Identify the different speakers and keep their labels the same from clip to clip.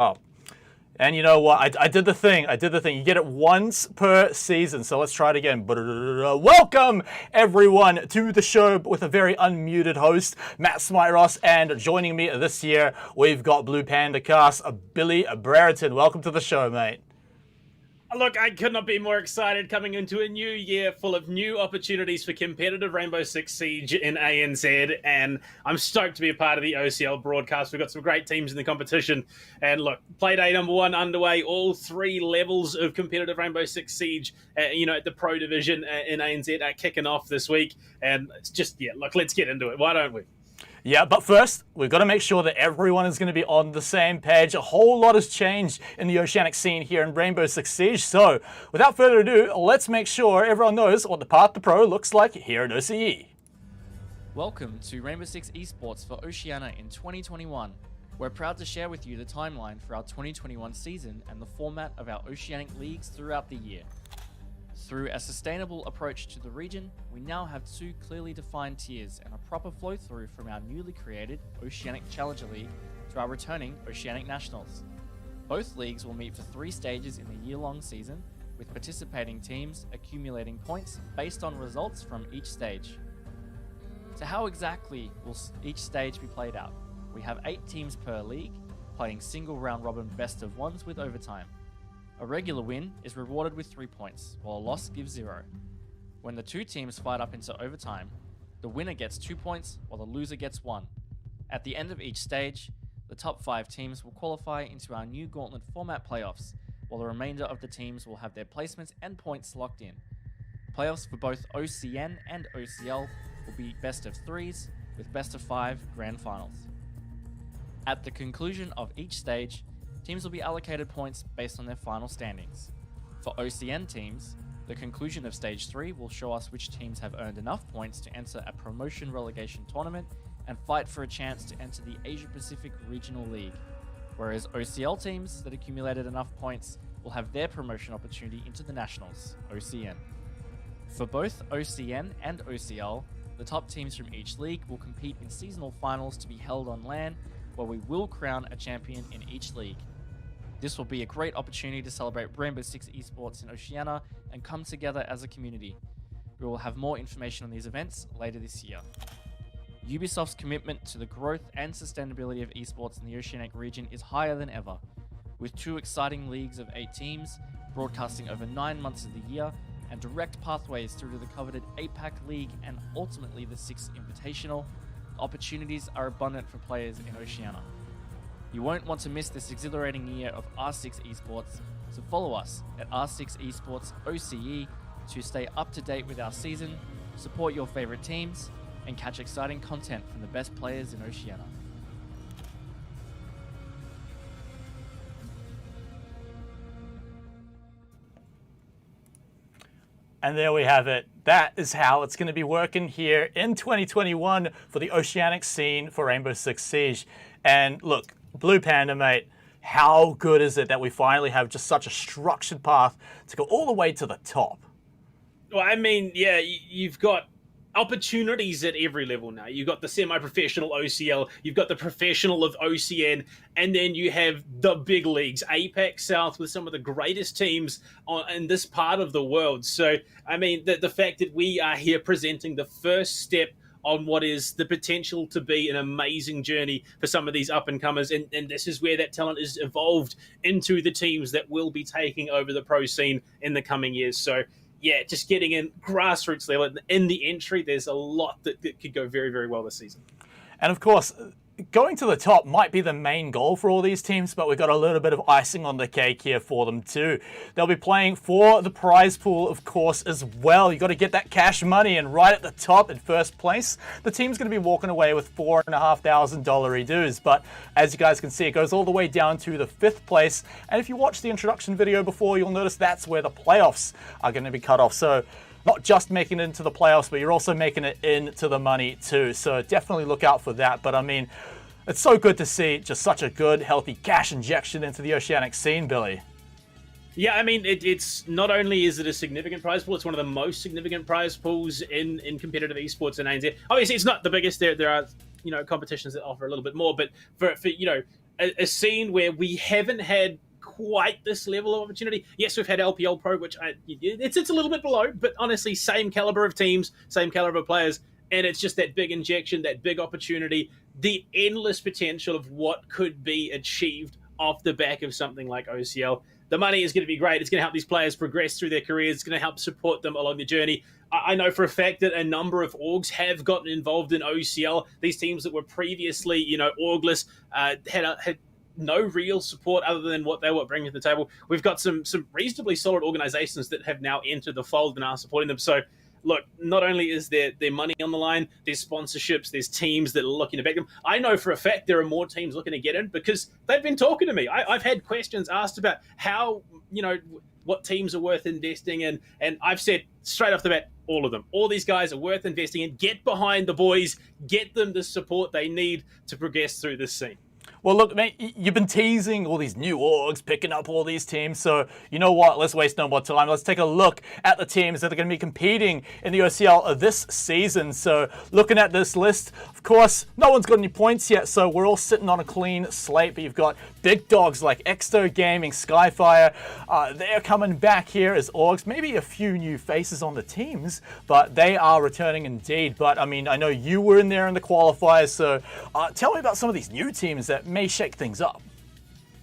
Speaker 1: Oh, and you know what? I did the thing. You get it once per season. So let's try it again. Welcome, everyone, to the show with a very unmuted host, Matt Smiros. And joining me this year, we've got Blue Panda Cast, Billy Brereton. Welcome to the show, mate.
Speaker 2: Look, I could not be more excited coming into a new year full of new opportunities for competitive Rainbow Six Siege in ANZ, and I'm stoked to be a part of the OCL broadcast. We've got some great teams in the competition, and look, Playday #1 underway, all three levels of competitive Rainbow Six Siege, at the Pro Division in ANZ are kicking off this week, and it's just, look, let's get into it, why don't we?
Speaker 1: Yeah, but first, we've got to make sure that everyone is going to be on the same page. A whole lot has changed in the Oceanic scene here in Rainbow Six Siege. So, without further ado, let's make sure everyone knows what the path to pro looks like here at OCE.
Speaker 3: Welcome to Rainbow Six Esports for Oceania in 2021. We're proud to share with you the timeline for our 2021 season and the format of our Oceanic Leagues throughout the year. Through a sustainable approach to the region, we now have two clearly defined tiers and a proper flow through from our newly created Oceanic Challenger League to our returning Oceanic Nationals. Both leagues will meet for 3 stages in the year-long season, with participating teams accumulating points based on results from each stage. So how exactly will each stage be played out? We have 8 teams per league, playing single round robin best of ones with overtime. A regular win is rewarded with 3 points, while a loss gives 0. When the 2 teams fight up into overtime, the winner gets 2 points, while the loser gets 1. At the end of each stage, the top 5 teams will qualify into our new Gauntlet format playoffs, while the remainder of the teams will have their placements and points locked in. Playoffs for both OCN and OCL will be best of 3s, with best of 5 grand finals. At the conclusion of each stage, teams will be allocated points based on their final standings. For OCN teams, the conclusion of Stage 3 will show us which teams have earned enough points to enter a promotion relegation tournament and fight for a chance to enter the Asia Pacific Regional League, whereas OCL teams that accumulated enough points will have their promotion opportunity into the Nationals, OCN. For both OCN and OCL, the top teams from each league will compete in seasonal finals to be held on LAN, where we will crown a champion in each league. This will be a great opportunity to celebrate Rainbow Six Esports in Oceania and come together as a community. We will have more information on these events later this year. Ubisoft's commitment to the growth and sustainability of esports in the Oceanic region is higher than ever, with 2 exciting leagues of 8 teams, broadcasting over 9 months of the year, and direct pathways through to the coveted APAC League and ultimately the 6th Invitational. Opportunities are abundant for players in Oceania. You won't want to miss this exhilarating year of R6 Esports, so follow us at R6 Esports OCE to stay up to date with our season, support your favorite teams, and catch exciting content from the best players in Oceania.
Speaker 1: And there we have it. That is how it's going to be working here in 2021 for the Oceanic scene for Rainbow Six Siege. And look, Blue Panda, mate, how good is it that we finally have just such a structured path to go all the way to the top?
Speaker 2: Well, I mean, yeah, you've got opportunities at every level now. You've got the semi-professional OCL, you've got the professional of OCN, and then you have the big leagues, APAC South, with some of the greatest teams in this part of the world. So, I mean, the fact that we are here presenting the first step on what is the potential to be an amazing journey for some of these up-and-comers, and this is where that talent is evolved into the teams that will be taking over the pro scene in the coming years. So, yeah, just getting in grassroots level. In the entry, there's a lot that could go very, very well this season.
Speaker 1: And of course, going to the top might be the main goal for all these teams, but we've got a little bit of icing on the cake here for them too. They'll be playing for the prize pool, of course, as well. You've got to get that cash money, and right at the top in first place, the team's going to be walking away with $4,500 dues. But as you guys can see, it goes all the way down to the 5th place. And if you watched the introduction video before, you'll notice that's where the playoffs are going to be cut off. So not just making it into the playoffs, but you're also making it into the money too. So definitely look out for that. But I mean, it's so good to see just such a good, healthy cash injection into the Oceanic scene, Billy.
Speaker 2: Yeah, I mean, it's not only is it a significant prize pool, it's one of the most significant prize pools in competitive esports in ANZ. Obviously, it's not the biggest. There are, competitions that offer a little bit more, but for a scene where we haven't had quite this level of opportunity. Yes, we've had LPL Pro, which it's a little bit below, but honestly, same caliber of teams, same caliber of players, and it's just that big injection, that big opportunity, the endless potential of what could be achieved off the back of something like OCL. The money is going to be great. It's going to help these players progress through their careers. It's going to help support them along the journey. I know for a fact that a number of orgs have gotten involved in OCL. These teams that were previously, orgless, had no real support other than what they were bringing to the table. We've got some reasonably solid organizations that have now entered the fold and are supporting them. So, look, not only is there money on the line, there's sponsorships, there's teams that are looking to back them. I know for a fact there are more teams looking to get in because they've been talking to me. I've had questions asked about how, what teams are worth investing in. And I've said straight off the bat, all of them. All these guys are worth investing in. Get behind the boys. Get them the support they need to progress through this scene.
Speaker 1: Well, look, mate, you've been teasing all these new orgs, picking up all these teams. So, you know what? Let's waste no more time. Let's take a look at the teams that are going to be competing in the OCL this season. So, looking at this list, of course, no one's got any points yet. So, we're all sitting on a clean slate. But you've got big dogs like Exsto Gaming, Skyfire. They're coming back here as orgs. Maybe a few new faces on the teams, but they are returning indeed. But, I mean, I know you were in there in the qualifiers. So, tell me about some of these new teams that may shake things up.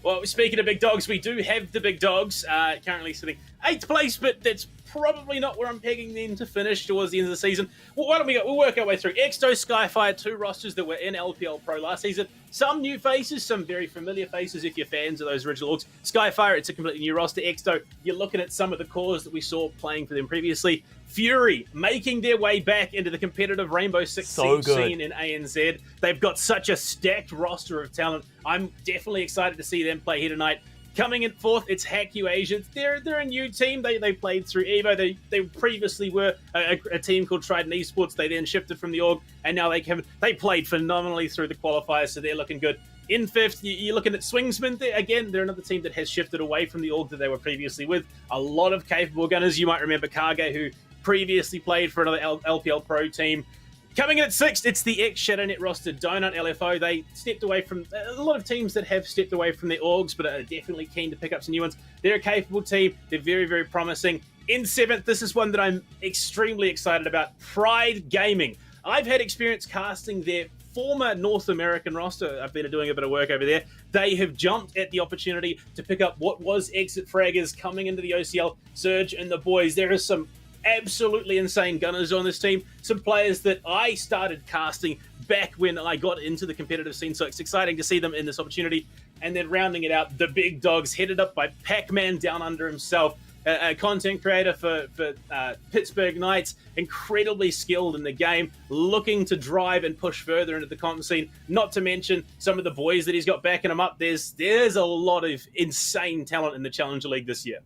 Speaker 2: Well, speaking of big dogs, we do have the big dogs currently sitting 8th place, but that's probably not where I'm pegging them to finish towards the end of the season. Well, why don't we'll work our way through. Exsto, Skyfire, 2 rosters that were in LPL Pro last season. Some new faces, some very familiar faces if you're fans of those original orgs. Skyfire, it's a completely new roster. Exsto, you're looking at some of the cores that we saw playing for them previously. Fury making their way back into the competitive Rainbow Six Siege scene in ANZ. They've got such a stacked roster of talent. I'm definitely excited to see them play here tonight. Coming in 4th, it's Hackuasians. They're a new team. They played through Evo. They previously were a team called Pryde esports. They then shifted from the org, and now they played phenomenally through the qualifiers, so they're looking good. In 5th, you're looking at Swingsmen. They're another team that has shifted away from the org that they were previously with. A lot of capable gunners. You might remember Kage, who previously played for another LPL Pro team. Coming in at 6th, it's the ex-Shadownet roster, Donut LFO. They stepped away from a lot of teams that have stepped away from their orgs, but are definitely keen to pick up some new ones. They're a capable team. They're very, very promising. In 7th, this is one that I'm extremely excited about, Pryde Gaming. I've had experience casting their former North American roster. I've been doing a bit of work over there. They have jumped at the opportunity to pick up what was exit fraggers coming into the OCL. Surge and the boys. There is some absolutely insane gunners on this team. Some players that I started casting back when I got into the competitive scene, so it's exciting to see them in this opportunity. And then rounding it out, the big dogs, headed up by Pac-Man down under himself, a content creator for Pittsburgh Knights, incredibly skilled in the game, looking to drive and push further into the comp scene. Not to mention some of the boys that he's got backing him up. There's a lot of insane talent in the Challenger League this year.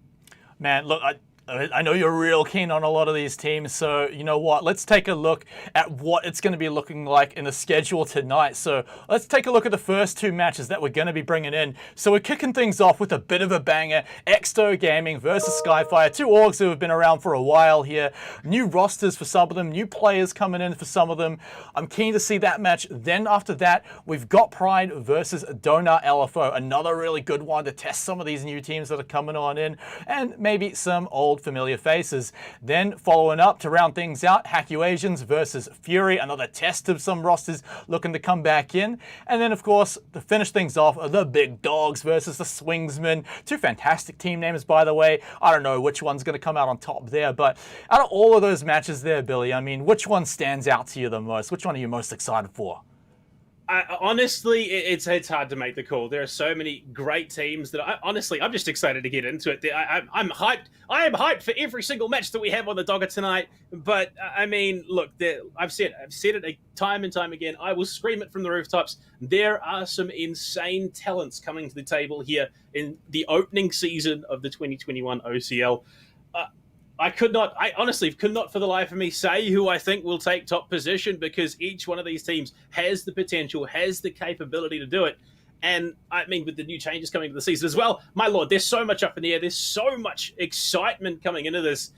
Speaker 1: Man, look, I know you're real keen on a lot of these teams, so you know what? Let's take a look at what it's going to be looking like in the schedule tonight. So let's take a look at the first 2 matches that we're going to be bringing in. So we're kicking things off with a bit of a banger. Exsto Gaming versus Skyfire. 2 orgs who have been around for a while here. New rosters for some of them, new players coming in for some of them. I'm keen to see that match. Then after that, we've got Pryde versus Donut LFO. Another really good one to test some of these new teams that are coming on in, and maybe some old familiar faces. Then following up to round things out, Hackuasians versus Fury, another test of some rosters looking to come back in. And then of course, to finish things off, the big dogs versus the Swingsmen. 2 fantastic team names, by the way. I don't know which one's going to come out on top there, but out of all of those matches there, Billy, I mean, which one stands out to you the most? Which one are you most excited for?
Speaker 2: Honestly, it's hard to make the call. There are so many great teams that I'm just excited to get into it. I'm hyped. I am hyped for every single match that we have on the docket tonight. But I mean, look, I've said it time and time again. I will scream it from the rooftops. There are some insane talents coming to the table here in the opening season of the 2021 OCL. I honestly could not for the life of me say who I think will take top position, because each one of these teams has the potential, has the capability to do it. And I mean, with the new changes coming to the season as well, my lord, there's so much up in the air. There's so much excitement coming into this.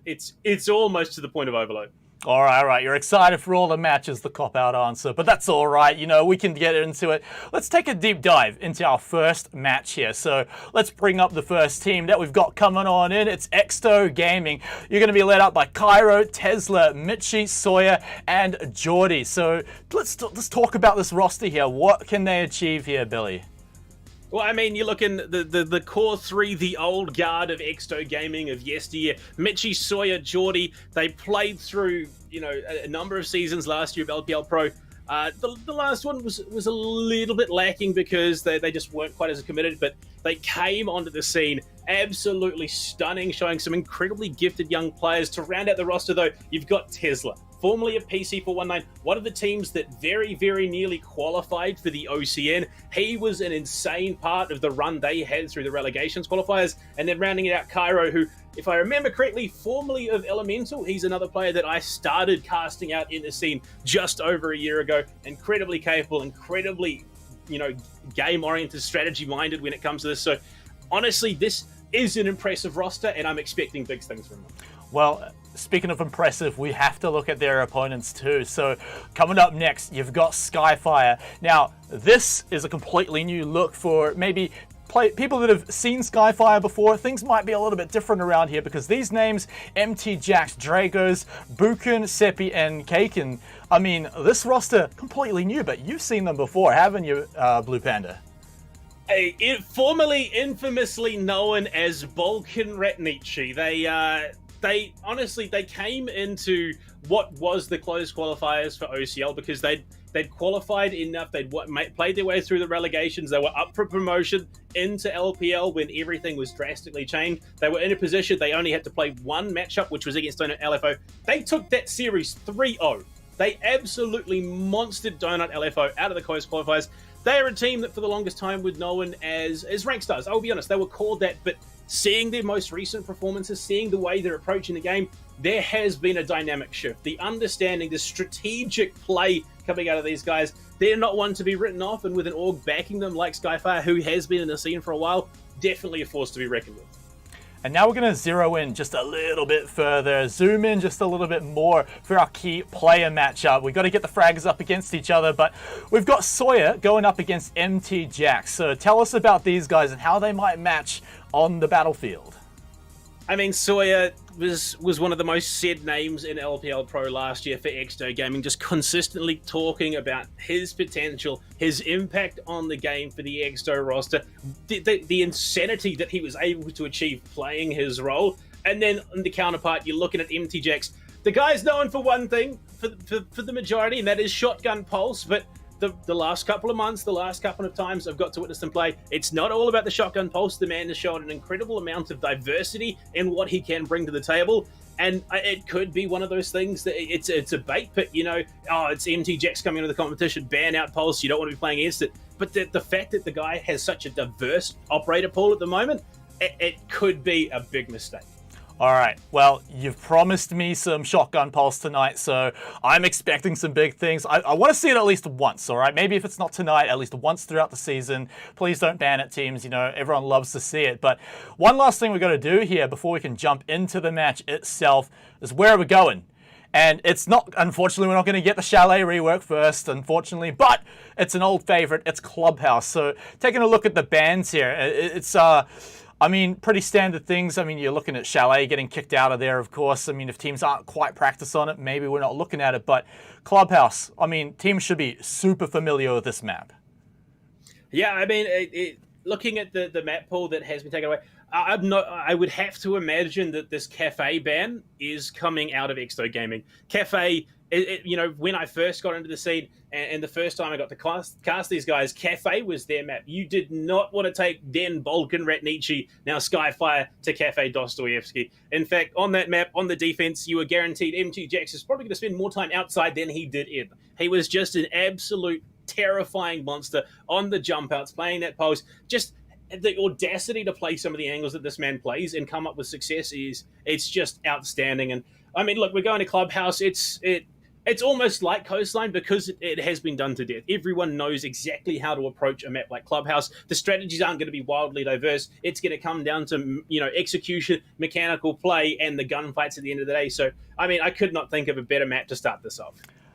Speaker 2: It's almost to the point of overload.
Speaker 1: All right. You're excited for all the matches, the cop-out answer, but that's all right. We can get into it. Let's take a deep dive into our first match here. So let's bring up the first team that we've got coming on in. It's Exsto Gaming. You're going to be led out by Cairo, Tesla, Mitchie, Sawyer, and Geordie. So let's talk about this roster here. What can they achieve here, Billy?
Speaker 2: Well, I mean, you're looking the core three, the old guard of Exto Gaming of yesteryear. Mitchie, Sawyer, Geordie, they played through, a number of seasons last year of LPL Pro. The last one was a little bit lacking because they just weren't quite as committed, but they came onto the scene absolutely stunning, showing some incredibly gifted young players. To round out the roster, though, you've got Tesla, formerly of PC419, one of the teams that very, very nearly qualified for the OCN. He was an insane part of the run they had through the relegations qualifiers. And then rounding it out, Cairo, who, if I remember correctly, formerly of Elemental. He's another player that I started casting out in the scene just over a year ago. Incredibly capable, incredibly, game-oriented, strategy-minded when it comes to this. So, honestly, this is an impressive roster, and I'm expecting big things from them.
Speaker 1: Well, speaking of impressive, we have to look at their opponents too. So coming up next, you've got Skyfire. Now, this is a completely new look for maybe people that have seen Skyfire before. Things might be a little bit different around here because these names, MT Jax, Dragos, Buken, Seppi, and Kaken, I mean, this roster completely new, but you've seen them before, haven't you, Blue Panda?
Speaker 2: Formerly infamously known as Balkan Ratnichi. They honestly came into what was the closed qualifiers for OCL because they'd qualified enough, they'd played their way through the relegations, they were up for promotion into LPL when everything was drastically changed. They were in a position they only had to play one matchup, which was against Donut LFO. They took that series 3-0. They absolutely monstered Donut LFO out of the closed qualifiers. They are a team that for the longest time were known as rank stars. I'll be honest, they were called that, but seeing their most recent performances, seeing the way they're approaching the game, there has been a dynamic shift. The understanding, the strategic play coming out of these guys, they're not one to be written off, and with an org backing them like Skyfire, who has been in the scene for a while, definitely a force to be reckoned with.
Speaker 1: And now we're going to zero in just a little bit further, zoom in just a little bit more for our key player matchup. We've got to get the fraggers up against each other, but we've got Sawyer going up against MT Jax. So tell us about these guys and how they might match on the battlefield.
Speaker 2: I mean, Sawyer was one of the most said names in LPL Pro last year for Exto Gaming, just consistently talking about his potential, his impact on the game for the Exto roster, the insanity that he was able to achieve playing his role. And then on the counterpart, you're looking at MT Jax. The guy's known for one thing, for the majority, and that is shotgun pulse, but the last couple of months, the last couple of times I've got to witness them play, it's not all about the shotgun pulse. The man has shown an incredible amount of diversity in what he can bring to the table. And it could be one of those things that it's a bait pit, it's MT Jax coming into the competition, ban out pulse, you don't want to be playing against it. But the fact that the guy has such a diverse operator pool at the moment, it could be a big mistake.
Speaker 1: All right, well, you've promised me some shotgun pulse tonight, so I'm expecting some big things. I want to see it at least once, all right? Maybe if it's not tonight, at least once throughout the season. Please don't ban it, teams. Everyone loves to see it. But one last thing we've got to do here before we can jump into the match itself is where are we going? And it's not, unfortunately, we're not going to get the Chalet rework first, unfortunately, but it's an old favorite. It's Clubhouse. So taking a look at the bans here, it's pretty standard things. You're looking at Chalet getting kicked out of there, of course. If teams aren't quite practiced on it, maybe we're not looking at it. But Clubhouse, teams should be super familiar with this map.
Speaker 2: Yeah, looking at the map pool that has been taken away, I would have to imagine that this Cafe ban is coming out of Exto Gaming. Cafe, when I first got into the scene and the first time I got to cast these guys, Cafe was their map. You did not want to take then Balkan Ratnichi, now Skyfire, to Cafe Dostoevsky. In fact, on that map, on the defense, you were guaranteed MT Jax is probably going to spend more time outside than he did in. He was just an absolute terrifying monster on the jump outs, playing that pose. Just the audacity to play some of the angles that this man plays and come up with success it's just outstanding. And look, we're going to Clubhouse. It's almost like Coastline because it has been done to death. Everyone knows exactly how to approach a map like Clubhouse. The strategies aren't going to be wildly diverse. It's going to come down to, execution, mechanical play, and the gunfights at the end of the day. So, I mean, I could not think of a better map to start this off.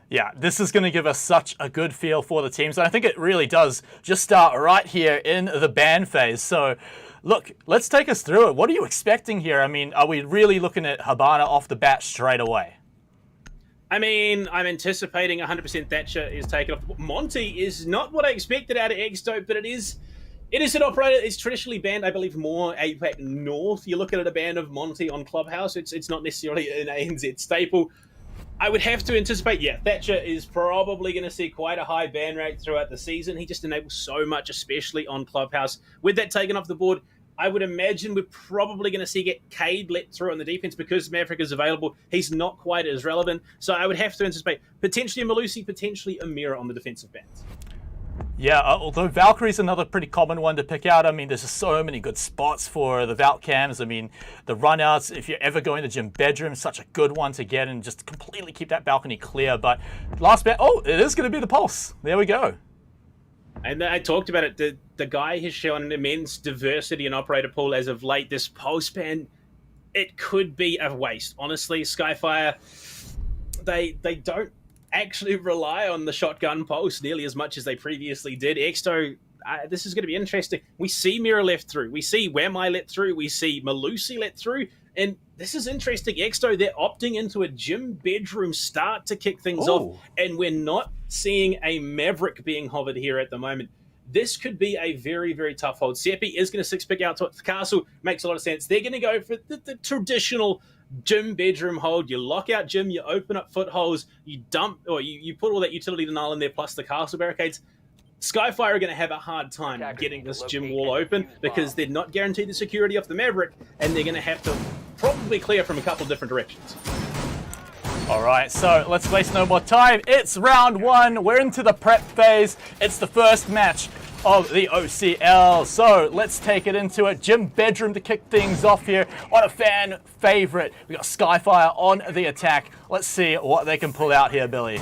Speaker 1: Yeah, this is going to give us such a good feel for the teams. And I think it really does just start right here in the ban phase. So, look, let's take us through it. What are you expecting here? I mean, are we really looking at Habana off the bat straight away?
Speaker 2: I mean, I'm anticipating 100% Thatcher is taken off. Monty is not what I expected out of Exsto, but it is an operator. It's traditionally banned, I believe, more APAC North. You look at a ban of Monty on Clubhouse, it's not necessarily an ANZ staple. I would have to anticipate, Thatcher is probably going to see quite a high ban rate throughout the season. He just enables so much, especially on Clubhouse. With that taken off the board, I would imagine we're probably going to see get Cade let through on the defense because Maverick is available. He's not quite as relevant. So I would have to anticipate potentially a Malusi, potentially a Mira on the defensive bans.
Speaker 1: Yeah, although Valkyrie's another pretty common one to pick out. I mean, there's just so many good spots for the Valk cams. I mean, the runouts, if you're ever going to gym bedroom, such a good one to get and just completely keep that balcony clear. But last ban, it is going to be the Pulse. There we go.
Speaker 2: And I talked about it. The guy has shown an immense diversity in operator pool as of late. This post ban, it could be a waste. Honestly, Skyfire, they don't actually rely on the shotgun post nearly as much as they previously did. Exto, this is going to be interesting. We see Mira left through. We see Wemai let through. We see Malusi let through. And this is interesting. Exto, they're opting into a gym bedroom start to kick things off. And we're not seeing a Maverick being hovered here at the moment. This could be a very, very tough hold. Seppi is going to six pick out to the castle. Makes a lot of sense. They're going to go for the traditional gym bedroom hold. You lock out gym, you open up footholds, you dump, or you put all that utility denial in there plus the castle barricades. Skyfire are going to have a hard time getting this gym wall open because they're not guaranteed the security of the Maverick, and they're going to have to probably clear from a couple different directions.
Speaker 1: All right, so let's waste no more time. It's round one. We're into the prep phase. It's the first match of the OCL. So let's take it into a gym bedroom to kick things off here on a fan favorite. We got Skyfire on the attack. Let's see what they can pull out here, Billy.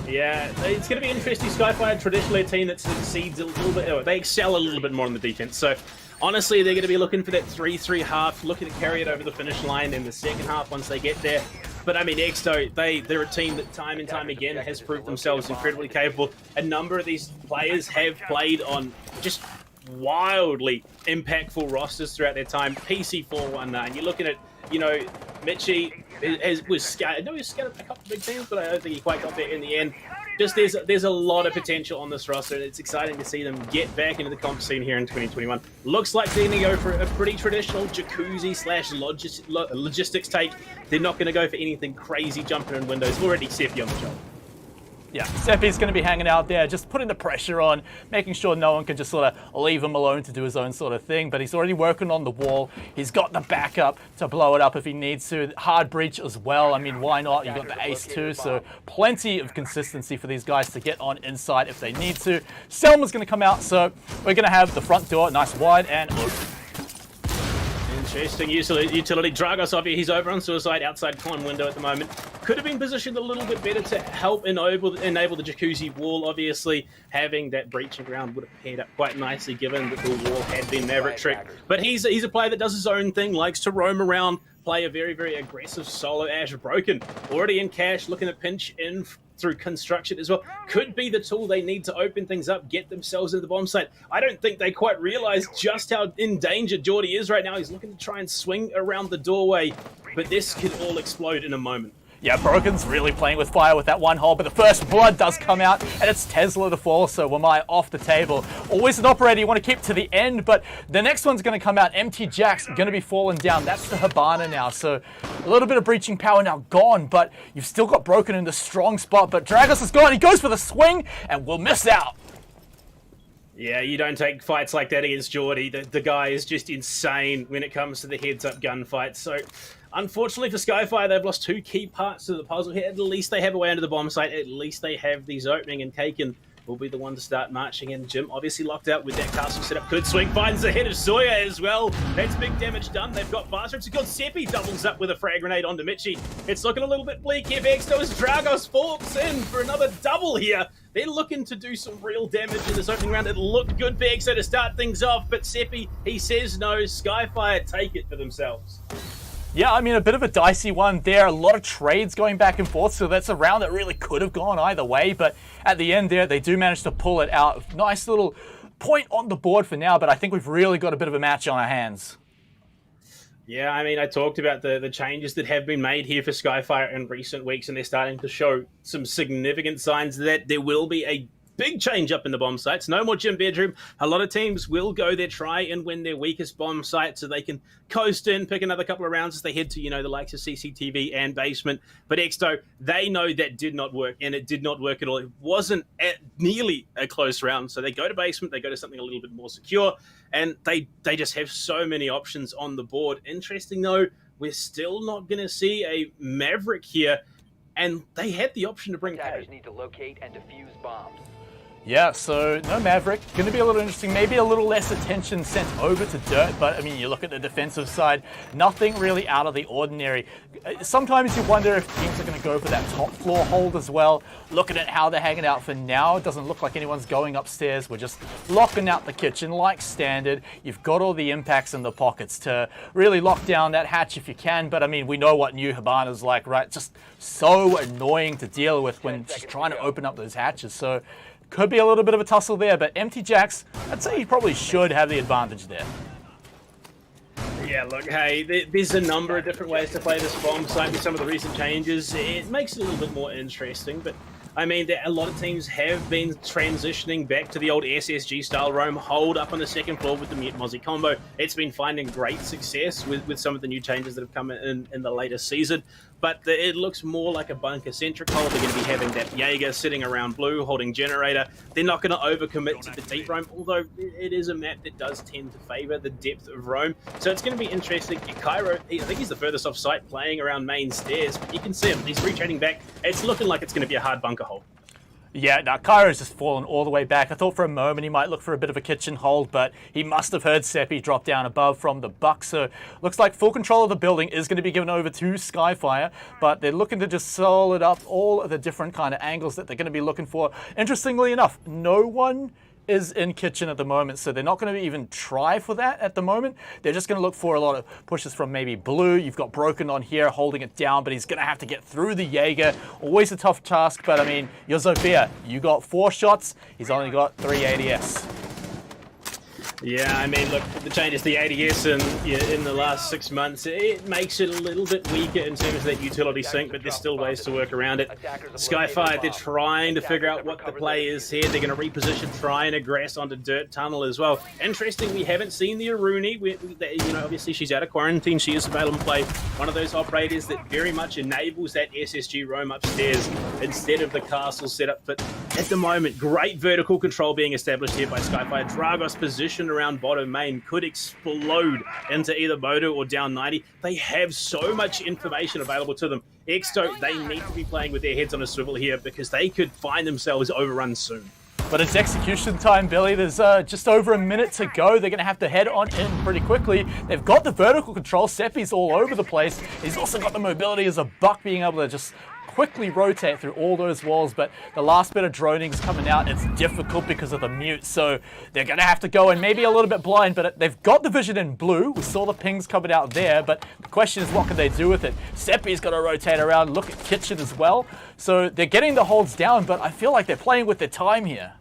Speaker 2: Yeah, it's going to be interesting. Skyfire, traditionally a team that succeeds a little bit, they excel a little bit more on the defense. So honestly, they're going to be looking for that 3-3 half, looking to carry it over the finish line in the second half once they get there. But I mean, Exto, they're a team that time and time again has proved themselves incredibly capable. A number of these players have played on just wildly impactful rosters throughout their time. PC 419, you're looking at, Mitchie was scattered. No, he was scattered a couple of big teams, but I don't think he quite got there in the end. Just there's a lot of potential on this roster, and it's exciting to see them get back into the comp scene here in 2021. Looks like they're going to go for a pretty traditional jacuzzi / logistics take. They're not going to go for anything crazy jumping in windows. Already Seppi on the job.
Speaker 1: Yeah, Seppi's going to be hanging out there, just putting the pressure on, making sure no one can just sort of leave him alone to do his own sort of thing. But he's already working on the wall. He's got the backup to blow it up if he needs to. Hard breach as well. I mean, why not? You've got the ace too, so plenty of consistency for these guys to get on inside if they need to. Selma's going to come out, so we're going to have the front door nice wide and open.
Speaker 2: Interesting utility. Dragos off here. He's over on suicide outside con window at the moment. Could have been positioned a little bit better to help enable the jacuzzi wall. Obviously, having that breaching ground would have paired up quite nicely given that the wall had been Maverick trick. But he's a player that does his own thing, likes to roam around, play a very, very aggressive solo. Ash Broken already in cash, looking to pinch in through construction as well. Could be the tool they need to open things up, get themselves into the bomb site. I don't think they quite realize just how in danger Geordie is right now. He's looking to try and swing around the doorway, but this could all explode in a moment.
Speaker 1: Yeah, Broken's really playing with fire with that one hole, but the first blood does come out, and it's Tesla to fall, so Wamai off the table. Always an operator you want to keep to the end, but the next one's going to come out. MT Jack's going to be falling down. That's the Habana now, so a little bit of breaching power now gone, but you've still got Broken in the strong spot, but Dragos is gone. He goes for the swing, and we'll miss out.
Speaker 2: Yeah, you don't take fights like that against Geordie. The guy is just insane when it comes to the heads-up gunfights, so unfortunately for Skyfire, they've lost two key parts to the puzzle here. At least they have a way into the bomb site. At least they have these opening and Kaken will be the one to start marching in. Jim obviously locked out with that castle setup. Good swing, finds the head of Sawyer as well. That's big damage done. They've got fast rips. Got Seppi doubles up with a frag grenade onto Mitchie. It's looking a little bit bleak here. Exsto as Dogz falls in for another double here. They're looking to do some real damage in this opening round. It looked good for Exsto to start things off, but Seppi, he says no. Skyfire take it for themselves.
Speaker 1: Yeah, I mean, a bit of a dicey one there. A lot of trades going back and forth, so that's a round that really could have gone either way. But at the end there, they do manage to pull it out. Nice little point on the board for now, but I think we've really got a bit of a match on our hands.
Speaker 2: Yeah, I mean, I talked about the changes that have been made here for Skyfire in recent weeks, and they're starting to show some significant signs that there will be a big change up in the bomb sites. No more gym bedroom. A lot of teams will go there, try and win their weakest bomb site so they can coast in, pick another couple of rounds as they head to, the likes of CCTV and basement. But Exsto, they know that did not work, and it did not work at all. It wasn't nearly a close round. So they go to basement, they go to something a little bit more secure, and they just have so many options on the board. Interesting, though, we're still not going to see a Maverick here, and they had the option to bring
Speaker 4: Attackers need to locate and defuse bombs.
Speaker 1: Yeah, so no Maverick. Going to be a little interesting. Maybe a little less attention sent over to Dirt, but I mean, you look at the defensive side, nothing really out of the ordinary. Sometimes you wonder if teams are going to go for that top floor hold as well. Looking at how they're hanging out for now, it doesn't look like anyone's going upstairs. We're just locking out the kitchen like standard. You've got all the impacts in the pockets to really lock down that hatch if you can, but I mean, we know what New Habana's like, right? Just so annoying to deal with when she's trying to open up those hatches. So could be a little bit of a tussle there, but Empty Jacks, I'd say he probably should have the advantage there.
Speaker 2: Yeah, look, hey, there's a number of different ways to play this bomb site with some of the recent changes. It makes it a little bit more interesting, but I mean, a lot of teams have been transitioning back to the old SSG style roam hold up on the second floor with the Mute Mozzie combo. It's been finding great success with some of the new changes that have come in the latest season. But it looks more like a bunker-centric hold. They're going to be having that Jaeger sitting around blue, holding generator. They're not going to overcommit to the deep roam, although it is a map that does tend to favour the depth of roam. So it's going to be interesting. Cairo, I think he's the furthest off site, playing around main stairs. But you can see him. He's retraining back. It's looking like it's going to be a hard bunker hold.
Speaker 1: Yeah, now Cairo's just fallen all the way back. I thought for a moment he might look for a bit of a kitchen hold, but he must have heard Seppi drop down above from the buck. So looks like full control of the building is going to be given over to Skyfire, but they're looking to just solid up all of the different kind of angles that they're going to be looking for. Interestingly enough, no one is in kitchen at the moment, so they're not going to even try for that at the moment. They're just going to look for a lot of pushes from maybe blue. You've got Broken on here holding it down, but he's going to have to get through the Jaeger. Always a tough task, but I mean, you're Zofia. You got 4 shots. He's only got 3 ADS.
Speaker 2: Yeah, I mean, look, the changes to the ADS in the last 6 months, it makes it a little bit weaker in terms of that utility sync, but there's still ways to work around it. Skyfire, they're trying to figure out what the play is here. They're going to reposition, try and aggress onto Dirt Tunnel as well. Interesting, we haven't seen the Aruni. Obviously she's out of quarantine. She is available to play. One of those operators that very much enables that SSG roam upstairs instead of the castle setup. But at the moment, great vertical control being established here by Skyfire. Dogz position around bottom main could explode into either Moto or down 90. They have so much information available to them. Exsto, they need to be playing with their heads on a swivel here because they could find themselves overrun soon.
Speaker 1: But it's execution time, Billy. There's just over a minute to go. They're going to have to head on in pretty quickly. They've got the vertical control. Seppi's all over the place. He's also got the mobility as a buck, being able to just quickly rotate through all those walls, but the last bit of droning is coming out. It's difficult because of the mute, so they're going to have to go in maybe a little bit blind, but they've got the vision in blue. We saw the pings coming out there, but the question is, what can they do with it? Seppi's got to rotate around, look at kitchen as well. So they're getting the holds down, but I feel like they're playing with their time here.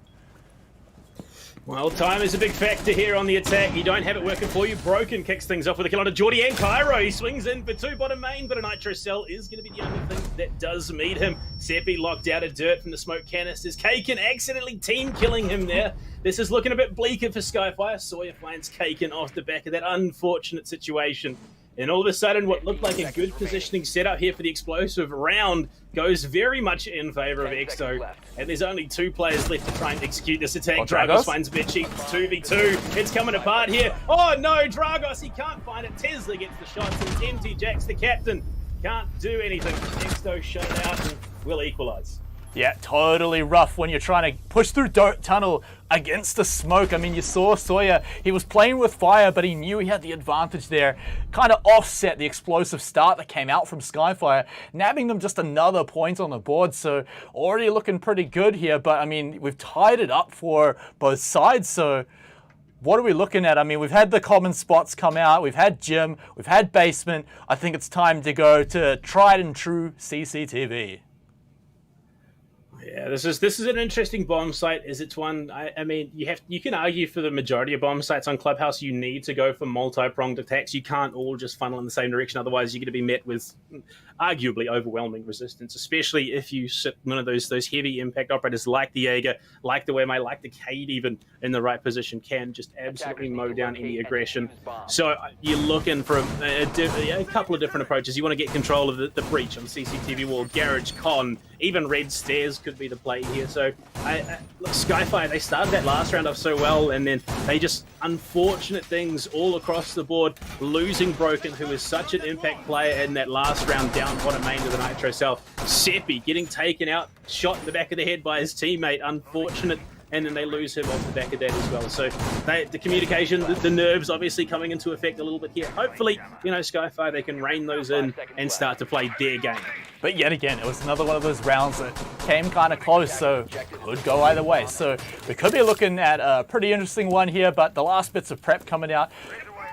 Speaker 2: Well, time is a big factor here on the attack. You don't have it working for you. Broken kicks things off with a kill onto Geordie and Cairo. He swings in for 2 bottom main, but a Nitro Cell is going to be the only thing that does meet him. Seppi locked out of Dirt from the smoke canisters. Kaken accidentally team killing him there. This is looking a bit bleaker for Skyfire. Sawyer finds Kaken off the back of that unfortunate situation. And all of a sudden, what looked like a good positioning setup here for the explosive round goes very much in favor of Exsto. And there's only 2 players left to try and execute this attack. Dogz finds Bitchy, 2v2. It's coming apart here. Oh no, Dogz, he can't find it. Tesla gets the shots, and Empty Jack's the captain. Can't do anything. Exsto shut it out and will equalize.
Speaker 1: Yeah, totally rough when you're trying to push through dirt tunnel against the smoke. I mean, you saw Sawyer, he was playing with fire, but he knew he had the advantage there. Kind of offset the explosive start that came out from Skyfire, nabbing them just another point on the board. So already looking pretty good here, but I mean, we've tied it up for both sides. So what are we looking at? I mean, we've had the common spots come out. We've had gym, we've had basement. I think it's time to go to tried and true CCTV.
Speaker 2: Yeah, this is an interesting bomb site. It's one. I mean, you can argue for the majority of bomb sites on Clubhouse, you need to go for multi-pronged attacks. You can't all just funnel in the same direction. Otherwise, you're going to be met with arguably overwhelming resistance, especially if you sit one of those heavy impact operators like the Jaeger, like the Wayme, like the Cade, even in the right position, can just absolutely mow down any aggression. So you're looking for a couple of different approaches. You want to get control of the breach on the CCTV wall, garage, con, even red stairs could be the play here. So look, Skyfire, they started that last round off so well, and then they just unfortunate things all across the board, losing Broken, who is such an impact player in that last round down bottom main to the Nitro self. Seppi getting taken out, shot in the back of the head by his teammate, unfortunate, and then they lose him off the back of that as well. So the communication, the nerves obviously coming into effect a little bit here. Hopefully, Skyfire, they can rein those in and start to play their game.
Speaker 1: But yet again, it was another one of those rounds that came kind of close, so could go either way. So we could be looking at a pretty interesting one here, but the last bits of prep coming out.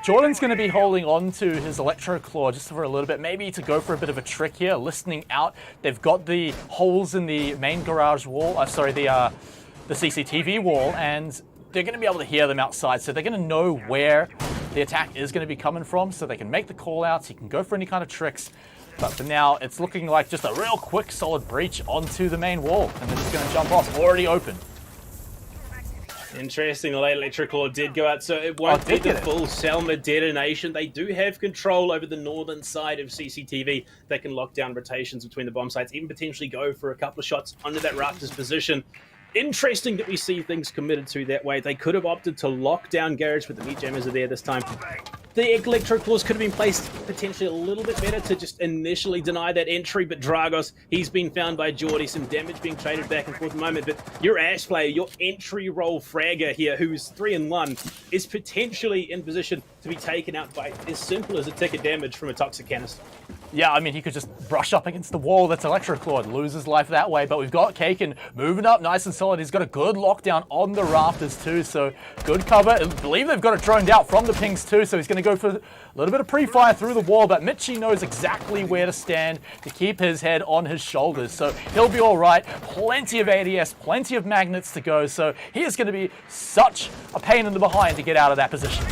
Speaker 1: Jordan's going to be holding on to his Electro Claw just for a little bit, maybe to go for a bit of a trick here, listening out. They've got the holes in the main garage wall, the CCTV wall, and they're going to be able to hear them outside, so they're going to know where the attack is going to be coming from, so they can make the call outs. He can go for any kind of tricks. But for now, it's looking like just a real quick, solid breach onto the main wall, and they're just going to jump off, already open.
Speaker 2: Interesting, the late Electric Claw did go out, so it won't be the full Selma detonation. They do have control over the northern side of CCTV. They can lock down rotations between the bomb sites, even potentially go for a couple of shots under that Raptors position. Interesting that we see things committed to that way. They could have opted to lock down Garage, but the meat jammers are there this time. The Electro Claws could have been placed potentially a little bit better to just initially deny that entry, but Dragos, he's been found by Geordie, some damage being traded back and forth at the moment, but your Ash player, your entry role fragger here, who's 3-1, is potentially in position to be taken out by as simple as a tick of damage from a toxic canister.
Speaker 1: Yeah, I mean, he could just brush up against the wall that's Electroclawed, lose his life that way, but we've got Kaken moving up nice and solid. He's got a good lockdown on the rafters too, so good cover. I believe they've got it droned out from the pings too, so he's going to go for a little bit of pre-fire through the wall, but Mitchie knows exactly where to stand to keep his head on his shoulders, so he'll be all right. Plenty of ADS, plenty of magnets to go, so he is going to be such a pain in the behind to get out of that position.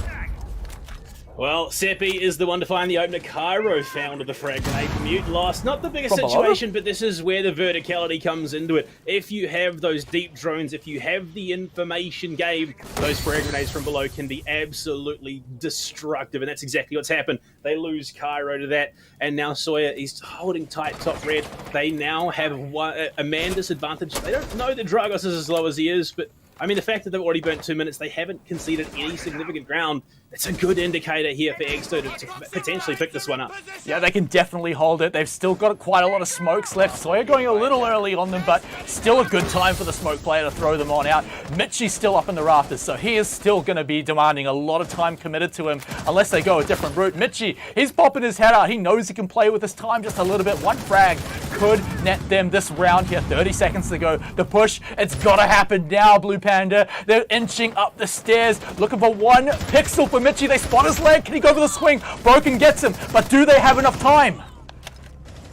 Speaker 2: Well, Seppi is the one to find the opener. Cairo found the frag grenade. Mute lost. Not the biggest situation, but this is where the verticality comes into it. If you have those deep drones, if you have the information game, those frag grenades from below can be absolutely destructive, and that's exactly what's happened. They lose Cairo to that, and now Sawyer is holding tight top red. They now have a man disadvantage. They don't know that Dragos is as low as he is, but I mean, the fact that they've already burnt 2 minutes, they haven't conceded any significant ground. It's a good indicator here for Exsto to potentially pick this one up.
Speaker 1: Yeah, they can definitely hold it. They've still got quite a lot of smokes left. Sawyer going a little early on them, but still a good time for the smoke player to throw them on out. Mitchie's still up in the rafters, so he is still going to be demanding a lot of time committed to him unless they go a different route. Mitchie, he's popping his head out. He knows he can play with his time just a little bit. One frag could net them this round here. 30 seconds to go. The push, it's got to happen now, Blue Panda. They're inching up the stairs, looking for one pixel for Mitchie. They spot his leg. Can he go for the swing? Broken gets him, but do they have enough time?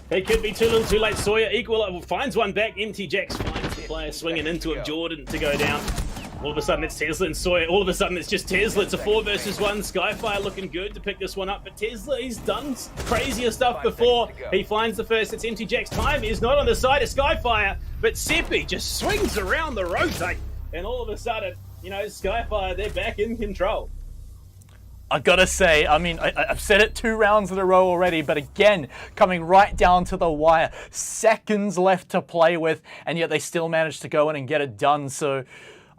Speaker 2: It could be too little too late. Sawyer finds one back. Empty Jacks finds the player swinging into him. Jordan to go down. All of a sudden it's Tesla and Sawyer. All of a sudden it's just Tesla. It's a 4 versus 1. Skyfire looking good to pick this one up. But Tesla, he's done crazier stuff before. He finds the first. It's Empty Jack's time. He's not on the side of Skyfire. But Seppi just swings around the rotate. And all of a sudden, Skyfire, they're back in control.
Speaker 1: I gotta say, I mean, I've said it 2 rounds in a row already, but again, coming right down to the wire. Seconds left to play with, and yet they still managed to go in and get it done. So,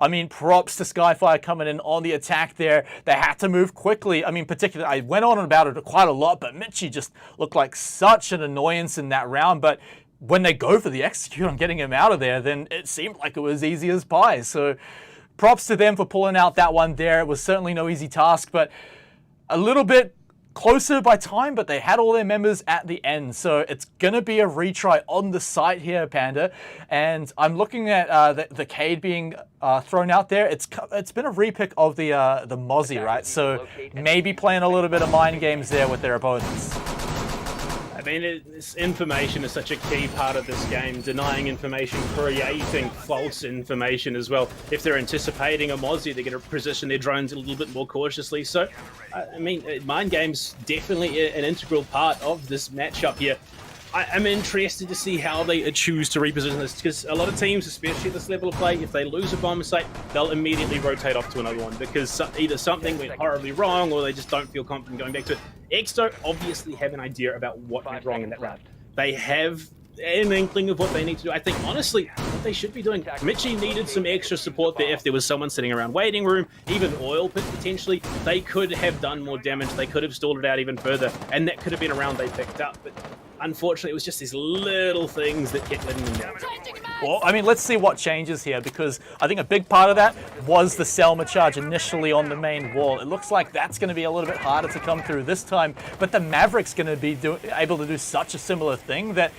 Speaker 1: I mean, props to Skyfire coming in on the attack there. They had to move quickly. I mean, particularly, I went on about it quite a lot, but Mitchie just looked like such an annoyance in that round. But when they go for the execute on getting him out of there, then it seemed like it was easy as pie. So props to them for pulling out that one there. It was certainly no easy task, but a little bit closer by time, but they had all their members at the end. So it's going to be a retry on the site here, Panda. And I'm looking at the Cade being thrown out there. It's been a repick of the Mozzie, right? So maybe playing a little bit of mind games there with their opponents.
Speaker 2: I mean, information is such a key part of this game. Denying information, creating false information as well. If they're anticipating a Mozzie, they're going to position their drones a little bit more cautiously. So, I mean, mind games definitely an integral part of this matchup here. I'm interested to see how they choose to reposition this, because a lot of teams, especially at this level of play, if they lose a bomb site, they'll immediately rotate off to another one because either something went horribly wrong or they just don't feel confident going back to it. Exto obviously have an idea about what went wrong in that round. They have an inkling of what they need to do. I think, honestly, what they should be doing, Mitchie needed some extra support there. If there was someone sitting around waiting room, even oil pit potentially, they could have done more damage. They could have stalled it out even further, and that could have been a round they picked up. But unfortunately, it was just these little things that kept letting them down.
Speaker 1: Well, I mean, let's see what changes here, because I think a big part of that was the Selma charge initially on the main wall. It looks like that's going to be a little bit harder to come through this time, but the Maverick's going to be able to do such a similar thing that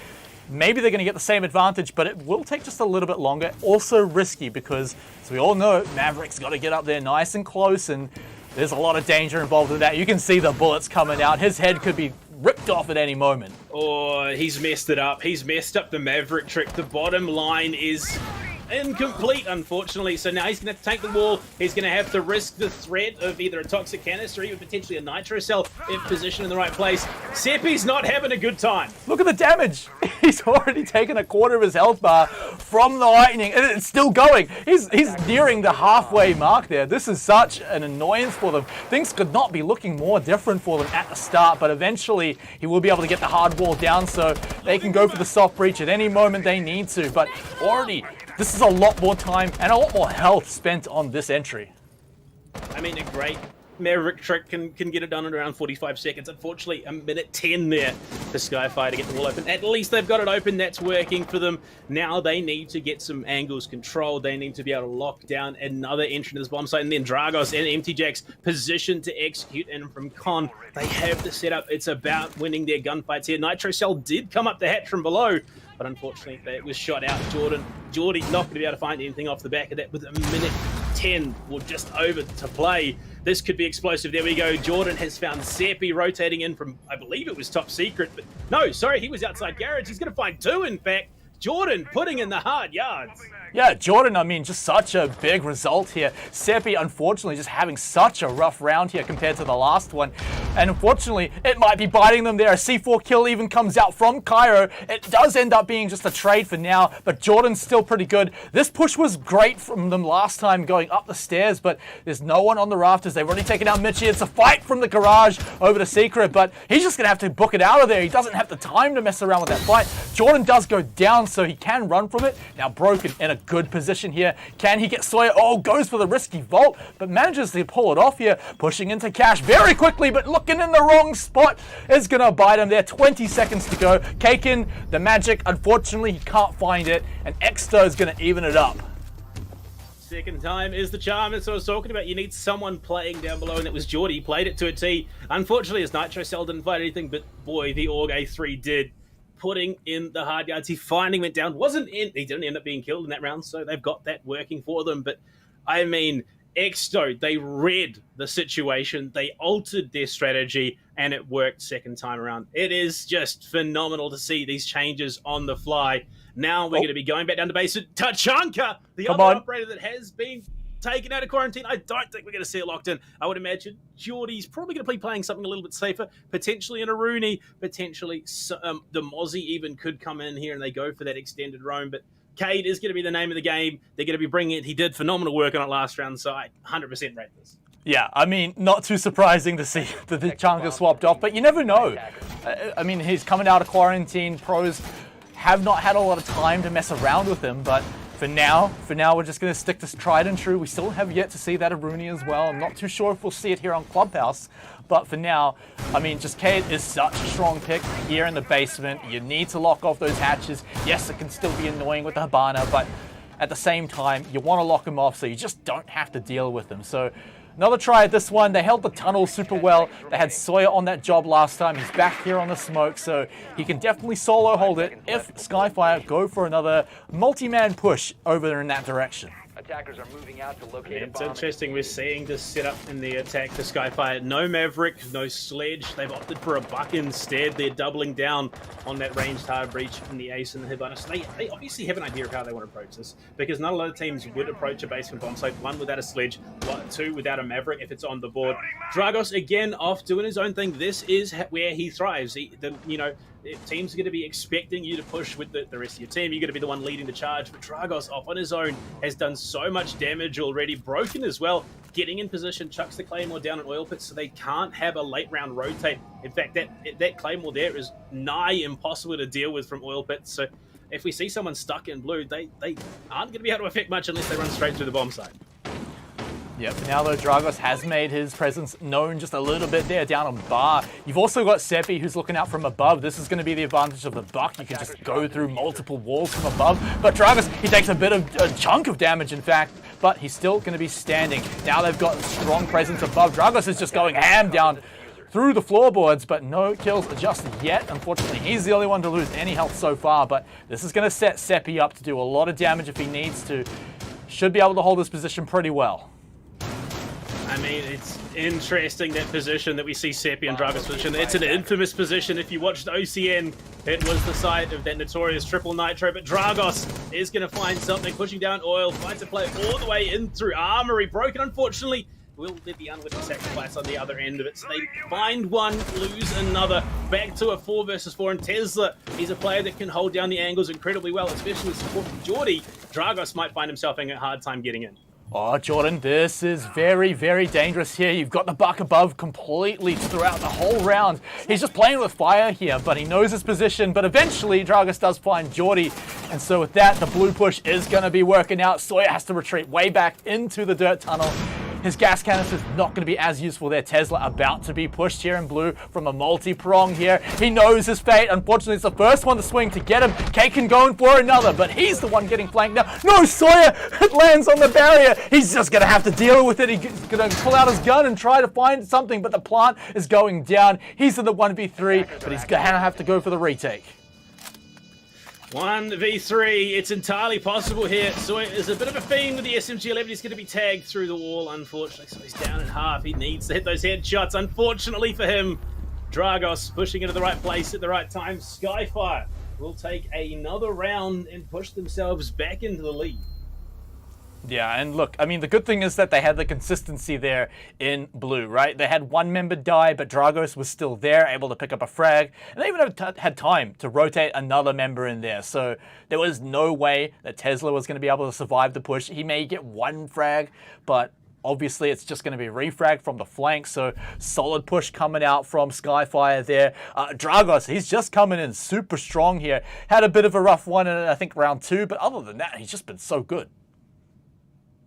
Speaker 1: maybe they're going to get the same advantage, but it will take just a little bit longer. Also risky because, as we all know, Maverick's got to get up there nice and close, and there's a lot of danger involved with that. You can see the bullets coming out. His head could be ripped off at any moment.
Speaker 2: Oh, he's messed it up. He's messed up the Maverick trick. The bottom line is incomplete, unfortunately. So now he's going to have to take the wall. He's going to have to risk the threat of either a toxic canister or even potentially a nitro cell if positioned in the right place. Seppi's not having a good time.
Speaker 1: Look at the damage. He's already taken a quarter of his health bar from the lightning, and it's still going. He's nearing the halfway mark there. This is such an annoyance for them. Things could not be looking more different for them at the start, but eventually he will be able to get the hard wall down so they can go for the soft breach at any moment they need to. But already, this is a lot more time and a lot more health spent on this entry.
Speaker 2: I mean, a great Maverick trick can get it done in around 45 seconds. Unfortunately, a minute 10 there for Skyfire to get the wall open. At least they've got it open. That's working for them. Now they need to get some angles controlled. They need to be able to lock down another entry to this bomb site. And then Dogz and Empty Jacks positioned to execute. And from Con, they have the setup. It's about winning their gunfights here. Nitro Cell did come up the hatch from below, but unfortunately, it was shot out. Geordie not going to be able to find anything off the back of that with a minute 10 or just over to play. This could be explosive. There we go. Jordan has found Seppi rotating in from, I believe it was top secret, but no, sorry, he was outside garage. He's going to find two, in fact. Jordan putting in the hard yards.
Speaker 1: Yeah, Jordan, I mean, just such a big result here. Seppi, unfortunately, just having such a rough round here compared to the last one. And unfortunately, it might be biting them there. A C4 kill even comes out from Cairo. It does end up being just a trade for now, but Jordan's still pretty good. This push was great from them last time going up the stairs, but there's no one on the rafters. They've already taken out Mitchie. It's a fight from the garage over to Secret, but he's just going to have to book it out of there. He doesn't have the time to mess around with that fight. Jordan does go down, so he can run from it. Now Broken in a good position here. Can he get Sawyer? Oh, goes for the risky vault, but manages to pull it off here. Pushing into Cash very quickly, but looking in the wrong spot is going to bite him there. 20 seconds to go. Kaken, the magic, unfortunately, he can't find it, and Exto is going to even it up.
Speaker 2: Second time is the charm. That's what I was talking about. You need someone playing down below, and it was Geordie. Played it to a T. Unfortunately, his Nitro Cell didn't find anything, but boy, the Org A3 did. Putting in the hard yards. He finally went down. He didn't end up being killed in that round, so they've got that working for them. But, I mean, Exto, they read the situation. They altered their strategy, and it worked second time around. It is just phenomenal to see these changes on the fly. Now we're going to be going back down to base. Tachanka, the other operator that has been taken out of quarantine. I don't think we're going to see it locked in. I would imagine Geordie's probably going to be playing something a little bit safer, potentially in a Rooney, potentially the Mozzie even could come in here and they go for that extended roam. But Cade is going to be the name of the game. They're going to be bringing it. He did phenomenal work on it last round, so I 100% rate this.
Speaker 1: Yeah, I mean, not too surprising to see that the Challenger swapped off, but you never know. I mean, he's coming out of quarantine. Pros have not had a lot of time to mess around with him, but for now, we're just going to stick to tried and true. We still have yet to see that Aruni as well. I'm not too sure if we'll see it here on Clubhouse. But for now, I mean, just Cade is such a strong pick here in the basement. You need to lock off those hatches. Yes, it can still be annoying with the Hibana, but at the same time, you want to lock him off so you just don't have to deal with him. So another try at this one. They held the tunnel super well. They had Sawyer on that job last time. He's back here on the smoke, so he can definitely solo hold it if Skyfire go for another multi-man push over there in that direction.
Speaker 4: Attackers are moving out to locate a
Speaker 2: It's
Speaker 4: bomb.
Speaker 2: interesting. We're seeing this setup in the attack for Skyfire. No Maverick, no Sledge. They've opted for a Buck instead. They're doubling down on that ranged hard breach from the Ace and the Hibana. So they obviously have an idea of how they want to approach this, because not a lot of teams would approach a basement bomb site. One without a Sledge, two without a Maverick if it's on the board. Dragos again off doing his own thing. This is where he thrives. If teams are going to be expecting you to push with the rest of your team, you're going to be the one leading the charge. But Dragos off on his own has done so much damage already. Broken as well, getting in position, chucks the Claymore down an oil pit so they can't have a late round rotate. In fact, that Claymore there is nigh impossible to deal with from oil pits. So if we see someone stuck in blue, they aren't going to be able to affect much unless they run straight through the bomb site.
Speaker 1: Yep, for now though, Dragos has made his presence known just a little bit there down on bar. You've also got Seppi who's looking out from above. This is going to be the advantage of the Buck. You can just go through multiple walls from above. But Dragos, he takes a chunk of damage in fact, but he's still going to be standing. Now they've got a strong presence above. Dragos is just going ham down through the floorboards, but no kills just yet. Unfortunately, he's the only one to lose any health so far, but this is going to set Seppi up to do a lot of damage if he needs to. Should be able to hold his position pretty well.
Speaker 2: I mean, it's interesting that position that we see Seppi and Dragos position. It's an infamous position. If you watched OCN, it was the site of that notorious triple nitro. But Dragos is going to find something, pushing down oil, finds a play all the way in through Armory. Broken, unfortunately. Will there be unwitting sacrifice on the other end of it? So they find one, lose another. Back to a 4 versus 4. And Tesla, he's a player that can hold down the angles incredibly well, especially with support from Geordie. Dragos might find himself having a hard time getting in.
Speaker 1: Oh, Jordan, this is very, very dangerous here. You've got the Buck above completely throughout the whole round. He's just playing with fire here, but he knows his position. But eventually, Dragos does find Geordie. And so with that, the blue push is going to be working out. Sawyer has to retreat way back into the dirt tunnel. His gas canister is not going to be as useful there. Tesla about to be pushed here in blue from a multi-prong here. He knows his fate. Unfortunately, it's the first one to swing to get him. Kaken going for another, but he's the one getting flanked now. No, Sawyer! It lands on the barrier. He's just going to have to deal with it. He's going to pull out his gun and try to find something, but the plant is going down. He's in the 1v3, but he's going to have to go for the retake.
Speaker 2: 1v3, it's entirely possible here. Sawyer is a bit of a fiend with the SMG-11. He's going to be tagged through the wall, unfortunately. So he's down in half. He needs to hit those headshots. Unfortunately for him, Dragos pushing into the right place at the right time. Skyfire will take another round and push themselves back into the lead.
Speaker 1: Yeah, and look, I mean, the good thing is that they had the consistency there in blue, right? They had one member die, but Dragos was still there, able to pick up a frag. And they even had time to rotate another member in there. So there was no way that Tesla was going to be able to survive the push. He may get one frag, but obviously it's just going to be refrag from the flank. So solid push coming out from Skyfire there. Dragos, he's just coming in super strong here. Had a bit of a rough one in, I think, round 2. But other than that, he's just been so good.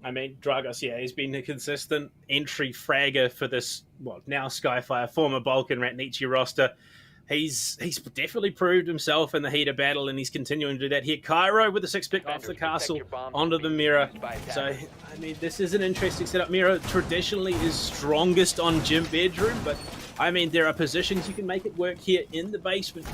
Speaker 2: I mean, Dragos, yeah, he's been a consistent entry fragger for this, well, now Skyfire, former Balkan Ratnichi roster. He's definitely proved himself in the heat of battle, and he's continuing to do that here. Cairo with the 6-pick off the castle onto the mirror. So, I mean, this is an interesting setup. Mirror traditionally is strongest on gym bedroom, but, I mean, there are positions you can make it work here in the basement.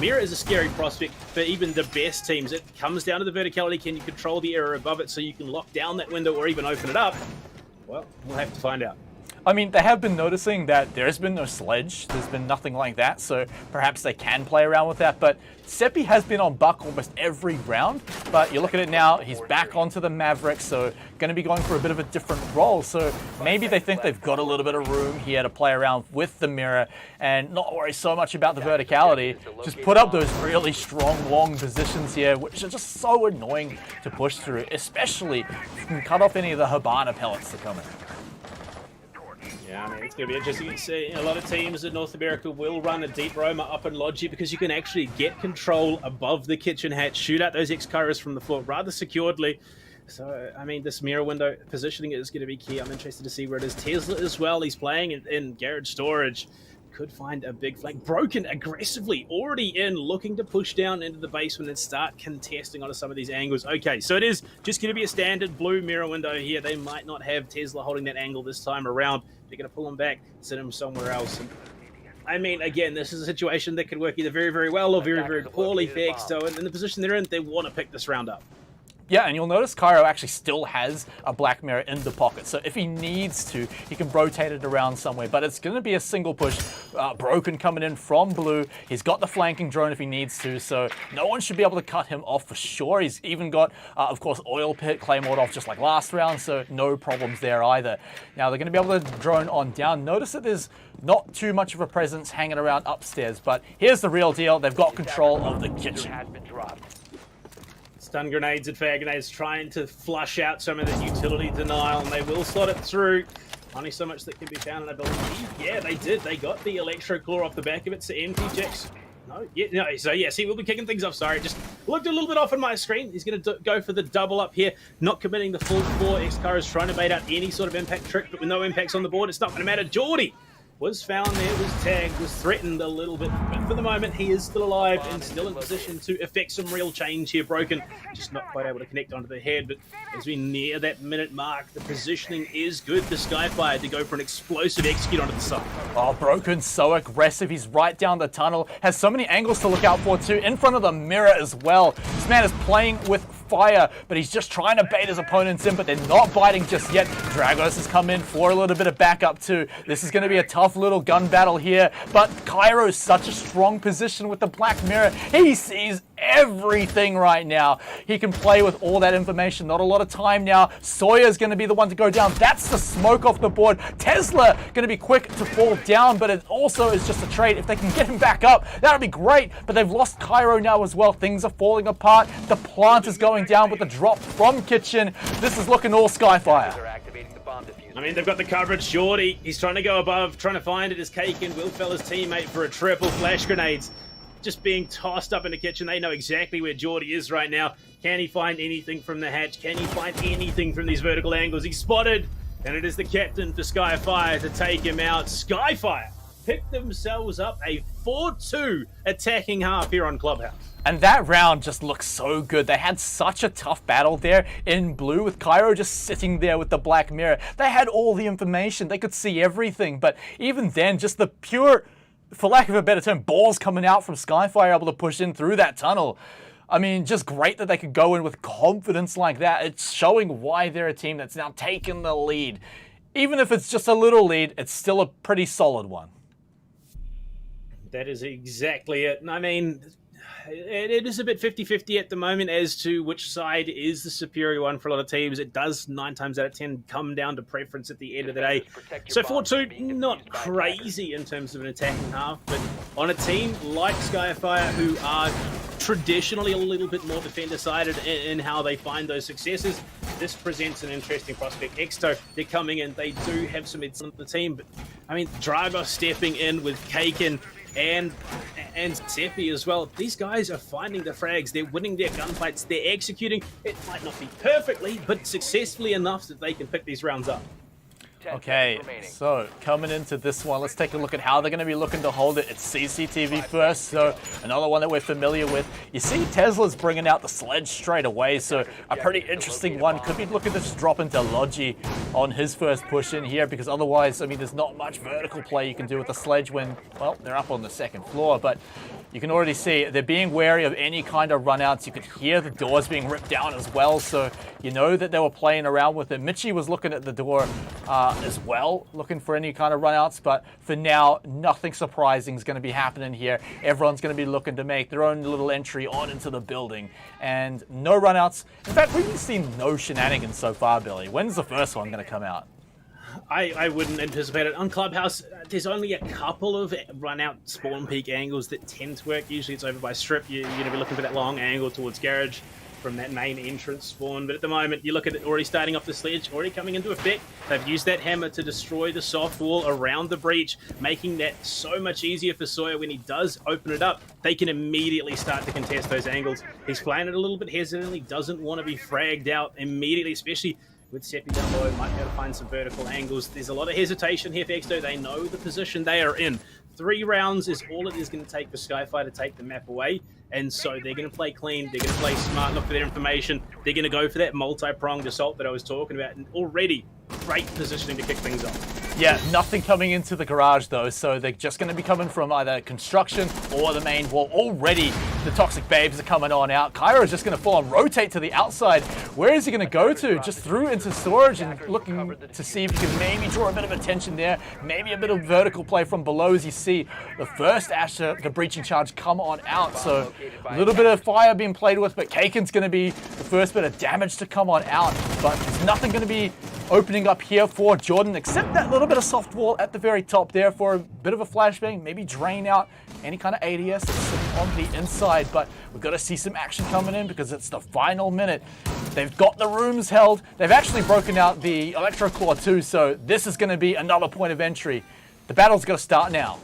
Speaker 2: Mirror is a scary prospect for even the best teams. It comes down to the verticality. Can you control the area above it so you can lock down that window or even open it up? Well, we'll have to find out.
Speaker 1: I mean, they have been noticing that there's been no sledge. There's been nothing like that, so perhaps they can play around with that. But Seppi has been on Buck almost every round. But you look at it now, he's back onto the Maverick, so going to be going for a bit of a different role. So maybe they think they've got a little bit of room here to play around with the mirror and not worry so much about the verticality. Just put up those really strong, long positions here, which are just so annoying to push through, especially if you can cut off any of the Hibana pellets that come in.
Speaker 2: Yeah, I mean, it's going to be interesting to see. A lot of teams in North America will run a deep roamer up in Logi because you can actually get control above the kitchen hatch, shoot out those X-Kairos from the floor rather securely. So, I mean, this mirror window positioning is going to be key. I'm interested to see where it is. Tesla as well, he's playing in garage storage. Could find a big flank. Broken aggressively, already in, looking to push down into the basement and start contesting onto some of these angles. Okay, so it is just going to be a standard blue mirror window here. They might not have Tesla holding that angle this time around. They're going to pull him back, sit him somewhere else. And, I mean, again, this is a situation that could work either very, very well or very, very poorly for Exsto. And in the position they're in, they want to pick this round up.
Speaker 1: Yeah, and you'll notice Cairo actually still has a black mirror in the pocket. So if he needs to, he can rotate it around somewhere. But it's going to be a single push. Broken coming in from blue. He's got the flanking drone if he needs to. So no one should be able to cut him off for sure. He's even got, of course, Oil Pit Claymored off just like last round. So no problems there either. Now they're going to be able to drone on down. Notice that there's not too much of a presence hanging around upstairs. But here's the real deal. They've got control of the kitchen.
Speaker 2: Stun grenades and fire grenades trying to flush out some of the utility denial, and they will slot it through. Only so much that can be found, and I believe, yeah, they did. They got the electro claw off the back of it. So MTJX, so yes, he will be kicking things off. Sorry, just looked a little bit off on my screen. He's going to go for the double up here, not committing the full 4. X-Kairos trying to bait out any sort of impact trick, but with no impacts on the board, it's not going to matter. Geordie was found there, was tagged, was threatened a little bit, but for the moment he is still alive and still in position to effect some real change here. Broken, just not quite able to connect onto the head, but as we near that minute mark, the positioning is good for Skyfire to go for an explosive execute onto the side.
Speaker 1: Oh, Broken's so aggressive. He's right down the tunnel, has so many angles to look out for too, in front of the mirror as well. This man is playing with fire, but he's just trying to bait his opponents in, but they're not biting just yet. Dragos has come in for a little bit of backup too. This is going to be a tough little gun battle here, but Cairo's such a strong position with the black mirror. He sees everything right now. He can play with all that information. Not a lot of time now. Sawyer's going to be the one to go down. That's the smoke off the board. Tesla going to be quick to fall down, but it also is just a trade. If they can get him back up, that would be great, but they've lost Cairo now as well. Things are falling apart. The plant is going down with the drop from kitchen. This is looking all Skyfire.
Speaker 2: I mean, they've got the coverage. Geordie, he's trying to go above, trying to find it as Kaken will fell his teammate for a triple. Flash grenades just being tossed up in the kitchen. They know exactly where Geordie is right now. Can he find anything from the hatch? Can he find anything from these vertical angles? He's spotted, and it is the captain for Skyfire to take him out. Skyfire picked themselves up a 4-2 attacking half here on Clubhouse.
Speaker 1: And that round just looks so good. They had such a tough battle there in blue with Cairo just sitting there with the black mirror. They had all the information. They could see everything. But even then, just the pure, for lack of a better term, balls coming out from Skyfire able to push in through that tunnel. I mean, just great that they could go in with confidence like that. It's showing why they're a team that's now taken the lead. Even if it's just a little lead, it's still a pretty solid one.
Speaker 2: That is exactly it. And I mean, it is a bit 50-50 at the moment as to which side is the superior one for a lot of teams. It does 9 times out of 10 come down to preference at the end of the day. So 4-2, not crazy in terms of an attacking half, but on a team like Skyfire, who are traditionally a little bit more defender-sided in how they find those successes, this presents an interesting prospect. Exsto, they're coming in. They do have some hits on the team, but I mean, Dragos stepping in with Kaken and Seppi as well. These guys are finding the frags. They're winning their gunfights. They're executing. It might not be perfectly, but successfully enough that they can pick these rounds up.
Speaker 1: Okay, so coming into this one, let's take a look at how they're going to be looking to hold it. It's CCTV first, so another one that we're familiar with. You see Tesla's bringing out the sledge straight away, so a pretty interesting one. Could be looking to just drop into Logi on his first push in here, because otherwise, I mean, there's not much vertical play you can do with the sledge when, well, they're up on the second floor, but you can already see they're being wary of any kind of runouts. You could hear the doors being ripped down as well, so you know that they were playing around with it. Mitchie was looking at the door as well, looking for any kind of runouts, but for now, nothing surprising is going to be happening here. Everyone's going to be looking to make their own little entry on into the building, and no runouts. In fact, we've seen no shenanigans so far, Billy. When's the first one going to come out?
Speaker 2: I wouldn't anticipate it. On Clubhouse, there's only a couple of run-out spawn peak angles that tend to work. Usually it's over by strip. You're going to be looking for that long angle towards garage. from that main entrance spawn. But at the moment, you look at it already starting off the sledge, already coming into effect. They've used that hammer to destroy the soft wall around the breach, making that so much easier for Sawyer when he does open it up. They can immediately start to contest those angles. He's playing it a little bit hesitantly, doesn't want to be fragged out immediately, especially with Seppi down low, might be able to find some vertical angles. There's a lot of hesitation here for Exto. They know the position they are in. 3 rounds is all it is going to take for Skyfire to take the map away. And so they're going to play clean. They're going to play smart, look for their information. They're going to go for that multi-pronged assault that I was talking about. And already, great positioning to kick things off.
Speaker 1: Yeah, nothing coming into the garage though, so they're just going to be coming from either construction or the main wall. Already, the Toxic Babes are coming on out. Kyra is just going to fall and rotate to the outside. Where is he going to go to? Just through into storage and looking to see if he can maybe draw a bit of attention there. Maybe a bit of vertical play from below as you see the first Asher, the breaching charge, come on out. So a little bit of fire being played with, but Kaken's going to be the first bit of damage to come on out. But there's nothing going to be opening up here for Jordan, except that little bit of soft wall at the very top there for a bit of a flashbang, maybe drain out any kind of ADS that's sitting on the inside. But we've got to see some action coming in because it's the final minute. They've got the rooms held. They've actually broken out the Electro Claw too, so this is going to be another point of entry. The battle's got to start now.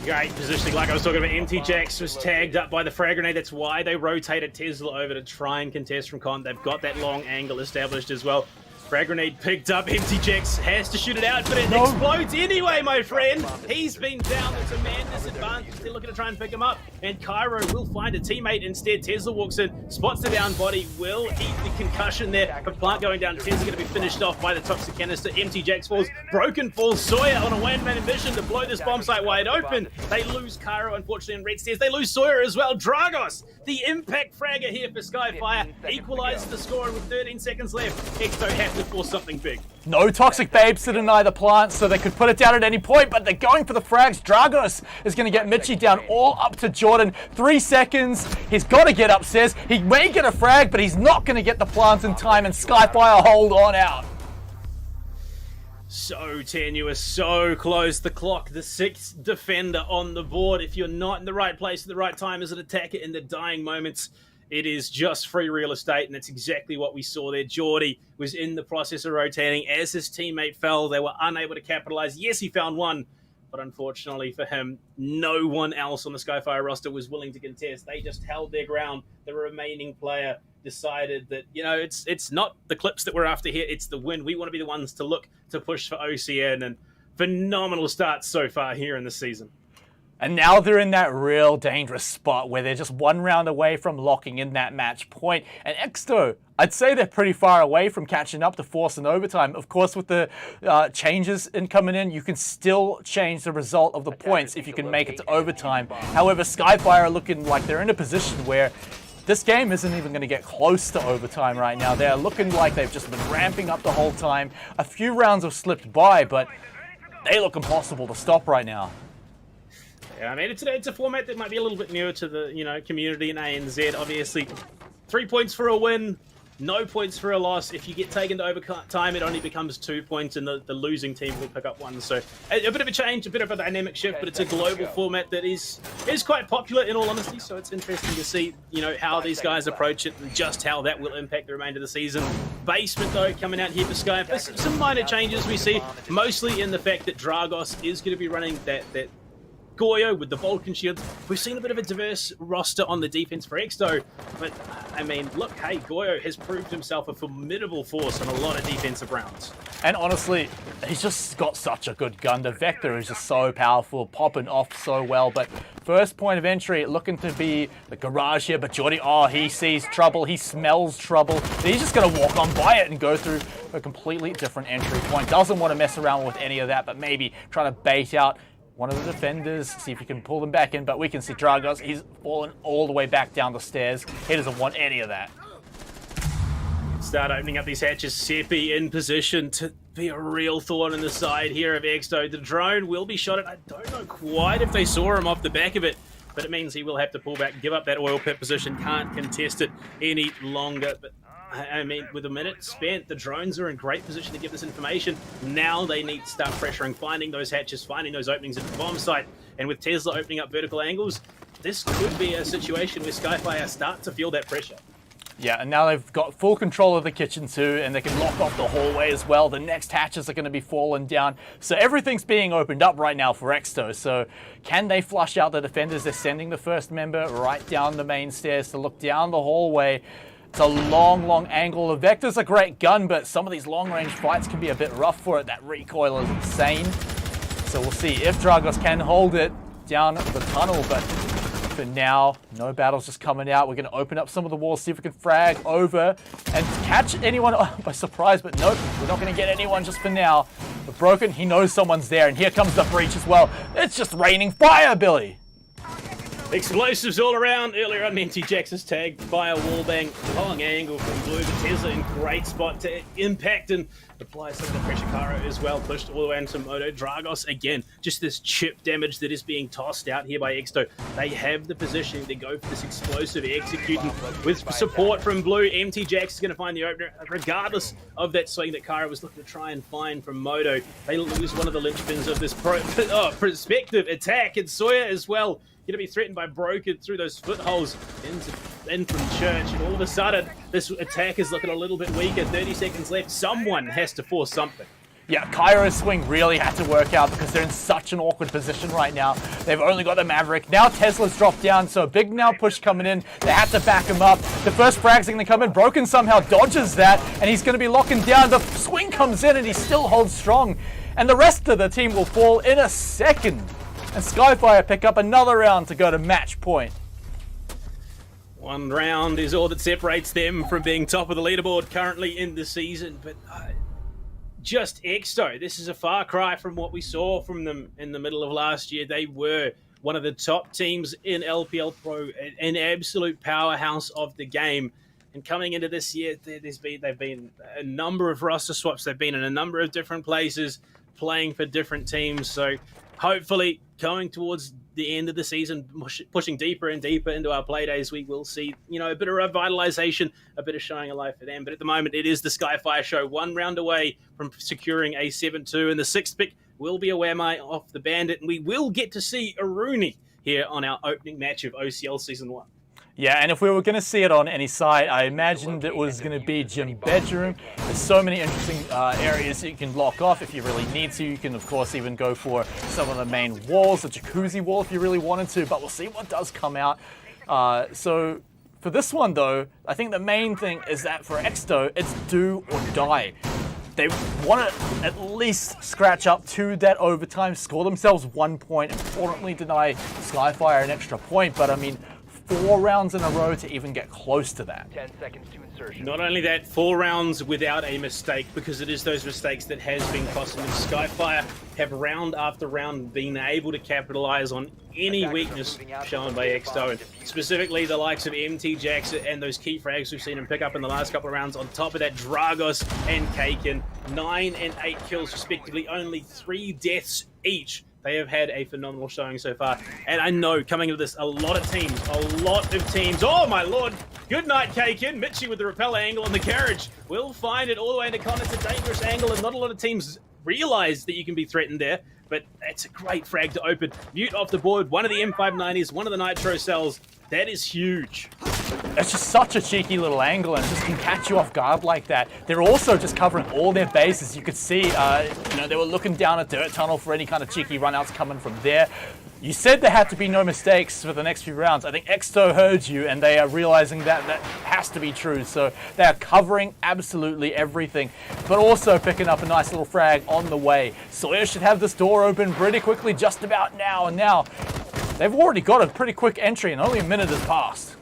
Speaker 2: Great positioning, like I was talking about. MTJax was tagged up by the frag grenade. That's why they rotated Tesla over to try and contest from Con. They've got that long angle established as well. Frag grenade picked up. MTJax has to shoot it out, but it explodes anyway, my friend. He's been down. It's a man disadvantage. They're looking to try and pick him up, and Cairo will find a teammate instead. Tesla walks in, spots the down body, will eat the concussion there, but Plant going down. Tesla going to be finished off by the toxic canister. MTJax falls. Broken falls. Sawyer on a one-man mission to blow this bomb site wide open. They lose Cairo, unfortunately, and Red Stairs. They lose Sawyer as well. Dragos, the impact fragger here for Skyfire, equalizes the score with 13 seconds left. Exto have to force something big.
Speaker 1: No Toxic Babes to deny the Plant, so they could put it down at any point, but they're going for the frags. Dragos is going to get Mitchie down all up to Jordan. 3 seconds. He's got to get upstairs. He may get a frag, but he's not going to get the Plant in time, and Skyfire hold on out.
Speaker 2: So tenuous, so close. The clock, the 6th defender on the board. If you're not in the right place at the right time as an attacker in the dying moments, it is just free real estate, and that's exactly what we saw there. Geordie was in the process of rotating. As his teammate fell, they were unable to capitalize. Yes, he found one, but unfortunately for him, no one else on the Skyfire roster was willing to contest. They just held their ground. The remaining player decided that, you know, it's not the clips that we're after here, it's the win. We want to be the ones to look to push for OCN, and phenomenal start so far here in the season.
Speaker 1: And now they're in that real dangerous spot where they're just 1 round away from locking in that match point. And Exto, I'd say they're pretty far away from catching up to force an overtime. Of course, with the changes in coming in, you can still change the result of the points if you can make it to overtime. However, Skyfire are looking like they're in a position where this game isn't even going to get close to overtime right now. They're looking like they've just been ramping up the whole time. A few rounds have slipped by, but they look impossible to stop right now.
Speaker 2: Yeah, I mean, it's a format that might be a little bit newer to the community in ANZ. Obviously, 3 points for a win, no points for a loss. If you get taken to overtime, it only becomes 2 points, and the losing team will pick up 1. So a bit of a change, a bit of a dynamic shift, but it's a global format that is quite popular in all honesty. So it's interesting to see how these guys approach it and just how that will impact the remainder of the season. Basement though coming out here for Sky. Some minor changes we see, mostly in the fact that Dragos is going to be running that Goyo with the Vulcan shields. We've seen a bit of a diverse roster on the defense for Exto, but I mean, look, hey, Goyo has proved himself a formidable force on a lot of defensive rounds.
Speaker 1: And honestly, he's just got such a good gun. The Vector is just so powerful, popping off so well. But first point of entry, looking to be the garage here. But Geordie, he sees trouble. He smells trouble. He's just going to walk on by it and go through a completely different entry point. Doesn't want to mess around with any of that, but maybe trying to bait out one of the defenders, see if he can pull them back in. But we can see Dragos, he's fallen all the way back down the stairs. He doesn't want any of that.
Speaker 2: Start opening up these hatches. Seppi in position to be a real thorn in the side here of Exto. The drone will be shot at. I don't know quite if they saw him off the back of it, but it means he will have to pull back, give up that oil pit position, can't contest it any longer. But I mean, with a minute spent, the drones are in great position to give this information. Now they need to start pressuring, finding those hatches, finding those openings at the bomb site. And with Tesla opening up vertical angles, this could be a situation where Skyfire start to feel that pressure.
Speaker 1: Yeah, and now they've got full control of the kitchen too, and they can lock off the hallway as well. The next hatches are going to be falling down. So everything's being opened up right now for Exsto. So can they flush out the defenders? They're sending the first member right down the main stairs to look down the hallway. It's a long, long angle. The Vector's a great gun, but some of these long-range fights can be a bit rough for it. That recoil is insane. So we'll see if Dogz can hold it down the tunnel, but for now, no battles just coming out. We're going to open up some of the walls, see if we can frag over and catch anyone by surprise, but nope, we're not going to get anyone just for now. But Broken, he knows someone's there, and here comes the breach as well. It's just raining fire, Billy.
Speaker 2: Explosives all around. Earlier on, MTJax is tagged by a wallbang. Long angle from Blue, but Tesla in great spot to impact and apply some of the pressure. Cairo as well, pushed all the way into Moto. Dogz again, just this chip damage that is being tossed out here by Exsto. They have the positioning to go for this explosive executing with support from Blue. MTJax is going to find the opener, regardless of that swing that Cairo was looking to try and find from Moto. They lose one of the linchpins of this prospective attack, and Sawyer as well. Going to be threatened by Broken through those footholes in from Church, and all of a sudden this attack is looking a little bit weaker. 30 seconds left. Someone has to force something.
Speaker 1: Yeah, Cairo's swing really had to work out because they're in such an awkward position right now. They've only got the Maverick. Now Tesla's dropped down, so a big now push coming in. They had to back him up. The first frags are going to come in. Broken somehow dodges that, and he's going to be locking down. The swing comes in, and he still holds strong. And the rest of the team will fall in a second. And Skyfire pick up another round to go to match point.
Speaker 2: One round is all that separates them from being top of the leaderboard currently in the season. But just Exsto, this is a far cry from what we saw from them in the middle of last year. They were one of the top teams in LPL Pro, an absolute powerhouse of the game. And coming into this year, they've been a number of roster swaps. They've been in a number of different places, playing for different teams. So hopefully, going towards the end of the season, pushing deeper and deeper into our play days, we will see, a bit of revitalization, a bit of shining a light for them. But at the moment, it is the Skyfire show, one round away from securing a 7-2. And the sixth pick will be a Whamai off the Bandit. And we will get to see Aruni here on our opening match of OCL Season 1.
Speaker 1: Yeah, and if we were going to see it on any site, I imagined it was going to be gym bedroom. There's so many interesting areas that you can lock off if you really need to. You can, of course, even go for some of the main walls, the jacuzzi wall if you really wanted to, but we'll see what does come out. So for this one, though, I think the main thing is that for Exsto, it's do or die. They want to at least scratch up to that overtime, score themselves 1 point, importantly deny Skyfire an extra point, but I mean, 4 rounds in a row to even get close to that.
Speaker 4: 10 seconds to insertion.
Speaker 2: Not only that, 4 rounds without a mistake, because it is those mistakes that has been costing them. Skyfire have round after round been able to capitalize on any weakness shown by Exsto, and specifically the likes of MTJax and those key frags we've seen him pick up in the last couple of rounds. On top of that, Dogz and Kaken, 9 and 8 kills respectively, only 3 deaths each. They have had a phenomenal showing so far. And I know, coming into this, a lot of teams. Oh, my lord. Good night, Kaken. Mitchie with the rappel angle on the carriage. We'll find it all the way into Con. It's a dangerous angle, and not a lot of teams realize that you can be threatened there. But it's a great frag to open. Mute off the board. One of the M590s, one of the Nitro cells. That is huge.
Speaker 1: It's just such a cheeky little angle, and it just can catch you off guard like that. They're also just covering all their bases. You could see, they were looking down a dirt tunnel for any kind of cheeky runouts coming from there. You said there had to be no mistakes for the next few rounds. I think Exsto heard you, and they are realizing that that has to be true. So they are covering absolutely everything, but also picking up a nice little frag on the way. Sawyer should have this door open pretty quickly just about now, and now they've already got a pretty quick entry, and only a minute has passed.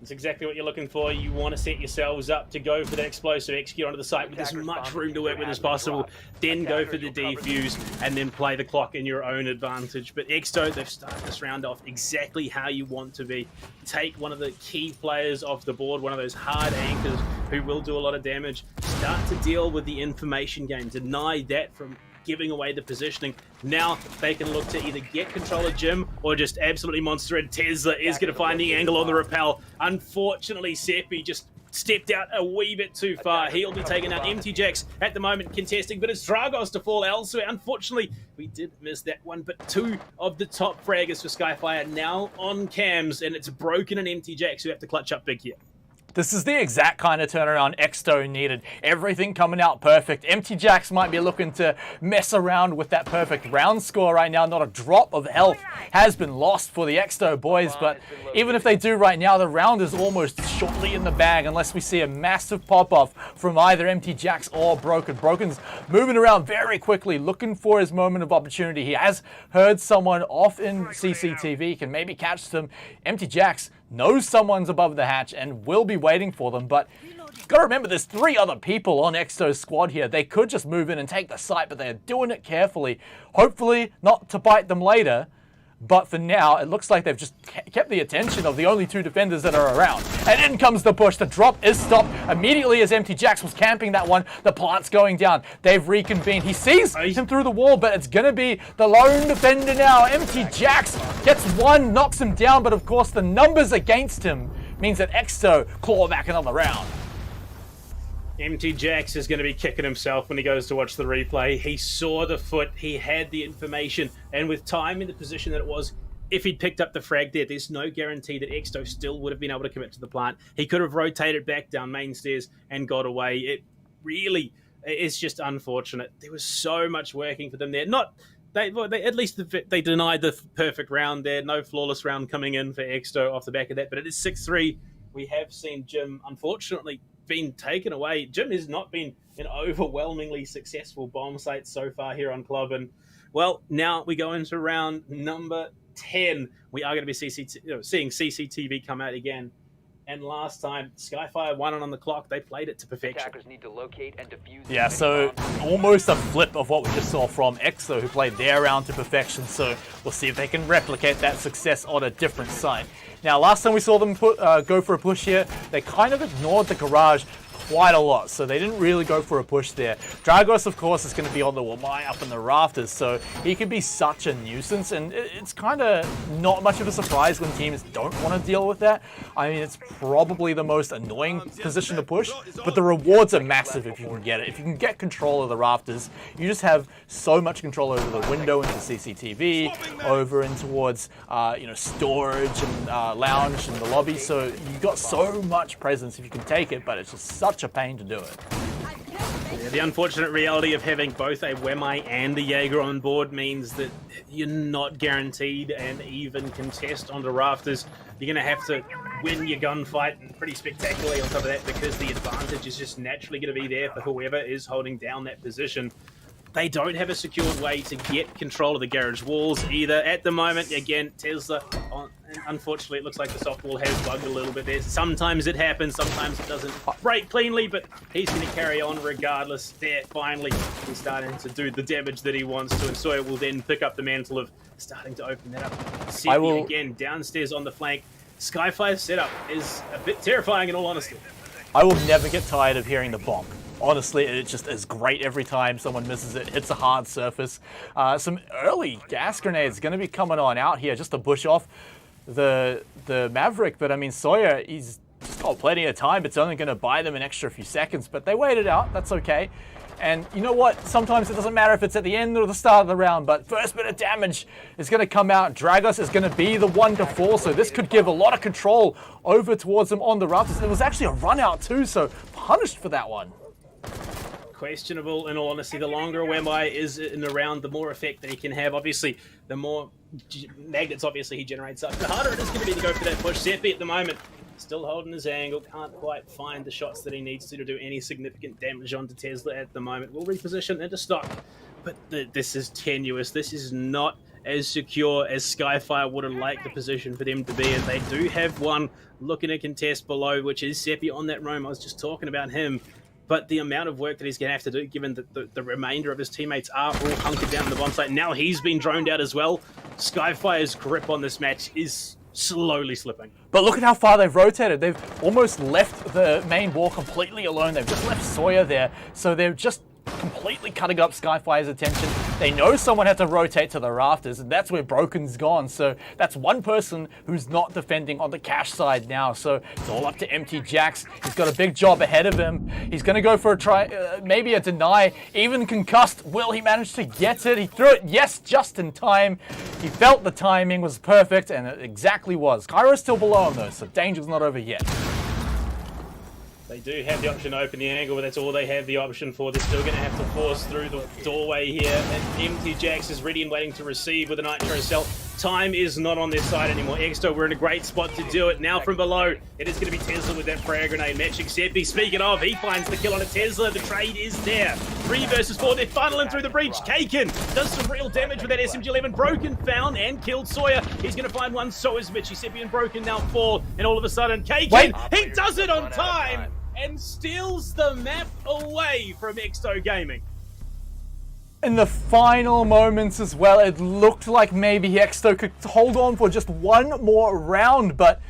Speaker 2: It's exactly what you're looking for. You want to set yourselves up to go for that explosive execute onto the site with as much room to work with as possible, then go for the defuse, and then play the clock in your own advantage. But Exsto, they've started this round off exactly how you want to be. Take one of the key players off the board, one of those hard anchors who will do a lot of damage. Start to deal with the information game. Deny that from giving away the positioning. Now they can look to either get control of Jim or just absolutely monster, and Tesla is going to find the angle on the rappel. Unfortunately, Seppi just stepped out a wee bit too far. He'll be taking out MTJax at the moment contesting, but it's Dogz to fall elsewhere. Unfortunately, we did miss that one, but two of the top fraggers for Skyfire now on cams, and it's Broken and MTJax who have to clutch up big here.
Speaker 1: This is the exact kind of turnaround Exsto needed. Everything coming out perfect. MTJax might be looking to mess around with that perfect round score right now. Not a drop of health has been lost for the Exsto boys, but even if they do right now, the round is almost shortly in the bag unless we see a massive pop-off from either MTJax or Broken. Broken's moving around very quickly, looking for his moment of opportunity. He has heard someone off in CCTV, can maybe catch them. MTJax knows someone's above the hatch and will be waiting for them, but you've got to remember there's 3 other people on Exto's squad here. They could just move in and take the site, but they're doing it carefully. Hopefully not to bite them later, but for now, it looks like they've just kept the attention of the only 2 defenders that are around. And in comes the push. The drop is stopped immediately as MTJax was camping that one. The plant's going down. They've reconvened. He sees him through the wall, but it's going to be the lone defender now. MTJax gets one, knocks him down, but of course the numbers against him means that Exto claw back another round.
Speaker 2: MTJax is going to be kicking himself when he goes to watch the replay. He saw the foot, he had the information, and with time in the position that it was, if he'd picked up the frag there's no guarantee that Exto still would have been able to commit to the plant. He could have rotated back down main stairs and got away. It really is just unfortunate. There was so much working for them there. At least they denied the perfect round there. No flawless round coming in for Exto off the back of that, but it is 6-3. We have seen Jim, unfortunately, been taken away. Jim has not been an overwhelmingly successful bomb site so far here on Club, and well, now we go into round number 10. We are going to be seeing CCTV come out again. And last time, Skyfire won it on the clock. They played it to perfection.
Speaker 4: Attackers need to locate and defuse.
Speaker 1: Yeah, so almost a flip of what we just saw from Exto, who played their round to perfection. So we'll see if they can replicate that success on a different site. Now, last time we saw them go for a push here, they kind of ignored the garage quite a lot, so they didn't really go for a push there. Dogz, of course, is going to be on the Wamai up in the rafters, so he can be such a nuisance, and it's kind of not much of a surprise when teams don't want to deal with that. I mean, it's probably the most annoying position to push, but the rewards are massive if you can get it. If you can get control of the rafters, you just have so much control over the window into CCTV, over and towards storage and lounge and the lobby, so you've got so much presence if you can take it, but it's just such a pain to do it.
Speaker 2: Yeah, the unfortunate reality of having both a Wemai and a Jaeger on board means that you're not guaranteed an even contest on the rafters. You're going to have to win your gunfight, and pretty spectacularly on top of that, because the advantage is just naturally going to be there for whoever is holding down that position. They don't have a secured way to get control of the garage walls either. At the moment, again, Tesla, unfortunately, it looks like the soft wall has bugged a little bit there. Sometimes it happens, sometimes it doesn't break cleanly, but he's going to carry on regardless. There, finally, he's starting to do the damage that he wants to, and Sawyer will then pick up the mantle of starting to open that up. Seppi again, downstairs on the flank. Skyfire's setup is a bit terrifying in all honesty.
Speaker 1: I will never get tired of hearing the bonk. Honestly, it just is great every time someone misses it, hits a hard surface. Some early gas grenades going to be coming on out here just to push off the Maverick. But I mean, Sawyer, he's just got plenty of time. It's only going to buy them an extra few seconds, but they waited out. That's okay. And you know what? Sometimes it doesn't matter if it's at the end or the start of the round, but first bit of damage is going to come out. Dogz is going to be the one to fall, so this could give a lot of control over towards him on the rafters. It was actually a run out too, so punished for that one.
Speaker 2: Questionable, in all honesty. The longer a Wemai is in the round, the more effect that he can have. Obviously, the more magnets obviously he generates up, the harder it is going to be to go for that push. Seppi at the moment still holding his angle, can't quite find the shots that he needs to do any significant damage onto Tesla at the moment. We'll reposition into stock, but this is tenuous. This is not as secure as Skyfire would have liked the position for them to be in. They do have one looking to contest below, which is Seppi on that roam. I was just talking about him. But the amount of work that he's going to have to do, given that the remainder of his teammates are all hunkered down in the bomb site, now he's been droned out as well. Skyfire's grip on this match is slowly slipping.
Speaker 1: But look at how far they've rotated. They've almost left the main wall completely alone. They've just left Sawyer there. So they're just completely cutting up Skyfire's attention. They know someone had to rotate to the rafters, and that's where Broken's gone. So that's one person who's not defending on the cash side now. So it's all up to Empty Jacks. He's got a big job ahead of him. He's going to go for a try, maybe a deny, even concussed. Will he manage to get it? He threw it, yes, just in time. He felt the timing was perfect, and it exactly was. Kairo's still below him though, so danger's not over yet.
Speaker 2: They do have the option to open the angle, but that's all they have the option for. They're still going to have to force through the doorway here. And Empty Jacks is ready and waiting to receive with a Nitro Cell. Time is not on their side anymore. Exto, we're in a great spot to do it. Now from below, it is going to be Tesla with that frag grenade. Matching Seppi. Speaking of, he finds the kill on a Tesla. The trade is there. 3 versus 4. They're funneling through the breach. Kaken does some real damage with that SMG-11. Broken found and killed Sawyer. He's going to find one. So is Mitchy. Seppi and Broken now 4. And all of a sudden, Kaken, he does it on time and steals the map away from Exto Gaming.
Speaker 1: In the final moments as well, it looked like maybe Exto could hold on for just one more round, but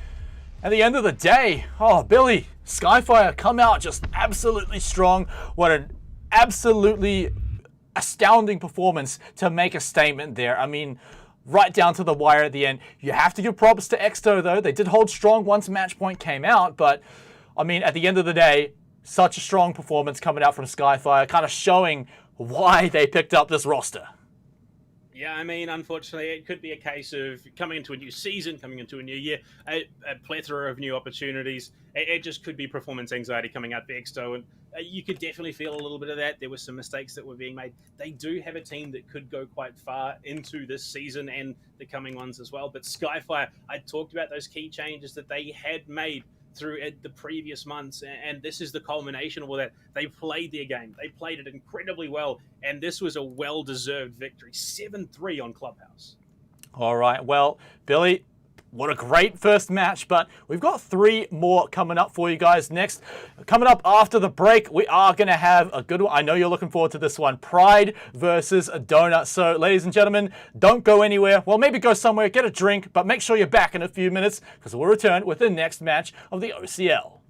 Speaker 1: at the end of the day, oh, Billy, Skyfire come out just absolutely strong. What an absolutely astounding performance to make a statement there. I mean, right down to the wire at the end. You have to give props to Exto though. They did hold strong once match point came out, but I mean, at the end of the day, such a strong performance coming out from Skyfire, kind of showing why they picked up this roster.
Speaker 2: Yeah, I mean, unfortunately, it could be a case of coming into a new season, coming into a new year, a plethora of new opportunities. It just could be performance anxiety coming out for Exto, and you could definitely feel a little bit of that. There were some mistakes that were being made. They do have a team that could go quite far into this season and the coming ones as well. But Skyfire, I talked about those key changes that they had made through the previous months, and this is the culmination of all that. They played their game. They played it incredibly well, and this was a well-deserved victory. 7-3 on Clubhouse.
Speaker 1: All right, well, Billy, what a great first match, but we've got 3 more coming up for you guys next. Coming up after the break, we are going to have a good one. I know you're looking forward to this one. Pryde versus a Donut. So, ladies and gentlemen, don't go anywhere. Well, maybe go somewhere, get a drink, but make sure you're back in a few minutes because we'll return with the next match of the OCL.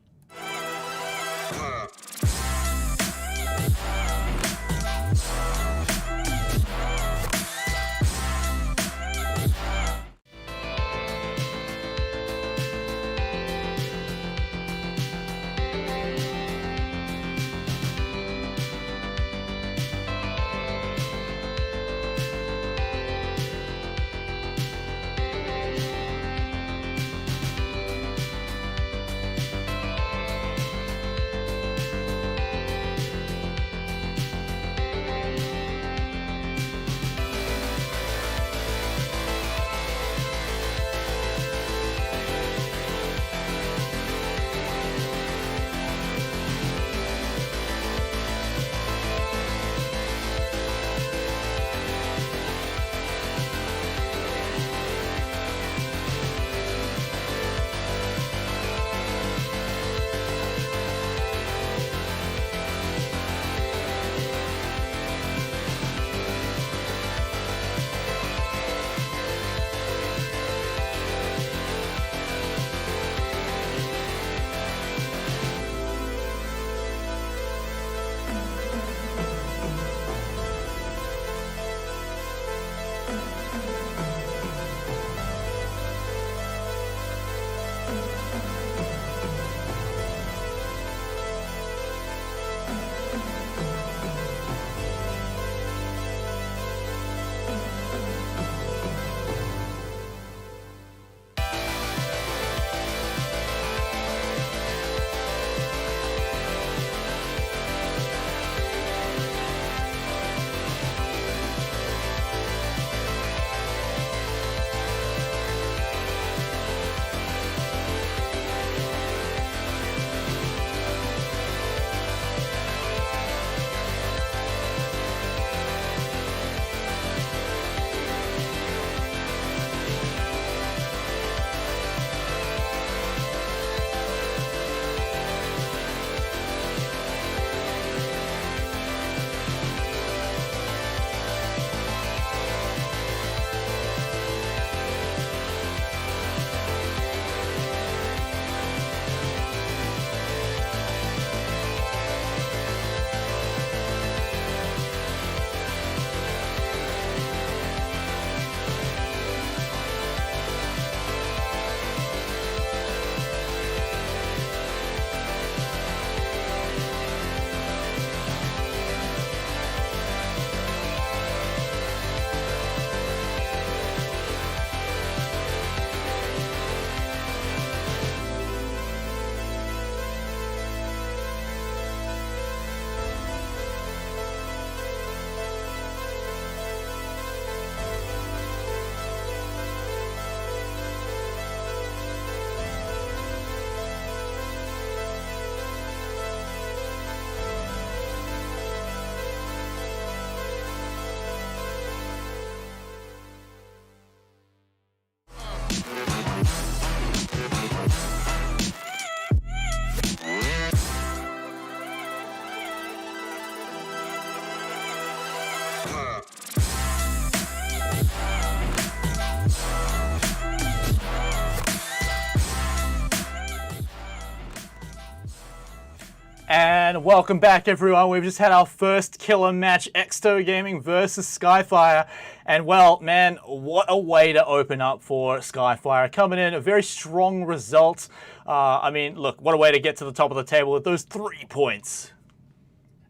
Speaker 1: And welcome back, everyone. We've just had our first killer match, Exsto Gaming versus Skyfire. And well, man, what a way to open up for Skyfire. Coming in, a very strong result. I mean, look, what a way to get to the top of the table with those 3 points.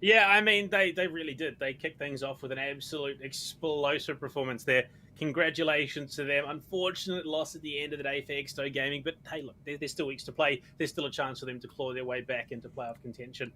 Speaker 2: Yeah, I mean, they really did. They kicked things off with an absolute explosive performance there. Congratulations to them. Unfortunate loss at the end of the day for Exsto Gaming, but hey, look, there's still weeks to play. There's still a chance for them to claw their way back into playoff contention.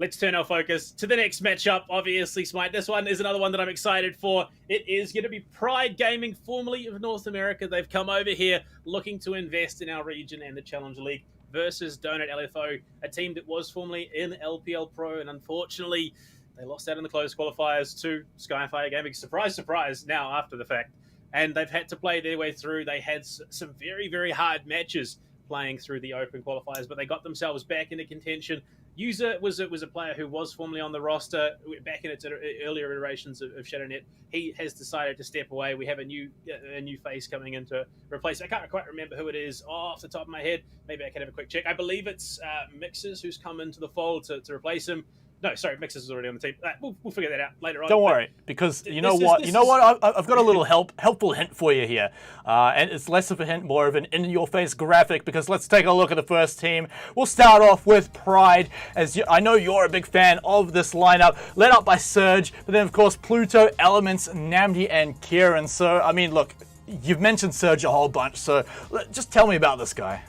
Speaker 2: Let's turn our focus to the next matchup. Obviously, Smite, this one is another one that I'm excited for. It is going to be Pryde Gaming, formerly of North America. They've come over here looking to invest in our region and the Challenger League versus Donut LFO, a team that was formerly in LPL Pro, and unfortunately, they lost out in the closed qualifiers to Skyfire Gaming. Surprise, surprise, now after the fact. And they've had to play their way through. They had some very, very hard matches playing through the open qualifiers, but they got themselves back into contention. User was a player who was formerly on the roster back in its earlier iterations of ShadowNet. He has decided to step away. We have a new face coming in to replace. I can't quite remember who it is off the top of my head. Maybe I can have a quick check. I believe it's Mixers who's come into the fold to replace him. No, sorry, Mixers is already on the team. We'll figure that out later on.
Speaker 1: Don't worry, because you know what? I've got a little helpful hint for you here. And it's less of a hint, more of an in-your-face graphic, because let's take a look at the first team. We'll start off with Pryde, I know you're a big fan of this lineup, led up by Surge, but then, of course, Pluto, Elements, Namdi, and Kieran. So, I mean, look, you've mentioned Surge a whole bunch, so just tell me about this guy.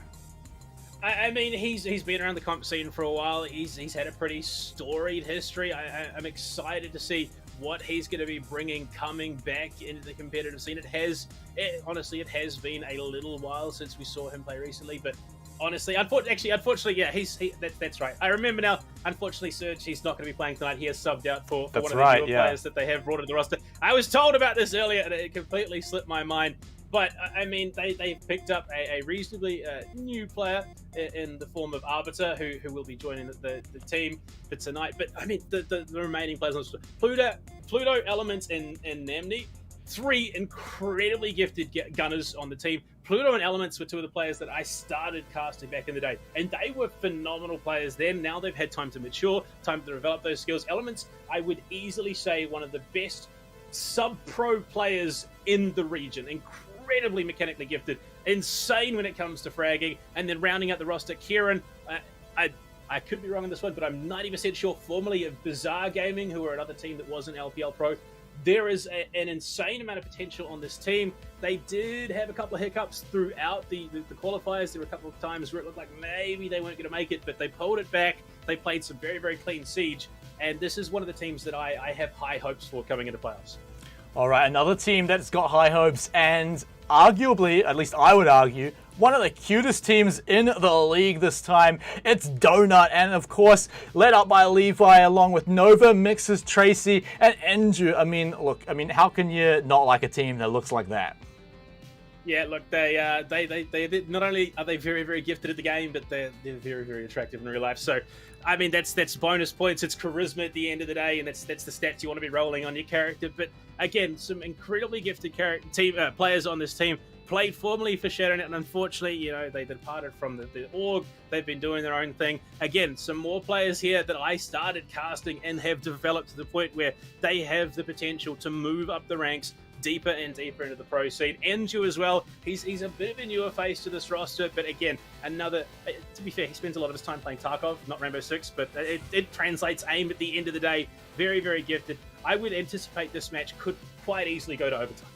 Speaker 2: I mean, he's been around the comp scene for a while. He's had a pretty storied history. I'm excited to see what he's going to be bringing coming back into the competitive scene. Honestly, it has been a little while since we saw him play recently, but honestly, unfortunately, yeah, that's right. I remember now. Unfortunately, Surge, he's not going to be playing tonight. He has subbed out for one of the newer players that they have brought to the roster. I was told about this earlier, and it completely slipped my mind. But, I mean, they've picked up a reasonably new player in the form of Arbiter, who will be joining the team for tonight. But, I mean, the remaining players on Pluto, Elements, and Namdi, 3 incredibly gifted gunners on the team. Pluto and Elements were 2 of the players that I started casting back in the day. And they were phenomenal players then. Now they've had time to mature, time to develop those skills. Elements, I would easily say, one of the best sub-pro players in the region. Incredibly mechanically gifted, insane when it comes to fragging, and then rounding out the roster, Kieran, I could be wrong on this one, but I'm 90% sure, formerly of Bizarre Gaming, who are another team that wasn't LPL Pro. There is an insane amount of potential on this team. They did have a couple of hiccups throughout the qualifiers. There were a couple of times where it looked like maybe they weren't going to make it, but they pulled it back. They played some very, very clean siege, and this is one of the teams that I have high hopes for coming into playoffs.
Speaker 1: All right, another team that's got high hopes, and arguably, at least I would argue, one of the cutest teams in the league this time. It's Donut, and of course, led up by Levi, along with Nova, Mixes, Tracy, and Enju. I mean, look, how can you not like a team that looks like that?
Speaker 2: Yeah, look, they not only are they very, very gifted at the game, but they're very, very attractive in real life. So, I mean, that's bonus points. It's charisma at the end of the day, and that's the stats you want to be rolling on your character. But again, some incredibly gifted players on this team. Played formerly for ShadowNet, and unfortunately, they departed from the org. They've been doing their own thing. Again, some more players here that I started casting and have developed to the point where they have the potential to move up the ranks deeper and deeper into the pro scene. Enju as well. He's a bit of a newer face to this roster, but again, to be fair, he spends a lot of his time playing Tarkov, not Rainbow Six, but it translates aim at the end of the day. Very, very gifted. I would anticipate this match could quite easily go to overtime.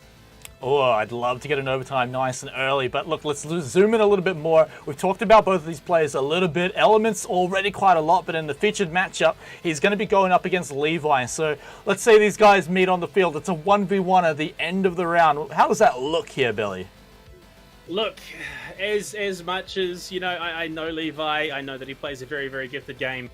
Speaker 1: Oh, I'd love to get an overtime nice and early, but look, let's zoom in a little bit more. We've talked about both of these players a little bit. Elements already quite a lot, but in the featured matchup, he's going to be going up against Levi. So let's say these guys meet on the field. It's a 1v1 at the end of the round. How does that look here, Billy?
Speaker 2: Look, as much as, I know Levi, I know that he plays a very, very gifted game.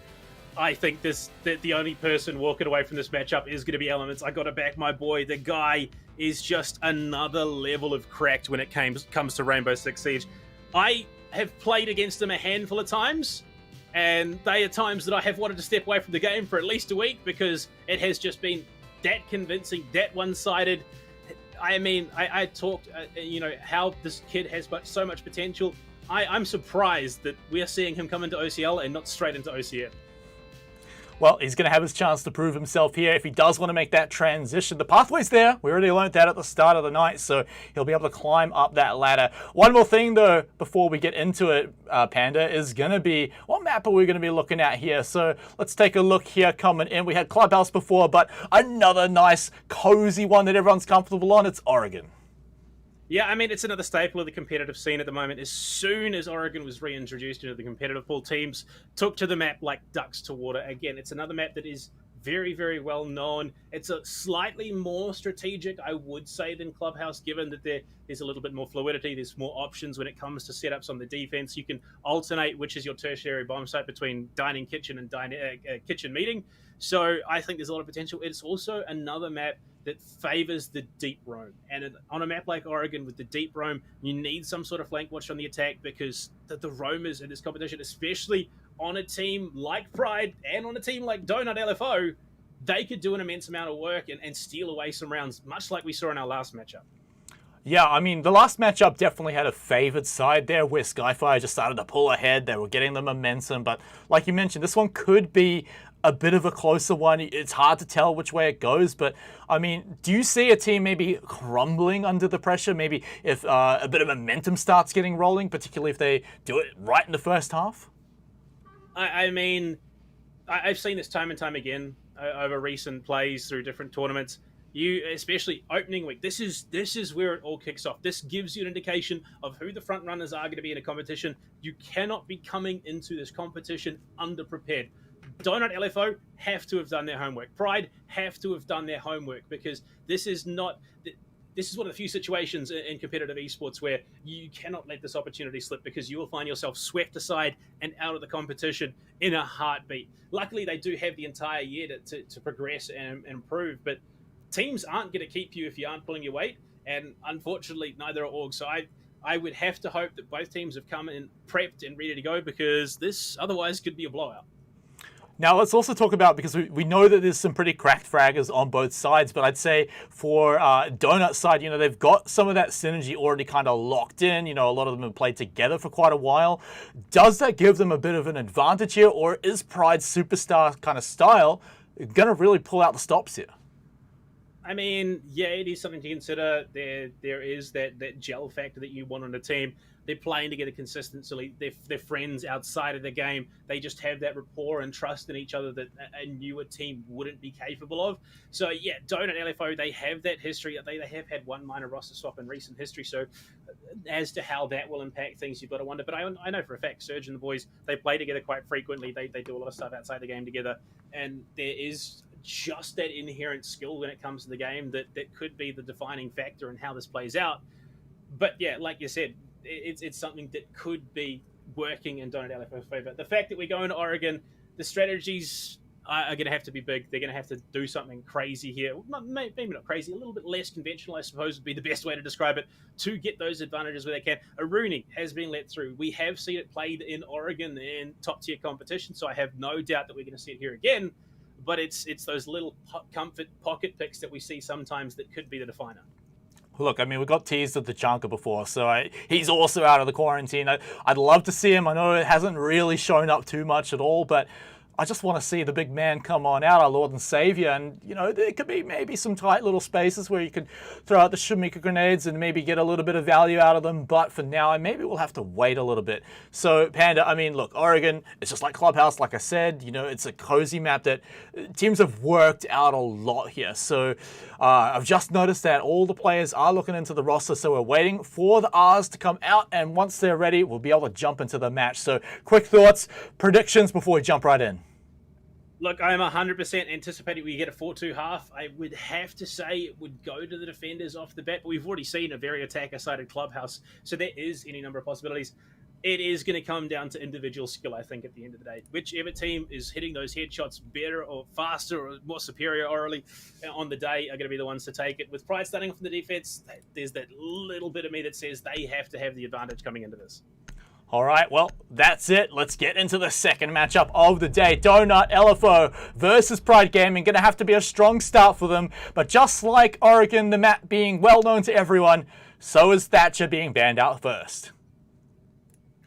Speaker 2: I think that the only person walking away from this matchup is going to be Elements. I got to back my boy. The guy is just another level of cracked when it comes to Rainbow Six Siege. I have played against him a handful of times, and they are times that I have wanted to step away from the game for at least a week because it has just been that convincing, that one-sided. I mean, I talked, how this kid has so much potential. I'm surprised that we are seeing him come into OCL and not straight into OCN.
Speaker 1: Well, he's going to have his chance to prove himself here if he does want to make that transition. The pathway's there. We already learned that at the start of the night, so he'll be able to climb up that ladder. One more thing, though, before we get into it, Panda, is going to be what map are we going to be looking at here? So let's take a look here coming in. We had Clubhouse before, but another nice, cozy one that everyone's comfortable on. It's Oregon.
Speaker 2: Yeah, I mean, it's another staple of the competitive scene at the moment. As soon as Oregon was reintroduced into the competitive pool, teams took to the map like ducks to water. Again, it's another map that is very, very well known. It's a slightly more strategic, I would say, than Clubhouse, given that there's a little bit more fluidity. There's more options when it comes to setups on the defense. You can alternate which is your tertiary bomb site between dining kitchen and kitchen meeting. So I think there's a lot of potential. It's also another map that favors the deep roam. And on a map like Oregon with the deep roam, you need some sort of flank watch on the attack because the roamers in this competition, especially on a team like Pryde and on a team like Donut LFO, they could do an immense amount of work and steal away some rounds, much like we saw in our last matchup.
Speaker 1: Yeah, I mean, the last matchup definitely had a favored side there where Skyfire just started to pull ahead. They were getting the momentum. But like you mentioned, this one could be a bit of a closer one. It's hard to tell which way it goes. But, I mean, do you see a team maybe crumbling under the pressure? Maybe if a bit of momentum starts getting rolling, particularly if they do it right in the first half?
Speaker 2: I mean, I've seen this time and time again over recent plays through different tournaments. Especially opening week, this is where it all kicks off. This gives you an indication of who the front runners are going to be in a competition. You cannot be coming into this competition underprepared. Donut LFO have to have done their homework. Pryde have to have done their homework because this is one of the few situations in competitive esports where you cannot let this opportunity slip because you will find yourself swept aside and out of the competition in a heartbeat. Luckily, they do have the entire year to progress and improve, but teams aren't going to keep you if you aren't pulling your weight, and unfortunately, neither are orgs. So I would have to hope that both teams have come in prepped and ready to go because this otherwise could be a blowout.
Speaker 1: Now, let's also talk about, because we know that there's some pretty cracked fraggers on both sides, but I'd say for Donut's side, they've got some of that synergy already kind of locked in. A lot of them have played together for quite a while. Does that give them a bit of an advantage here, or is Pryde's superstar kind of style going to really pull out the stops here?
Speaker 2: I mean, yeah, it is something to consider. There is that gel factor that you want on a team. They're playing together consistently. They're friends outside of the game. They just have that rapport and trust in each other that a newer team wouldn't be capable of. So, yeah, Donut LFO, they have that history. They have had one minor roster swap in recent history. So, as to how that will impact things, you've got to wonder. But I know for a fact, Serge and the boys, they play together quite frequently. They do a lot of stuff outside the game together. And there is just that inherent skill when it comes to the game that could be the defining factor in how this plays out. But, yeah, like you said, it's something that could be working in Donut LFO's favor. The fact that we go into Oregon, the strategies are going to have to be big. They're going to have to do something crazy here. Maybe not crazy, a little bit less conventional, I suppose, would be the best way to describe it, to get those advantages where they can. Aruni has been let through. We have seen it played in Oregon in top-tier competition, so I have no doubt that we're going to see it here again. But it's those little comfort pocket picks that we see sometimes that could be the definer.
Speaker 1: Look, I mean, we got teased at the Junker before, so he's also out of the quarantine. I'd love to see him. I know it hasn't really shown up too much at all, but I just want to see the big man come on out, our Lord and Savior. And, there could be maybe some tight little spaces where you could throw out the Shumika grenades and maybe get a little bit of value out of them. But for now, maybe we'll have to wait a little bit. So, Panda, I mean, look, Oregon, it's just like Clubhouse, like I said. It's a cozy map that teams have worked out a lot here. So, I've just noticed that all the players are looking into the roster. So, we're waiting for the R's to come out. And once they're ready, we'll be able to jump into the match. So, quick thoughts, predictions before we jump right in.
Speaker 2: Look, I'm 100% anticipating we get a 4-2 half. I would have to say it would go to the defenders off the bat, but we've already seen a very attacker-sided Clubhouse, so there is any number of possibilities. It is going to come down to individual skill, I think, at the end of the day. Whichever team is hitting those headshots better or faster or more superior orally on the day are going to be the ones to take it. With Pryde starting off in the defense, there's that little bit of me that says they have to have the advantage coming into this.
Speaker 1: All right, well, that's it. Let's get into the second matchup of the day. Donut LFO versus Pryde Gaming. Going to have to be a strong start for them. But just like Oregon, the map being well known to everyone, so is Thatcher being banned out first.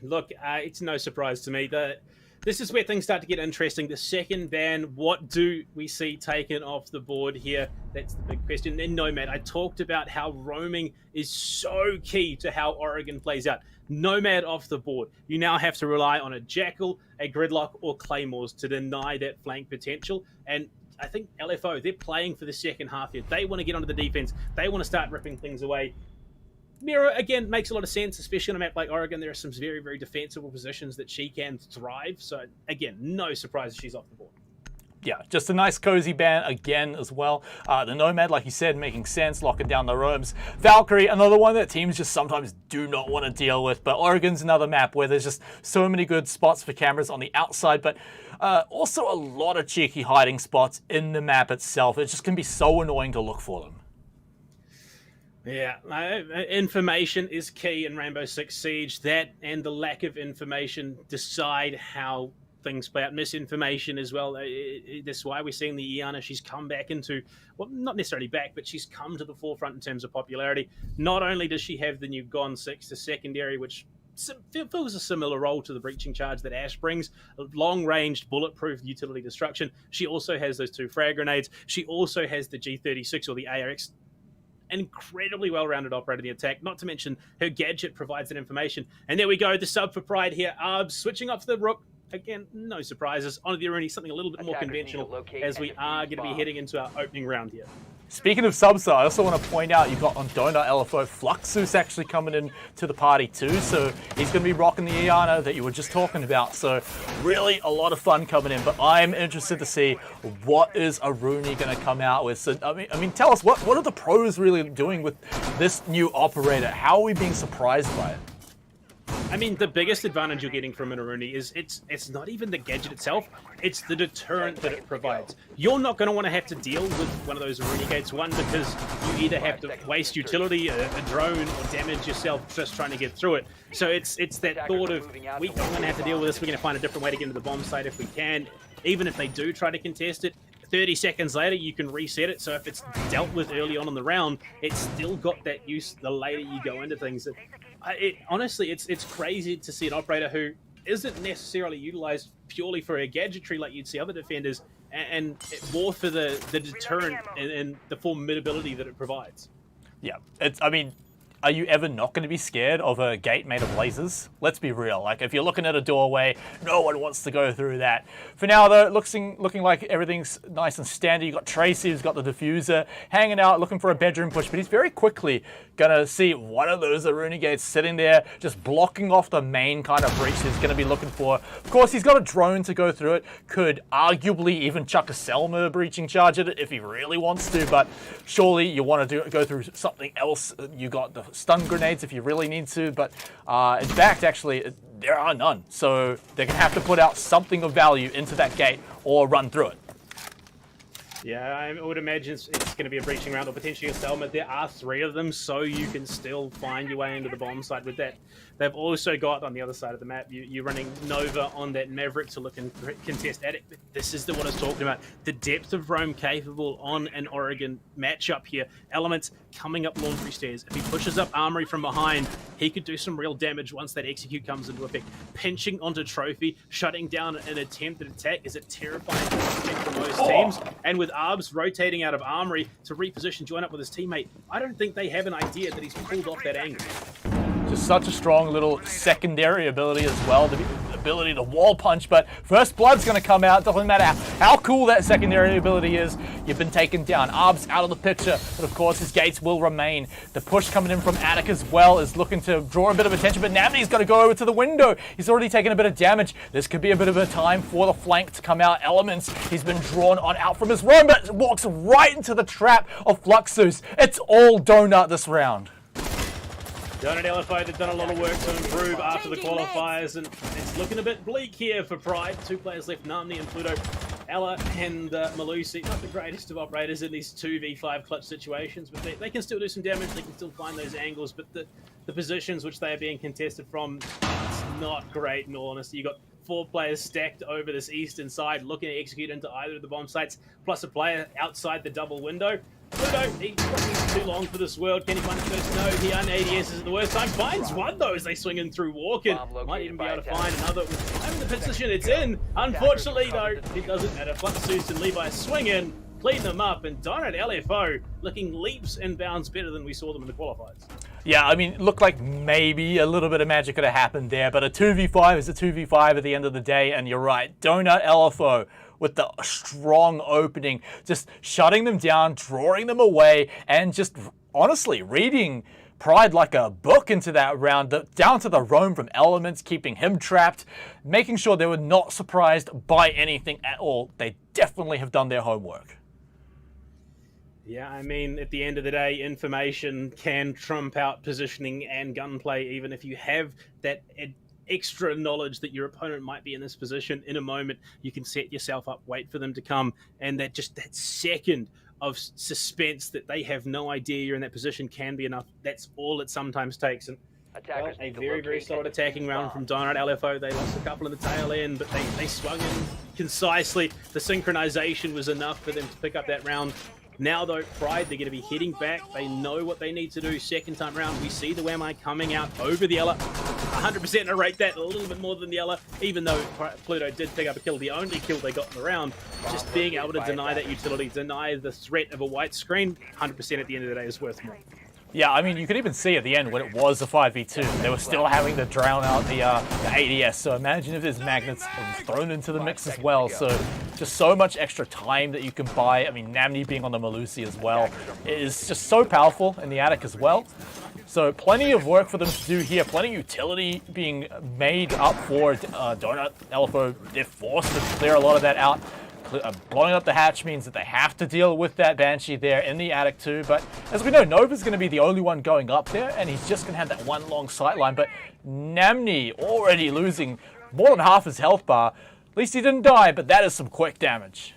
Speaker 2: Look, it's no surprise to me that this is where things start to get interesting. The second ban, what do we see taken off the board here? That's the big question. And Nomad, I talked about how roaming is so key to how Oregon plays out. Nomad off the board. You now have to rely on a Jackal, a Gridlock, or Claymores to deny that flank potential. And I think LFO, they're playing for the second half here. They want to get onto the defense. They want to start ripping things away. Mira, again, makes a lot of sense, especially on a map like Oregon. There are some very, very defensible positions that she can thrive. So, again, no surprise she's off the board.
Speaker 1: Yeah, just a nice cozy ban again as well. The Nomad, like you said, making sense, locking down the roams. Valkyrie, another one that teams just sometimes do not want to deal with. But Oregon's another map where there's just so many good spots for cameras on the outside, but also a lot of cheeky hiding spots in the map itself. It just can be so annoying to look for them.
Speaker 2: Yeah, information is key in Rainbow Six Siege. That and the lack of information decide how things play out. Misinformation as well. That's why we're seeing the Iana. She's come back into, well, not necessarily back, but she's come to the forefront in terms of popularity. Not only does she have the new Gone 6 to secondary, which fills a similar role to the breaching charge that Ash brings, long-ranged, bulletproof utility destruction. She also has those 2 frag grenades. She also has the G36 or the ARX. An incredibly well-rounded operator in the attack, not to mention her gadget provides that information. And there we go, the sub for Pryde here. Arbs switching off the Rook. Again, no surprises. Onto the Aruni, something a little bit more conventional as we are going to be heading into our opening round here.
Speaker 1: Speaking of subs, I also want to point out you've got on Donut LFO Fluxus actually coming in to the party too. So he's going to be rocking the Iana that you were just talking about. So really a lot of fun coming in. But I'm interested to see what is Aruni going to come out with. So I mean, tell us what are the pros really doing with this new operator? How are we being surprised by it?
Speaker 2: I mean, the biggest advantage you're getting from an Aruni is it's not even the gadget itself, it's the deterrent that it provides. You're not going to want to have to deal with one of those Aruni gates, one, because you either have to waste utility, a drone, or damage yourself just trying to get through it. So it's that thought of, we're going to have to deal with this, we're going to find a different way to get into the bomb site if we can. Even if they do try to contest it, 30 seconds later, you can reset it. So if it's dealt with early on in the round, it's still got that use the later you go into things. Honestly, it's crazy to see an operator who isn't necessarily utilized purely for a gadgetry like you'd see other defenders, and more for the deterrent and the formidability that it provides.
Speaker 1: Yeah, I mean, are you ever not going to be scared of a gate made of lasers? Let's be real. Like, if you're looking at a doorway, no one wants to go through that. For now, though, looking like everything's nice and standard. You've got Tracy, who's got the diffuser, hanging out, looking for a bedroom push, but he's very quickly going to see one of those Aruni gates sitting there, just blocking off the main kind of breach he's going to be looking for. Of course, he's got a drone to go through it. Could arguably even chuck a Selma breaching charge at it if he really wants to, but surely you want to go through something else. You got the stun grenades if you really need to, but in fact, actually, there are none. So they're going to have to put out something of value into that gate or run through it.
Speaker 2: Yeah, I would imagine it's going to be a breaching round or potentially a Selma. There are 3 of them, so you can still find your way into the bomb site with that. They've also got, on the other side of the map, you're running Nova on that Maverick to look and contest at it. But this is what I was talking about. The depth of roam capable on an Oregon matchup here. Elements coming up laundry stairs. If he pushes up Armory from behind, he could do some real damage once that execute comes into effect. Pinching onto Trophy, shutting down an attempted attack is a terrifying prospect for most teams. And with Arbs rotating out of Armory to reposition, join up with his teammate, I don't think they have an idea that he's pulled off that angle.
Speaker 1: Just such a strong little secondary ability as well, the ability to wall punch, but First Blood's going to come out. Doesn't matter how cool that secondary ability is, you've been taken down. Arbs out of the picture, but of course his gates will remain. The push coming in from Attic as well is looking to draw a bit of attention, but Navni's got to go over to the window. He's already taken a bit of damage. This could be a bit of a time for the flank to come out. Elements, he's been drawn on out from his roam, but walks right into the trap of Fluxus. It's all Donut this round.
Speaker 2: Donut LFO, they've done a lot of work to improve after the qualifiers, and it's looking a bit bleak here for Pryde. 2 players left, Namni and Pluto. Ella and Malusi, not the greatest of operators in these 2v5 clutch situations, but they can still do some damage, they can still find those angles, but the positions which they are being contested from, it's not great, in all honesty. You got 4 players stacked over this eastern side, looking to execute into either of the bomb sites, plus a player outside the double window. Pluto, he's probably too long for this world. Can he find the first? No, he un-ADSs at the worst time. Finds one, though, as they swing in through Walken. Might even be able to find another. I'm in the position it's in. Unfortunately, though, it doesn't matter. Fluxus and Levi swing in, clean them up, and Donut LFO looking leaps and bounds better than we saw them in the qualifiers.
Speaker 1: Yeah, I mean, it looked like maybe a little bit of magic could have happened there, but a 2v5 is a 2v5 at the end of the day, and you're right. Donut LFO with the strong opening, just shutting them down, drawing them away, and just honestly reading Pryde like a book into that round, down to the roam from Elements, keeping him trapped, making sure they were not surprised by anything at all. They definitely have done their homework.
Speaker 2: Yeah, I mean, at the end of the day, information can trump out positioning and gunplay, even if you have that extra knowledge that your opponent might be in this position. In a moment, you can set yourself up, wait for them to come, and that second of suspense that they have no idea you're in that position can be enough. That's all it sometimes takes. And well, a very, very solid attacking round from Donut LFO. They lost a couple in the tail end, but they swung in concisely. The synchronization was enough for them to pick up that round. Now, though, Pryde, they're going to be heading back. They know what they need to do second time round. We see the Whamai coming out over the Ella. 100% I rate that a little bit more than the Ella, even though Pluto did pick up a kill, the only kill they got in the round. Just being able to deny that utility, deny the threat of a white screen, 100% at the end of the day is worth more.
Speaker 1: Yeah, I mean, you could even see at the end when it was a 5v2, they were still having to drown out the ADS. So imagine if there's magnets thrown into the mix as well. So just so much extra time that you can buy. I mean, Namni being on the Malusi as well is just so powerful in the attic as well. So plenty of work for them to do here. Plenty of utility being made up for Donut LFO. They're forced to clear a lot of that out. Blowing up the hatch means that they have to deal with that Banshee there in the attic too. But as we know, Nova's going to be the only one going up there, and he's just going to have that one long sightline. But Namni already losing more than half his health bar. At least he didn't die, but that is some quick damage.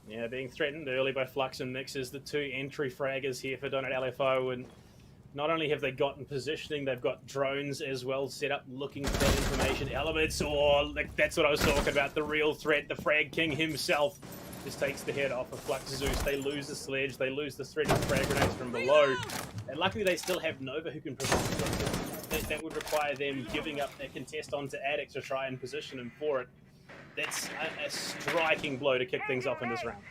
Speaker 2: Yeah, being threatened early by Flux and Mixes, the 2 entry fraggers here for Donut LFO, and not only have they gotten positioning, they've got drones as well set up looking for that information. Elements, that's what I was talking about, the real threat, the Frag King himself just takes the head off of Flux Zeus. They lose the sledge, they lose the threat of frag grenades from below, and luckily they still have Nova who can provide that would require them giving up their contest onto Attic to try and position him for it. That's a striking blow to kick things off in this round.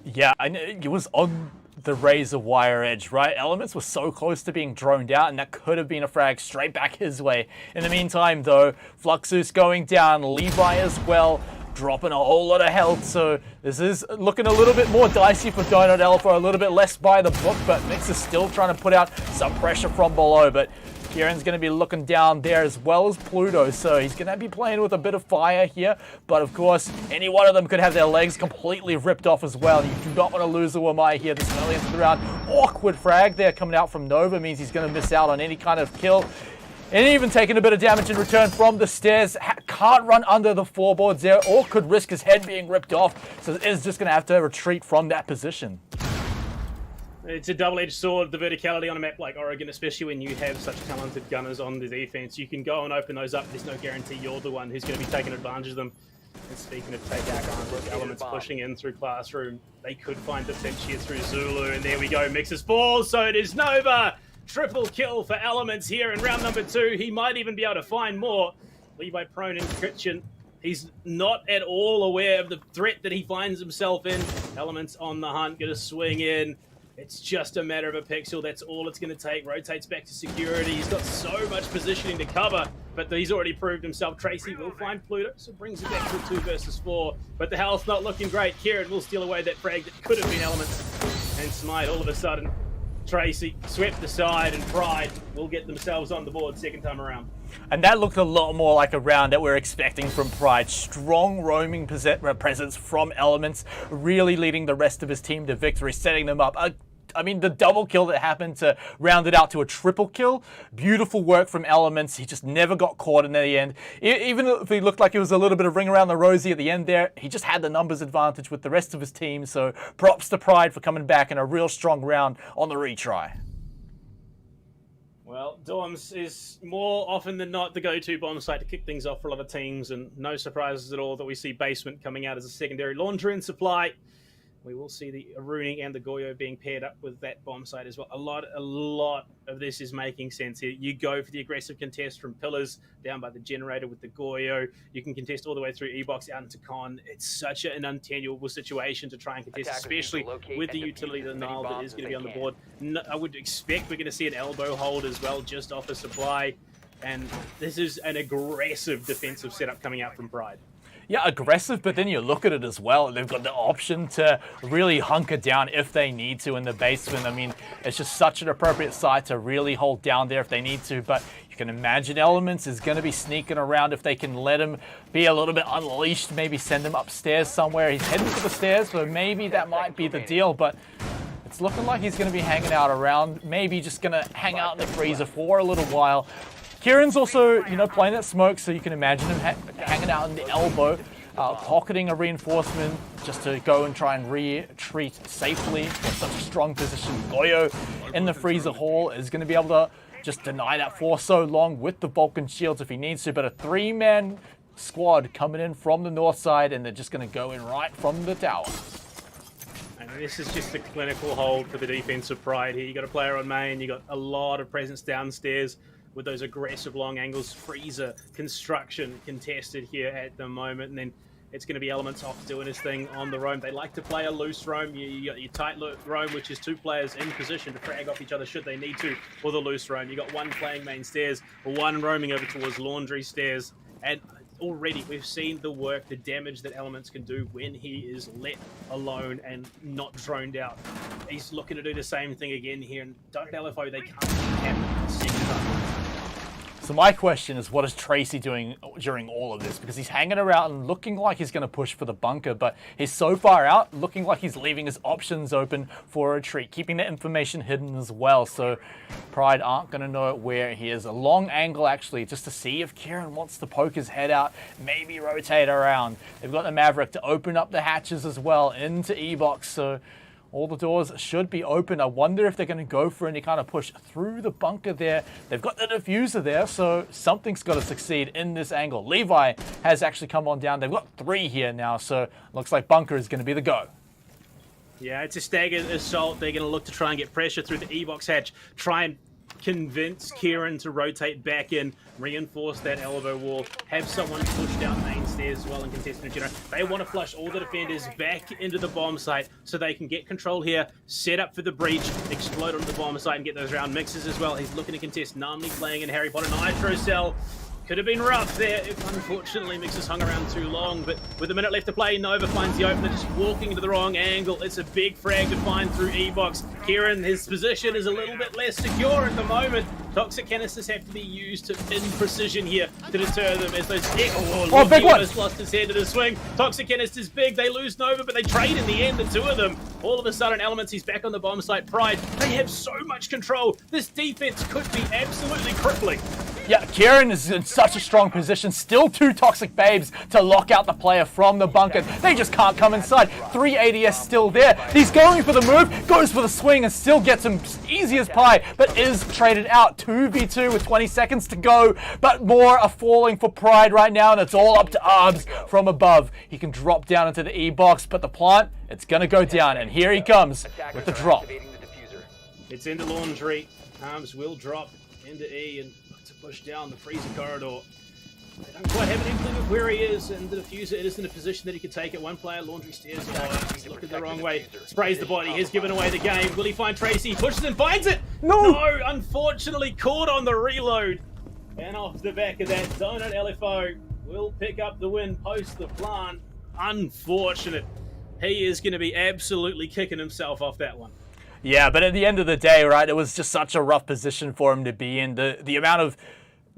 Speaker 1: Yeah, I know it was on the razor wire edge, right? Elements were so close to being droned out, and that could have been a frag straight back his way. In the meantime, though, Fluxus going down, Levi as well, dropping a whole lot of health. So this is looking a little bit more dicey for Donut Alpha, a little bit less by the book, but Mix is still trying to put out some pressure from below. But Kieran's going to be looking down there as well as Pluto, so he's going to be playing with a bit of fire here. But of course, any one of them could have their legs completely ripped off as well. You do not want to lose a Whamai here this early into the round. Awkward frag there coming out from Nova means he's going to miss out on any kind of kill. And even taking a bit of damage in return from the stairs. Can't run under the floorboards there, or could risk his head being ripped off. So is just going to have to retreat from that position.
Speaker 2: It's a double-edged sword, the verticality on a map like Oregon, especially when you have such talented gunners on the defense. You can go and open those up. There's no guarantee you're the one who's going to be taking advantage of them. And speaking of take out guns, Elements pushing in through Classroom. They could find defense here through Zulu, and there we go. Mixes falls, so it is Nova. Triple kill for Elements here in round number 2. He might even be able to find more. Levi prone in kitchen. He's not at all aware of the threat that he finds himself in. Elements on the hunt, going to swing in. It's just a matter of a pixel. That's all it's going to take. Rotates back to security. He's got so much positioning to cover, but he's already proved himself. Tracy will find Pluto, so brings it back to 2 versus 4. But the health's not looking great. Kieran will steal away that frag that could have been Elements. And Smite, all of a sudden, Tracy swept aside, and Pryde will get themselves on the board second time around.
Speaker 1: And that looked a lot more like a round that we're expecting from Pryde. Strong roaming presence from Elements, really leading the rest of his team to victory, setting them up. I mean, the double kill that happened to round it out to a triple kill. Beautiful work from Elements. He just never got caught in the end. Even if he looked like it was a little bit of ring around the rosy at the end there, he just had the numbers advantage with the rest of his team. So props to Pryde for coming back in a real strong round on the retry.
Speaker 2: Well, Dorms is more often than not the go-to bomb site to kick things off for a lot of teams, and no surprises at all that we see Basement coming out as a secondary launcher in supply. We will see the Aruni and the Goyo being paired up with that bomb site as well. A lot of this is making sense here. You go for the aggressive contest from Pillars down by the generator with the Goyo. You can contest all the way through E-Box out into Con. It's such an untenable situation to try and contest, especially with the utility of the Nile that is going to be on the board. No, I would expect we're going to see an elbow hold as well, just off a supply. And this is an aggressive defensive setup coming out from Pryde.
Speaker 1: Yeah, aggressive, but then you look at it as well. They've got the option to really hunker down if they need to in the basement. I mean, it's just such an appropriate site to really hold down there if they need to. But you can imagine Elements is going to be sneaking around if they can let him be a little bit unleashed, maybe send him upstairs somewhere. He's heading to the stairs, so maybe that might be the deal. But it's looking like he's going to be hanging out around, maybe just going to hang out in the freezer for a little while. Kieran's also, playing that smoke, so you can imagine him hanging out in the elbow, pocketing a reinforcement just to go and try and retreat safely for such a strong position. Goyo in the freezer hall is going to be able to just deny that for so long with the Vulcan shields if he needs to, but a three-man squad coming in from the north side, and they're just going to go in right from the tower.
Speaker 2: And this is just a clinical hold for the defensive Pryde here. You got a player on main, you got a lot of presence downstairs with those aggressive long angles. Freezer construction contested here at the moment, and then it's going to be Elements off doing his thing on the roam. They like to play a loose roam. You got your tight roam, which is two players in position to frag off each other should they need to, or the loose roam. You got one playing main stairs, one roaming over towards laundry stairs, and already we've seen the work, the damage that Elements can do when he is let alone and not droned out. He's looking to do the same thing again here, and don't LFO, they can't have second time.
Speaker 1: So my question is, what is Tracy doing during all of this? Because he's hanging around and looking like he's going to push for the bunker, but he's so far out, looking like he's leaving his options open for a retreat, keeping the information hidden as well. So Pryde aren't going to know where he is. A long angle, actually, just to see if Kieran wants to poke his head out, maybe rotate around. They've got the Maverick to open up the hatches as well into E-Box, so all the doors should be open. I wonder if they're going to go for any kind of push through the bunker there. They've got the diffuser there, so something's got to succeed in this angle. Levi has actually come on down. They've got three here now, so looks like bunker is going to be the go.
Speaker 2: Yeah, it's a staggered assault. They're going to look to try and get pressure through the E-Box hatch, try and convince Kieran to rotate back in, reinforce that elbow wall, have someone push down main stairs as well and contest the generator. They want to flush all the defenders back into the bomb site so they can get control here, set up for the breach, explode onto the bomb site and get those round mixes as well. He's looking to contest Namni playing in Harry Potter Nitro Cell. Could have been rough there if, unfortunately, Mixes hung around too long. But with a minute left to play, Nova finds the opener, just walking into the wrong angle. It's a big frag to find through E-Box. Kieran, his position is a little bit less secure at the moment. Toxic canisters have to be used in precision here to deter them as those...
Speaker 1: Big one!
Speaker 2: Lost his head to the swing. Toxic canisters big. They lose Nova, but they trade in the end, the two of them. All of a sudden, Elements, he's back on the bomb site. Pryde, they have so much control. This defense could be absolutely crippling.
Speaker 1: Yeah, Kieran is in such a strong position. Still two Toxic Babes to lock out the player from the bunker. They just can't come inside. 3 ADS still there. He's going for the move, goes for the swing, and still gets him easy as pie, but is traded out. 2v2 with 20 seconds to go, but more are falling for Pryde right now, and it's all up to Arbs from above. He can drop down into the E-Box, but the plant, it's going to go down, and here he comes with the drop.
Speaker 2: It's into laundry. Arbs will drop into E and to push down the freezer corridor. They don't quite have an inkling of where he is, and the diffuser, it is in a position that he could take it. One player, laundry stairs away. He's looking the wrong way. Sprays the body. He's given away the game. Will he find Tracy? He pushes and finds it! No! Unfortunately, caught on the reload. And off the back of that, Donut LFO will pick up the win post the plant. Unfortunate. He is going to be absolutely kicking himself off that one.
Speaker 1: Yeah, but at the end of the day, right, it was just such a rough position for him to be in. The amount of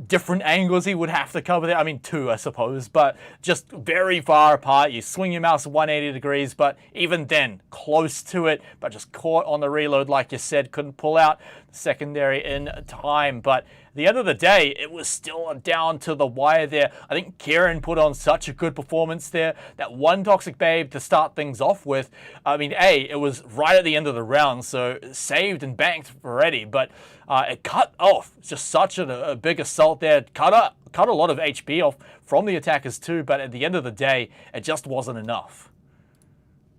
Speaker 1: different angles he would have to cover there. I mean, 2, I suppose, but just very far apart. You swing your mouse 180 degrees, but even then, close to it, but just caught on the reload, like you said, couldn't pull out the secondary in time. But the end of the day, it was still down to the wire there. I think Kieran put on such a good performance there. That one Toxic Babe to start things off with. I mean, it was right at the end of the round, so saved and banked already, but it cut off. It's just such a big assault there. Cut a lot of HP off from the attackers too, but at the end of the day, it just wasn't enough.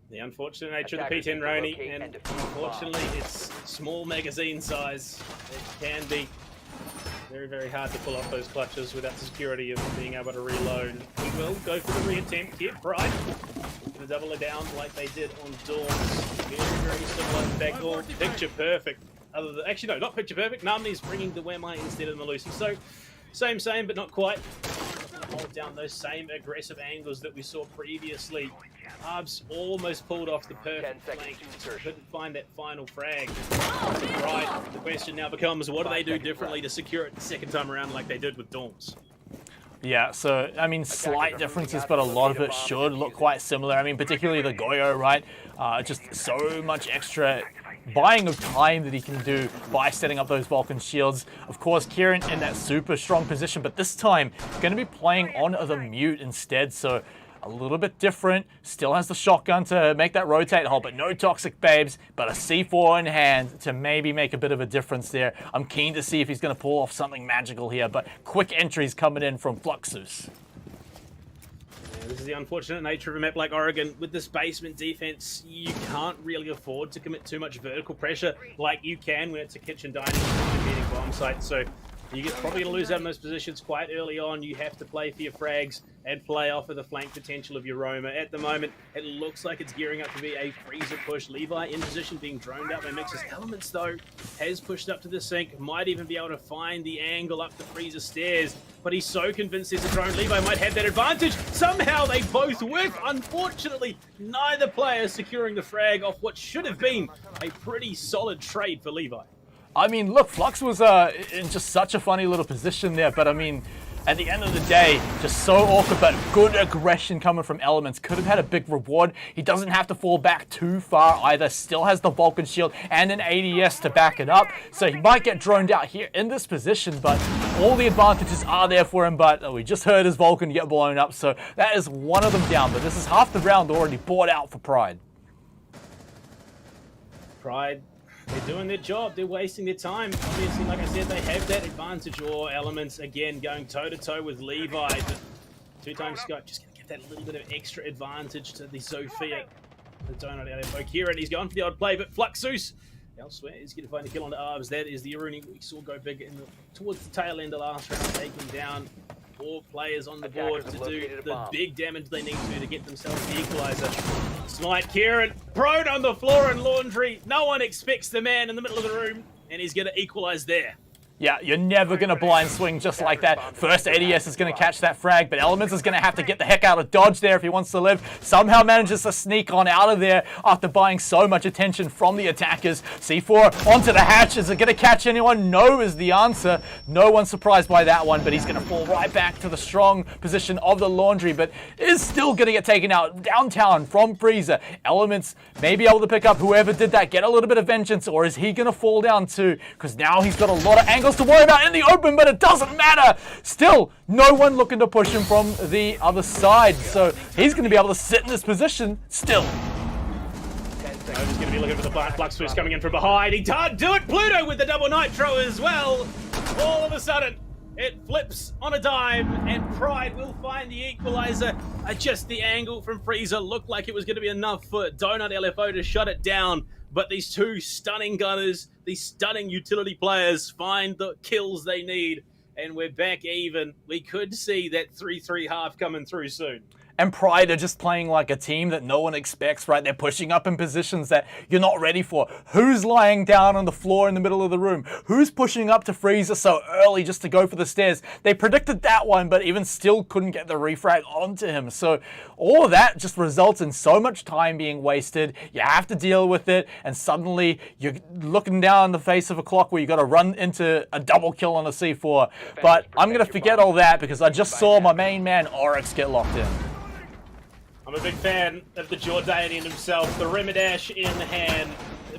Speaker 2: The unfortunate nature of the P10 Roni, and unfortunately it's small magazine size. It can be very, very hard to pull off those clutches without the security of being able to reload. We will go for the re-attempt here. Pryde to double it down like they did on Dogz. Very, very similar. In fact, all picture perfect. Actually, no, not picture perfect. Namni's bringing the Wemai instead of the Lucy. So, same, but not quite. Hold down those same aggressive angles that we saw previously. Arbs almost pulled off the perfect flank. Couldn't find that final frag. Right. The question now becomes, what do they do differently to secure it the second time around like they did with Dorms?
Speaker 1: Yeah, so, I mean, slight differences, but a lot of it should look quite similar. I mean, particularly the Goyo, right? Just so much extra buying of time that he can do by setting up those Vulcan shields. Of course, Kieran in that super strong position, but this time going to be playing on the mute instead, so a little bit different. Still has the shotgun to make that rotate hole, but no Toxic Babes, but a C4 in hand to maybe make a bit of a difference there. I'm keen to see if he's going to pull off something magical here, but quick entries coming in from Fluxus.
Speaker 2: This is the unfortunate nature of a map like Oregon. With this basement defense, you can't really afford to commit too much vertical pressure like you can when it's a kitchen dining competing bomb site. So you're probably going to lose out in those positions quite early on. You have to play for your frags and play off of the flank potential of your Roma. At the moment, it looks like it's gearing up to be a freezer push. Levi in position, being droned out by Mix's Elements, though, has pushed up to the sink. Might even be able to find the angle up the freezer stairs, but he's so convinced there's a drone. Levi might have that advantage. Somehow they both whiff. Unfortunately, neither player securing the frag off what should have been a pretty solid trade for Levi.
Speaker 1: I mean, look, Flux was in just such a funny little position there, but I mean, at the end of the day, just so awkward, but good aggression coming from Elements. Could have had a big reward. He doesn't have to fall back too far either. Still has the Vulcan shield and an ADS to back it up. So he might get droned out here in this position, but all the advantages are there for him. But we just heard his Vulcan get blown up, so that is one of them down. But this is half the round already bought out for Pryde.
Speaker 2: Pryde, they're doing their job. They're wasting their time. Obviously, like I said, they have that advantage. Or Elements, again, going toe-to-toe with Levi. But two-time Scope just going to give that little bit of extra advantage to the Zofia. The donut out of Kieran. He's going for the odd play, but Fluxus elsewhere is going to find a kill on the Arbs. That is the Aruni we saw go big towards the tail end of last round, taking down 4 players on the board to do the big damage they need to get themselves the equalizer. Snipe Kieran, prone on the floor in laundry. No one expects the man in the middle of the room, and he's going to equalize there.
Speaker 1: Yeah, you're never going to blind swing just like that. First ADS is going to catch that frag, but Elements is going to have to get the heck out of dodge there if he wants to live. Somehow manages to sneak on out of there after buying so much attention from the attackers. C4 onto the hatch. Is it going to catch anyone? No is the answer. No one's surprised by that one, but he's going to fall right back to the strong position of the laundry, but is still going to get taken out downtown from Freezer. Elements may be able to pick up whoever did that, get a little bit of vengeance, or is he going to fall down too? Because now he's got a lot of angles to worry about in the open, but it doesn't matter. Still, no one looking to push him from the other side, so he's going to be able to sit in this position still.
Speaker 2: He's going to be looking for the plant. Fluxus coming in from behind. He can't do it. Pluto with the double nitro as well. All of a sudden, it flips on a dime, and Pryde will find the equalizer. Just the angle from Freezer looked like it was going to be enough for Donut LFO to shut it down. But these two stunning gunners, these stunning utility players find the kills they need. And we're back even. We could see that 3-3 half coming through soon.
Speaker 1: And Pryde are just playing like a team that no one expects, right? They're pushing up in positions that you're not ready for. Who's lying down on the floor in the middle of the room? Who's pushing up to Freezer so early just to go for the stairs? They predicted that one, but even still couldn't get the refrag onto him. So all of that just results in so much time being wasted. You have to deal with it, and suddenly you're looking down the face of a clock where you got to run into a double kill on a C4. But I'm going to forget all that because I just saw my main man Oryx get locked in.
Speaker 2: I'm a big fan of the Jordanian himself, the Remadash in hand.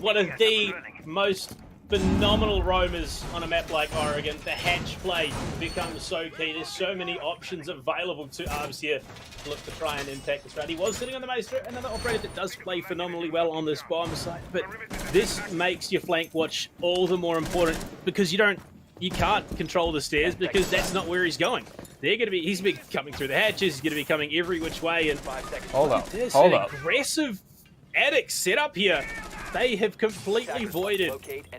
Speaker 2: One of the most phenomenal roamers on a map like Oregon. The hatch play becomes so key. There's so many options available to Arbs here to look to try and impact this round. He was sitting on the Maestro, another operator that does play phenomenally well on this bomb site, but this makes your flank watch all the more important because you can't control the stairs because that's not where he's going. He's going to be coming through the hatches, he's going to be coming every which way, and
Speaker 1: Hold up.
Speaker 2: there's
Speaker 1: Hold
Speaker 2: an
Speaker 1: up.
Speaker 2: aggressive attic setup here. They have completely voided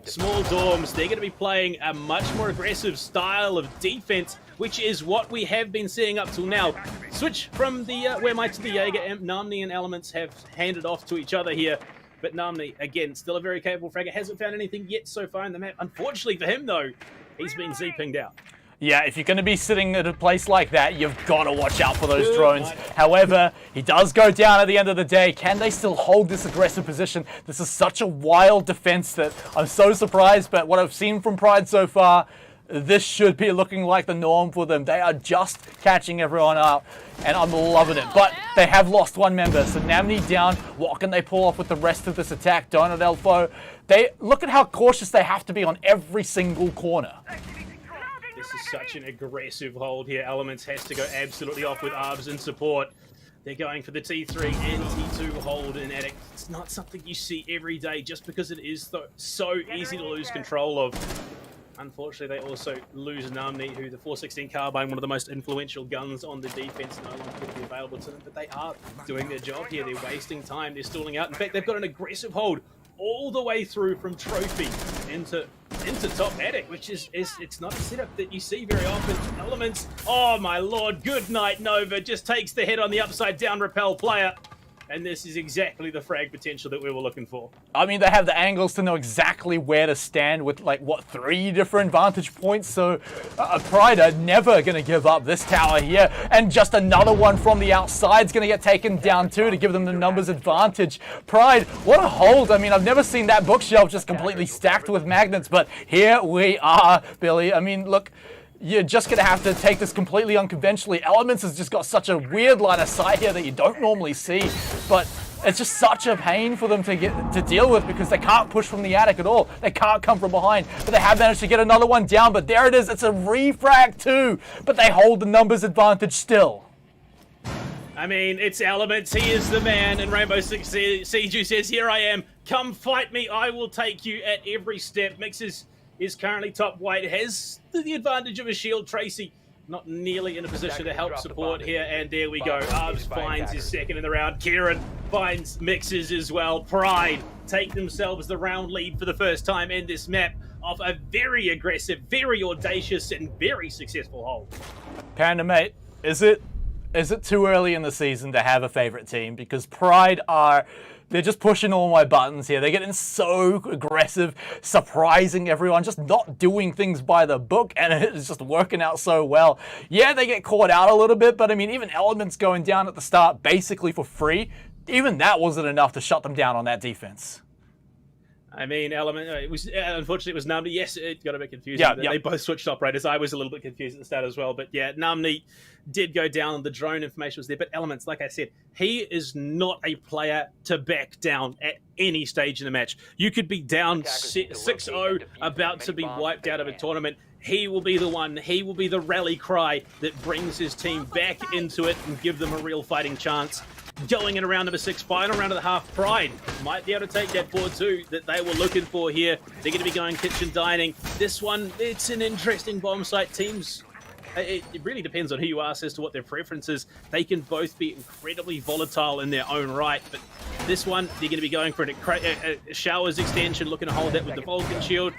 Speaker 2: small dorms. They're going to be playing a much more aggressive style of defense, which is what we have been seeing up till now. Switch from the Wehrmacht to the Jaeger. Namni and Elements have handed off to each other here. But Namni, again, still a very capable fragger. Hasn't found anything yet so far in the map. Unfortunately for him, though, he's been Z-pinged out.
Speaker 1: Yeah, if you're going to be sitting at a place like that, you've got to watch out for those drones. However, he does go down at the end of the day. Can they still hold this aggressive position? This is such a wild defense that I'm so surprised, but what I've seen from Pryde so far, this should be looking like the norm for them. They are just catching everyone out, and I'm loving it. But they have lost one member, so Namni down. What can they pull off with the rest of this attack? Donut Elfo, look at how cautious they have to be on every single corner.
Speaker 2: This is such an aggressive hold here. Elements has to go absolutely off with Arbs in support. They're going for the T3 and T2 hold in Attic. It's not something you see every day just because it is so easy to lose control of. Unfortunately, they also lose Namni, who the 416 carbine, one of the most influential guns on the defense, no longer going to be available to them. But they are doing their job here. They're wasting time. They're stalling out. In fact, they've got an aggressive hold all the way through from Trophy into top Attic, which is it's not a setup that you see very often. Elements, oh my lord, good night Nova, just takes the head on the upside down rappel player. And this is exactly the frag potential that we were looking for.
Speaker 1: I mean, they have the angles to know exactly where to stand with, like, what, 3 different vantage points? So Pryde are never going to give up this tower here. And just another one from the outside is going to get taken down too to give them the numbers advantage. Pryde, what a hold. I mean, I've never seen that bookshelf just completely stacked with magnets, but here we are, Billy. I mean, look, you're just going to have to take this completely unconventionally. Elements has just got such a weird line of sight here that you don't normally see, but it's just such a pain for them to deal with because they can't push from the attic at all. They can't come from behind, but they have managed to get another one down, but there it is. It's a refrag too, but they hold the numbers advantage still.
Speaker 2: I mean, it's Elements. He is the man, and Rainbow Six Siege who says, here I am. Come fight me. I will take you at every step. Mixes is currently top white, has the advantage of a shield. Tracy not nearly in a position to help support here, and there we go. Arbs finds his second in the round. Kieran finds Mixes as well. Pryde take themselves the round lead for the first time in this map off a very aggressive, very audacious, and very successful hold.
Speaker 1: Panda, mate, is it too early in the season to have a favorite team? Because Pryde they're just pushing all my buttons here. They're getting so aggressive, surprising everyone, just not doing things by the book, and it's just working out so well. Yeah, they get caught out a little bit, but I mean, even Elements going down at the start basically for free, even that wasn't enough to shut them down on that defense.
Speaker 2: I mean, unfortunately, it was Namni. Yes, it got a bit confusing.
Speaker 1: Yeah.
Speaker 2: They both switched operators. I was a little bit confused at the start as well. But yeah, Namni did go down. The drone information was there. But Elements, like I said, he is not a player to back down at any stage in the match. You could be down 6-0, about to be wiped out of a tournament. He will be the one. He will be the rally cry that brings his team back into it and give them a real fighting chance. Going in round number 6, final round of the half, Pryde might be able to take that 4-2 that they were looking for here. They're going to be going kitchen dining. This one, it's an interesting bomb site. Teams, it really depends on who you ask as to what their preference is. They can both be incredibly volatile in their own right, but this one, they're going to be going for a Showers extension, looking to hold that with the Vulcan shield.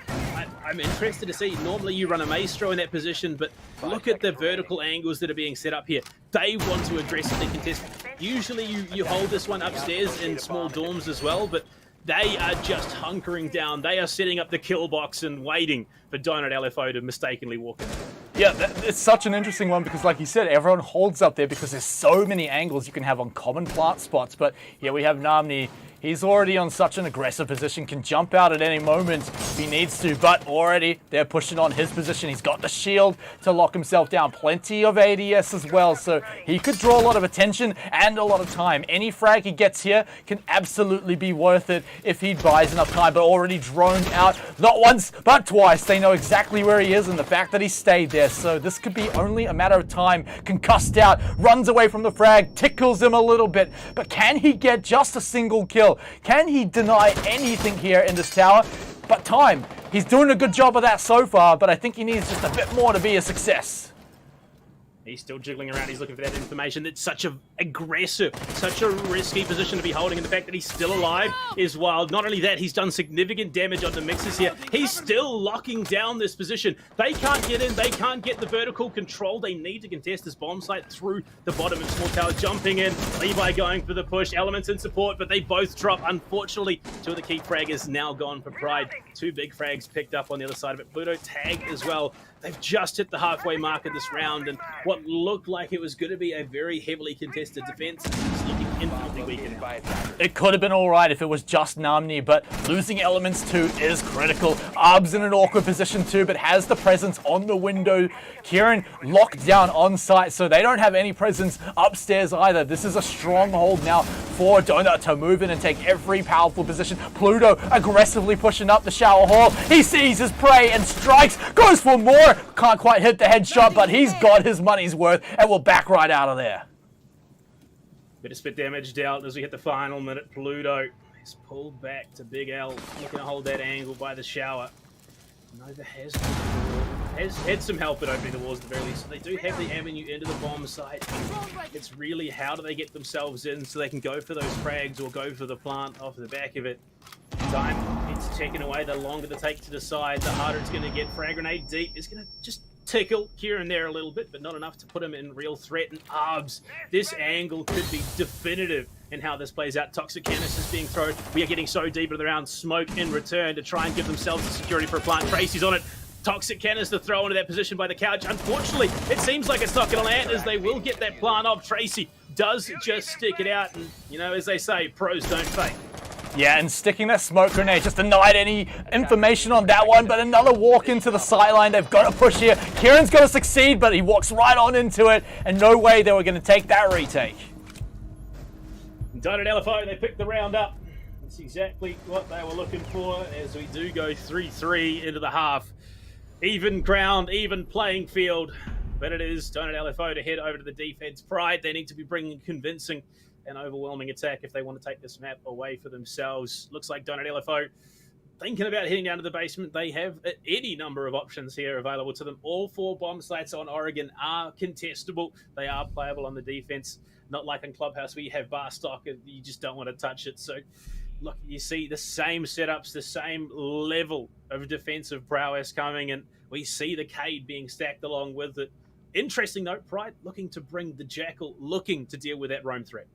Speaker 2: I'm interested to see. Normally you run a Maestro in that position, but look at the vertical angles that are being set up here. They want to aggressively contest. Usually you hold this one upstairs in small dorms as well, but they are just hunkering down. They are setting up the kill box and waiting for Donut LFO to mistakenly walk in.
Speaker 1: Yeah, it's such an interesting one because, like you said, everyone holds up there because there's so many angles you can have on common plant spots. But yeah, we have Namni. He's already on such an aggressive position, can jump out at any moment if he needs to, but already they're pushing on his position. He's got the shield to lock himself down. Plenty of ADS as well, so he could draw a lot of attention and a lot of time. Any frag he gets here can absolutely be worth it if he buys enough time, but already droned out, not once, but twice. They know exactly where he is and the fact that he stayed there, so this could be only a matter of time. Concussed out, runs away from the frag, tickles him a little bit, but can he get just a single kill? Can he deny anything here in this tower? But time. He's doing a good job of that so far, but I think he needs just a bit more to be a success.
Speaker 2: He's still jiggling around. He's looking for that information. It's such a aggressive, such a risky position to be holding, and the fact that he's still alive is wild. Not only that, he's done significant damage on the mixers here. He's still locking down this position. They can't get in. They can't get the vertical control. They need to contest this bomb site through the bottom of Small Tower. Jumping in. Levi going for the push. Elements in support, but they both drop. Unfortunately, two of the key fraggers now gone for Pryde. Two big frags picked up on the other side of it. Pluto tagged as well. They've just hit the halfway mark of this round, and what looked like it was going to be a very heavily contested defense is looking infinitely weaker now.
Speaker 1: It could have been alright if it was just Namni, but losing elements too is critical. Arb's in an awkward position too, but has the presence on the window. Kieran locked down on site, so they don't have any presence upstairs either. This is a stronghold now for Donut to move in and take every powerful position. Pluto aggressively pushing up the shower hall. He sees his prey and strikes, goes for more. Can't quite hit the headshot, but he's got his money's worth and will back right out of there.
Speaker 2: Bit of spit damage dealt as we hit the final minute. Pluto is pulled back to Big L, looking to hold that angle by the shower. Nova has had some help at opening the walls at the very least, so they do have the avenue into the bomb site. It's really how do they get themselves in so they can go for those frags or go for the plant off the back of it. Time it's ticking away. The longer they take to decide, the harder it's going to get. Frag grenade deep is going to just tickle Kieran there a little bit, but not enough to put him in real threat. And Arbs, this angle could be definitive in how this plays out. Toxic canisters being thrown. We are getting so deep into the round. Smoke in return to try and give themselves the security for a plant. Tracy's on it. Toxic canister throw into that position by the couch. Unfortunately, it seems like it's not going to land as they will get that plant off. Tracy does just stick it out, and, you know, as they say, pros don't fake.
Speaker 1: Yeah, and sticking that smoke grenade just denied any information on that one, but another walk into the sideline. They've got to push here. Kieran's got to succeed, but he walks right on into it, and no way they were going to take that retake.
Speaker 2: Done at LFO, they picked the round up. That's exactly what they were looking for as we do go 3-3 into the half. Even ground, even playing field, but it is Donut LFO to head over to the defense. Pryde, they need to be bringing convincing and overwhelming attack if they want to take this map away for themselves. Looks like Donut LFO thinking about heading down to the basement. They have any number of options here available to them. All four bomb sites on Oregon are contestable. They are playable on the defense, not like in Clubhouse where you have bar stock and you just don't want to touch it. So look, you see the same setups, the same level of defensive prowess coming, and we see the Cade being stacked along with it. Interesting note, Pryde looking to bring the Jackal, looking to deal with that roam threat.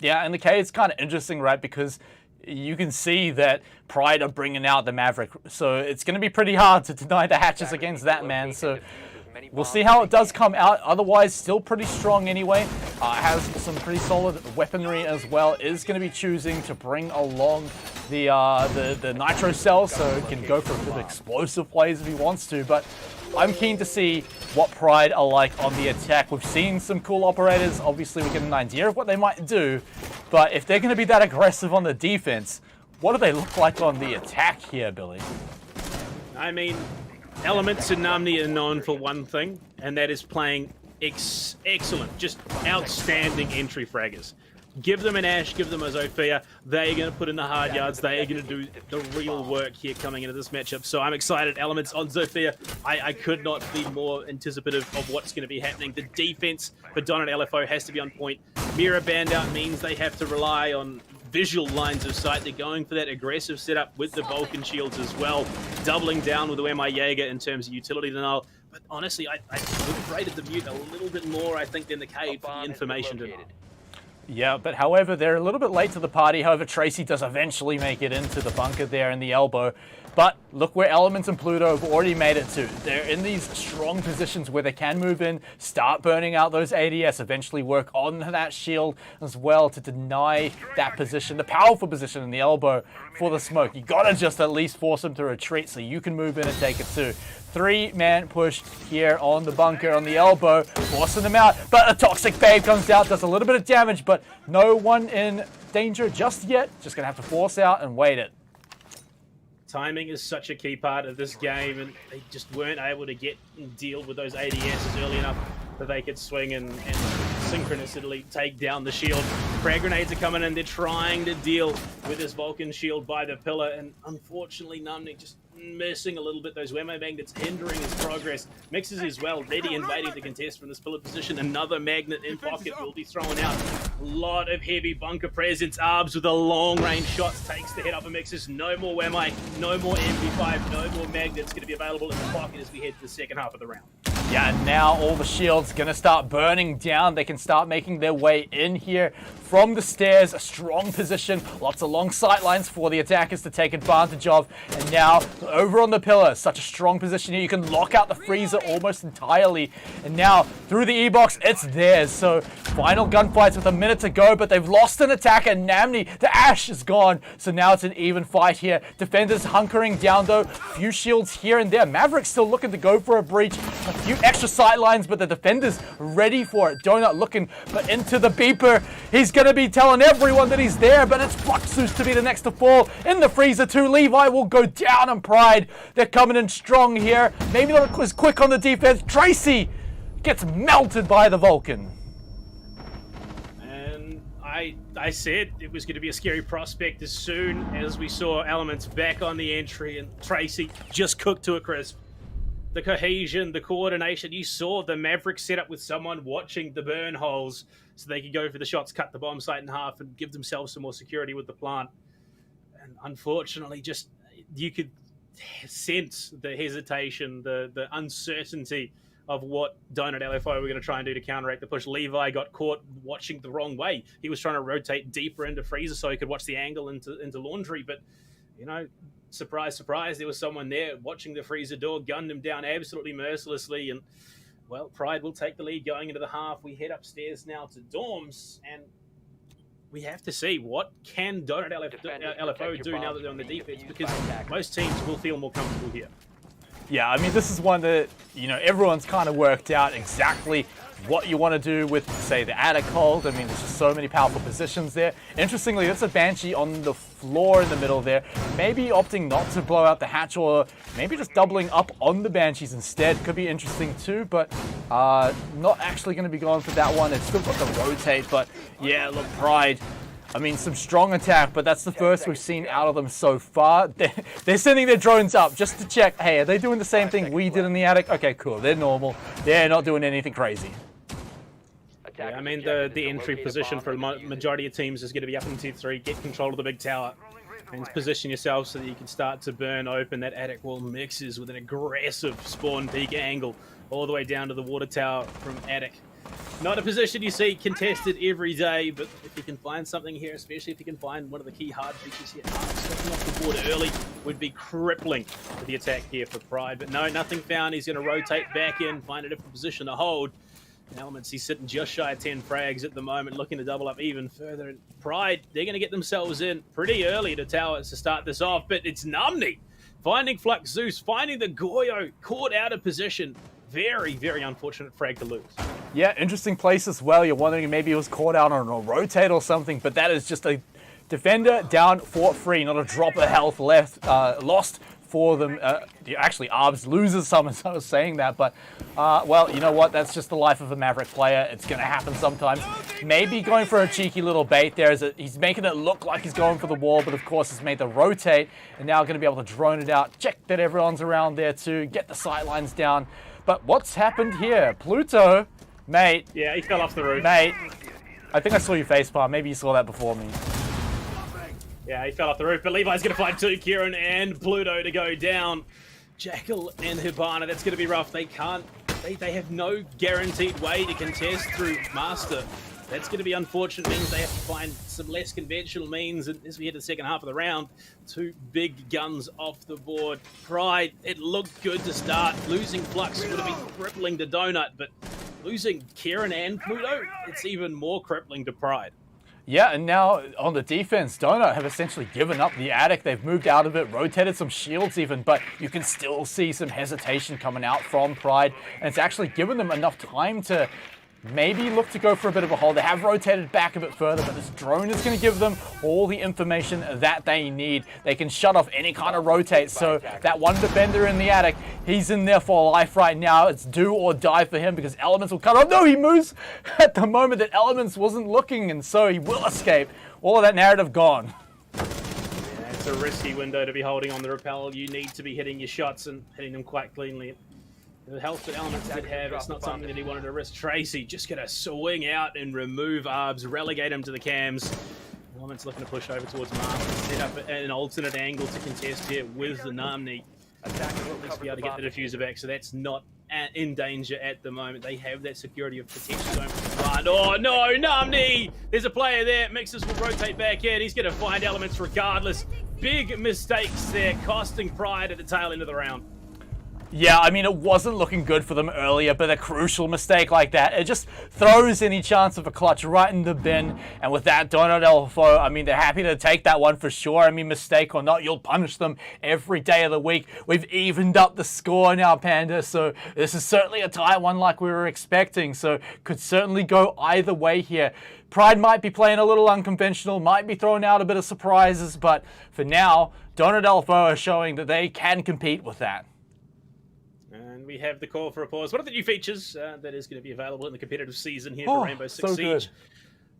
Speaker 1: Yeah, and the Cade's kind of interesting, right? Because you can see that Pryde are bringing out the Maverick, so it's going to be pretty hard to deny the hatches against that man. So we'll see how it does come out. Otherwise, still pretty strong anyway. Has some pretty solid weaponry as well. Is going to be choosing to bring along the nitro cell, so he can go for a bit of explosive plays if he wants to. But I'm keen to see what Pryde are like on the attack. We've seen some cool operators. Obviously, we get an idea of what they might do. But if they're going to be that aggressive on the defense, what do they look like on the attack here, Billy?
Speaker 2: I mean, Elements and Namni are known for one thing, and that is playing excellent, just outstanding entry fraggers. Give them an Ash, give them a Zofia. They're going to put in the hard yards. They are going to do the real work here coming into this matchup. So I'm excited. Elements on Zofia. I could not be more anticipative of what's going to be happening. The defense for Don and LFO has to be on point. Mirror band out means they have to rely on visual lines of sight. They're going for that aggressive setup with the Vulcan shields as well. Doubling down with the MI Jaeger in terms of utility denial. But honestly, I would have rated the Mute a little bit more, I think, than the Cade for the information denial.
Speaker 1: Yeah, but however, they're a little bit late to the party. However, Tracy does eventually make it into the bunker there in the elbow. But look where Elements and Pluto have already made it to. They're in these strong positions where they can move in, start burning out those ADS, eventually work on that shield as well to deny that position, the powerful position in the elbow for the smoke. You gotta just at least force them to retreat so you can move in and take it too. 3-man push here on the bunker, on the elbow, forcing them out. But a Toxic Babe comes out, does a little bit of damage, but no one in danger just yet. Just gonna have to force out and wait it.
Speaker 2: Timing is such a key part of this game, and they just weren't able to get and deal with those ADSs early enough that they could swing and synchronously take down the shield. Frag grenades are coming in. They're trying to deal with this Vulcan shield by the pillar, and unfortunately, Numnik just missing a little bit. Those Wemo magnets hindering his progress. Mixes as well, ready and waiting to contest from this pillar position. Another magnet in pocket will be thrown out. A lot of heavy bunker presence. Arbs with the long range shots takes the head up and Mixes. No more Wemo, no more MP5, no more magnets going to be available in the pocket as we head to the second half of the round.
Speaker 1: Yeah, and now all the shields gonna start burning down. They can start making their way in here from the stairs. A strong position, lots of long sight lines for the attackers to take advantage of. And now over on the pillar, such a strong position here. You can lock out the freezer almost entirely. And now through the E-box, it's theirs. So final gunfights with a minute to go, but they've lost an attacker. Namni, the Ash is gone. So now it's an even fight here. Defenders hunkering down though. Few shields here and there. Maverick's still looking to go for a breach. A few extra sight lines, but the defenders ready for it. Donut looking, but into the beeper. He's going to be telling everyone that he's there, but it's Fluxus to be the next to fall. In the freezer too, Levi will go down on Pryde. They're coming in strong here. Maybe not as quick on the defense. Tracy gets melted by the Vulcan.
Speaker 2: And I said it was going to be a scary prospect as soon as we saw Elements back on the entry, and Tracy just cooked to a crisp. The cohesion, the coordination, you saw the Maverick set up with someone watching the burn holes so they could go for the shots, cut the bomb site in half and give themselves some more security with the plant. And unfortunately, just you could sense the hesitation, the uncertainty of what Donut LFO were going to try and do to counteract the push. Levi got caught watching the wrong way. He was trying to rotate deeper into freezer so he could watch the angle into laundry, but you know, surprise, surprise, there was someone there watching the freezer door, gunned him down absolutely mercilessly, and, well, Pryde will take the lead going into the half. We head upstairs now to dorms, and we have to see what can Donut LFO do now that they're on the defense, because most teams will feel more comfortable here.
Speaker 1: Yeah, I mean, this is one that, you know, everyone's kind of worked out exactly what you want to do with, say, the attic hold. I mean, there's just so many powerful positions there. Interestingly, that's a Banshee on the floor in the middle there. Maybe opting not to blow out the hatch, or maybe just doubling up on the Banshees instead. Could be interesting too, but not actually going to be going for that one. It's still got the rotate, but yeah, look, Pryde. I mean, some strong attack, but that's the first we've seen out of them so far. They're sending their drones up just to check, hey, are they doing the same thing we did in the attic? Okay, cool, they're normal. They're not doing anything crazy.
Speaker 2: Yeah, I mean, the entry position for a majority of teams is going to be up in tier 3, get control of the big tower, and position yourself so that you can start to burn open that attic wall. Mixes with an aggressive spawn peak angle all the way down to the water tower from attic. Not a position you see contested every day, but if you can find something here, especially if you can find one of the key hard features here, stepping off the board early would be crippling for the attack here for Pryde. But no, nothing found. He's going to rotate back in, find a different position to hold. Elements, he's sitting just shy of 10 frags at the moment, looking to double up even further. And Pryde, they're going to get themselves in pretty early to towers to start this off, but it's Numni finding Flux Zeus, finding the Goyo, caught out of position. Very, very unfortunate frag to lose.
Speaker 1: Yeah, interesting place as well. You're wondering maybe it was caught out on a rotate or something, but that is just a defender down for free, not a drop of health left, lost for them. Actually, Arbs loses some as I was saying that, but well, you know what? That's just the life of a Maverick player. It's going to happen sometimes. Maybe going for a cheeky little bait there. He's making it look like he's going for the wall, but of course he's made the rotate, and now going to be able to drone it out, check that everyone's around there too, get the sight lines down. But what's happened here? Pluto, mate.
Speaker 2: Yeah, he fell off the roof.
Speaker 1: Mate, I think I saw your facepalm. Maybe you saw that before me.
Speaker 2: Yeah, he fell off the roof, but Levi's going to find 2, Kieran and Pluto to go down. Jackal and Hibana, that's going to be rough. They can't, they have no guaranteed way to contest through Master. That's going to be unfortunate. Means they have to find some less conventional means. And as we head to the second half of the round, 2 big guns off the board. Pryde, it looked good to start. Losing Flux would have been crippling to Donut, but losing Kieran and Pluto, it's even more crippling to Pryde.
Speaker 1: Yeah, and now on the defense, Donut have essentially given up the attic. They've moved out of it, rotated some shields even, but you can still see some hesitation coming out from Pryde, and it's actually given them enough time to maybe look to go for a bit of a hold. They have rotated back a bit further, but this drone is going to give them all the information that they need. They can shut off any kind of rotate, so that one defender in the attic, he's in there for life right now. It's do or die for him because Elements will cut off. No, he moves at the moment that Elements wasn't looking, and so he will escape. All of that narrative gone.
Speaker 2: Yeah, it's a risky window to be holding on the rappel. You need to be hitting your shots and hitting them quite cleanly. The health that Elements did have, it's not something that he wanted to risk. Tracy just going to swing out and remove Arbs, relegate him to the cams. Elements looking to push over towards Mars, set up an alternate angle to contest here with the Namni. At least be able to get the diffuser back, so that's not in danger at the moment. They have that security of protection zone from the front. Oh no, Namni! There's a player there. Mixers will rotate back in. He's going to find Elements regardless. Big mistakes there, costing Pryde at the tail end of the round.
Speaker 1: Yeah, I mean, it wasn't looking good for them earlier, but a crucial mistake like that, it just throws any chance of a clutch right in the bin. And with that, Donut Elfo, I mean, they're happy to take that one for sure. I mean, mistake or not, you'll punish them every day of the week. We've evened up the score now, Panda, so this is certainly a tight one like we were expecting. So could certainly go either way here. Pryde might be playing a little unconventional, might be throwing out a bit of surprises, but for now, Donut Elfo are showing that they can compete with that.
Speaker 2: And we have the call for a pause. One of the new features that is going to be available in the competitive season here for Rainbow Six Siege.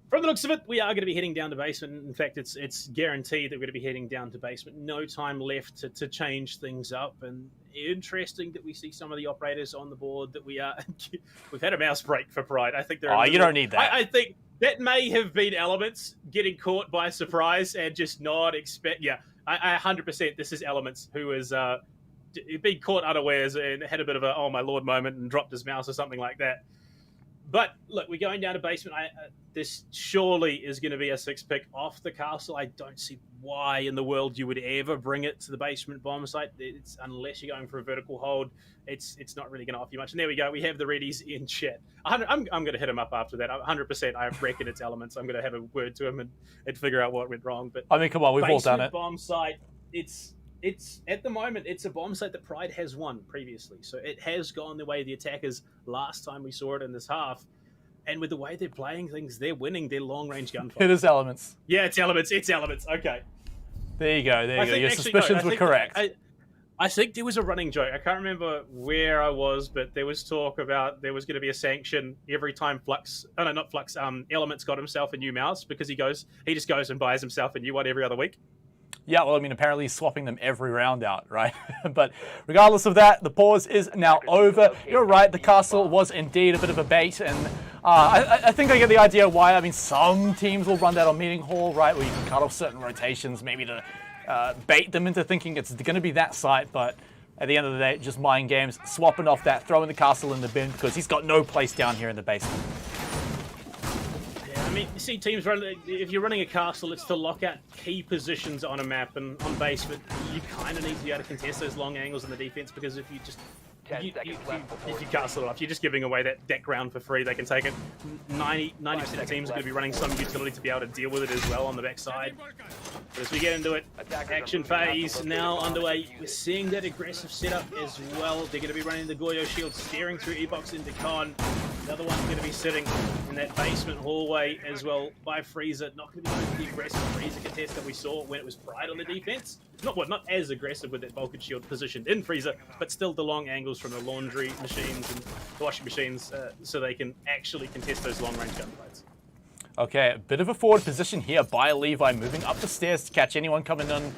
Speaker 2: From the looks of it, we are going to be heading down to basement. In fact, it's guaranteed that we're going to be heading down to basement. No time left to change things up. And interesting that we see some of the operators on the board that we've had a mouse break for Pryde. I think they're.
Speaker 1: Oh, you don't need that.
Speaker 2: I think that may have been Elements getting caught by surprise and just not expect. Yeah, I 100%. This is Elements who is. Being caught unawares and had a bit of a oh my lord moment and dropped his mouse or something like that. But look, we're going down to basement. This surely is going to be a 6-pick off the castle. I don't see why in the world you would ever bring it to the basement bomb site. Unless you're going for a vertical hold, it's not really going to offer you much. And there we go. We have the readies in chat. I'm going to hit him up after that. 100%. I reckon it's Elements. I'm going to have a word to him and figure out what went wrong. But
Speaker 1: I mean, come on, we've all done it.
Speaker 2: Bomb site. It's at the moment, it's a bomb site that Pryde has won previously. So it has gone the way of the attackers last time we saw it in this half. And with the way they're playing things, they're winning their long-range gunfight.
Speaker 1: It is Elements.
Speaker 2: Yeah, it's Elements. It's Elements. Okay.
Speaker 1: There you go. Your suspicions were correct.
Speaker 2: I think there was a running joke. I can't remember where I was, but there was talk about there was going to be a sanction every time Elements got himself a new mouse because he just goes and buys himself a new one every other week.
Speaker 1: Yeah, well, I mean, apparently he's swapping them every round out, right? But regardless of that, the pause is now over. You're right, the castle was indeed a bit of a bait, and I think I get the idea why. I mean, some teams will run that on Meeting Hall, right, where you can cut off certain rotations, maybe to bait them into thinking it's going to be that site, but at the end of the day, just mind games, swapping off that, throwing the castle in the bin, because he's got no place down here in the basement.
Speaker 2: I mean, you see teams if you're running a castle, it's to lock out key positions on a map, and on basement, you kind of need to be able to contest those long angles in the defense, because if you just if you castle it off, you're just giving away that ground for free. They can take it. 90% of teams are going to be running some utility to be able to deal with it as well on the backside. But as we get into it, action phase now underway. We're seeing that aggressive setup as well. They're going to be running the Goyo shield, staring through E-Box into Con. Another one's going to be sitting in that basement hallway as well by Freezer. Not going to be doing the aggressive Freezer contest that we saw when it was Pryde on the defense. Not as aggressive with that Vulcan shield positioned in Freezer, but still the long angles from the laundry machines and the washing machines so they can actually contest those long-range gunfights.
Speaker 1: Okay, a bit of a forward position here by Levi, moving up the stairs to catch anyone coming in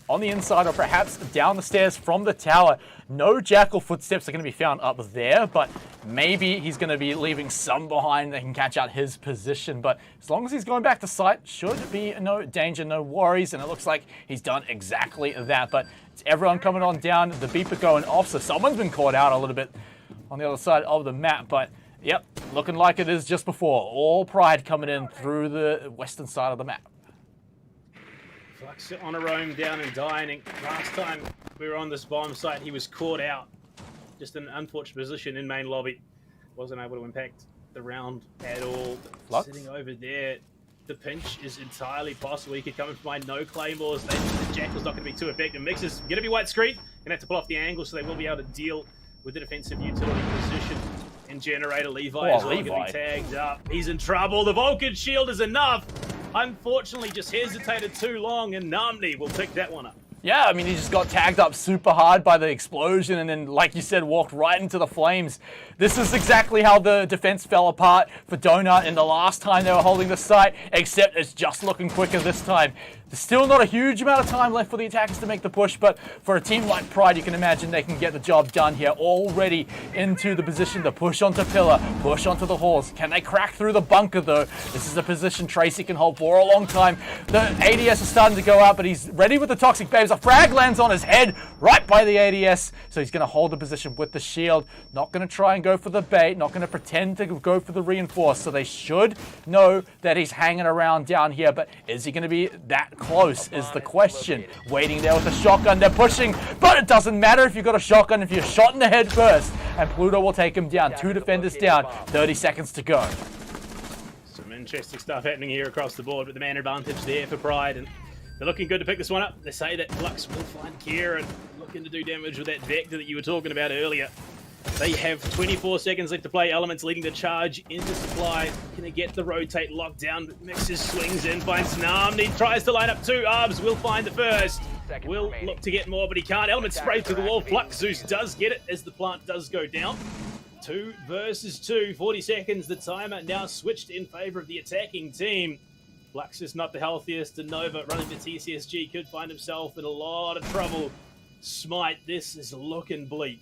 Speaker 1: on the inside or perhaps down the stairs from the tower. No Jackal footsteps are going to be found up there, but maybe he's going to be leaving some behind that can catch out his position. But as long as he's going back to site, should be no danger, no worries, and it looks like he's done exactly that. But it's everyone coming on down, the beeper going off, so someone's been caught out a little bit on the other side of the map, but Yep, looking like it is just before. All Pryde coming in through the western side of the map.
Speaker 2: Flux on a roam down and dining. Last time we were on this bomb site, he was caught out. Just an unfortunate position in main lobby. Wasn't able to impact the round at all.
Speaker 1: Flux?
Speaker 2: Sitting over there, the pinch is entirely possible. He could come in behind no claymores. The Jackal's not going to be too effective. Mix is going to be white screen. Going to have to pull off the angle, so they will be able to deal with the defensive utility position. And Generator Levi is going to be tagged up. He's in trouble. The Vulcan shield is enough. Unfortunately, just hesitated too long, and Namni will pick that one up.
Speaker 1: Yeah, I mean, he just got tagged up super hard by the explosion and then, like you said, walked right into the flames. This is exactly how the defense fell apart for Donut in the last time they were holding the site, except it's just looking quicker this time. There's still not a huge amount of time left for the attackers to make the push, but for a team like Pryde, you can imagine they can get the job done here. Already into the position to push onto Pillar, push onto the halls. Can they crack through the bunker, though? This is a position Tracy can hold for a long time. The ADS is starting to go out, but he's ready with the Toxic Babes. A frag lands on his head right by the ADS, so he's going to hold the position with the shield. Not going to try and go for the bait, not going to pretend to go for the reinforce, so they should know that he's hanging around down here, but is he going to be that close is the question. Waiting there with a shotgun, they're pushing, but it doesn't matter if you've got a shotgun if you're shot in the head first, and Pluto will take him down. 2 defenders down, 30 seconds to go.
Speaker 2: Some interesting stuff happening here across the board, with the man advantage there for Pryde, and they're looking good to pick this one up. They say that Flux will find Kieran looking to do damage with that Vector that you were talking about earlier. They have 24 seconds left to play. Elements leading the charge into supply. Can they get the rotate locked down? Mixes swings in, finds Namni, tries to line up 2. Arbs will find the first. Will look to get more, but he can't. Elements spray to the wall. Flux Zeus does get it as the plant does go down. 2 versus 2, 40 seconds. The timer now switched in favor of the attacking team. Flux is not the healthiest, and Nova running to TCSG could find himself in a lot of trouble. Smite, this is looking bleak.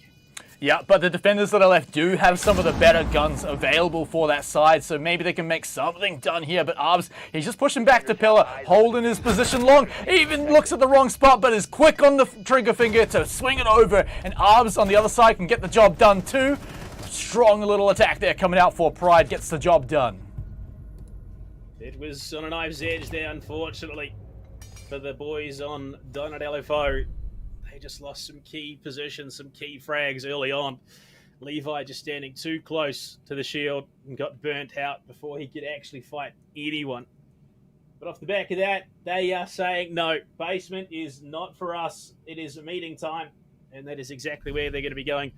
Speaker 1: Yeah, but the defenders that are left do have some of the better guns available for that side, so maybe they can make something done here. But Arbs, he's just pushing back to Pillar, holding his position long. He even looks at the wrong spot, but is quick on the trigger finger to swing it over. And Arbs on the other side can get the job done too. Strong little attack there coming out for Pryde, gets the job done.
Speaker 2: It was on a knife's edge there, unfortunately, for the boys on Donut LFO. They just lost some key positions, some key frags early on. Levi just standing too close to the shield and got burnt out before he could actually fight anyone. But off the back of that, they are saying, no, basement is not for us. It is a meeting time, and that is exactly where they're going to be going.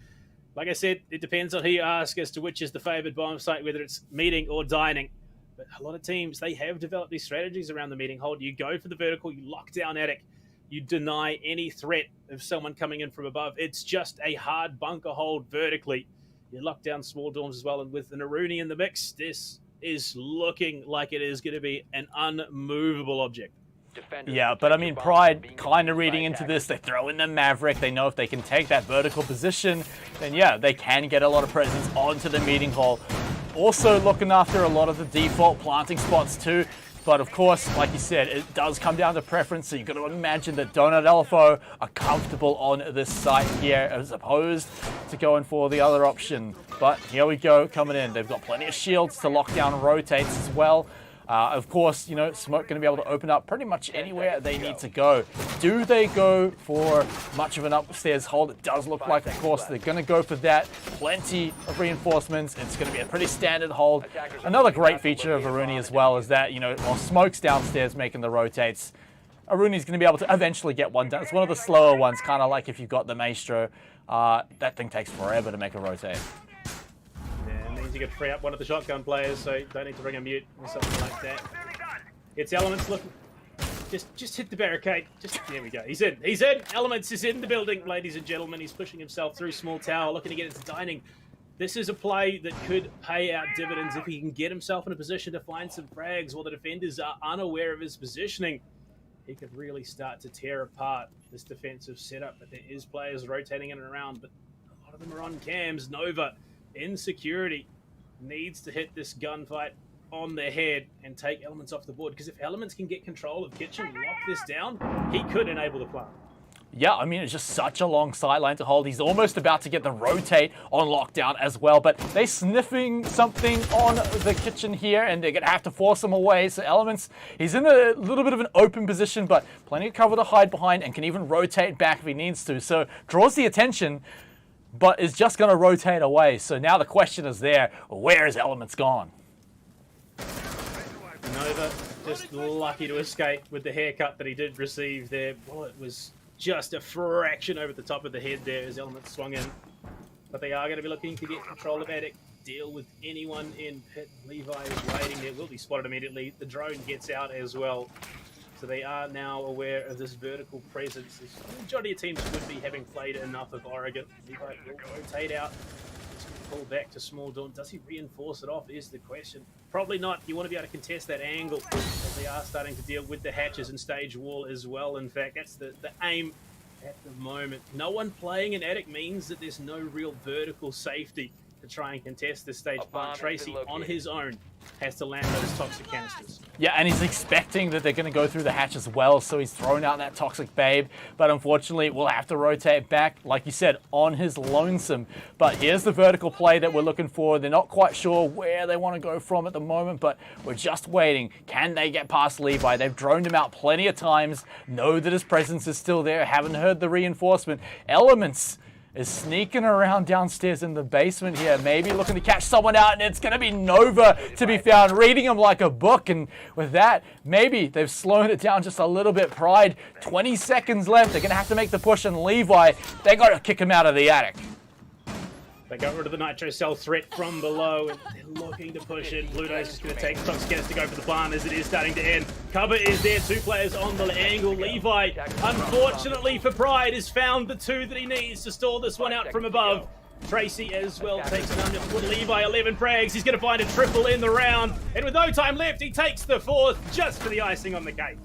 Speaker 2: Like I said, it depends on who you ask as to which is the favoured bomb site, whether it's meeting or dining. But a lot of teams, they have developed these strategies around the meeting hold. You go for the vertical, you lock down attic, you deny any threat of someone coming in from above. It's just a hard bunker hold vertically. You lock down small dorms as well, and with an Aruni in the mix, this is looking like it is going to be an unmovable object.
Speaker 1: Yeah, but I mean, Pryde kind of reading into this. They throw in the Maverick. They know if they can take that vertical position, then yeah, they can get a lot of presence onto the meeting hall. Also looking after a lot of the default planting spots too. But of course, like you said, it does come down to preference. So you've got to imagine that Donut LFO are comfortable on this site here as opposed to going for the other option. But here we go, coming in. They've got plenty of shields to lock down rotates as well. Of course, you know, Smoke going to be able to open up pretty much anywhere they need to go. Do they go for much of an upstairs hold? It does look like, of course, they're going to go for that. Plenty of reinforcements. It's going to be a pretty standard hold. Another great feature of Aruni as well is that, you know, while Smoke's downstairs making the rotates, Aruni's going to be able to eventually get one done. It's one of the slower ones, kind of like if you've got the Maestro. That thing takes forever to make a rotate.
Speaker 2: You could free up one of the shotgun players, so you don't need to bring a mute or something like that. It's Elements looking. Just hit the barricade. There we go. He's in. He's in. Elements is in the building, ladies and gentlemen. He's pushing himself through small tower, looking to get into dining. This is a play that could pay out dividends if he can get himself in a position to find some frags while the defenders are unaware of his positioning. He could really start to tear apart this defensive setup, but there is players rotating in and around, but a lot of them are on cams. Nova, insecurity, needs to hit this gunfight on the head and take Elements off the board, because if Elements can get control of Kitchen and lock this down, he could enable the plant.
Speaker 1: Yeah, I mean, it's just such a long sideline to hold. He's almost about to get the rotate on lockdown as well, but they're sniffing something on the kitchen here, and they're going to have to force him away. So Elements, he's in a little bit of an open position, but plenty of cover to hide behind and can even rotate back if he needs to. So draws the attention, but is just going to rotate away. So now the question is there, where is Elements gone?
Speaker 2: Nova just lucky to escape with the haircut that he did receive there. Well, it was just a fraction over the top of the head there as Elements swung in. But they are going to be looking to get control of Attic, deal with anyone in pit. Levi is waiting there, will be spotted immediately. The drone gets out as well. So they are now aware of this vertical presence. The majority of teams would be having played enough of Oregon. Levi will rotate out. He's going to pull back to Small Dawn. Does he reinforce it off is the question. Probably not. You want to be able to contest that angle. But they are starting to deal with the hatches and stage wall as well. In fact, that's the aim at the moment. No one playing in Attic means that there's no real vertical safety to try and contest this stage. But Tracy, on his own, has to land those toxic canisters.
Speaker 1: Yeah, and he's expecting that they're going to go through the hatch as well, so he's thrown out that toxic babe, but unfortunately we'll have to rotate back, like you said, on his lonesome. But here's the vertical play that we're looking for. They're not quite sure where they want to go from at the moment, but we're just waiting. Can they get past Levi? They've droned him out plenty of times, know that his presence is still there, haven't heard the reinforcement. Elements is sneaking around downstairs in the basement here, maybe looking to catch someone out, and it's going to be Nova to be found, reading him like a book. And with that, maybe they've slowed it down just a little bit. Pryde, 20 seconds left. They're going to have to make the push, and Levi, they got to kick him out of the attic.
Speaker 2: They got rid of the Nitro Cell threat from below, and they're looking to push it. Bluedo's just going to take the top scans to go for the farm as it is starting to end. Cover is there, two players on the angle. Levi, unfortunately for Pryde, has found the two that he needs to stall this one out from above. Tracy as well takes it under with Levi, 11 frags. He's going to find a triple in the round, and with no time left, he takes the fourth just for the icing on the cake.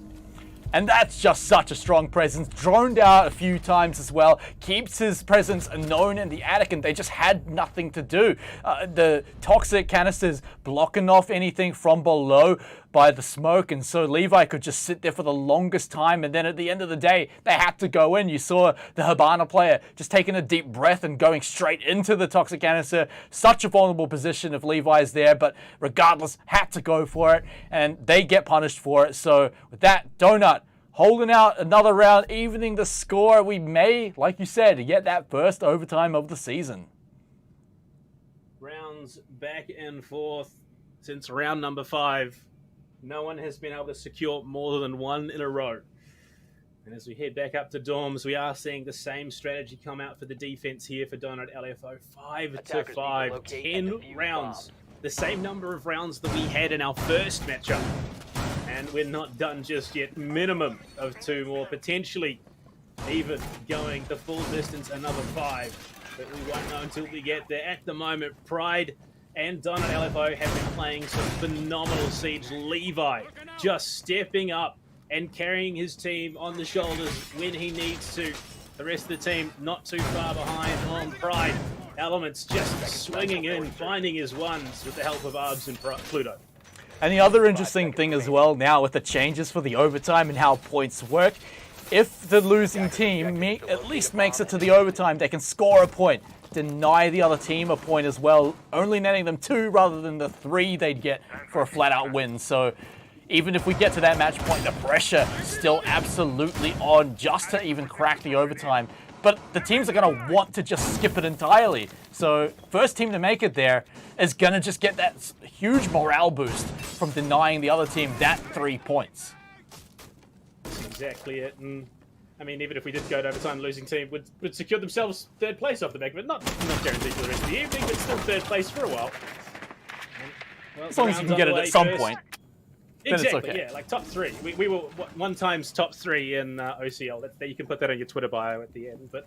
Speaker 1: And that's just such a strong presence. Droned out a few times as well. Keeps his presence known in the attic, and they just had nothing to do. The toxic canisters blocking off anything from below by the smoke, and so Levi could just sit there for the longest time, and then at the end of the day, they had to go in. You saw the Habana player just taking a deep breath and going straight into the toxic canister. Such a vulnerable position if Levi's there, but regardless, had to go for it, and they get punished for it. So with that, Donut holding out another round, evening the score. We may, like you said, get that first overtime of the season.
Speaker 2: Rounds back and forth since round number 5. No one has been able to secure more than one in a row. And as we head back up to dorms, we are seeing the same strategy come out for the defense here for Donut LFO. 5-5, 10 rounds. The same number of rounds that we had in our first matchup. And we're not done just yet. Minimum of 2 more, potentially even going the full distance, another 5. But we won't know until we get there. At the moment, Pryde and Donut LFO have been playing some phenomenal siege. Levi just stepping up and carrying his team on the shoulders when he needs to. The rest of the team not too far behind on Pryde. Elements just swinging in, finding his ones with the help of Arbs and Pluto.
Speaker 1: And the other interesting thing as well now with the changes for the overtime and how points work, if the losing team at least makes it to the overtime, they can score a point, deny the other team a point as well, only netting them 2 rather than the 3 they'd get for a flat-out win. So even if we get to that match point, the pressure still absolutely on just to even crack the overtime. But the teams are going to want to just skip it entirely. So first team to make it there is going to just get that huge morale boost from denying the other team that 3 points.
Speaker 2: That's exactly it. And I mean, even if we did go to overtime, the losing team would secure themselves 3rd place off the back of it. Not guaranteed for the rest of the evening, but still 3rd place for a while. And, well,
Speaker 1: as long as you can get it at some point.
Speaker 2: Exactly,
Speaker 1: okay.
Speaker 2: Yeah, like top 3. We were one times top 3 in OCL. You can put that on your Twitter bio at the end. But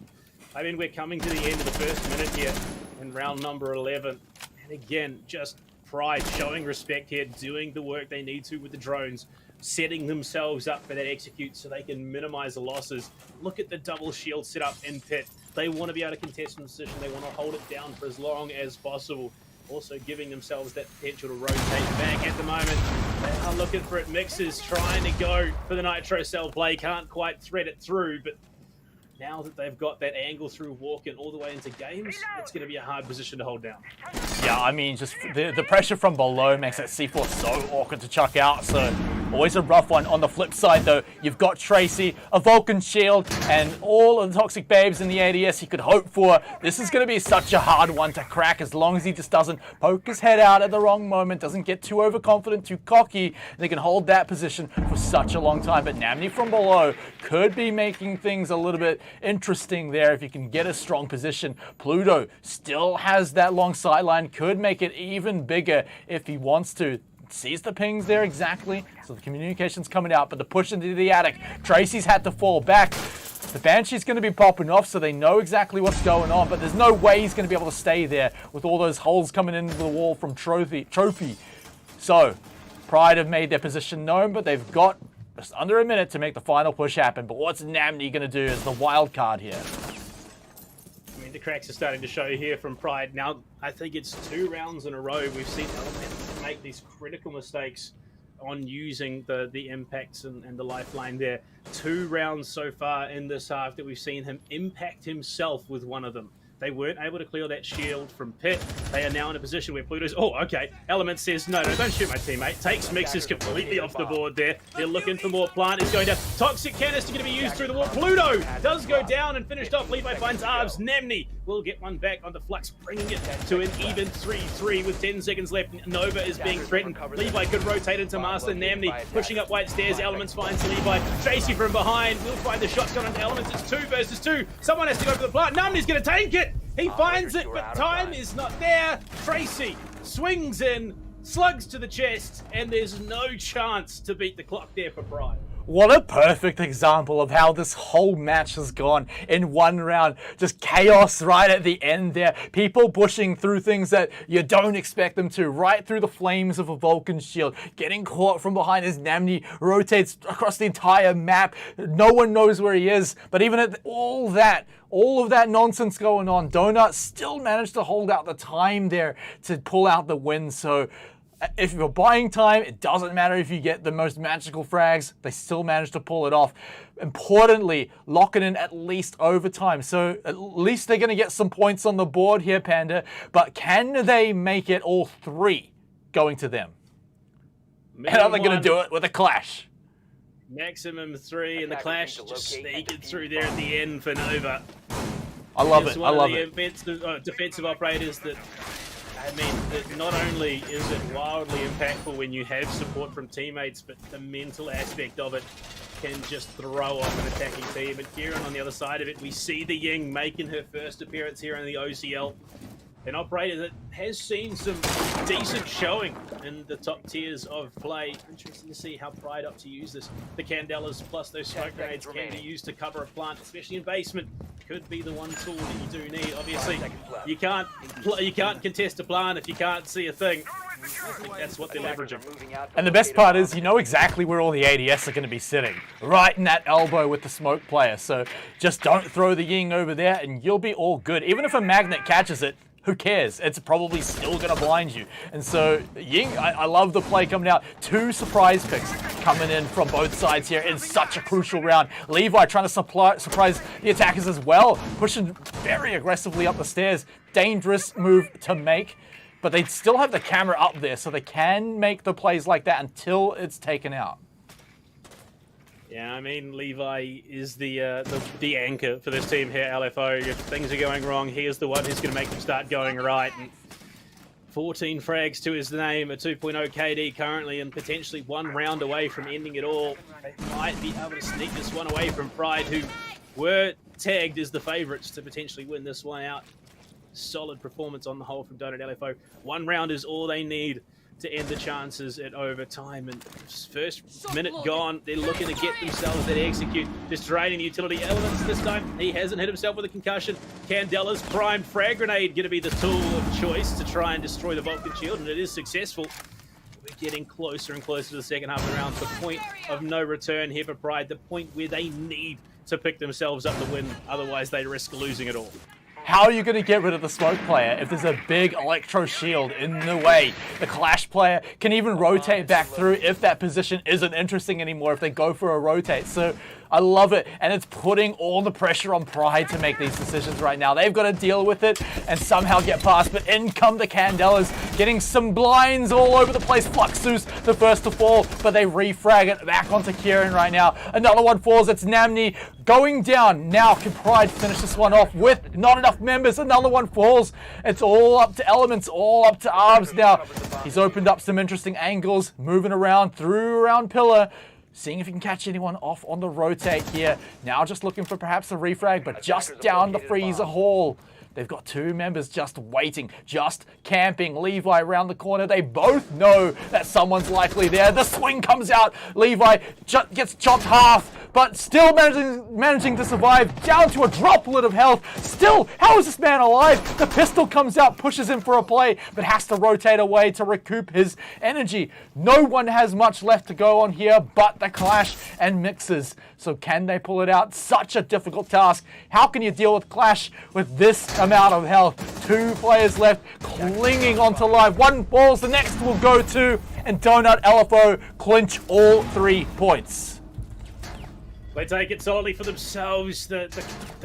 Speaker 2: I mean, we're coming to the end of the first minute here in round number 11. And again, just Pryde showing respect here, doing the work they need to with the drones, setting themselves up for that execute so they can minimize the losses. Look at the double shield set up in pit. They want to be able to contest the position. They want to hold it down for as long as possible. Also giving themselves that potential to rotate back at the moment. They are looking for it. Mixers trying to go for the Nitro Cell play. Can't quite thread it through, but now that they've got that angle through walking all the way into games, it's going to be a hard position to hold down.
Speaker 1: Yeah, I mean, just the pressure from below makes that C4 so awkward to chuck out, so always a rough one. On the flip side, though, you've got Tracy, a Vulcan shield, and all of the toxic babes in the ADS you could hope for. This is going to be such a hard one to crack as long as he just doesn't poke his head out at the wrong moment, doesn't get too overconfident, too cocky, and they can hold that position for such a long time. But Namni from below could be making things a little bit interesting there if you can get a strong position. Pluto still has that long sideline, could make it even bigger if he wants to. Sees the pings there exactly, so the communication's coming out, but the push into the attic. Tracy's had to fall back. The Banshee's going to be popping off, so they know exactly what's going on, but there's no way he's going to be able to stay there with all those holes coming into the wall from Trophy. So, Pryde have made their position known, but they've got just under a minute to make the final push happen. But what's Namni going to do as the wild card here?
Speaker 2: I mean, the cracks are starting to show here from Pryde. Now, I think it's 2 rounds in a row we've seen Element make these critical mistakes on using the impacts and the lifeline there. 2 rounds so far in this half that we've seen him impact himself with one of them. They weren't able to clear that shield from Pit. They are now in a position where Pluto's... Oh, okay. Element says, no, don't shoot my teammate. Takes Mixers completely off the board there. They're looking for more. Plant is going down. Toxic canister going to be used through the wall. Pluto does go down and finished off. Levi finds Arbs. Namni will get one back on the Flux, bringing it to an even 3-3 with 10 seconds left. Nova is being threatened. Levi could rotate into Master. Namni pushing up white stairs. Elements finds Levi. Tracy from behind will find the shotgun on Elements. It's 2 versus 2. Someone has to go for the plant. Namni's going to tank it. He finds it, but time is not there. Tracy swings in, slugs to the chest, and there's no chance to beat the clock there for Pryde.
Speaker 1: What a perfect example of how this whole match has gone in one round. Just chaos right at the end there. People pushing through things that you don't expect them to. Right through the flames of a Vulcan shield. Getting caught from behind as Namni rotates across the entire map. No one knows where he is. But even at all of that nonsense going on, Donut still managed to hold out the time there to pull out the win. So if you're buying time, it doesn't matter if you get the most magical frags, they still manage to pull it off. Importantly, locking in at least overtime. So at least they're going to get some points on the board here, Panda. But can they make it all 3 going to them? And are they going to do it with a clash?
Speaker 2: Maximum 3, and the clash just sneaking through there at the end for Nova.
Speaker 1: I love it.
Speaker 2: I love it. Defensive operators that... I mean, not only is it wildly impactful when you have support from teammates, but the mental aspect of it can just throw off an attacking team. And Kieran on the other side of it, we see the Ying making her first appearance here in the OCL. An operator that has seen some decent showing in the top tiers of play. Interesting to see how Pryde up to use this. The Candelas plus those smoke grenades can be used to cover a plant, especially in basement. Could be the one tool that you do need. Obviously, you can't contest a plant if you can't see a thing. I think that's what they're leveraging.
Speaker 1: And the best part is, you know exactly where all the ADS are going to be sitting. Right in that elbow with the smoke player. So just don't throw the Ying over there and you'll be all good. Even if a magnet catches it, who cares? It's probably still going to blind you. And so, Ying, I love the play coming out. 2 surprise picks coming in from both sides here in such a crucial round. Levi trying to surprise the attackers as well. Pushing very aggressively up the stairs. Dangerous move to make. But they still have the camera up there, so they can make the plays like that until it's taken out.
Speaker 2: Yeah, I mean, Levi is the anchor for this team here, LFO. If things are going wrong, he is the one who's going to make them start going right. And 14 frags to his name, a 2.0 KD currently, and potentially 1 round away from ending it all. They might be able to sneak this one away from Pryde, who were tagged as the favourites to potentially win this one out. Solid performance on the whole from Donut LFO. 1 round is all they need to end the chances at overtime. And first minute gone, they're looking to get themselves that execute. Just draining the utility elements this time. He hasn't hit himself with a concussion. Candela's primed frag grenade going to be the tool of choice to try and destroy the Vulcan shield, and it is successful. We're getting closer and closer to the second half of the round. The point of no return here for Pryde. The point where they need to pick themselves up to win. Otherwise, they risk losing it all.
Speaker 1: How are you going to get rid of the smoke player if there's a big electro shield in the way? The clash player can even rotate back through if that position isn't interesting anymore, if they go for a rotate. So I love it. And it's putting all the pressure on Pryde to make these decisions right now. They've got to deal with it and somehow get past. But in come the Candelas, getting some blinds all over the place. Fluxus, the first to fall, but they refrag it back onto Kieran right now. Another one falls. It's Namni going down. Now can Pryde finish this one off with not enough members? Another one falls. It's all up to Elements, all up to Arbs now. He's opened up some interesting angles, moving around through around Pillar, seeing if he can catch anyone off on the rotate here. Now just looking for perhaps a refrag, but just down the freezer hall. They've got two members just waiting, just camping. Levi around the corner. They both know that someone's likely there. The swing comes out. Levi gets chopped half, but still managing to survive. Down to a droplet of health. Still, how is this man alive? The pistol comes out, pushes him for a play, but has to rotate away to recoup his energy. No one has much left to go on here but the Clash and Mixers. So can they pull it out? Such a difficult task. How can you deal with Clash with this amount of health? Two players left, clinging onto life. One falls, the next will go to, and Donut LFO clinch all 3 points.
Speaker 2: They take it solidly for themselves. The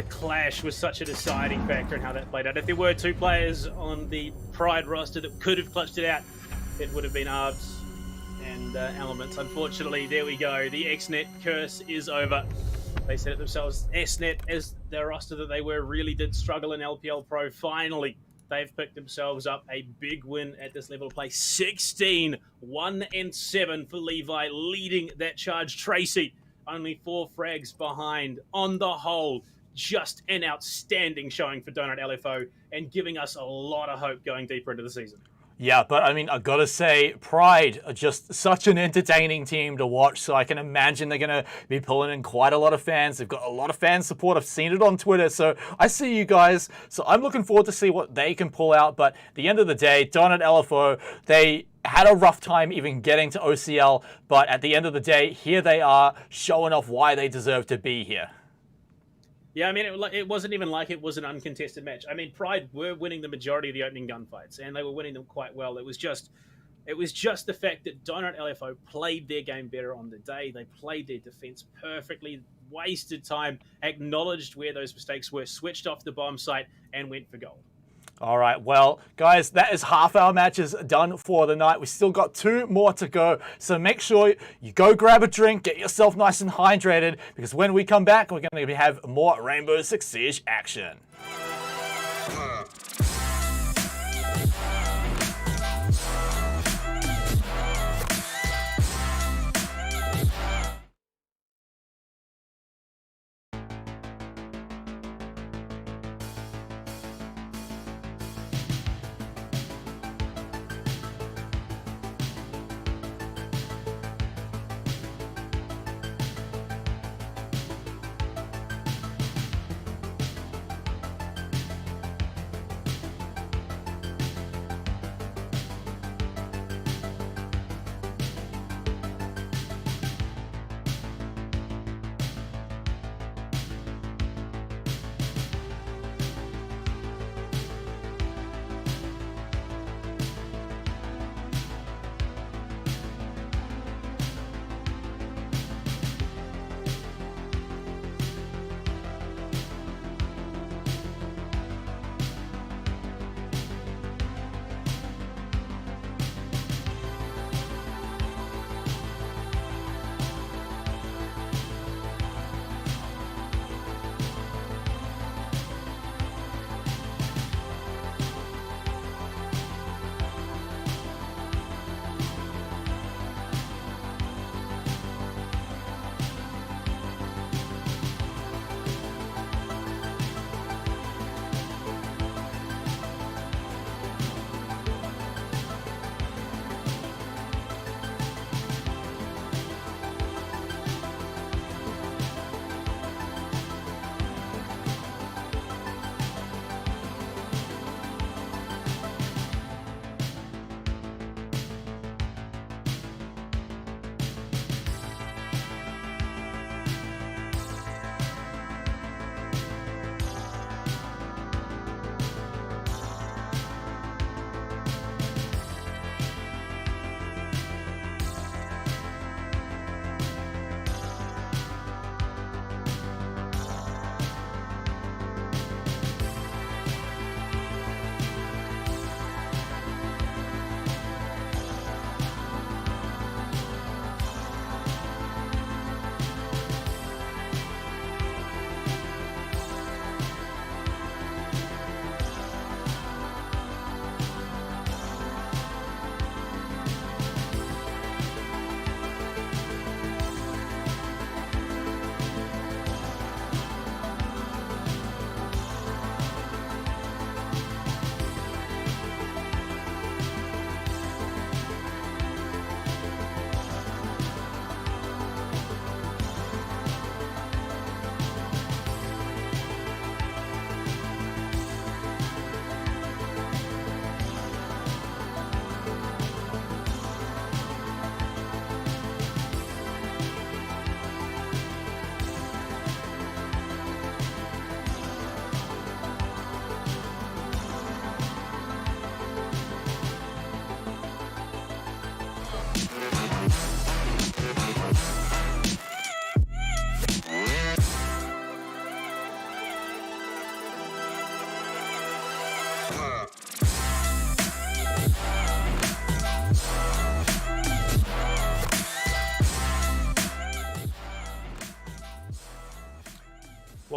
Speaker 2: clash was such a deciding factor in how that played out. If there were two players on the Pryde roster that could have clutched it out, it would have been Arbs and Elements. Unfortunately, there we go. The XNet curse is over. They said it themselves. SNet, as the roster that they were, really did struggle in LPL Pro. Finally, they've picked themselves up a big win at this level of play. 16, 1-7 for Levi, leading that charge. Tracy, only 4 frags behind. On the whole, just an outstanding showing for Donut LFO and giving us a lot of hope going deeper into the season.
Speaker 1: Yeah, but I mean, I gotta say, Pryde are just such an entertaining team to watch, so I can imagine they're gonna be pulling in quite a lot of fans. They've got a lot of fan support. I've seen it on Twitter, so I see you guys. So I'm looking forward to see what they can pull out, but at the end of the day, Donut LFO, they had a rough time even getting to OCL, but at the end of the day, here they are, showing off why they deserve to be here.
Speaker 2: Yeah, I mean, it wasn't even like it was an uncontested match. I mean, Pryde were winning the majority of the opening gunfights, and they were winning them quite well. It was just the fact that Donut LFO played their game better on the day. They played their defense perfectly, wasted time, acknowledged where those mistakes were, switched off the bomb site, and went for gold.
Speaker 1: All right, well, guys, that is half our matches done for the night. We still got 2 more to go, so make sure you go grab a drink, get yourself nice and hydrated, because when we come back, we're going to have more Rainbow Six Siege action.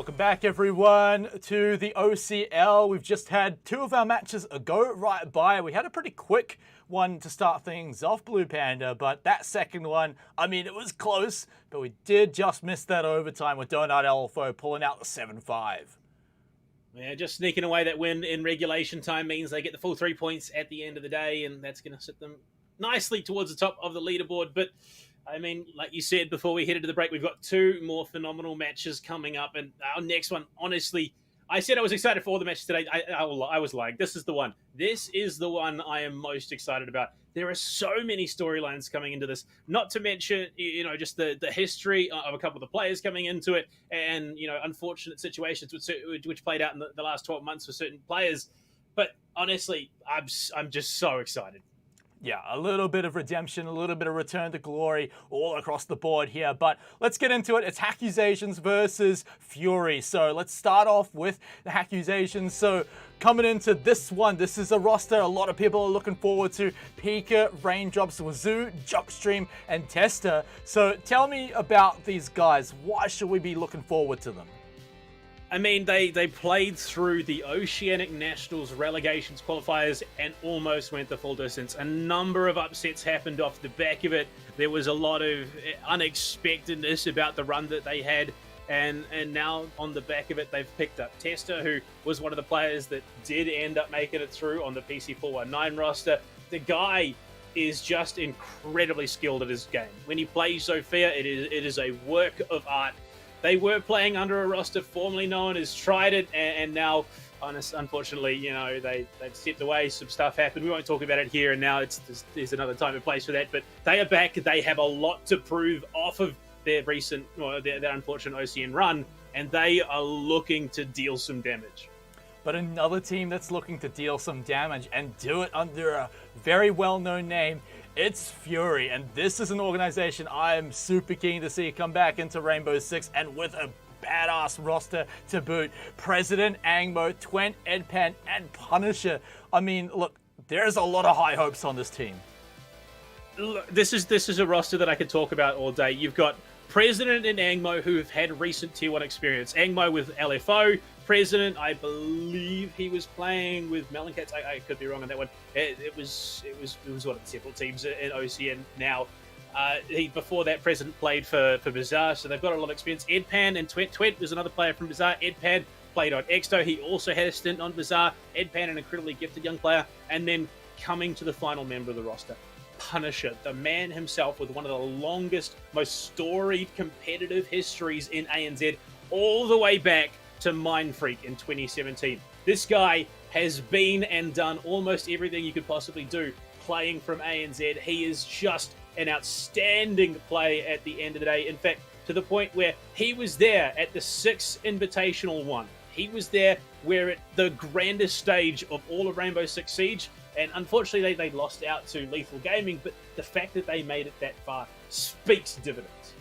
Speaker 1: Welcome back, everyone, to the OCL. We've just had 2 of our matches go right by. We had a pretty quick one to start things off, Blue Panda, but that second one, I mean, it was close, but we did just miss that overtime with Donut Elfo pulling out the 7-5.
Speaker 2: Yeah, just sneaking away that win in regulation time means they get the full 3 points at the end of the day, and that's going to sit them nicely towards the top of the leaderboard. But I mean, like you said before we headed to the break, we've got 2 more phenomenal matches coming up, and our next one, honestly, I said I was excited for all the matches today. I was lying. This is the one. This is the one I am most excited about. There are so many storylines coming into this, not to mention, just the history of a couple of the players coming into it, and, unfortunate situations which played out in the last 12 months for certain players. But honestly, I'm just so excited.
Speaker 1: Yeah, a little bit of redemption, a little bit of return to glory all across the board here. But let's get into it. It's Hackuasians versus Fury. So let's start off with the Hackuasians. So coming into this one, this is a roster a lot of people are looking forward to. Pika, Raindrops, Wazoo, Jockstream, and Tester. So tell me about these guys. Why should we be looking forward to them?
Speaker 2: I mean, they played through the Oceanic Nationals relegations qualifiers and almost went the full distance. A number of upsets happened off the back of it. There was a lot of unexpectedness about the run that they had. And now on the back of it, they've picked up Tester, who was one of the players that did end up making it through on the PC419 roster. The guy is just incredibly skilled at his game. When he plays Zofia, it is a work of art. They were playing under a roster formerly known as Pryde, and now, unfortunately, they've stepped away. Some stuff happened. We won't talk about it here and now. There's another time and place for that. But they are back. They have a lot to prove off of their recent, their unfortunate OCN run, and they are looking to deal some damage.
Speaker 1: But another team that's looking to deal some damage and do it under a very well-known name, it's Fury, and this is an organization I am super keen to see come back into Rainbow Six, and with a badass roster to boot. President, Angmo, Twent, Edpan, and Punisher. I mean, look, there's a lot of high hopes on this team.
Speaker 2: Look, this is a roster that I could talk about all day. You've got President and Angmo, who have had recent Tier 1 experience. Angmo with LFO. President, I believe he was playing with Melancats. I could be wrong on that one. It was one of the several teams in OCN now. Before that, President played for Bazaar, so they've got a lot of experience. Edpan and Twent was another player from Bazaar. Edpan played on Exsto. He also had a stint on Bazaar. Edpan, an incredibly gifted young player. And then coming to the final member of the roster, Punisher, the man himself with one of the longest, most storied competitive histories in ANZ, all the way back to Mindfreak in 2017. This guy has been and done almost everything you could possibly do playing from ANZ. He is just an outstanding play at the end of the day. In fact, to the point where he was there at the 6 Invitational one. He was there where at the grandest stage of all of Rainbow Six Siege, and unfortunately they lost out to Lethal Gaming, but the fact that they made it that far speaks dividends.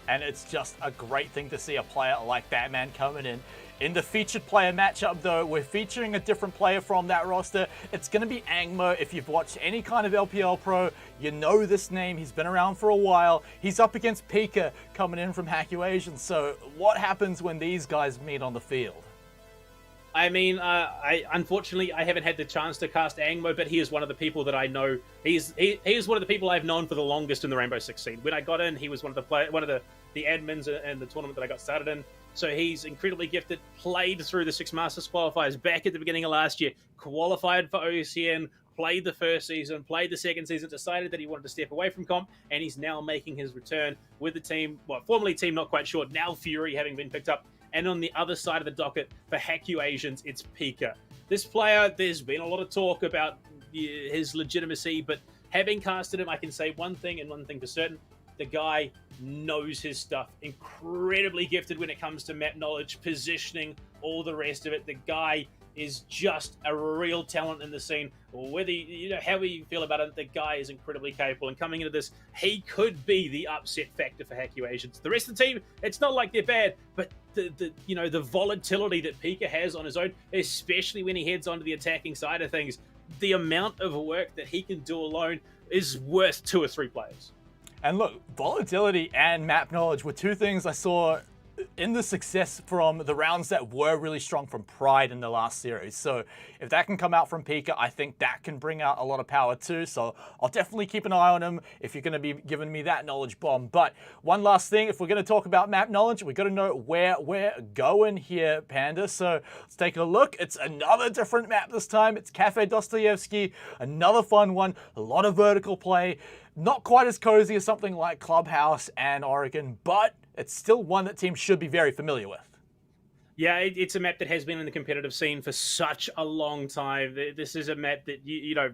Speaker 1: And it's just a great thing to see a player like that man coming in. In the featured player matchup, though, we're featuring a different player from that roster. It's going to be Angmo. If you've watched any kind of LPL Pro, you know this name. He's been around for a while. He's up against Pika coming in from Hackuasians. So what happens when these guys meet on the field?
Speaker 2: I mean, unfortunately, I haven't had the chance to cast Angmo, but he is one of the people that I know. He is one of the people I've known for the longest in the Rainbow Six scene. When I got in, he was one of the admins in the tournament that I got started in. So he's incredibly gifted, played through the Six Masters qualifiers back at the beginning of last year, qualified for OCN, played the first season, played the second season, decided that he wanted to step away from comp, and he's now making his return with the team, formerly team Not Quite Sure, now Fury having been picked up. And on the other side of the docket, for Hackuasians, it's Pika. This player, there's been a lot of talk about his legitimacy, but having casted him, I can say one thing and one thing for certain. The guy knows his stuff. Incredibly gifted when it comes to map knowledge, positioning, all the rest of it. The guy is just a real talent in the scene. Whether however you feel about it, the guy is incredibly capable. And coming into this, he could be the upset factor for Hackuasians. The rest of the team, it's not like they're bad, but the volatility that Pika has on his own, especially when he heads onto the attacking side of things, the amount of work that he can do alone is worth 2 or 3 players.
Speaker 1: And look, volatility and map knowledge were 2 things I saw in the success from the rounds that were really strong from Pryde in the last series. So if that can come out from Pika, I think that can bring out a lot of power too. So I'll definitely keep an eye on him if you're going to be giving me that knowledge bomb. But one last thing, if we're going to talk about map knowledge, we've got to know where we're going here, Panda. So let's take a look. It's another different map this time. It's Cafe Dostoyevsky, another fun one, a lot of vertical play. Not quite as cozy as something like Clubhouse and Oregon, but it's still one that teams should be very familiar with.
Speaker 2: Yeah, it's a map that has been in the competitive scene for such a long time. This is a map that, you know,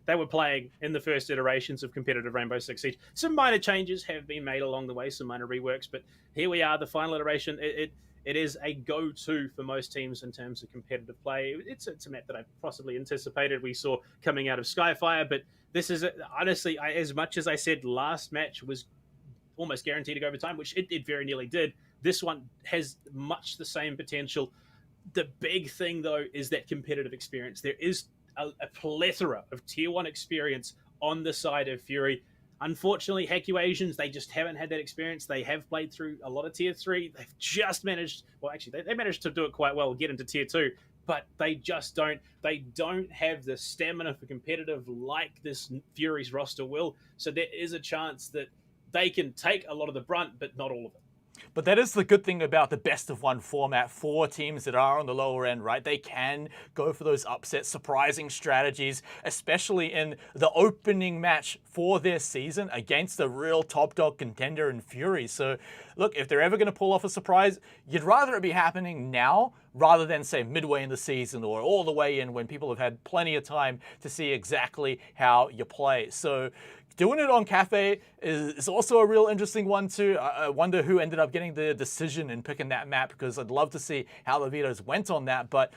Speaker 2: they were playing in the first iterations of competitive Rainbow Six Siege. Some minor changes have been made along the way, some minor reworks, but here we are, the final iteration. It is a go-to for most teams in terms of competitive play. It's a map that I possibly anticipated we saw coming out of Skyfire, but this is, honestly, as much as I said last match was almost guaranteed to go overtime, which it very nearly did, this one has much the same potential. The big thing, though, is that competitive experience. There is a plethora of Tier 1 experience on the side of Fury. Unfortunately, Hackuasians, they just haven't had that experience. They have played through a lot of Tier 3. They've just managed, well, actually, they managed to do it quite well, get into Tier 2, but they just don't have the stamina for competitive like this Fury's roster will. So there is a chance that they can take a lot of the brunt, but not all of it.
Speaker 1: But that is the good thing about the best of one format for teams that are on the lower end, right? They can go for those upset, surprising strategies, especially in the opening match for their season against a real top dog contender in Fury. So look, if they're ever going to pull off a surprise, you'd rather it be happening now rather than, say, midway in the season or all the way in when people have had plenty of time to see exactly how you play. So doing it on Cafe is also a real interesting one too. I wonder who ended up getting the decision in picking that map, because I'd love to see how the vetoes went on that. But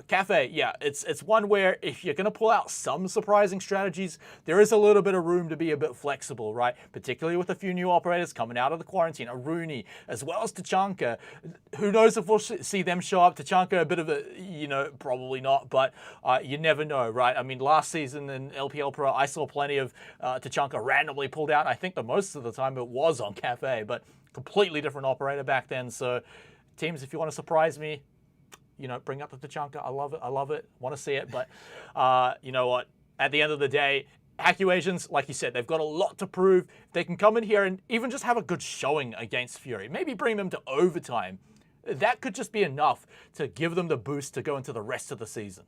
Speaker 1: Cafe, yeah, it's one where if you're going to pull out some surprising strategies, there is a little bit of room to be a bit flexible, right? Particularly with a few new operators coming out of the quarantine, a Rooney, as well as Tachanka. Who knows if we'll see them show up? Tachanka, a bit of a, probably not, but you never know, right? I mean, last season in LPL Pro, I saw plenty of Tachanka randomly pulled out. I think the most of the time it was on Cafe, but completely different operator back then. So teams, if you want to surprise me, bring up the Tachanka. I love it. Want to see it. But you know what? At the end of the day, Hackuasians, like you said, they've got a lot to prove. If they can come in here and even just have a good showing against Fury, maybe bring them to overtime, that could just be enough to give them the boost to go into the rest of the season.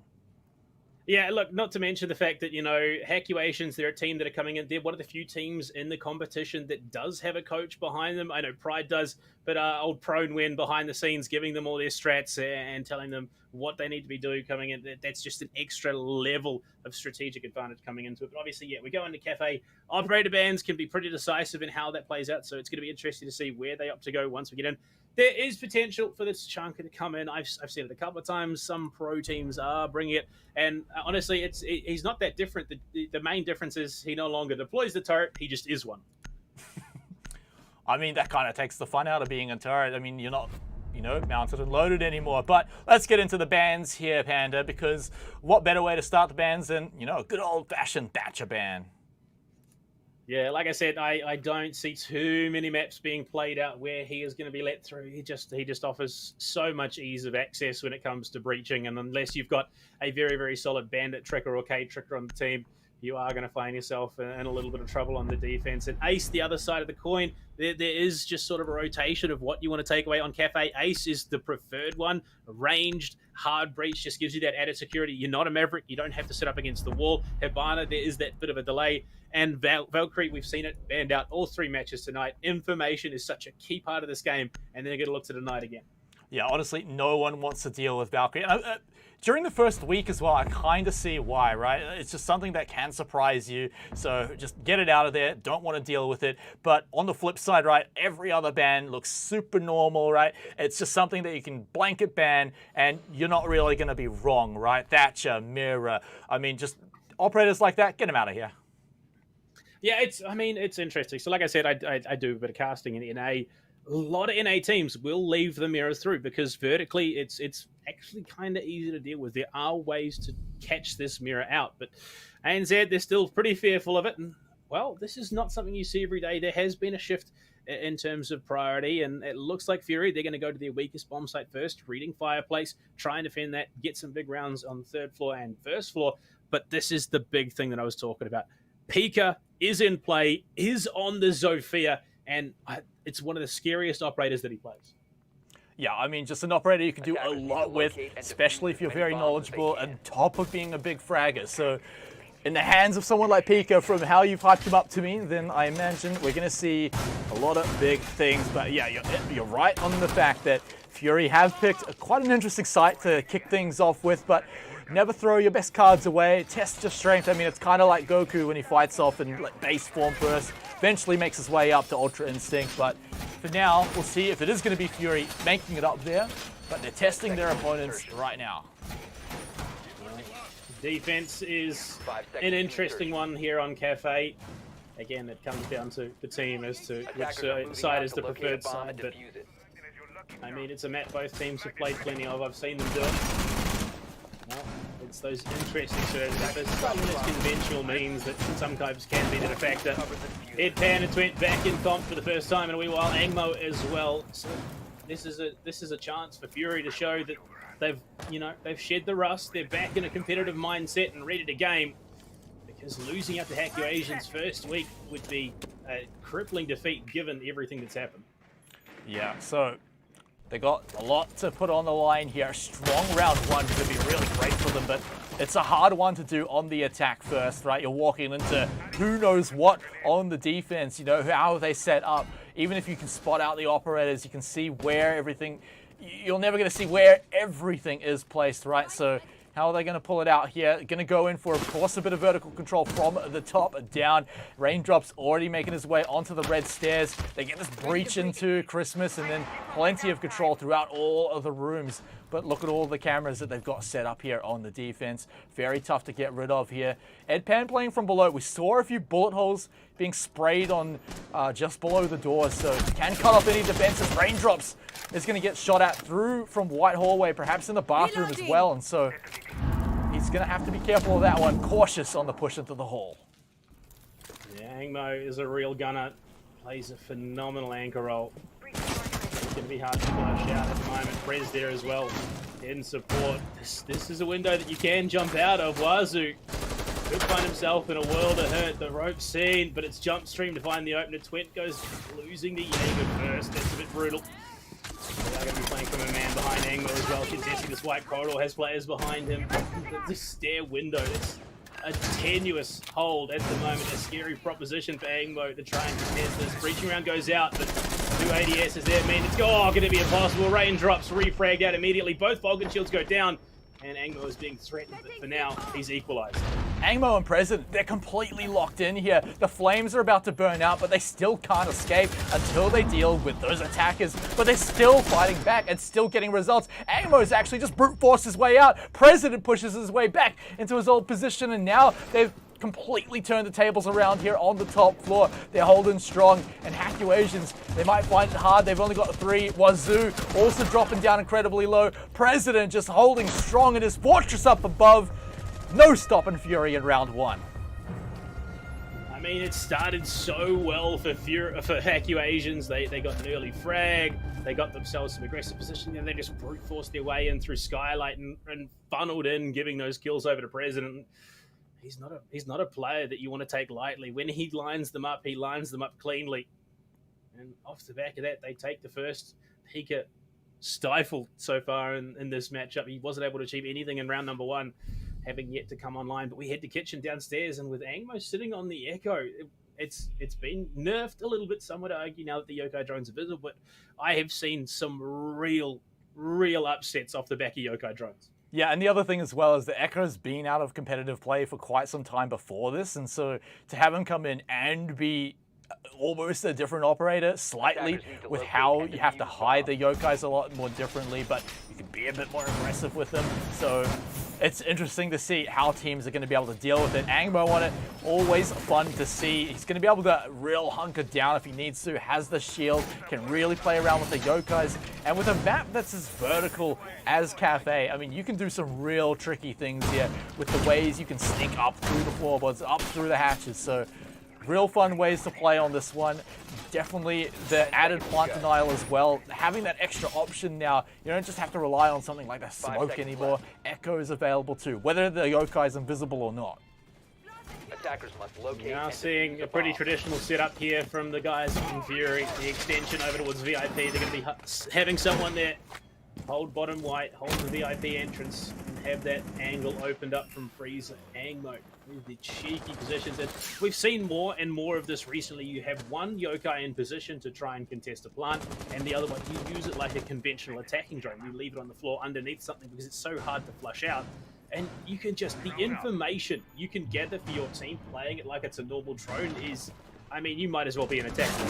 Speaker 2: Yeah, look, not to mention the fact that, Hackuasians, they're a team that are coming in. They're one of the few teams in the competition that does have a coach behind them. I know Pryde does, but old Prone Wen behind the scenes giving them all their strats and telling them what they need to be doing coming in. That's just an extra level of strategic advantage coming into it. But obviously, yeah, we go into Cafe. Operator bans can be pretty decisive in how that plays out, so it's going to be interesting to see where they opt to go once we get in. There is potential for this Tachanka to come in. I've seen it a couple of times. Some pro teams are bringing it. And honestly, he's not that different. The main difference is he no longer deploys the turret. He just is one.
Speaker 1: I mean, that kind of takes the fun out of being a turret. I mean, you're not, mounted and loaded anymore. But let's get into the bans here, Panda, because what better way to start the bans than, a good old-fashioned Thatcher ban.
Speaker 2: Yeah, like I said, I don't see too many maps being played out where he is going to be let through. He just offers so much ease of access when it comes to breaching, and unless you've got a very, very solid bandit tricker or K tricker on the team, you are going to find yourself in a little bit of trouble on the defense. And Ace, the other side of the coin, there is just sort of a rotation of what you want to take away on Cafe. Ace is the preferred one. Ranged, hard breach just gives you that added security. You're not a Maverick. You don't have to sit up against the wall. Hibana, there is that bit of a delay. And Valkyrie, we've seen it banned out all 3 matches tonight. Information is such a key part of this game, and they're going to look to deny it again.
Speaker 1: Yeah, honestly, no one wants to deal with Valkyrie. During the first week as well, I kind of see why, right? It's just something that can surprise you. So just get it out of there. Don't want to deal with it. But on the flip side, right, every other ban looks super normal, right? It's just something that you can blanket ban, and you're not really going to be wrong, right? Thatcher, Mirror. I mean, just operators like that, get them out of here.
Speaker 2: Yeah, it's interesting. So like I said, I do a bit of casting in NA. A lot of NA teams will leave the mirror through because vertically it's actually kind of easy to deal with. There are ways to catch this mirror out, but ANZ, they're still pretty fearful of it. And, well, this is not something you see every day. There has been a shift in terms of priority, and it looks like Fury, they're going to go to their weakest bomb site first, reading Fireplace, try and defend that, get some big rounds on the 3rd floor and 1st floor, but this is the big thing that I was talking about. Pika is in play, is on the Zofia, and it's one of the scariest operators that he plays.
Speaker 1: Yeah, I mean, just an operator you can do a lot with, especially if you're very knowledgeable, on top of being a big fragger. So in the hands of someone like Pika, from how you've hyped him up to me, then I imagine we're going to see a lot of big things. But yeah, you're right on the fact that Fury have picked quite an interesting site to kick things off with, but never throw your best cards away. Test your strength. I mean, it's kind of like Goku when he fights off in like base form first, eventually makes his way up to Ultra Instinct. But for now, we'll see if it is going to be Fury making it up there, but they're testing their opponents right now.
Speaker 2: Defense is an interesting one here on Cafe. Again, it comes down to the team as to which side is the preferred side, but I mean, it's a map both teams have played plenty of. I've seen them do it. Well, it's those interesting surges. There's some conventional means that sometimes can be the factor. Ed Panitz went back in comp for the first time in a wee while. Angmo as well. So this is a chance for Fury to show that they've shed the rust. They're back in a competitive mindset and ready to game. Because losing out to Hackuasians first week would be a crippling defeat given everything that's happened.
Speaker 1: Yeah, so they got a lot to put on the line here. A strong round one could be really great for them, but it's a hard one to do on the attack first, right? You're walking into who knows what on the defense, you know, how they set up. Even if you can spot out the operators, you can see where everything, you're never going to see where everything is placed, right? So how are they going to pull it out here? Going to go in for, of course, a bit of vertical control from the top down. Raindrop's already making his way onto the red stairs. They get this breach into Christmas and then plenty of control throughout all of the rooms. But look at all the cameras that they've got set up here on the defense. Very tough to get rid of here. Edpan playing from below. We saw a few bullet holes being sprayed on just below the doors, so can cut off any defenses. Raindrops is going to get shot at through from White Hallway, perhaps in the bathroom as well, and so he's going to have to be careful of that one. Cautious on the push into the hall.
Speaker 2: Yeah, Angmo is a real gunner. Plays a phenomenal anchor role. It's going to be hard to flush out at the moment. Prez there as well in support. This is a window that you can jump out of. Wazoo could find himself in a world of hurt. The rope's seen, but it's jump stream to find the opener. Twent goes losing the Jaeger first. That's a bit brutal. They are going to be playing from a man behind Anglo as well. Contesting this white corridor, has players behind him. The stair window, it's a tenuous hold at the moment. A scary proposition for Anglo to try and contest this. Breaching round goes out, but 2 ADS is there. Man, it's going to be impossible. Raindrops refragged out immediately. Both Vulcan shields go down, and Anglo is being threatened, but for now, he's equalized.
Speaker 1: Angmo and President, they're completely locked in here. The flames are about to burn out, but they still can't escape until they deal with those attackers. But they're still fighting back and still getting results. Angmo's actually just brute forced his way out. President pushes his way back into his old position, and now they've completely turned the tables around here on the top floor. They're holding strong, and Hackuasians, they might find it hard. They've only got 3. Wazoo also dropping down incredibly low. President just holding strong in his fortress up above. No stopping Fury in round 1.
Speaker 2: I mean, it started so well for Hackuasians. They got an early frag. They got themselves some aggressive position, and they just brute forced their way in through Skylight and funneled in, giving those kills over to President. He's not a player that you want to take lightly. When he lines them up, he lines them up cleanly. And off the back of that, they take the first. Pika stifled so far in this matchup. He wasn't able to achieve anything in round number 1, having yet to come online. But we head to Kitchen downstairs, and with Angmo sitting on the Echo, it's been nerfed a little bit, some would argue, now that the Yokai drones are visible. But I have seen some real upsets off the back of Yokai drones.
Speaker 1: Yeah, and the other thing as well is the Echo's been out of competitive play for quite some time before this, and so to have him come in and be almost a different operator, slightly, with how you have to hide the Yokais a lot more differently, but you can be a bit more aggressive with them. So it's interesting to see how teams are going to be able to deal with it. Angmo on it, always fun to see. He's going to be able to real hunker down if he needs to, has the shield, can really play around with the Yokais. And with a map that's as vertical as Cafe, I mean, you can do some real tricky things here with the ways you can sneak up through the floorboards, up through the hatches. So Real fun ways to play on this one. Definitely the added plant denial as well. Having that extra option now, you don't just have to rely on something like that smoke anymore. Echo is available too, whether the yokai is invisible or not.
Speaker 4: Attackers must locate.
Speaker 2: Now
Speaker 4: and
Speaker 2: seeing
Speaker 4: defuse
Speaker 2: a pretty
Speaker 4: bomb.
Speaker 2: traditional setup here from the guys from Fury. The extension over towards VIP. They're going to be having someone there. Hold bottom white, hold the VIP entrance, and have that angle opened up from Freezer. Angmo with the cheeky positions. And we've seen more and more of this recently. You have one yokai in position to try and contest a plant, and the other one, you use it like a conventional attacking drone. You leave it on the floor underneath something because it's so hard to flush out. And you can just, the information you can gather for your team playing it like it's a normal drone is, I mean, you might as well be an attacker.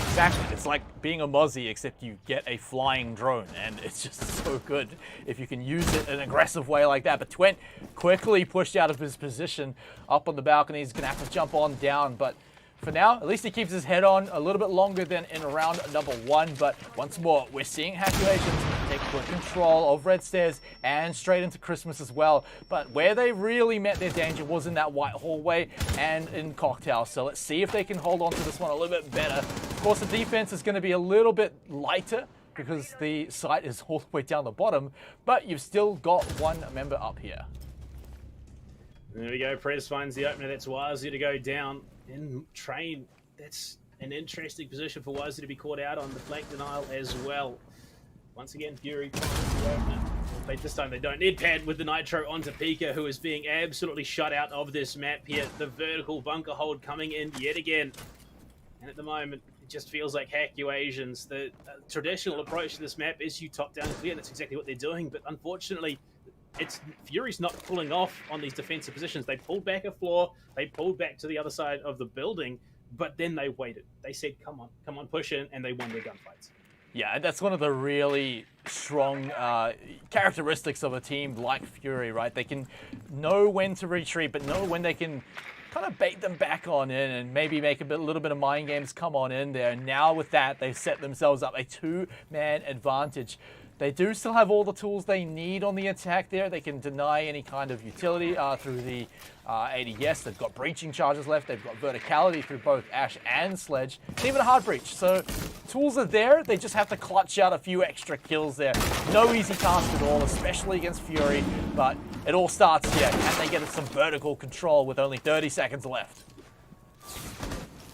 Speaker 1: Exactly. It's like being a Mozzie, except you get a flying drone, and it's just so good if you can use it in an aggressive way like that. But Twent quickly pushed out of his position up on the balcony. He's going to have to jump on down, but for now, at least he keeps his head on a little bit longer than in round number 1. But once more, we're seeing Hackuasians take quick control of Red Stairs and straight into Christmas as well. But where they really met their danger was in that white hallway and in Cocktail. So let's see if they can hold on to this one a little bit better. Of course, the defense is going to be a little bit lighter because the site is all the way down the bottom, but you've still got one member up here.
Speaker 2: There we go. Prez finds the opener. That's Wazzy to go down in train. That's an interesting position for Wazzy to be caught out on the flank denial as well. Once again, Fury finds the opener. But this time they don't. Nedpad with the Nitro onto Pika, who is being absolutely shut out of this map here. The vertical bunker hold coming in yet again. And at the moment, it just feels like Hackuasians. The traditional approach to this map is you top down clear, and that's exactly what they're doing. But unfortunately, Fury's not pulling off on these defensive positions. They pulled back a floor, they pulled back to the other side of the building, but then they waited. They said, come on, push in, and they won their gunfights.
Speaker 1: Yeah, that's one of the really strong characteristics of a team like Fury, right? They can know when to retreat, but know when they can kind of bait them back on in and maybe make a little bit of mind games come on in there. And now with that, they've set themselves up a 2-man advantage. They do still have all the tools they need on the attack there. They can deny any kind of utility through the ADS. They've got breaching charges left. They've got verticality through both Ash and Sledge. And even a hard breach. So tools are there. They just have to clutch out a few extra kills there. No easy task at all, especially against Fury. But it all starts here. Can they get some vertical control with only 30 seconds left?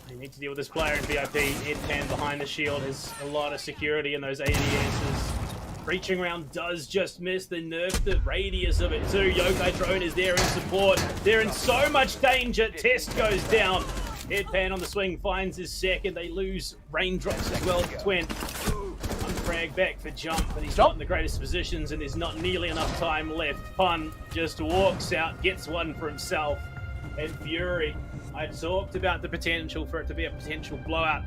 Speaker 2: They need to deal with this player in VIP. Edpan behind the shield has a lot of security in those ADSs. Reaching round does just miss. They nerfed the radius of it too. Yokai drone is there in support. They're in so much danger. Test goes down. Headpan on the swing finds his second. They lose raindrops as well. Twent unfrag back for jump, but he's not in the greatest positions and there's not nearly enough time left. Pun just walks out, gets one for himself. And Fury, I talked about the potential for it to be a potential blowout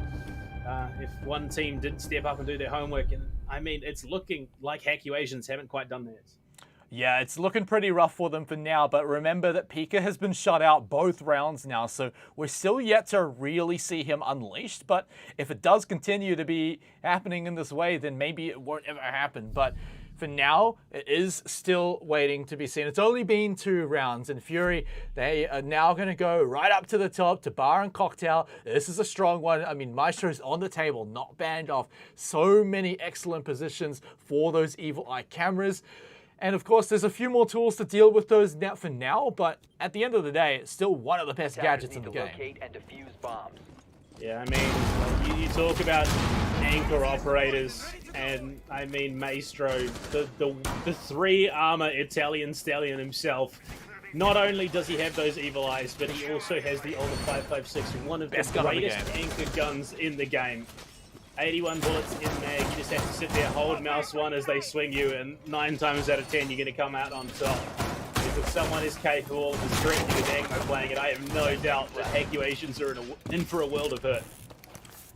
Speaker 2: if one team didn't step up and do their homework. And I mean, it's looking like Hackuasians haven't quite done theirs.
Speaker 1: Yeah, it's looking pretty rough for them for now, but remember that Pika has been shut out both rounds now, so we're still yet to really see him unleashed. But if it does continue to be happening in this way, then maybe it won't ever happen. But for now, it is still waiting to be seen. It's only been 2 rounds, and Fury, they are now going to go right up to the top to Bar and Cocktail. This is a strong one. I mean, Maestro's on the table, not banned off. So many excellent positions for those Evil Eye cameras. And of course, there's a few more tools to deal with those now for now, but at the end of the day, it's still one of the best gadgets in the game.
Speaker 4: Locate and defuse bombs.
Speaker 2: Yeah, I mean, you talk about anchor operators, and I mean Maestro, the 3-armor Italian stallion himself. Not only does he have those evil eyes, but he also has the Older 556, one of the greatest anchor guns in the game. 81 bullets in mag, you just have to sit there, hold mouse 1 as they swing you, and 9 times out of 10 you're going to come out on top. If someone is capable of distracting with Angmo playing it, I have no doubt that Hackuasians are in for a world of hurt.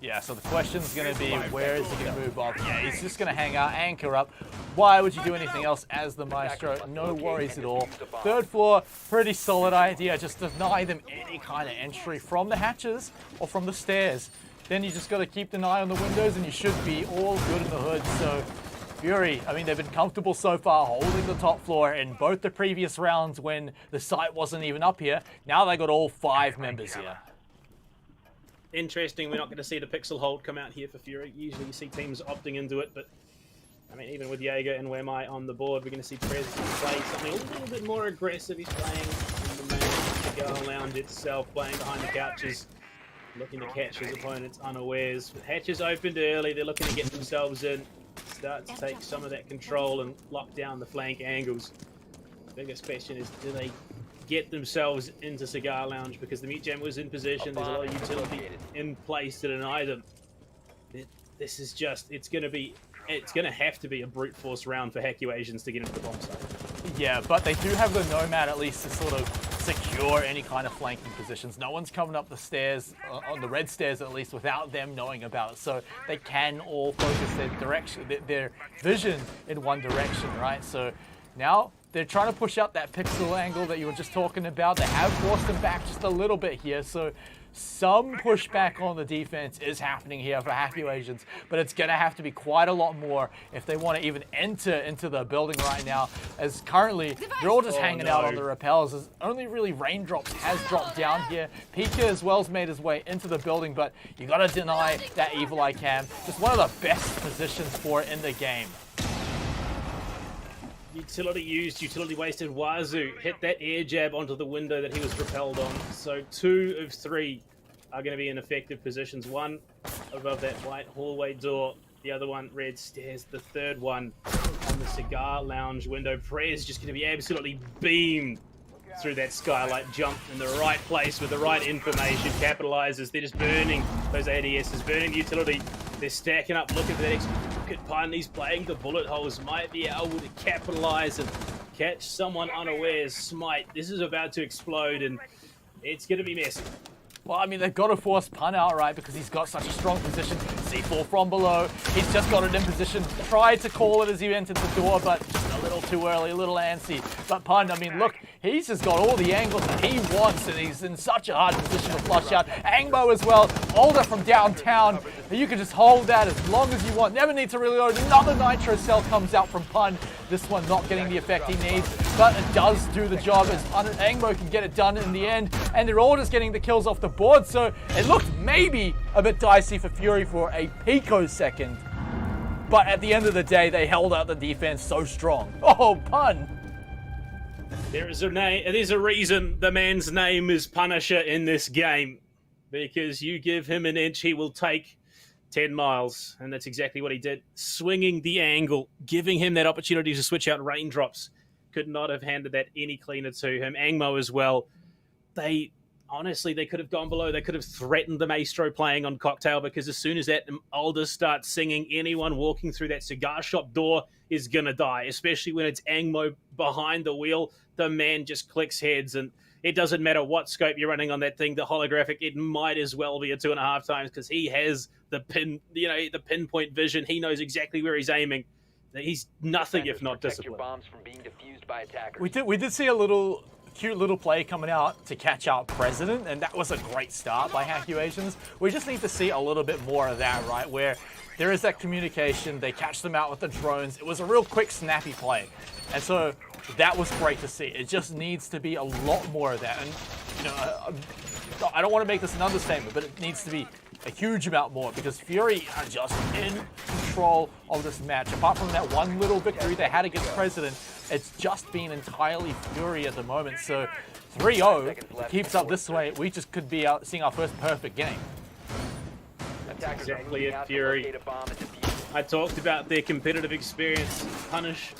Speaker 1: Yeah, so the question's going to be, where is he going to move off? Yeah, he's just going to hang out, anchor up. Why would you do anything else as the Maestro? No worries at all. 3rd floor, pretty solid idea. Just deny them any kind of entry from the hatches or from the stairs. Then you just got to keep an eye on the windows and you should be all good in the hood. So Fury, I mean, they've been comfortable so far holding the top floor in both the previous rounds when the site wasn't even up here. Now they got all 5 members here.
Speaker 2: interesting. We're not going to see the pixel hold come out here for Fury. Usually you see teams opting into it, but I mean, even with Jaeger and Wemai on the board, we're going to see Prez play something a little bit more aggressive. He's playing in the main cigar lounge itself, playing behind the couches, looking to catch his opponents unawares. But hatches opened early. They're looking to get themselves in, start to take some of that control and lock down the flank angles. The biggest question is, do they get themselves into cigar lounge? Because the mute jam was in position. There's a lot of utility in place to deny them. This is just, it's going to have to be a brute force round for Hackuasians to get into the bomb site.
Speaker 1: Yeah, but they do have the Nomad at least to sort of secure any kind of flanking positions. No one's coming up the stairs, on the red stairs at least, without them knowing about it. So they can all focus their direction, their vision in one direction, right? So now they're trying to push out that pixel angle that you were just talking about. They have forced them back just a little bit here. So some pushback on the defense is happening here for Hackuasians, but it's going to have to be quite a lot more if they want to even enter into the building right now, as currently they're all just hanging out on the rappels. As only really Raindrops has dropped down here. Pika as well has made his way into the building, but you got to deny that Evil Eye Cam. Just one of the best positions for it in the game.
Speaker 2: Utility used, utility wasted. Wazoo hit that air jab onto the window that he was repelled on. So 2 of 3 are going to be in effective positions. One above that white hallway door. The other one red stairs. The third one on the cigar lounge window. Prez just going to be absolutely beamed through that skylight. Jump in the right place with the right information. Capitalizes. They're just burning those ADSs, burning the utility. They're stacking up. Look at that. Look at Pun. He's playing the bullet holes. Might be able to capitalize and catch someone unawares. Smite. This is about to explode, and it's going to be messy.
Speaker 1: Well, I mean, they've got to force Pun out, right, because he's got such a strong position. C4 from below. He's just got it in position. Tried to call it as he entered the door, but just a little too early, a little antsy. But Pun, I mean, look, he's just got all the angles that he wants, and he's in such a hard position to flush out. Angbo as well, older from downtown. You can just hold that as long as you want. Never need to reload. Another Nitro cell comes out from Pun. This one not getting the effect he needs, but it does do the job as Angbo can get it done in the end, and they're all just getting the kills off the board. So it looked maybe a bit dicey for Fury for a picosecond, but at the end of the day, they held out the defense so strong. Oh, Pun!
Speaker 2: There's a reason the man's name is Punisher in this game, because you give him an inch, he will take 10 miles, and that's exactly what he did. Swinging the angle, giving him that opportunity to switch out Raindrops. Could not have handed that any cleaner to him. Angmo as well. Honestly, they could have gone below. They could have threatened the Maestro playing on Cocktail, because as soon as that Aldous starts singing, anyone walking through that cigar shop door is going to die, especially when it's Angmo behind the wheel. The man just clicks heads, and it doesn't matter what scope you're running on that thing. The holographic, it might as well be a 2.5 times, because he has the pinpoint vision. He knows exactly where he's aiming. He's nothing if not disciplined.
Speaker 4: Bombs from being defused by attackers.
Speaker 1: We did see a cute little play coming out to catch out President, and that was a great start by Hackuasians. We just need to see a little bit more of that, right, where there is that communication. They catch them out with the drones. It was a real quick, snappy play, and so that was great to see. It just needs to be a lot more of that, and you know, I don't want to make this an understatement, but it needs to be a huge amount more, because Fury are just in control of this match. Apart from that one little victory they had against President, it's just been entirely Fury at the moment. So 3-0 keeps up this way, we just could be seeing our first perfect game.
Speaker 2: That's exactly it, Fury. I talked about their competitive experience. Punisher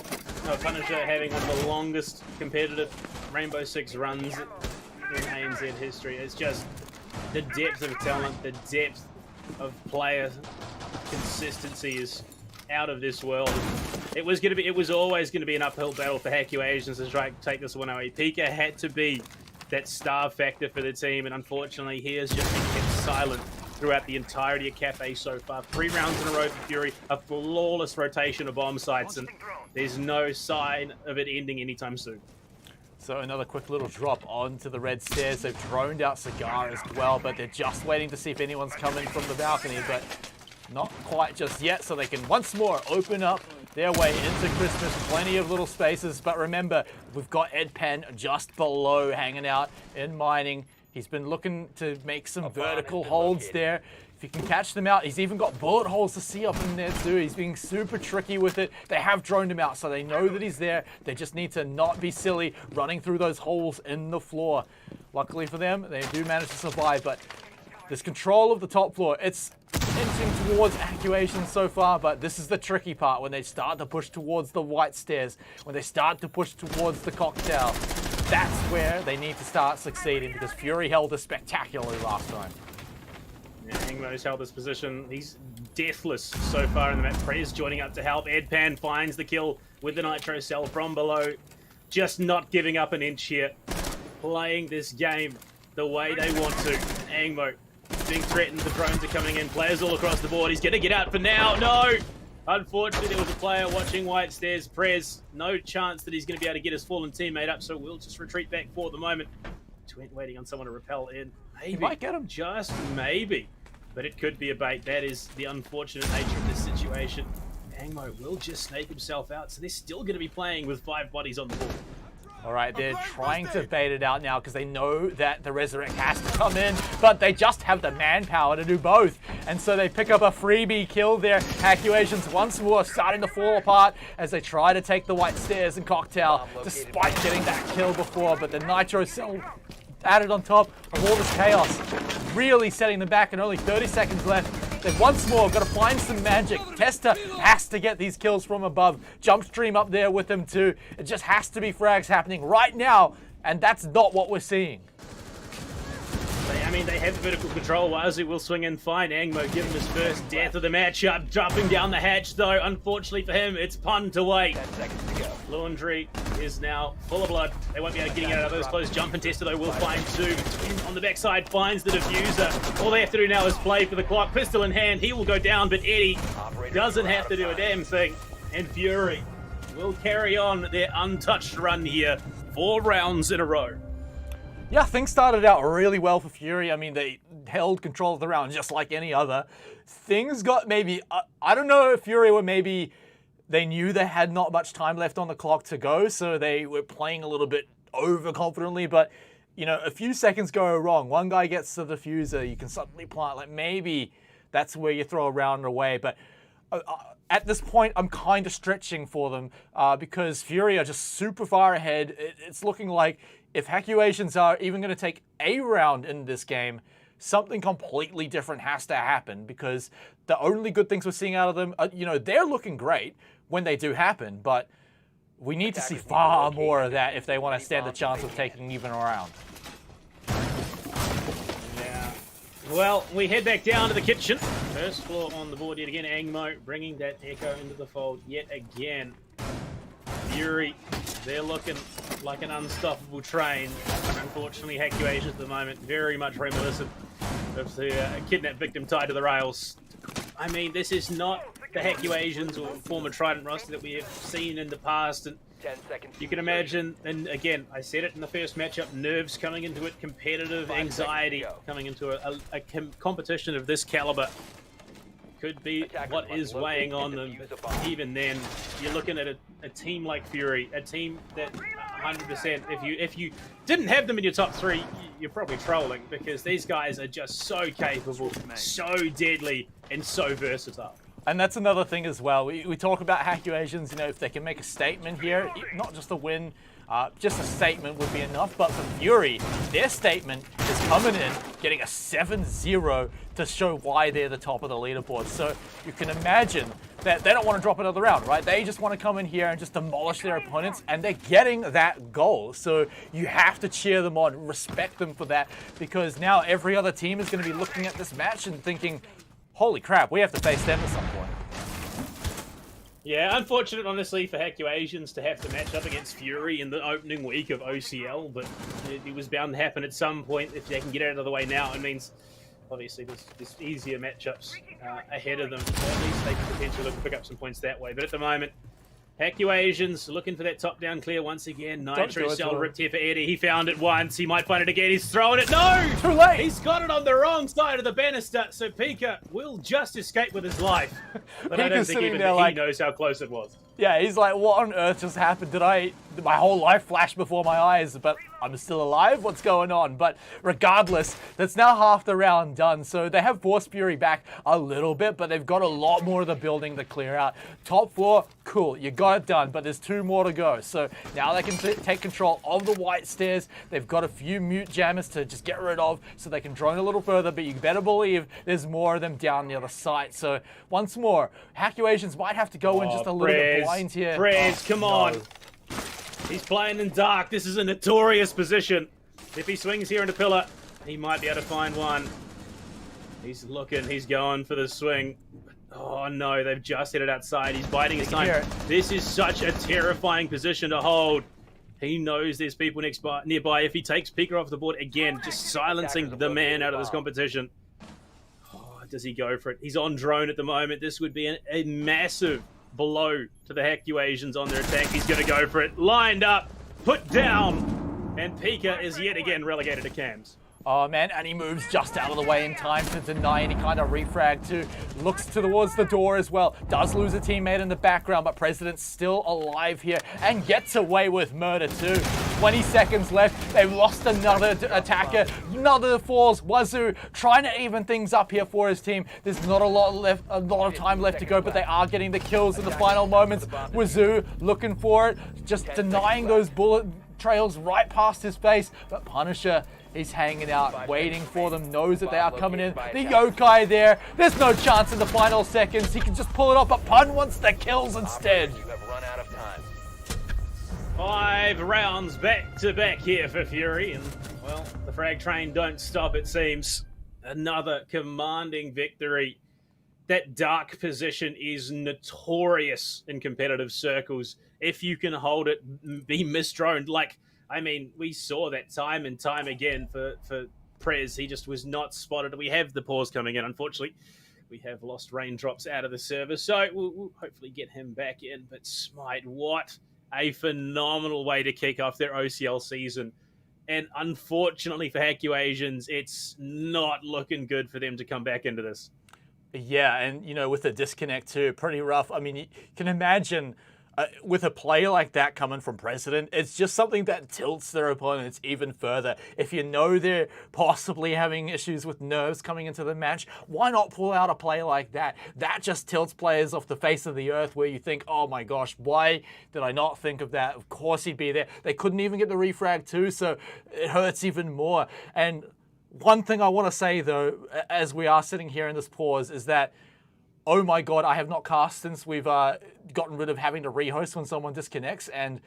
Speaker 2: having one of the longest competitive Rainbow Six runs in ANZ history. It's just the depth of talent, the depth of player consistency is out of this world. It was always going to be an uphill battle for Hackuasians to try to take this one away. Pika had to be that star factor for the team, and unfortunately he has just been kept silent throughout the entirety of Cafe so far. 3 rounds in a row for Fury, a flawless rotation of bomb sites, and there's no sign of it ending anytime soon.
Speaker 1: So another quick little drop onto the red stairs. They've droned out Cigar as well, but they're just waiting to see if anyone's coming from the balcony, but not quite just yet, so they can once more open up their way into Christmas. Plenty of little spaces, but remember, we've got Ed Penn just below hanging out in mining. He's been looking to make some vertical holds there. If he can catch them out, he's even got bullet holes to see up in there too. He's being super tricky with it. They have droned him out, so they know that he's there. They just need to not be silly running through those holes in the floor. Luckily for them, they do manage to survive, but there's control of the top floor. It's inching towards Hackuasians so far, but this is the tricky part when they start to push towards the white stairs, when they start to push towards the cocktail. That's where they need to start succeeding, because Fury held us spectacularly last time.
Speaker 2: Yeah, Angmo's held this position. He's deathless so far in the match. Prez joining up to help. Edpan finds the kill with the Nitro Cell from below. Just not giving up an inch here. Playing this game the way they want to. Angmo being threatened. The drones are coming in. Players all across the board. He's going to get out for now. No! Unfortunately, there was a player watching white stairs. Prez, no chance that he's going to be able to get his fallen teammate up, so we'll just retreat back for the moment. Waiting on someone to rappel in. Maybe.
Speaker 1: He might get him.
Speaker 2: Just maybe. But it could be a bait. That is the unfortunate nature of this situation. Angmo will just snake himself out, so they're still going to be playing with 5 bodies on the board.
Speaker 1: All right, they're trying to bait it out now because they know that the Resurrect has to come in, but they just have the manpower to do both. And so they pick up a freebie kill there. Hackuasians once more starting to fall apart as they try to take the white stairs and cocktail, despite getting that kill before. But the Nitro Cell added on top of all this chaos, really setting them back, and only 30 seconds left. They've once more got to find some magic. Tester has to get these kills from above. Jumpstream up there with them too. It just has to be frags happening right now, and that's not what we're seeing.
Speaker 2: I mean, they have the vertical control. Wazoo will swing in fine. Angmo give him his first death of the matchup. Dropping down the hatch, though. Unfortunately for him, it's punt away.
Speaker 4: 10 seconds to go.
Speaker 2: Laundry is now full of blood. They won't be able to get out of those close. Jump and Tester, though, will find 2. Twin on the backside finds the diffuser. All they have to do now is play for the clock. Pistol in hand. He will go down, but Eddie doesn't have to do a damn thing. And Fury will carry on their untouched run here. 4 rounds in a row.
Speaker 1: Yeah, things started out really well for Fury. I mean, they held control of the round just like any other. Things got maybe, I don't know if Fury were maybe, they knew they had not much time left on the clock to go, so they were playing a little bit overconfidently, but, you know, a few seconds go wrong. One guy gets the diffuser, you can suddenly plant, like maybe that's where you throw a round away, but at this point, I'm kind of stretching for them because Fury are just super far ahead. It's looking like if Hackuasians are even going to take a round in this game, something completely different has to happen, because the only good things we're seeing out of them, you know, they're looking great when they do happen, but we need to see far more of that if they want to stand a chance of taking even a round.
Speaker 2: Yeah. Well, we head back down to the kitchen. First floor on the board yet again. Angmo bringing that Echo into the fold yet again. Fury, they're looking like an unstoppable train. Unfortunately, Hackuasians at the moment very much reminiscent of the kidnapped victim tied to the rails. I mean, this is not the Hackuasians or former Trident roster that we have seen in the past, and
Speaker 4: 10 seconds.
Speaker 2: you can imagine, and again, I said it in the first matchup, nerves coming into it, competitive anxiety coming into a competition of this caliber. Could be what is weighing on them, but even then, you're looking at a team like Fury, a team that 100%, if you didn't have them in your top 3, you're probably trolling, because these guys are just so capable, so deadly, and so versatile.
Speaker 1: And that's another thing as well. We talk about Hackuasians, you know, if they can make a statement here, not just a win, just a statement would be enough. But for Fury, their statement is coming in, getting a 7-0 to show why they're the top of the leaderboard. So you can imagine that they don't want to drop another round, right? They just want to come in here and just demolish their opponents, and they're getting that goal. So you have to cheer them on, respect them for that, because now every other team is going to be looking at this match and thinking, holy crap, we have to face them at some point.
Speaker 2: Yeah, unfortunate, honestly, for Hackuasians to have to match up against Fury in the opening week of OCL, but it was bound to happen at some point. If they can get out of the way now, it means, obviously, there's easier matchups ahead of them. So at least they can potentially look to pick up some points that way. But at the moment, Hackuasians looking for that top-down clear once again. Nitro Cell ripped here for Eddie. He found it once. He might find it again. He's throwing it. No!
Speaker 1: Too late!
Speaker 2: He's got it on the wrong side of the banister, so Pika will just escape with his life. But I don't think even he knows how close it was.
Speaker 1: Yeah, he's like, what on earth just happened? Did my whole life flash before my eyes, but I'm still alive? What's going on? But regardless, that's now half the round done. So they have Force Fury back a little bit, but they've got a lot more of the building to clear out. Top floor, cool, you got it done, but there's 2 more to go. So now they can take control of the white stairs. They've got a few mute jammers to just get rid of so they can drone a little further, but you better believe there's more of them down the other side. So once more, Hackuasians might have to go in just a little bit blind here.
Speaker 2: Pryde, come on. He's playing in dark. This is a notorious position. If he swings here into pillar, he might be able to find one. He's looking. He's going for the swing. Oh, no. They've just hit it outside. He's biding his time. This is such a terrifying position to hold. He knows there's people nearby. If he takes Pika off the board, again, just silencing the man out of this competition. Oh, does he go for it? He's on drone at the moment. This would be a massive blow to the Hackuasians on their attack. He's going to go for it. Lined up, put down, and Pika is yet again relegated to cams.
Speaker 1: Oh man, and he moves just out of the way in time to deny any kind of refrag too. Looks towards the door as well. Does lose a teammate in the background, but President's still alive here and gets away with murder too. 20 seconds left. They've lost another attacker. Another falls. Wazoo trying to even things up here for his team. There's not a lot of time left to go, but they are getting the kills in the final moments. Wazoo looking for it, just denying those bullet trails right past his face, but Punisher, he's hanging out, waiting for them, knows that they are coming in. The yokai there. There's no chance in the final seconds. He can just pull it off, but Pun wants the kills instead.
Speaker 4: You have run out of time.
Speaker 2: 5 rounds back to back here for Fury, and, well, the frag train don't stop, it seems. Another commanding victory. That dark position is notorious in competitive circles. If you can hold it, be misdroned. Like, I mean, we saw that time and time again for Prez. He just was not spotted. We have the pause coming in. Unfortunately, we have lost Raindrops out of the service, so we'll hopefully get him back in. But Smite, what a phenomenal way to kick off their OCL season. And unfortunately for Hackuasians, it's not looking good for them to come back into this.
Speaker 1: Yeah, and, you know, with the disconnect too, pretty rough. I mean, you can imagine with a player like that coming from President, it's just something that tilts their opponents even further. If you know they're possibly having issues with nerves coming into the match, why not pull out a play like that? That just tilts players off the face of the earth where you think, oh my gosh, why did I not think of that? Of course he'd be there. They couldn't even get the refrag too, so it hurts even more. And one thing I want to say though, as we are sitting here in this pause, is that oh my god, I have not cast since we've gotten rid of having to rehost when someone disconnects, and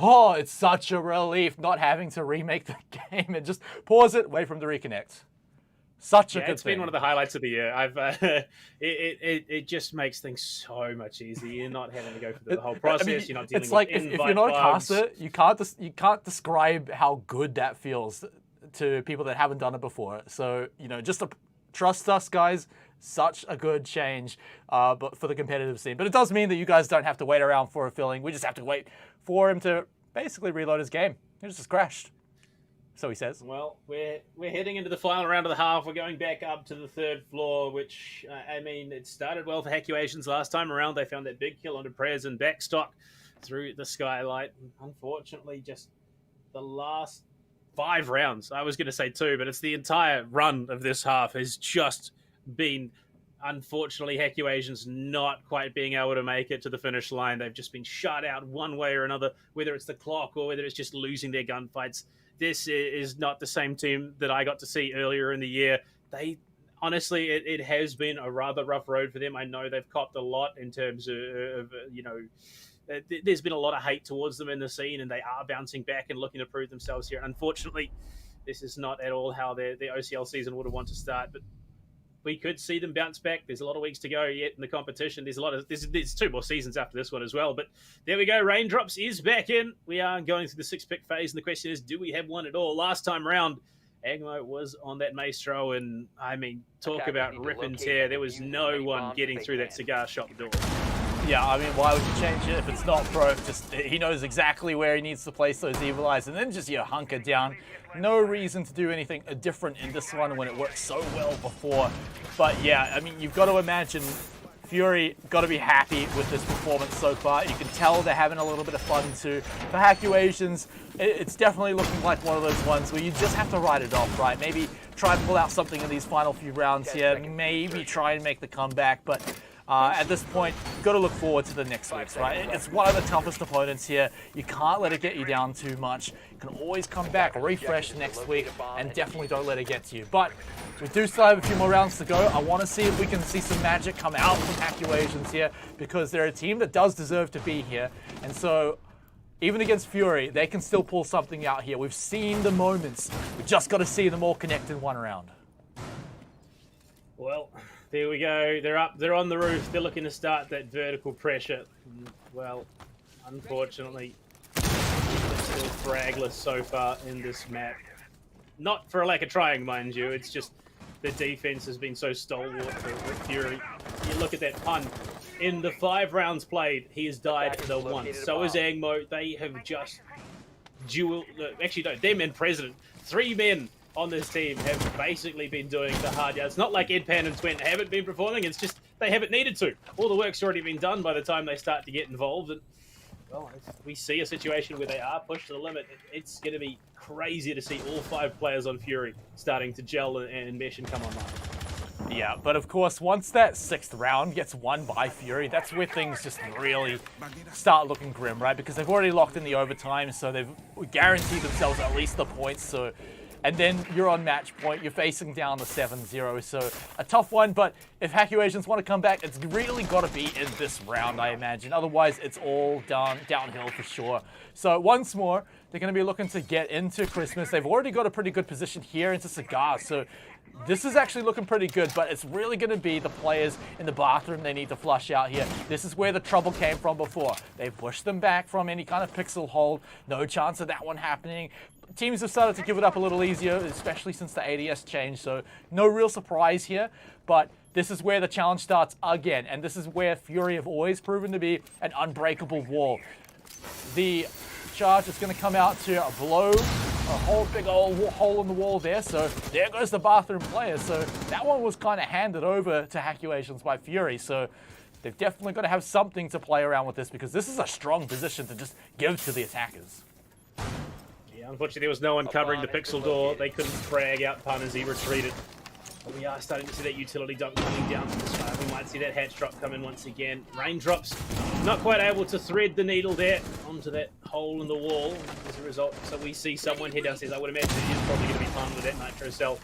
Speaker 1: oh, it's such a relief not having to remake the game and just pause it, wait for them to reconnect. Such a good thing.
Speaker 2: It's been one of the highlights of the year. It just makes things so much easier. You're not having to go through the whole process. I mean, you're not dealing
Speaker 1: it's like
Speaker 2: with
Speaker 1: if you're not
Speaker 2: bugs.
Speaker 1: a caster, you can't describe how good that feels to people that haven't done it before. So, you know, just trust us, guys. Such a good change, but for the competitive scene. But it does mean that you guys don't have to wait around for a filling. We just have to wait for him to basically reload his game. He just crashed. So he says.
Speaker 2: Well, we're heading into the final round of the half. We're going back up to the 3rd floor, which, I mean, it started well for Hackuasians last time around. They found that big kill onto Prez and backstock through the skylight. Unfortunately, just the last 5 rounds, I was going to say 2, but it's the entire run of this half has just been, unfortunately, Hackuasians not quite being able to make it to the finish line. They've just been shut out one way or another, whether it's the clock or whether it's just losing their gunfights. This is not the same team that I got to see earlier in the year. They honestly, it has been a rather rough road for them. I know they've copped a lot in terms of you know, there's been a lot of hate towards them in the scene, and they are bouncing back and looking to prove themselves here. Unfortunately, this is not at all how the OCL season would have wanted to start, but we could see them bounce back. There's a lot of weeks to go yet in the competition. There's 2 more seasons after this one as well. But there we go. Raindrops is back in. We are going through the 6-pick phase, and the question is, do we have one at all? Last time round, Agmo was on that Maestro, and I mean, talk about rip and tear. There was no one getting through that cigar shop door.
Speaker 1: Yeah, I mean, why would you change it if it's not pro? Just he knows exactly where he needs to place those evil eyes, and then just hunker down. No reason to do anything different in this one when it worked so well before. But yeah, I mean, you've got to imagine Fury got to be happy with this performance so far. You can tell they're having a little bit of fun too. For Hackuasians, it's definitely looking like one of those ones where you just have to ride it off, right? Maybe try and pull out something in these final few rounds here. Maybe try and make the comeback, but at this point, you've got to look forward to the next weeks, right? It's one of the toughest opponents here. You can't let it get you down too much. You can always come back, refresh next week, and definitely don't let it get to you. But we do still have a few more rounds to go. I want to see if we can see some magic come out from Hackuasians here, because they're a team that does deserve to be here. And so, even against Fury, they can still pull something out here. We've seen the moments. We've just got to see them all connect in one round.
Speaker 2: Well, there we go. They're up. They're on the roof. They're looking to start that vertical pressure. Well, unfortunately, they're still fragless so far in this map. Not for a lack of trying, mind you. It's just the defense has been so stalwart for Fury. You look at that pun. In the 5 rounds played, he has died the once. So is Angmo. They have just actually, no, them and President. 3 men on this team have basically been doing the hard yards. It's not like Edpan and Twent haven't been performing. It's just they haven't needed to. All the work's already been done by the time they start to get involved. And well, we see a situation where they are pushed to the limit. It's going to be crazy to see all 5 players on Fury starting to gel and mesh and come online.
Speaker 1: Yeah, but of course, once that 6th round gets won by Fury, that's where things just really start looking grim, right? Because they've already locked in the overtime, so they've guaranteed themselves at least the points. So, and then you're on match point, you're facing down the 7-0, so a tough one. But if Hackuasians want to come back, it's really got to be in this round, I imagine. Otherwise, it's all downhill for sure. So once more, they're going to be looking to get into Christmas. They've already got a pretty good position here into Cigar, so this is actually looking pretty good, but it's really going to be the players in the bathroom they need to flush out here. This is where the trouble came from before. They pushed them back from any kind of pixel hold. No chance of that one happening. Teams have started to give it up a little easier, especially since the ADS change, so no real surprise here. But this is where the challenge starts again, and this is where Fury have always proven to be an unbreakable wall. The charge is going to come out to blow a whole big old hole in the wall there, so there goes the bathroom player. So that one was kind of handed over to Hackuasians by Fury, so they've definitely got to have something to play around with this, because this is a strong position to just give to the attackers.
Speaker 2: Yeah, unfortunately there was no one covering the pixel door. They couldn't frag out Pun as he retreated. But we are starting to see that utility dump coming down from the sky. We might see that hatch drop come in once again. Raindrops not quite able to thread the needle there onto that hole in the wall as a result. So we see someone head downstairs. I would imagine it is probably going to be Pun with that nitro cell.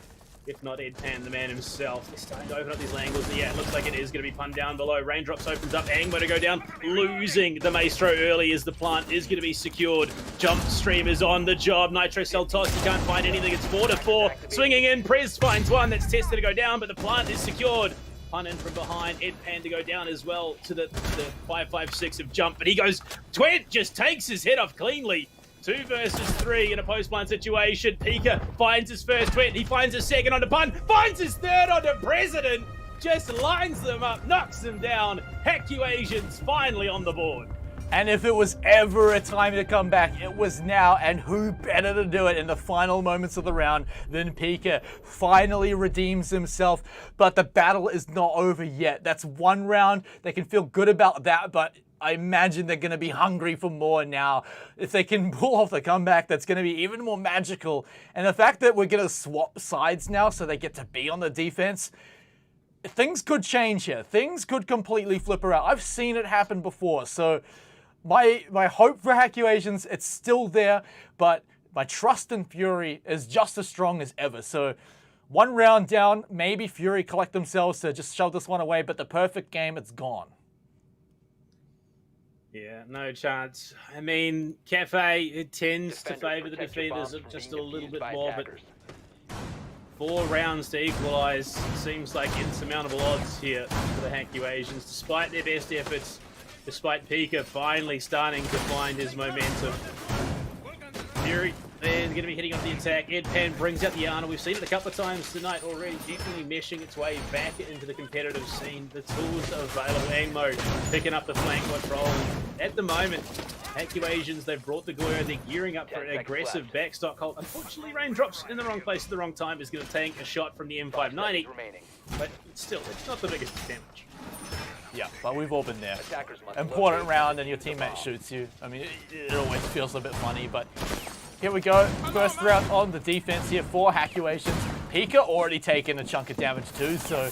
Speaker 2: If not Edpan, the man himself. They're starting to open up these angles. Yeah, it looks like it is going to be Pun down below. Raindrops opens up. Angmo to go down. Losing the Maestro early as the plant is going to be secured. Jump Stream is on the job. Nitro cell toss. You can't find anything. It's 4-4. Swinging in. Prez finds one. That's tested to go down, but the plant is secured. Pun in from behind. Edpan to go down as well to the 5-5-6 of Jump. But he goes. Twent just takes his head off cleanly. 2 versus 3 in a post-blind situation. Pika finds his first Twent. He finds his second onto Pun. Finds his third onto President. Just lines them up. Knocks them down. Hackuasians finally on the board.
Speaker 1: And if it was ever a time to come back, it was now. And who better to do it in the final moments of the round than Pika? Finally redeems himself. But the battle is not over yet. That's 1 round. They can feel good about that, but I imagine they're going to be hungry for more now. If they can pull off the comeback, that's going to be even more magical. And the fact that we're going to swap sides now so they get to be on the defense, things could change here. Things could completely flip around. I've seen it happen before. So my hope for Hackuasians, it's still there, but my trust in Fury is just as strong as ever. So 1 round down, maybe Fury collect themselves to just shove this one away, but the perfect game, it's gone.
Speaker 2: Yeah, no chance. I mean, Cafe, it tends to favour the defenders just a little bit more, but 4 rounds to equalise seems like insurmountable odds here for the Hackuasians, despite their best efforts, despite Pika finally starting to find his momentum. Fury is going to be hitting on the attack. Edpan brings out the Ana. We've seen it a couple of times tonight already, definitely meshing its way back into the competitive scene. The tools are available. Angmo picking up the flank control. At the moment, Hackuasians, they've brought the Goyo. They're gearing up for an aggressive backstock hold. Unfortunately, Raindrops in the wrong place at the wrong time is going to take a shot from the M590. But still, it's not the biggest damage.
Speaker 1: Yeah, but we've all been there.
Speaker 4: Attackers must
Speaker 1: Important
Speaker 4: locate
Speaker 1: round and your teammate shoots you. I mean, it always feels a bit funny, but here we go. First round on the defense here for Hackuasians. Pika already taking a chunk of damage too, so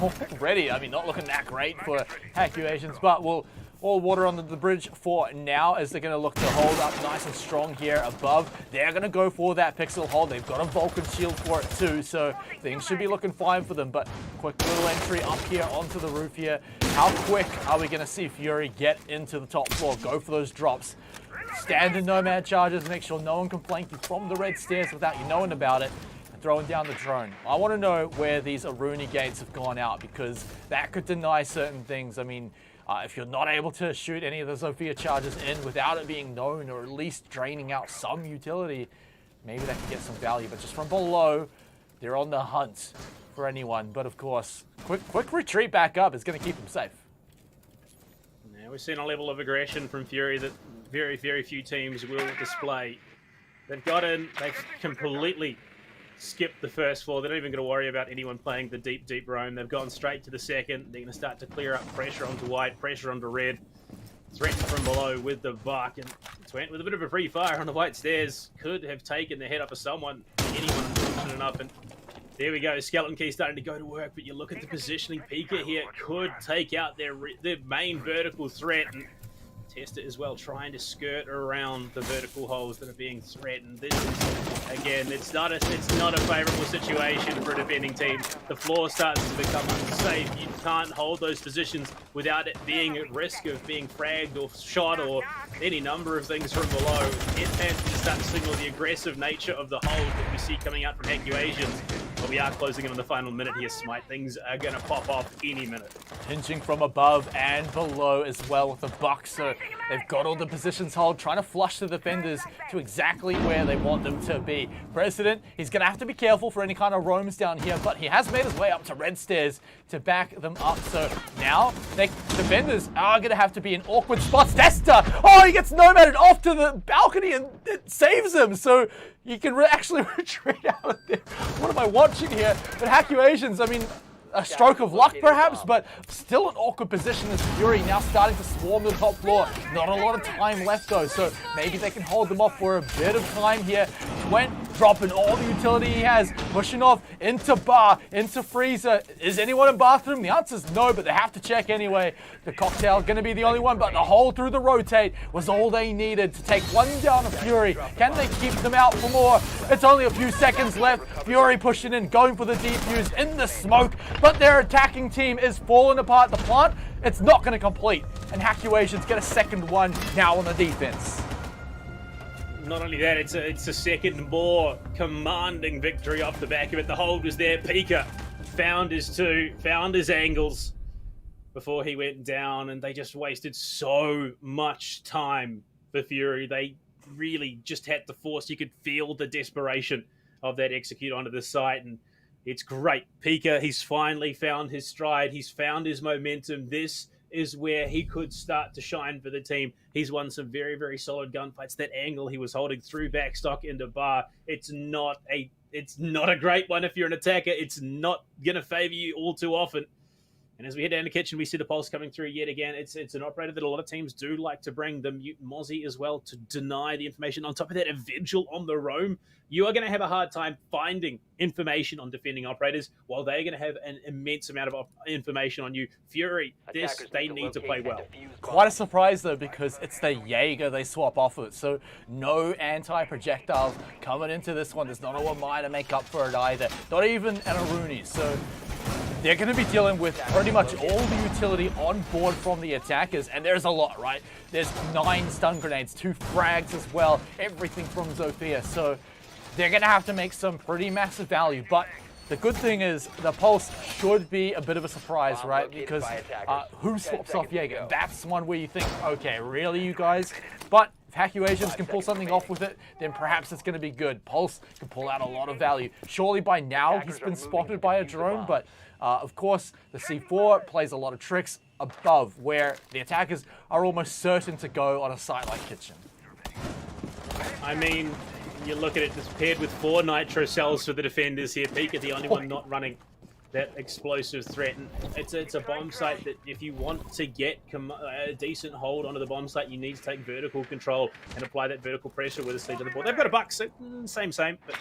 Speaker 1: already, I mean, not looking that great for Hackuasians, but we'll all water under the bridge for now as they're going to look to hold up nice and strong here above. They're going to go for that pixel hold. They've got a Vulcan shield for it too, so things should be looking fine for them. But quick little entry up here onto the roof here. How quick are we going to see Fury get into the top floor? Go for those drops. Standard nomad charges, make sure no one can flank you from the red stairs without you knowing about it. And throwing down the drone. I want to know where these Aruni gates have gone out because that could deny certain things. I mean, if you're not able to shoot any of the Zofia charges in without it being known or at least draining out some utility, maybe that can get some value. But just from below, they're on the hunt for anyone. But of course, quick retreat back up is going to keep them safe.
Speaker 2: Now we've seen a level of aggression from Fury that very, very few teams will display. They've got in, they've completely skipped the first floor. They're not even going to worry about anyone playing the deep, deep roam. They've gone straight to the second. They're going to start to clear up pressure onto white, pressure onto red. Threat from below with the buck, and it's went with a bit of a free fire on the white stairs. Could have taken the head up of someone, anyone fortunate enough, and there we go. Skeleton Key starting to go to work, but you look at the positioning. Pika here could take out their main vertical threat, and Test it as well, trying to skirt around the vertical holes that are being threatened. This is, again, it's not a favourable situation for a defending team. The floor starts to become unsafe. You can't hold those positions without it being at risk of being fragged or shot or any number of things from below. It tends to start to signal the aggressive nature of the hold that we see coming out from Hackuasians. But we are closing in on the final minute here, Smite. Things are going to pop off any minute.
Speaker 1: Hinging from above and below as well with the buck, so they've got all the positions hold, trying to flush the defenders to exactly where they want them to be. President, he's going to have to be careful for any kind of roams down here, but he has made his way up to red stairs to back them up. So now the defenders are going to have to be in awkward spots. Desta! Oh, he gets nomaded off to the balcony and it saves him. So you can actually retreat out of there. What am I watching here? But Hackuasians, I mean, a stroke of luck perhaps, but still an awkward position as Fury now starting to swarm the top floor. Not a lot of time left though, so maybe they can hold them off for a bit of time here. Twent dropping all the utility he has, pushing off into bar, into freezer. Is anyone in bathroom? The answer is no, but they have to check anyway. The cocktail going to be the only one, but the hole through the rotate was all they needed to take one down of Fury. Can they keep them out for more? It's only a few seconds left. Fury pushing in, going for the defuse in the smoke, but their attacking team is falling apart. The plant, it's not going to complete, and Hackuasians get a second one now on the defense.
Speaker 2: Not only that, it's a second more commanding victory off the back of it. The hold was there. Pika found his two, found his angles before he went down, and they just wasted so much time for Fury. They really just had to force. You could feel the desperation of that execute onto the site, and it's great. Pika, he's finally found his stride. He's found his momentum. This is where he could start to shine for the team. He's won some very, very solid gunfights. That angle he was holding through backstock into bar, it's not a great one if you're an attacker. It's not going to favor you all too often. And as we head down the kitchen, we see the pulse coming through yet again. It's an operator that a lot of teams do like to bring, the Mutant Mozzie as well, to deny the information. On top of that, a Vigil on the roam. You are going to have a hard time finding information on defending operators, while they're going to have an immense amount of information on you. Fury, they need to play well.
Speaker 1: Quite a surprise though, because it's the Jaeger they swap off it. So no anti-projectiles coming into this one. There's not a Wamai to make up for it either. Not even an Aruni. So they're going to be dealing with pretty much all the utility on board from the attackers, and there's a lot, right? There's 9 stun grenades, 2 frags as well, everything from Zofia. So they're going to have to make some pretty massive value, but the good thing is the pulse should be a bit of a surprise, right? Because who swaps off Jaeger? That's one where you think, okay, really, you guys? But if Hackuasians can pull something off with it, then perhaps it's going to be good. Pulse can pull out a lot of value. Surely by now he's been spotted by a drone, but of course the C4 plays a lot of tricks above, where the attackers are almost certain to go on a site like Kitchen.
Speaker 2: I mean, you look at it, it's paired with 4 nitro cells for the defenders here. Pika, the only one not running that explosive threat. And it's a bomb site that if you want to get a decent hold onto the bomb site, you need to take vertical control and apply that vertical pressure with a seat to the board. They've got a Buck, so same, but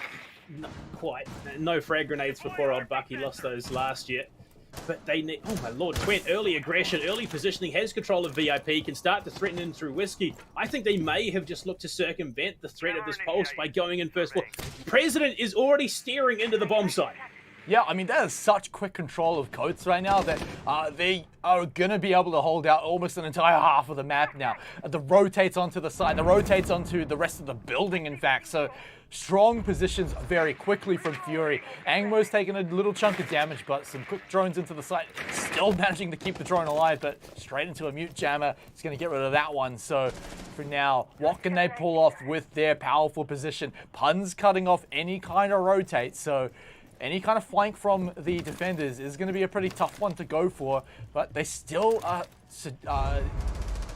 Speaker 2: not quite. No frag grenades for poor old Buck. He lost those last year. But they need, oh my lord, Twent, early aggression, early positioning, has control of VIP, can start to threaten in through Whiskey. I think they may have just looked to circumvent the threat of this pulse by going in first floor. President is already steering into the bomb site.
Speaker 1: Yeah, I mean, that is such quick control of Coates right now that they are going to be able to hold out almost an entire half of the map now. The rotates onto the side, the rotates onto the rest of the building, in fact. So strong positions very quickly from Fury. Angmo's taken a little chunk of damage, but some quick drones into the site. Still managing to keep the drone alive, but straight into a mute jammer. It's going to get rid of that one. So for now, what can they pull off with their powerful position? Pun's cutting off any kind of rotate, so any kind of flank from the defenders is going to be a pretty tough one to go for, but they still are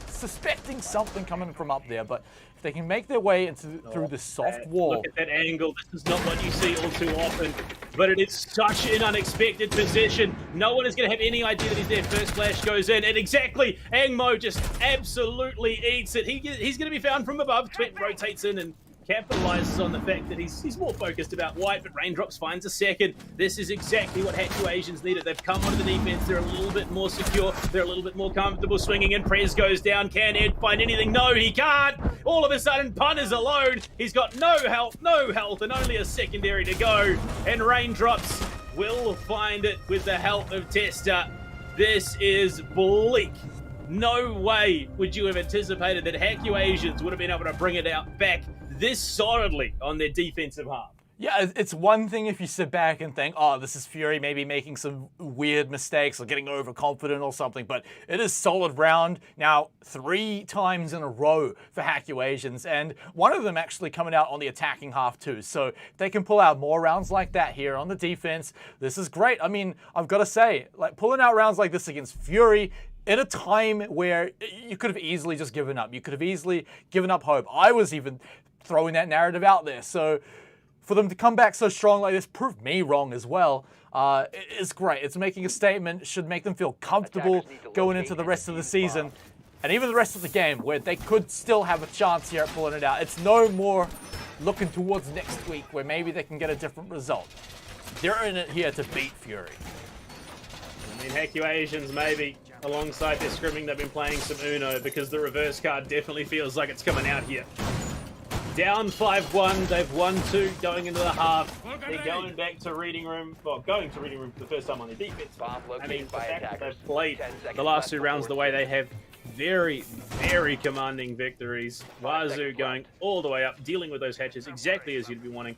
Speaker 1: suspecting something coming from up there. But if they can make their way through the soft wall.
Speaker 2: Look at that angle. This is not what you see all too often, but it is such an unexpected position. No one is going to have any idea that he's there. First flash goes in, and exactly, Angmo just absolutely eats it. He's going to be found from above. Twent rotates in and capitalizes on the fact that he's more focused about white, but Raindrops finds a second. This is exactly what Hackuasians needed. They've come onto the defense. They're a little bit more secure. They're a little bit more comfortable swinging, and Prez goes down. Can Ed find anything? No, he can't. All of a sudden, Pun is alone. He's got no health, and only a secondary to go. And Raindrops will find it with the help of Tester. This is bleak. No way would you have anticipated that Hackuasians would have been able to bring it out back this solidly on their defensive half.
Speaker 1: Yeah, it's one thing if you sit back and think, oh, this is Fury maybe making some weird mistakes or getting overconfident or something, but it is solid round now 3 times in a row for Hackuasians, and one of them actually coming out on the attacking half too. So if they can pull out more rounds like that here on the defense, this is great. I mean, I've got to say, like, pulling out rounds like this against Fury in a time where you could have easily just given up. You could have easily given up hope. I was even throwing that narrative out there. So for them to come back so strong like this, proved me wrong as well. It's great. It's making a statement. Should make them feel comfortable going into the rest of the season and even the rest of the game, where they could still have a chance here at pulling it out. It's no more looking towards next week where maybe they can get a different result. They're in it here to beat Fury.
Speaker 2: I mean, Hackuasians maybe alongside their scrimming, they've been playing some Uno, because the reverse card definitely feels like it's coming out here. Down 5-1, they've won 2 going into the half. They're going back to reading room, well, going to reading room for the first time on their defense. I mean, the fact that they've played the last 2 rounds the way they have, very, very commanding victories. Wazoo going all the way up, dealing with those hatches exactly as you'd be wanting.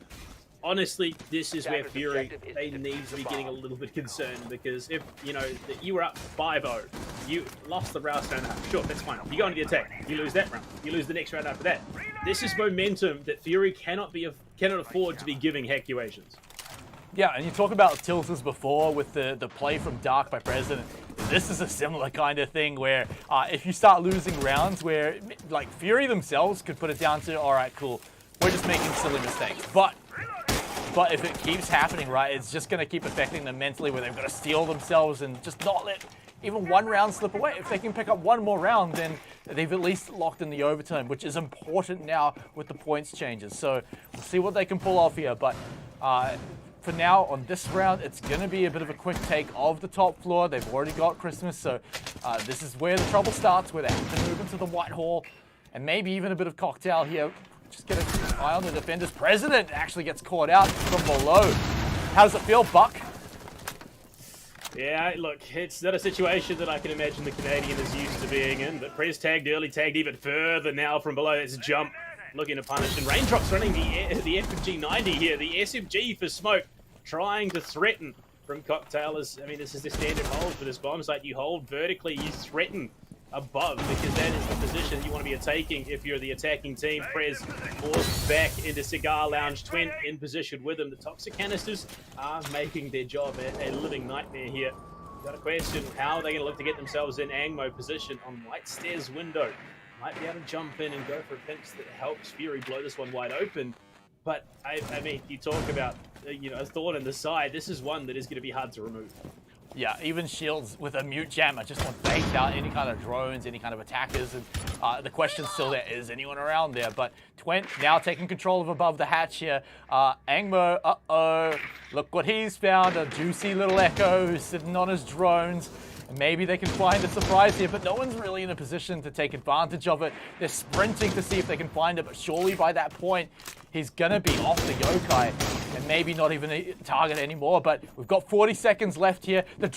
Speaker 2: Honestly, this is where Fury, they need to be getting a little bit concerned, because if, you know, you were up 5-0, you lost the round and a half, sure, that's fine. You go into the attack, you lose that round, you lose the next round after that. This is momentum that Fury cannot afford to be giving Hackuasians.
Speaker 1: Yeah, and you talk about tilters before with the play from Dark by President. This is a similar kind of thing where if you start losing rounds where, like, Fury themselves could put it down to, all right, cool, we're just making silly mistakes. But if it keeps happening, right, it's just going to keep affecting them mentally, where they've got to steel themselves and just not let even one round slip away. If they can pick up one more round, then they've at least locked in the overtime, which is important now with the points changes. So we'll see what they can pull off here. But for now, on this round, it's going to be a bit of a quick take of the top floor. They've already got Christmas, so this is where the trouble starts, where they have to move into the Whitehall, and maybe even a bit of cocktail here. Just get an eye on the defenders. President actually gets caught out from below. How does it feel, Buck?
Speaker 2: Yeah, look, it's not a situation that I can imagine the Canadian is used to being in, but Prez tagged early, tagged even further now from below. It's a jump, looking to punish, and Raindrops running the FMG 90 here, the SMG for smoke, trying to threaten from Cocktailers. I mean, this is the standard hold for this bomb site. You hold vertically, you threaten above, because that is the position you want to be taking if you're the attacking team. Prez forced back into Cigar Lounge. Twent in position with him. The toxic canisters are making their job a living nightmare here. Got a question, how are they going to look to get themselves in Angmo position on White Stairs window? Might be able to jump in and go for a pinch that helps Fury blow this one wide open. But, I mean, you talk about a thorn in the side, this is one that is going to be hard to remove.
Speaker 1: Yeah, even shields with a mute jammer just won't bait out any kind of drones, any kind of attackers. And the question's still there, is anyone around there? But Twent now taking control of above the hatch here. Angmo, uh-oh, look what he's found, a juicy little Echo who's sitting on his drones. And maybe they can find a surprise here, but no one's really in a position to take advantage of it. They're sprinting to see if they can find it, but surely by that point, he's gonna be off the yokai and maybe not even a target anymore. But we've got 40 seconds left here. The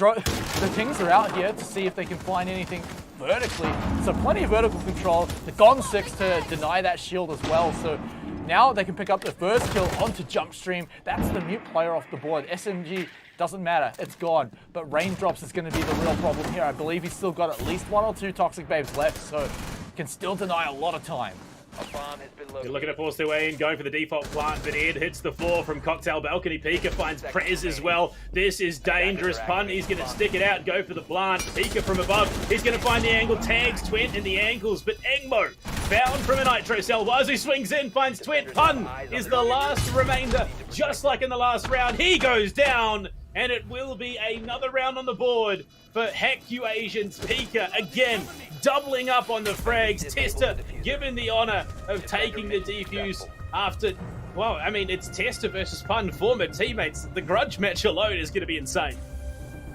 Speaker 1: Tings are out here to see if they can find anything vertically. So plenty of vertical control. The Gone 6 to deny that shield as well. So now they can pick up the first kill onto Jumpstream. That's the mute player off the board. SMG doesn't matter, it's gone. But Raindrops is going to be the real problem here. I believe he's still got at least 1 or 2 Toxic Babes left, so can still deny a lot of time.
Speaker 4: A bomb has been
Speaker 2: They're
Speaker 4: located.
Speaker 2: looking to force their way in, going for the default plant, but Ed hits the floor from Cocktail Balcony. Pika finds Prez as well. This is dangerous. Pun, he's going to stick it out, go for the plant. Pika from above, he's going to find the angle, tags Twent in the ankles, but Engmo found from a Nitro Cell. Wazoo swings in, finds Twent. Pun is the last remainder, just like in the last round. He goes down, and it will be another round on the board for Hackuasians. Pika again doubling up on the frags. Tester given the honor of taking the defuse after, well, I mean, it's Tester versus Pun, former teammates. The grudge match alone is going to be insane.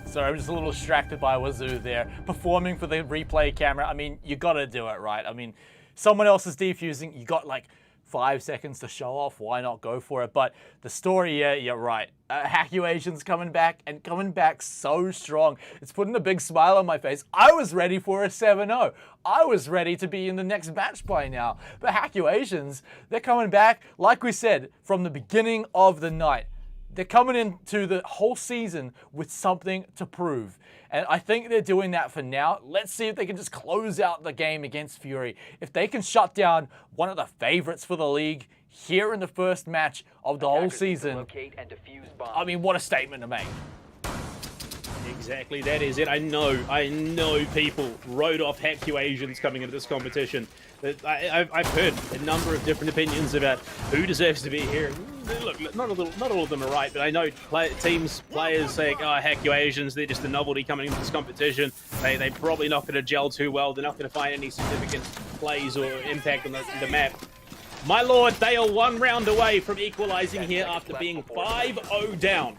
Speaker 1: Sorry, I'm just a little distracted by Wazoo there, performing for the replay camera. I mean, you got to do it, right? I mean, someone else is defusing. You got like 5 seconds to show off. Why not go for it? But the story, yeah, you're right. Hackuasians coming back and coming back so strong. It's putting a big smile on my face. I was ready for a 7-0. I was ready to be in the next match by now. But Hackuasians, they're coming back, like we said, from the beginning of the night. They're coming into the whole season with something to prove. And I think they're doing that for now. Let's see if they can just close out the game against Fury. If they can shut down one of the favorites for the league here in the first match of the whole season,
Speaker 4: Locate and defuse bomb.
Speaker 1: I mean, what a statement to make.
Speaker 2: Exactly, that is it. I know people wrote off Hackuasians coming into this competition. I've heard a number of different opinions about who deserves to be here. Look, not all of them are right, but I know players saying, oh, Hackuasians, they're just a novelty coming into this competition. They're probably not going to gel too well. They're not going to find any significant plays or impact on the map. My lord, they are 1 round away from equalizing here after being 5-0 down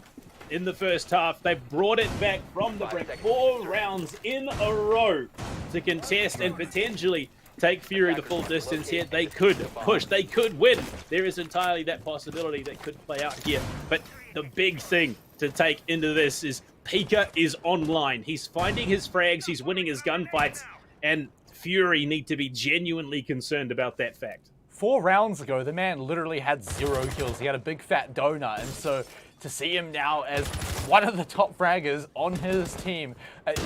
Speaker 2: in the first half. They've brought it back from the brink. 4 rounds in a row to contest and potentially take Fury the full distance here. They could push, they could win. There is entirely that possibility that could play out here. But the big thing to take into this is Pika is online. He's finding his frags, he's winning his gunfights, and Fury need to be genuinely concerned about that fact.
Speaker 1: 4 rounds ago, the man literally had 0 kills. He had a big fat donut, and so to see him now as one of the top fraggers on his team,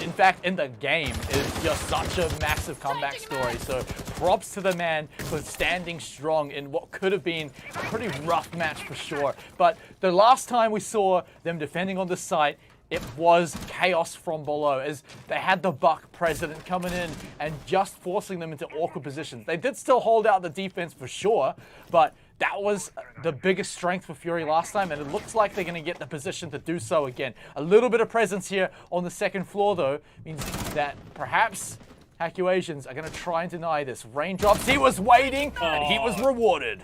Speaker 1: in fact, in the game, is just such a massive comeback story. So props to the man for standing strong in what could have been a pretty rough match for sure. But the last time we saw them defending on the site, it was chaos from below as they had the Buck president coming in and just forcing them into awkward positions. They did still hold out the defense for sure, but that was the biggest strength for Fury last time, and it looks like they're going to get the position to do so again. A little bit of presence here on the second floor, though, means that perhaps Hackuasians are going to try and deny this. Raindrops, he was waiting, and he was rewarded.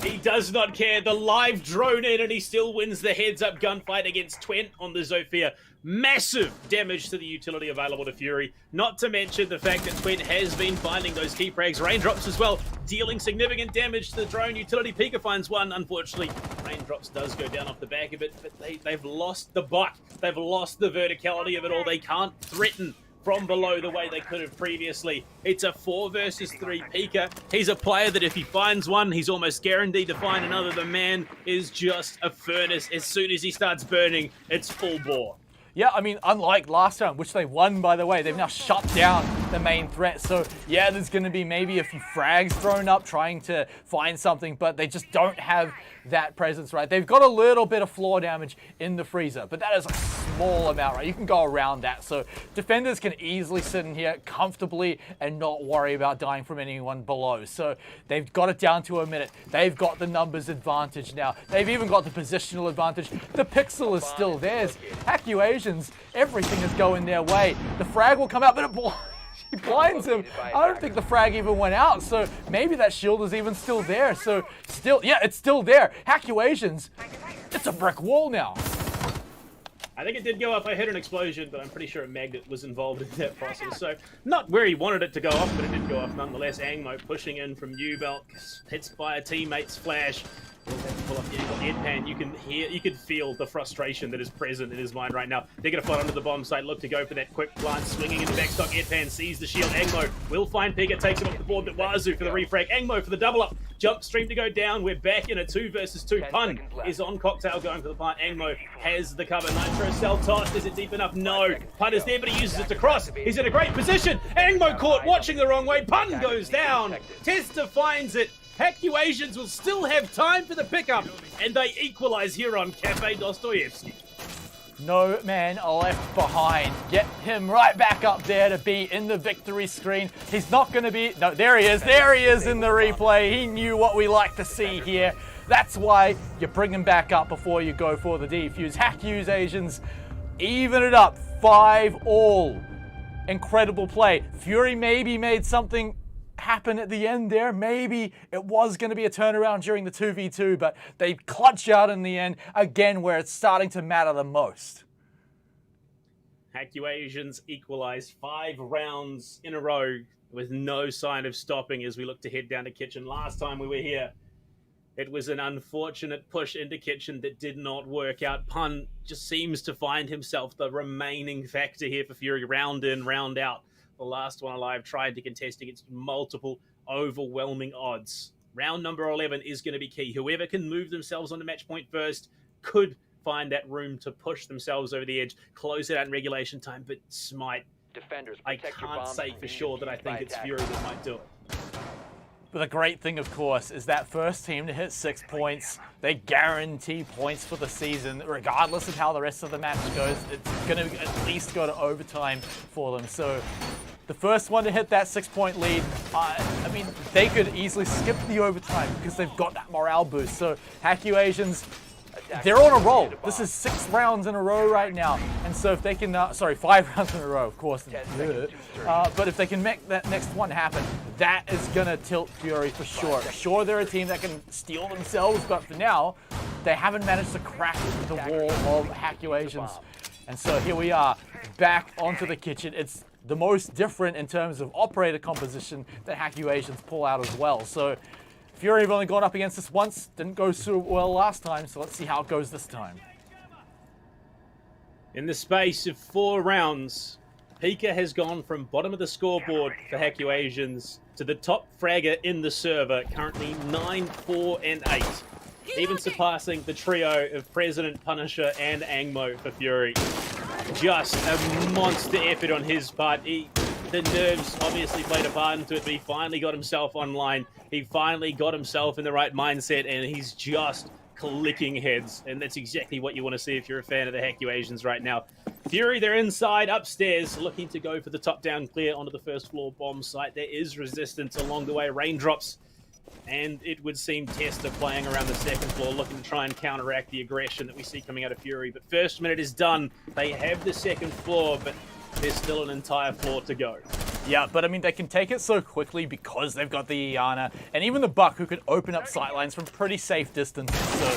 Speaker 2: He does not care. The live drone in, and he still wins the heads-up gunfight against Twent on the Zofia. Massive damage to the utility available to Fury. Not to mention the fact that Twent has been finding those key frags. Raindrops as well, dealing significant damage to the drone utility. Pika finds one. Unfortunately, Raindrops does go down off the back of it, but they've lost the buck. They've lost the verticality of it all. They can't threaten from below the way they could have previously. It's a 4 versus 3 Pika. He's a player that if he finds one, he's almost guaranteed to find another. The man is just a furnace. As soon as he starts burning, it's full bore.
Speaker 1: Yeah, I mean, unlike last time, which they won, by the way, they've now shut down the main threat. So yeah, there's going to be maybe a few frags thrown up trying to find something, but they just don't have that presence, right? They've got a little bit of floor damage in the freezer, but that is a small amount, right? You can go around that. So defenders can easily sit in here comfortably and not worry about dying from anyone below. So they've got it down to a minute. They've got the numbers advantage now. They've even got the positional advantage. The pixel is still theirs. Hackuasians, everything is going their way. The frag will come out, but he blinds him. I don't think the frag even went out, so maybe that shield is even still there. So still, yeah, it's still there. Hackuasians, it's a brick wall now.
Speaker 2: I think it did go off. I heard an explosion, but I'm pretty sure a magnet was involved in that process. So not where he wanted it to go off, but it did go off nonetheless. Angmo pushing in from U-Belt, hits by a teammate's flash. He'll have to pull off the Edpan. You can feel the frustration that is present in his mind right now. They're going to fly onto the bomb site, look to go for that quick plant, swinging into backstock. Edpan sees the shield. Angmo will find Pika, takes him off the board, but Wazoo for the refrag. Angmo for the double up. Jump stream to go down. We're back in a 2 versus 2. Pun is on Cocktail going for the plant. Angmo has the cover. Nitro cell tossed. Is it deep enough? No. Pun is there, but he uses it to cross. He's in a great position. Angmo caught watching the wrong way. Pun goes down. Tester finds it. Hackuasians will still have time for the pickup, and they equalize here on Cafe Dostoevsky.
Speaker 1: No man left behind. Get him right back up there to be in the victory screen. He's not going to be... No, there he is. There he is in the replay. He knew what we like to see here. That's why you bring him back up before you go for the defuse. Hackuasians even it up. 5-all. Incredible play. Fury maybe made something happen at the end there. Maybe it was going to be a turnaround during the 2v2, but they clutch out in the end, again, where it's starting to matter the most.
Speaker 2: Hackuasians equalize 5 rounds in a row with no sign of stopping as we look to head down to Kitchen. Last time we were here, it was an unfortunate push into Kitchen that did not work out. Pun just seems to find himself the remaining factor here for Fury, round in, round out. The last one alive tried to contest against multiple overwhelming odds. Round number 11 is going to be key. Whoever can move themselves onto match point first could find that room to push themselves over the edge, close it out in regulation time, but Smite, I can't say for sure that I think it's Fury that might do it.
Speaker 1: But the great thing, of course, is that first team to hit 6 points, they guarantee points for the season, regardless of how the rest of the match goes. It's going to at least go to overtime for them. So the first one to hit that 6-point lead, I mean, they could easily skip the overtime because they've got that morale boost. So Hackuasians, they're on a roll. This is 6 rounds in a row right now. And so if they can, 5 rounds in a row, of course. But if they can make that next one happen, that is going to tilt Fury for sure. Sure, they're a team that can steal themselves, but for now, they haven't managed to crack the wall of Hackuasians. And so here we are, back onto the Kitchen. It's the most different in terms of operator composition that Hackuasians pull out as well. So Fury have only gone up against this once, didn't go so well last time, so let's see how it goes this time.
Speaker 2: In the space of 4 rounds, Pika has gone from bottom of the scoreboard for Hackuasians to the top fragger in the server, currently 9, 4, and 8. Even surpassing the trio of President, Punisher, and Angmo for Fury. Just a monster effort on his part. The nerves obviously played a part into it, but he finally got himself online. He finally got himself in the right mindset, and he's just clicking heads. And that's exactly what you want to see if you're a fan of the Hackuasians right now. Fury, they're inside, upstairs, looking to go for the top-down clear onto the first floor bomb site. There is resistance along the way, raindrops. And it would seem Tester playing around the second floor, looking to try and counteract the aggression that we see coming out of Fury. But first minute is done. They have the second floor, but there's still an entire floor to go.
Speaker 1: Yeah, but I mean, they can take it so quickly because they've got the Iana and even the Buck, who could open up sightlines from pretty safe distances. So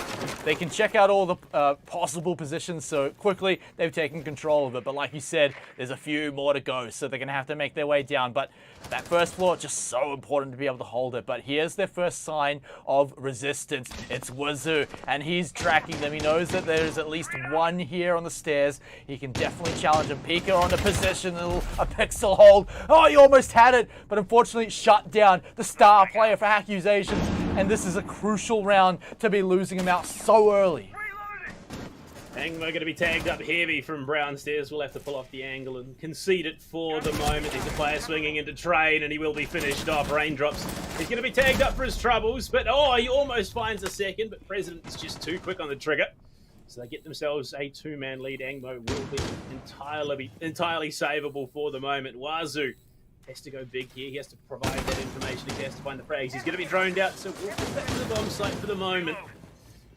Speaker 1: they can check out all the possible positions so quickly. They've taken control of it. But like you said, there's a few more to go, so they're going to have to make their way down. But that first floor, just so important to be able to hold it. But here's their first sign of resistance. It's Wazoo, and he's tracking them. He knows that there's at least one here on the stairs. He can definitely challenge him. Pika on the position, a pixel hold. Oh, he almost had it, but unfortunately shut down the star player for Hackuasians. And this is a crucial round to be losing him out so early.
Speaker 2: Angmo going to be tagged up heavy from Brownstairs. We'll have to pull off the angle and concede it for the moment. There's a player swinging into trade, and he will be finished off. Raindrops. He's going to be tagged up for his troubles, but he almost finds a second, but President is just too quick on the trigger. So they get themselves a 2-man lead. Angmo will be entirely savable for the moment. Wazoo has to go big here. He has to provide that information. He has to find the frags. He's going to be droned out, so we'll get back to the bomb site for the moment.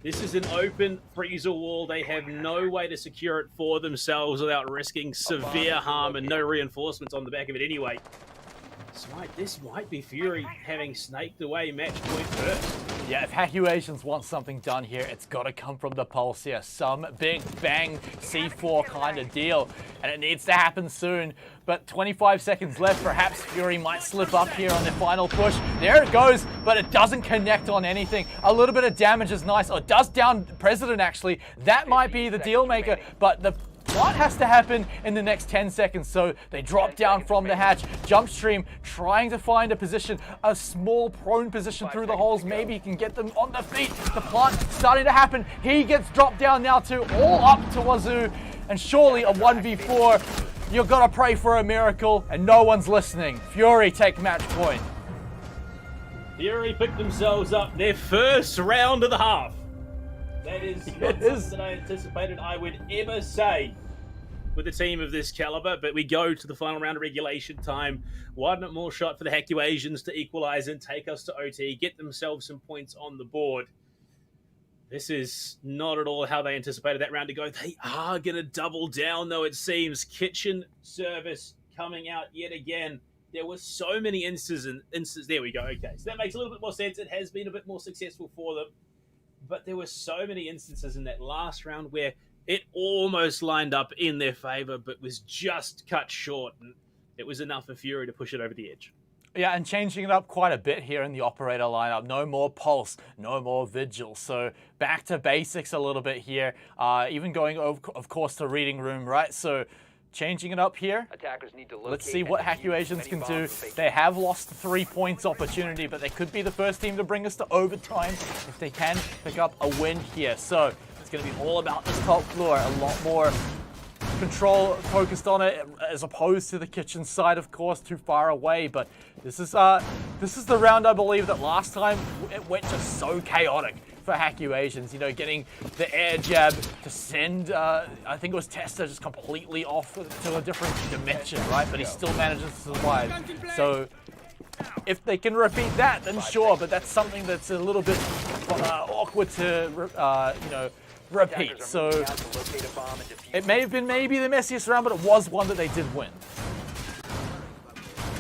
Speaker 2: This is an open freezer wall. They have no way to secure it for themselves without risking severe harm and no reinforcements on the back of it anyway. This might be Fury having snaked away match point first.
Speaker 1: Yeah, if Hackuasians want something done here, it's got to come from the Pulse here. Some big bang C4 kind of deal, and it needs to happen soon. But 25 seconds left, perhaps Fury might slip up here on their final push. There it goes, but it doesn't connect on anything. A little bit of damage is nice. Oh, it does down President, actually. That might be the deal maker, but the what has to happen in the next 10 seconds? So they drop down from the hatch. Jumpstream trying to find a position, a small prone position through the holes. Maybe he can get them on the feet. The plant starting to happen. He gets dropped down now too, all up to Wazoo. And surely a 1v4. You've got to pray for a miracle, and no one's listening. Fury take match point.
Speaker 2: Fury picked themselves up their first round of the half. That is not something that I anticipated I would ever say with a team of this caliber, but we go to the final round of regulation time. One more shot for the Hackuasians to equalize and take us to OT, get themselves some points on the board. This is not at all how they anticipated that round to go. They are going to double down, though, it seems. Kitchen service coming out yet again. There were so many instances. There we go. Okay, so that makes a little bit more sense. It has been a bit more successful for them. But there were so many instances in that last round where it almost lined up in their favor, but was just cut short. And it was enough for Fury to push it over the edge.
Speaker 1: Yeah, and changing it up quite a bit here in the operator lineup. No more Pulse, no more Vigil. So back to basics a little bit here. Even going, of course, to Reading Room, right? So changing it up here.
Speaker 4: Attackers need to
Speaker 1: Let's see what Hackuasians can do. They have lost 3 points opportunity, but they could be the first team to bring us to overtime if they can pick up a win here. So it's going to be all about this top floor. A lot more control focused on it as opposed to the kitchen side, of course, too far away. But this is the round, I believe, that last time it went just so chaotic for Hackuasians, you know, getting the air jab to send, I think it was Testa just completely off to a different dimension, right? But he still manages to survive. So if they can repeat that, then sure, but that's something that's a little bit awkward to, you know, repeat. So it may have been maybe the messiest round, but it was one that they did win.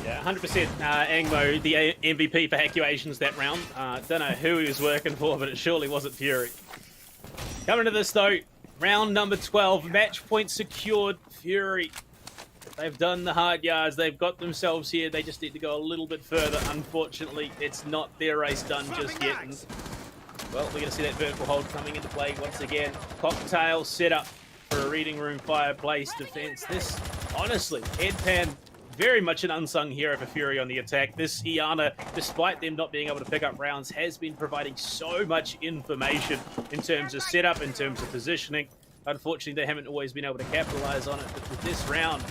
Speaker 2: Yeah, 100% Angmo, the MVP for Hackuasians that round. Don't know who he was working for, but it surely wasn't Fury. Coming to this though, round number 12, match point secured. Fury, they've done the hard yards, they've got themselves here, they just need to go a little bit further. Unfortunately, it's not their race done just yet. And, well, we're going to see that vertical hold coming into play once again. Cocktail set up for a Reading Room fireplace defense. This, honestly, Headpan, very much an unsung hero for Fury on the attack. This Iana, despite them not being able to pick up rounds, has been providing so much information in terms of setup, in terms of positioning. Unfortunately, they haven't always been able to capitalize on it, but with this round,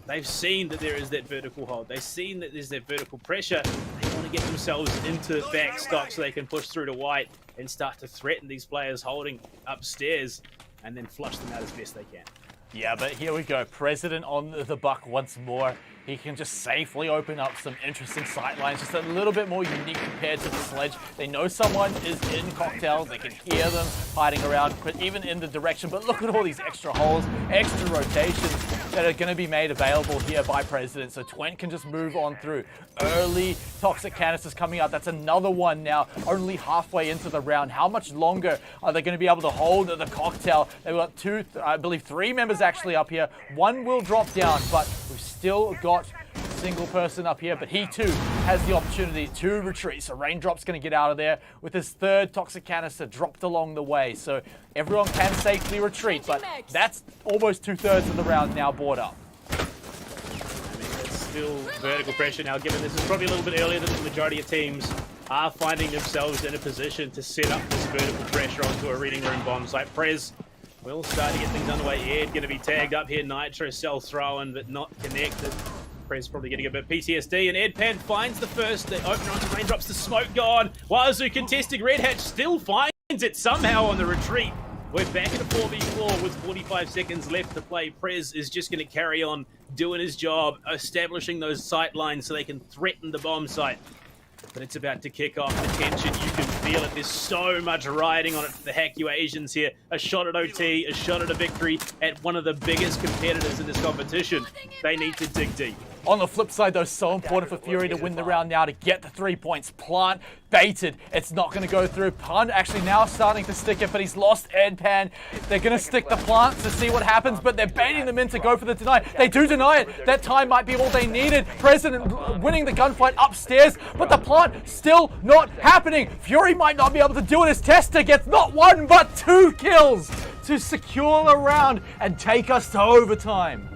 Speaker 2: they've seen that there is that vertical hold. They've seen that there's that vertical pressure. They want to get themselves into backstock so they can push through to white and start to threaten these players holding upstairs and then flush them out as best they can.
Speaker 1: Yeah, but here we go. President on the buck once more. He can just safely open up some interesting sightlines, just a little bit more unique compared to the sledge. They know someone is in Cocktail. They can hear them hiding around, even in the direction. But look at all these extra holes, extra rotations that are going to be made available here by President. So Twent can just move on through. Early toxic canisters coming out. That's another one now, only halfway into the round. How much longer are they going to be able to hold the Cocktail? They've got two, I believe 3 members actually up here. One will drop down, but we've still got a single person up here, but he too has the opportunity to retreat. So Raindrop's going to get out of there with his 3rd toxic canister dropped along the way. So everyone can safely retreat, but that's almost 2/3 of the round now bought up.
Speaker 2: I mean, it's still vertical pressure now, given this is probably a little bit earlier than the majority of teams are finding themselves in a position to set up this vertical pressure onto a Reading Room bomb site. Prez We'll start to get things underway. Ed going to be tagged up here. Nitro cell throwing, but not connected. Prez probably getting a bit of PTSD, and Edpan finds the first. The opener onto raindrops, the smoke gone. Wazoo contesting. Red Hatch still finds it somehow on the retreat. We're back at a 4v4 with 45 seconds left to play. Prez is just going to carry on doing his job, establishing those sight lines so they can threaten the bomb site. But it's about to kick off. The tension, you can feel it. There's so much riding on it for the Hackuasians here. A shot at OT, a shot at a victory at one of the biggest competitors in this competition. They need to dig deep.
Speaker 1: On the flip side, though, so important for Fury to win the round now to get the 3 points. Plant baited. It's not going to go through. Pun actually now starting to stick it, but he's lost Edpan. They're going to stick the plant to see what happens, but they're baiting them in to go for the deny. They do deny it. That time might be all they needed. President winning the gunfight upstairs, but the plant still not happening. Fury might not be able to do it as Tester gets not 1 but 2 kills to secure the round and take us to overtime.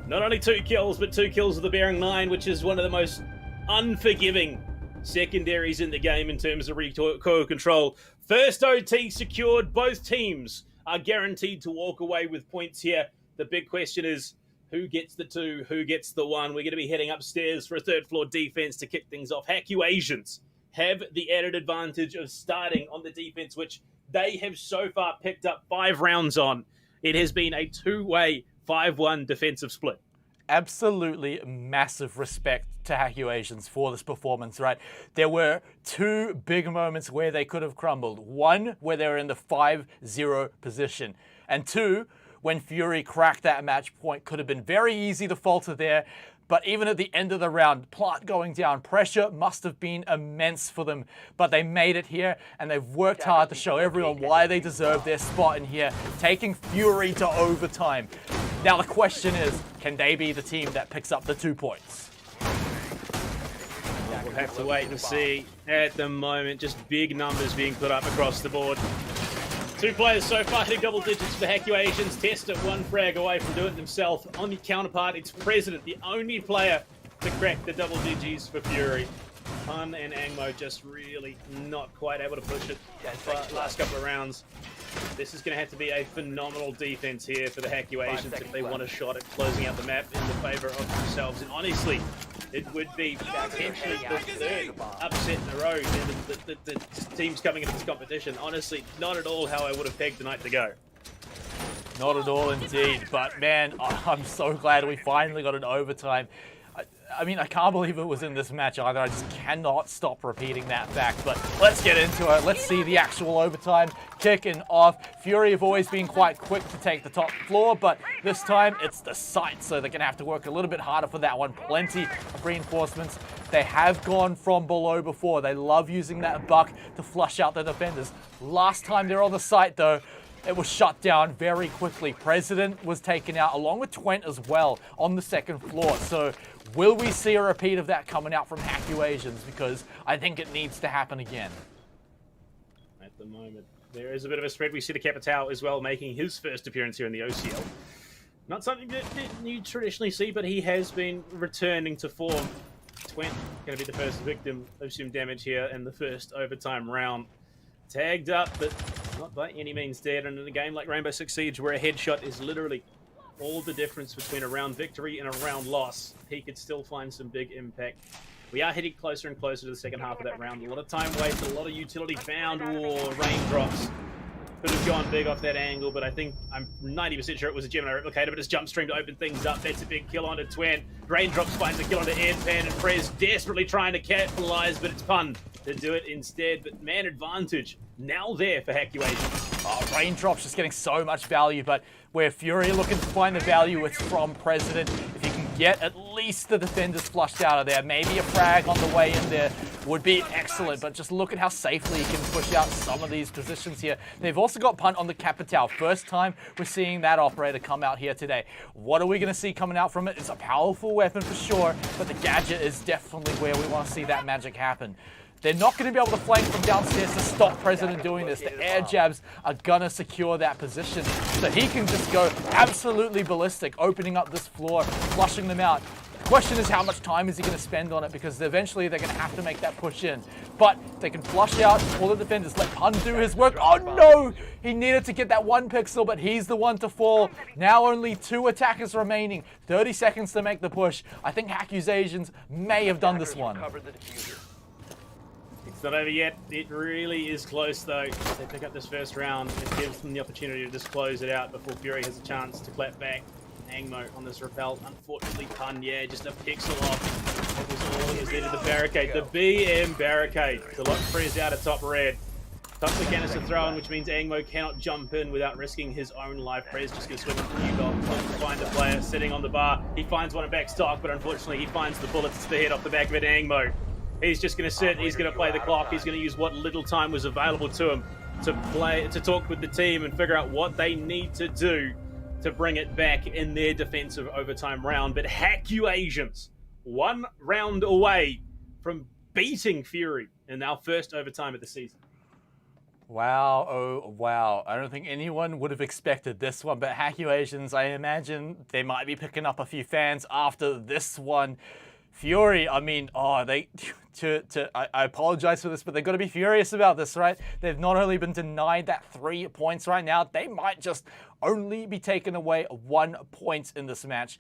Speaker 2: Not only 2 kills, but 2 kills with the Bearing 9, which is one of the most unforgiving secondaries in the game in terms of recoil control. First OT secured. Both teams are guaranteed to walk away with points here. The big question is, who gets the 2? Who gets the 1? We're going to be heading upstairs for a third floor defense to kick things off. Hackuasians have the added advantage of starting on the defense, which they have so far picked up 5 rounds on. It has been a 2-way 5-1 defensive split.
Speaker 1: Absolutely massive respect to Hackuasians for this performance, right? There were 2 big moments where they could have crumbled. 1, where they were in the 5-0 position. And 2, when Fury cracked that match point. Could have been very easy to falter there. But even at the end of the round, Plant going down, pressure must have been immense for them. But they made it here, and they've worked hard to show everyone why they deserve their spot in here, taking Fury to overtime. Now the question is, can they be the team that picks up the 2 points?
Speaker 2: We'll have to wait and see. At the moment, just big numbers being put up across the board. 2 players so far hitting double digits for Hackuasians. Tester 1 frag away from doing it himself. On the counterpart, it's President, the only player to crack the double digits for Fury. Pun and Angmo just really not quite able to push it for last couple of rounds. This is going to have to be a phenomenal defense here for the Hackuasians if they want a shot at closing out the map in the favor of themselves. And honestly, it would be potentially the 3rd upset in a row. The teams coming into this competition. Honestly, not at all how I would have pegged the night to go.
Speaker 1: Not at all indeed, but man, I'm so glad we finally got an overtime. I mean, I can't believe it was in this match either. I just cannot stop repeating that fact. But let's get into it. Let's see the actual overtime kicking off. Fury have always been quite quick to take the top floor, but this time it's the site, so they're going to have to work a little bit harder for that one. Plenty of reinforcements. They have gone from below before. They love using that buck to flush out the defenders. Last time they're on the site, though, it was shut down very quickly. President was taken out, along with Twent as well, on the 2nd floor. So will we see a repeat of that coming out from Hackuasians? Because I think it needs to happen again.
Speaker 2: At the moment, there is a bit of a spread. We see the Capital as well making his first appearance here in the OCL. Not something that you traditionally see, but he has been returning to form. Twent going to be the first victim of some damage here in the first overtime round. Tagged up, but not by any means dead. And in a game like Rainbow Six Siege, where a headshot is literally all the difference between a round victory and a round loss, he could still find some big impact. We are heading closer and closer to the second half of that round. A lot of time wasted, a lot of utility found. Or raindrops. Could have gone big off that angle, but I think I'm 90% sure it was a Gemini replicator, but it's jump stream to open things up. That's a big kill onto Twent. Raindrops finds a kill onto Edpan, and Prez desperately trying to capitalize, but it's Pun to do it instead. But man advantage now there for Hackuasians.
Speaker 1: Oh, Raindrops just getting so much value, but where Fury are looking to find the value, it's from President. If you can get at least the defenders flushed out of there, maybe a frag on the way in there would be excellent, but just look at how safely he can push out some of these positions here. They've also got Punt on the Capital. First time we're seeing that operator come out here today. What are we going to see coming out from it? It's a powerful weapon for sure, but the gadget is definitely where we want to see that magic happen. They're not going to be able to flank from downstairs to stop President doing this. The air jabs are going to secure that position. So he can just go absolutely ballistic, opening up this floor, flushing them out. question is how much time is he going to spend on it, because eventually they're going to have to make that push in. But they can flush out all the defenders, let Pun do his work. Oh no! He needed to get that 1 pixel, but he's the one to fall. Now only 2 attackers remaining. 30 seconds to make the push. I think Hackuasians may have done this one.
Speaker 2: It's not over yet. It really is close, though. They pick up this first round. It gives them the opportunity to just close it out before Fury has a chance to clap back. Angmo on this repel. Unfortunately, Pun, yeah, just a pixel off. That was all he was needed. The barricade, the BM barricade. The lock frees out at top red. Toxic canister thrown, which means Angmo cannot jump in without risking his own life. Prez just gonna swim into the belt, trying to find a player sitting on the bar. He finds one at back stock, but unfortunately he finds the bullets to the head off the back of it. Angmo. He's just gonna sit, he's gonna play the clock, he's gonna use what little time was available to him to talk with the team and figure out what they need to do to bring it back in their defensive overtime round. But Hackuasians, 1 round away from beating Fury in our first overtime of the season.
Speaker 1: Wow, oh wow. I don't think anyone would have expected this one, but Hackuasians, I imagine they might be picking up a few fans after this one. Fury, I mean, I apologize for this, but they've got to be furious about this, right? They've not only been denied that 3 points right now, they might just only be taken away 1 point in this match.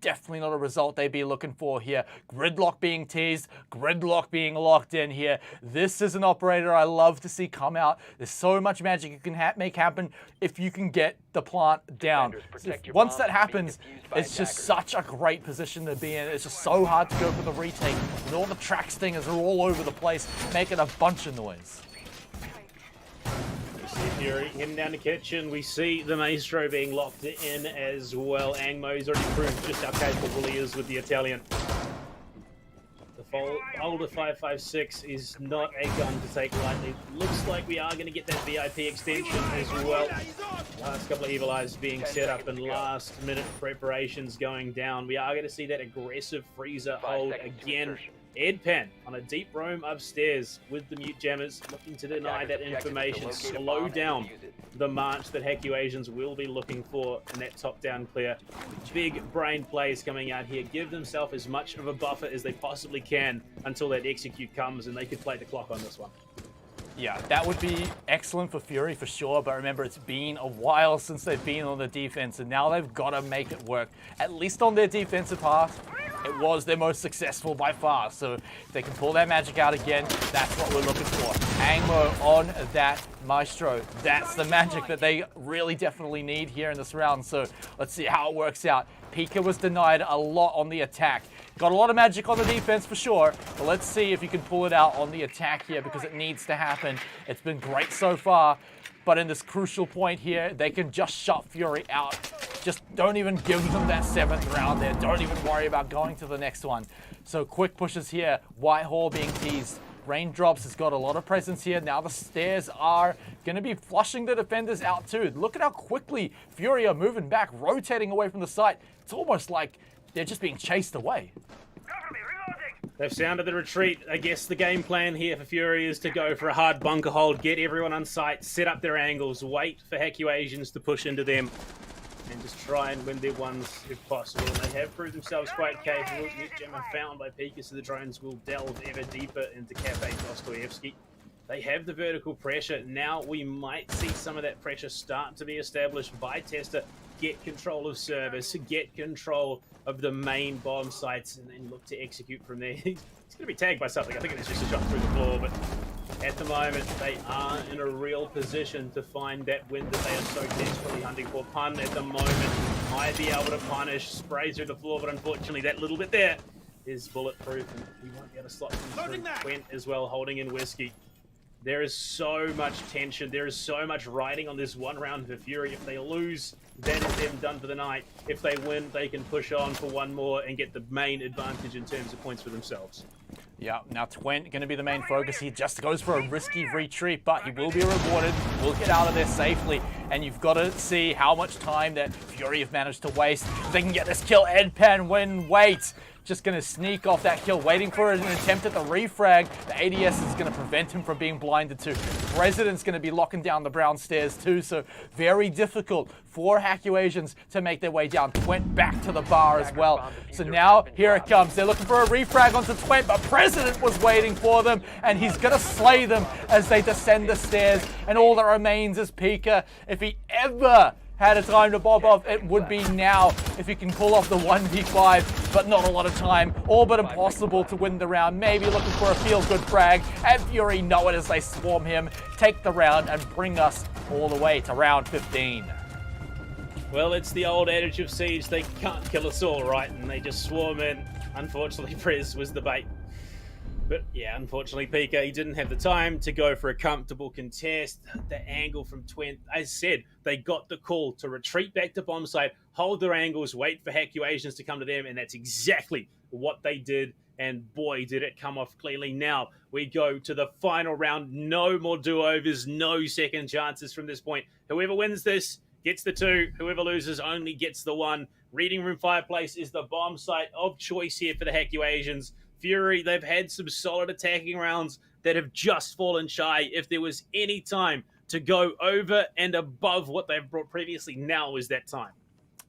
Speaker 1: Definitely not a result they'd be looking for here. Gridlock being teased, Gridlock being locked in here. This is an operator I love to see come out. There's so much magic you can make happen if you can get the plant down. Once that happens, it's just such a great position to be in. It's just so hard to go for the retake. And all the track stingers are all over the place, making a bunch of noise.
Speaker 2: We see Fury heading down the kitchen. We see the Maestro being locked in as well. Angmo's already proved just how capable he is with the Italian. The older 5.56 is not a gun to take lightly. Looks like we are going to get that VIP extension as well. Last couple of Evil Eyes being set up and last minute preparations going down. We are going to see that aggressive freezer hold again. Edpan on a deep roam upstairs with the mute jammers, looking to deny that information, slow down the march that Hackuasians will be looking for in that top-down clear. Big brain plays coming out here. Give themselves as much of a buffer as they possibly can until that execute comes, and they could play the clock on this one.
Speaker 1: Yeah, that would be excellent for Fury for sure, but remember, it's been a while since they've been on the defense, and now they've got to make it work, at least on their defensive half. It was their most successful by far, so if they can pull that magic out again, that's what we're looking for. Angmo on that Maestro. That's the magic that they really definitely need here in this round, so let's see how it works out. Pika was denied a lot on the attack. Got a lot of magic on the defense for sure, but let's see if you can pull it out on the attack here, because it needs to happen. It's been great so far, but in this crucial point here, they can just shut Fury out. Just don't even give them that 7th round there. Don't even worry about going to the next one. So quick pushes here. Whitehall being teased. Raindrops has got a lot of presence here. Now the stairs are going to be flushing the defenders out too. Look at how quickly Fury are moving back, rotating away from the site. It's almost like they're just being chased away.
Speaker 2: They've sounded the retreat. I guess the game plan here for Fury is to go for a hard bunker hold, get everyone on site, set up their angles, wait for Hackuasians to push into them, and just try and win their ones if possible. And they have proved themselves quite capable. Net Gemma found by Pika, so the drones will delve ever deeper into Cafe Dostoevsky. They have the vertical pressure. Now we might see some of that pressure start to be established by Tester. Get control of service, get control of the main bomb sites, and then look to execute from there. He's going to be tagged by something. I think it's just a shot through the floor, but at the moment, they are in a real position to find that win that they are so desperately hunting for. Pun at the moment might be able to punish, spray through the floor, but unfortunately that little bit there is bulletproof, and he won't be able to slot through. Quent as well, holding in Whiskey. There is so much tension. There is so much riding on this one round for Fury. If they lose, that is them done for the night. If they win, they can push on for one more and get the main advantage in terms of points for themselves.
Speaker 1: Yeah, now Twent going to be the main focus. He just goes for a risky retreat, but he will be rewarded. Will get out of there safely. and you've got to see how much time that Fury have managed to waste. They can get this kill. Edpan win. Wait. Just going to sneak off that kill, waiting for an attempt at the refrag. The ADS is going to prevent him from being blinded too. President's going to be locking down the brown stairs too, so very difficult for Hackuasians to make their way down. Twent back to the bar as well. So now, here it comes. They're looking for a refrag onto Twent, but President was waiting for them, and he's going to slay them as they descend the stairs, and all that remains is Pika. If he ever had a time to bob off, it would be now if he can pull off the 1v5, but not a lot of time. All but impossible to win the round. Maybe looking for a feel-good frag, and Fury know it as they swarm him, take the round, and bring us all the way to round 15.
Speaker 2: Well, it's the old adage of Siege, they can't kill us all, right? And they just swarm in. Unfortunately, Prez was the bait. But yeah, unfortunately, Pika, he didn't have the time to go for a comfortable contest. The angle from Twent, as said, they got the call to retreat back to bomb site, hold their angles, wait for Hackuasians to come to them, and that's exactly what they did. And boy, did it come off cleanly. Now we go to the final round. No more do-overs, no second chances from this point. Whoever wins this gets the 2. Whoever loses only gets the 1. Reading Room Fireplace is the bomb site of choice here for the Hackuasians. Fury, they've had some solid attacking rounds that have just fallen shy. If there was any time to go over and above what they've brought previously, now is that time.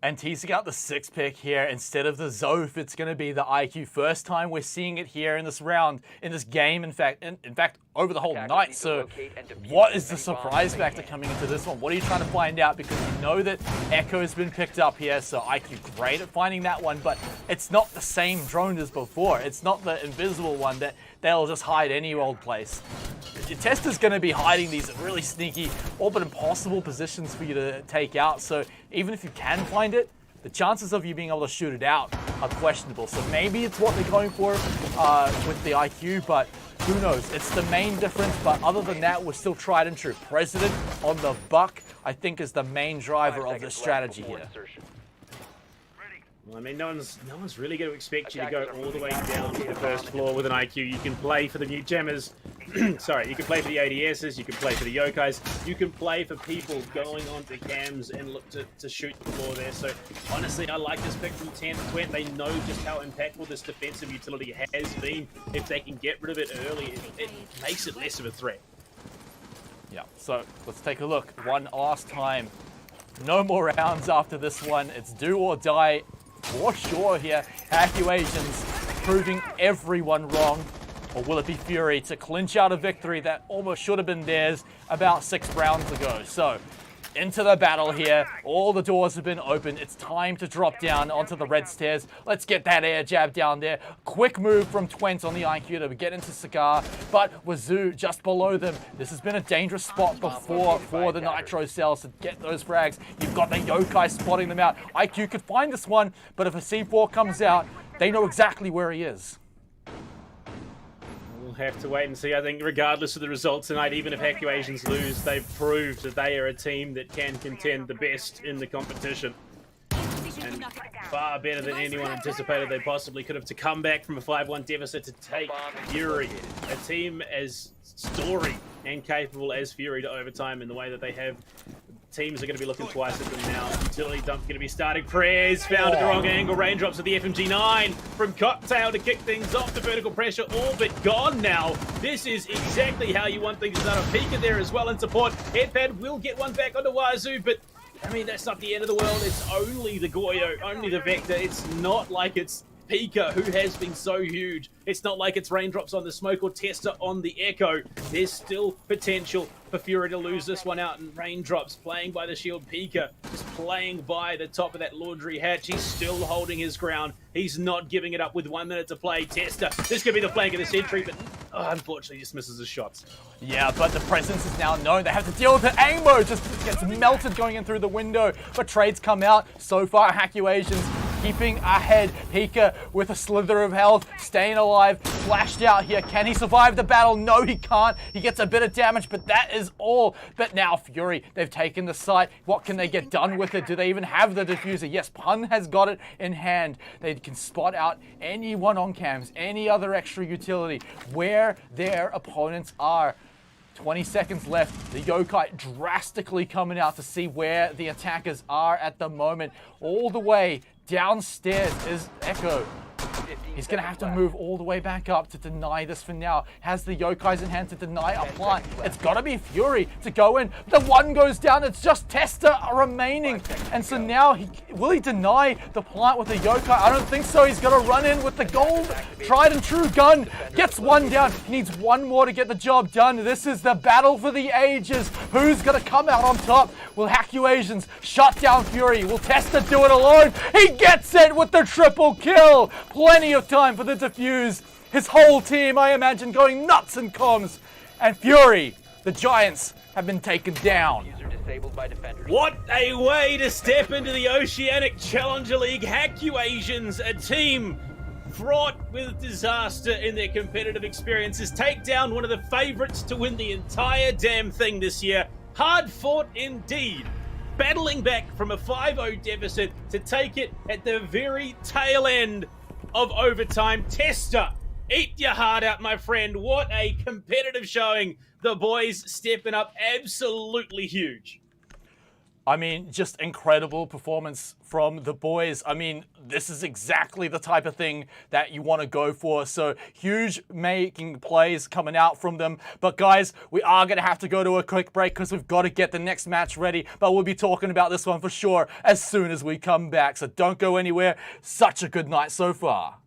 Speaker 1: And teasing out the 6 pick here instead of the Zoph, it's going to be the IQ. First time we're seeing it here in this round, in this game, in fact, over the whole night. So what is the surprise factor coming into this one? What are you trying to find out? Because you know that Echo's been picked up here, so IQ great at finding that one, but it's not the same drone as before. It's not the invisible one that they'll just hide any old place. Your tester's going to be hiding these really sneaky, all but impossible positions for you to take out. So even if you can find it, the chances of you being able to shoot it out are questionable. So maybe it's what they're going for with the IQ, but who knows? It's the main difference, but other than that, we're still tried and true. President on the buck, I think, is the main driver of this strategy here.
Speaker 2: Well, I mean, no one's really going to expect you to go all the way down to the first floor with an IQ. You can play for the new jammers. Sorry, you can play for the ADSs, you can play for the Yokais, you can play for people going onto cams and look to shoot the floor there. So, honestly, I like this pick from 10 to 20. They know just how impactful this defensive utility has been. If they can get rid of it early, it makes it less of a threat.
Speaker 1: Yeah, so let's take a look. One last time. No more rounds after this one. It's do or die for sure here. Hackuasians proving everyone wrong. Or will it be Fury to clinch out a victory that almost should have been theirs about 6 rounds ago? So, into the battle here. All the doors have been opened. It's time to drop down onto the red stairs. Let's get that air jab down there. Quick move from Twent on the IQ to get into Cigar, but Wazoo just below them. This has been a dangerous spot before for the Nitro cells to get those frags. You've got the Yokai spotting them out. IQ could find this one, but if a C4 comes out, they know exactly where he is.
Speaker 2: We'll have to wait and see. I think regardless of the results tonight, even if Hackuasians lose, they've proved that they are a team that can contend the best in the competition. And far better than anyone anticipated they possibly could have to come back from a 5-1 deficit to take Fury. A team as storied and capable as Fury to overtime in the way that they have. Teams are going to be looking twice at them now. Utility dump going to be starting. Prez found at the wrong angle. Raindrops of the FMG9 from Cocktail to kick things off. The vertical pressure all but gone now. This is exactly how you want things to start. A Pika there as well in support. Headpad will get one back onto Wazoo, but I mean, that's not the end of the world. It's only the Goyo, only the Vector. It's not like it's Pika, who has been so huge. It's not like it's Raindrops on the Smoke or Tester on the Echo. There's still potential for Fury to lose this one out, and Raindrops playing by the shield. Pika just playing by the top of that laundry hatch. He's still holding his ground. He's not giving it up with 1 minute to play. Tester, this could be the flank of the century, but unfortunately just misses his shots.
Speaker 1: Yeah, but the presence is now known. They have to deal with it. Angmo just gets melted going in through the window, but trades come out. So far, Hackuasians keeping ahead. Pika with a slither of health, staying alive, flashed out here. Can he survive the battle? No, he can't. He gets a bit of damage, but that is all. But now Fury, they've taken the site. What can they get done with it? Do they even have the diffuser? Yes, Pun has got it in hand. They can spot out anyone on cams, any other extra utility, where their opponents are. 20 seconds left. The Yokai drastically coming out to see where the attackers are at the moment. All the way downstairs is Echo. He's going to have to move all the way back up to deny this for now. Has the Yokais in hand to deny a plant. It's got to be Fury to go in. The one goes down. It's just Tester remaining. And so now, will he deny the plant with the Yokai? I don't think so. He's going to run in with the gold tried and true gun. Gets one down. He needs one more to get the job done. This is the battle for the ages. Who's going to come out on top? Will Hackuasians shut down Fury? Will Tester do it alone? He gets it with the triple kill. Plenty of time for the defuse. His whole team, I imagine, going nuts in comms. And Fury, the Giants, have been taken down.
Speaker 4: User disabled by defenders.
Speaker 2: What a way to step into the Oceanic Challenger League. Hackuasians, a team fraught with disaster in their competitive experiences, take down one of the favorites to win the entire damn thing this year. Hard fought indeed. Battling back from a 5-0 deficit to take it at the very tail end of overtime. Tester, eat your heart out, my friend. What a competitive showing. The boys stepping up, absolutely huge.
Speaker 1: I mean, just incredible performance from the boys. I mean, this is exactly the type of thing that you want to go for. So huge making plays coming out from them. But guys, we are going to have to go to a quick break because we've got to get the next match ready. But we'll be talking about this one for sure as soon as we come back. So don't go anywhere. Such a good night so far.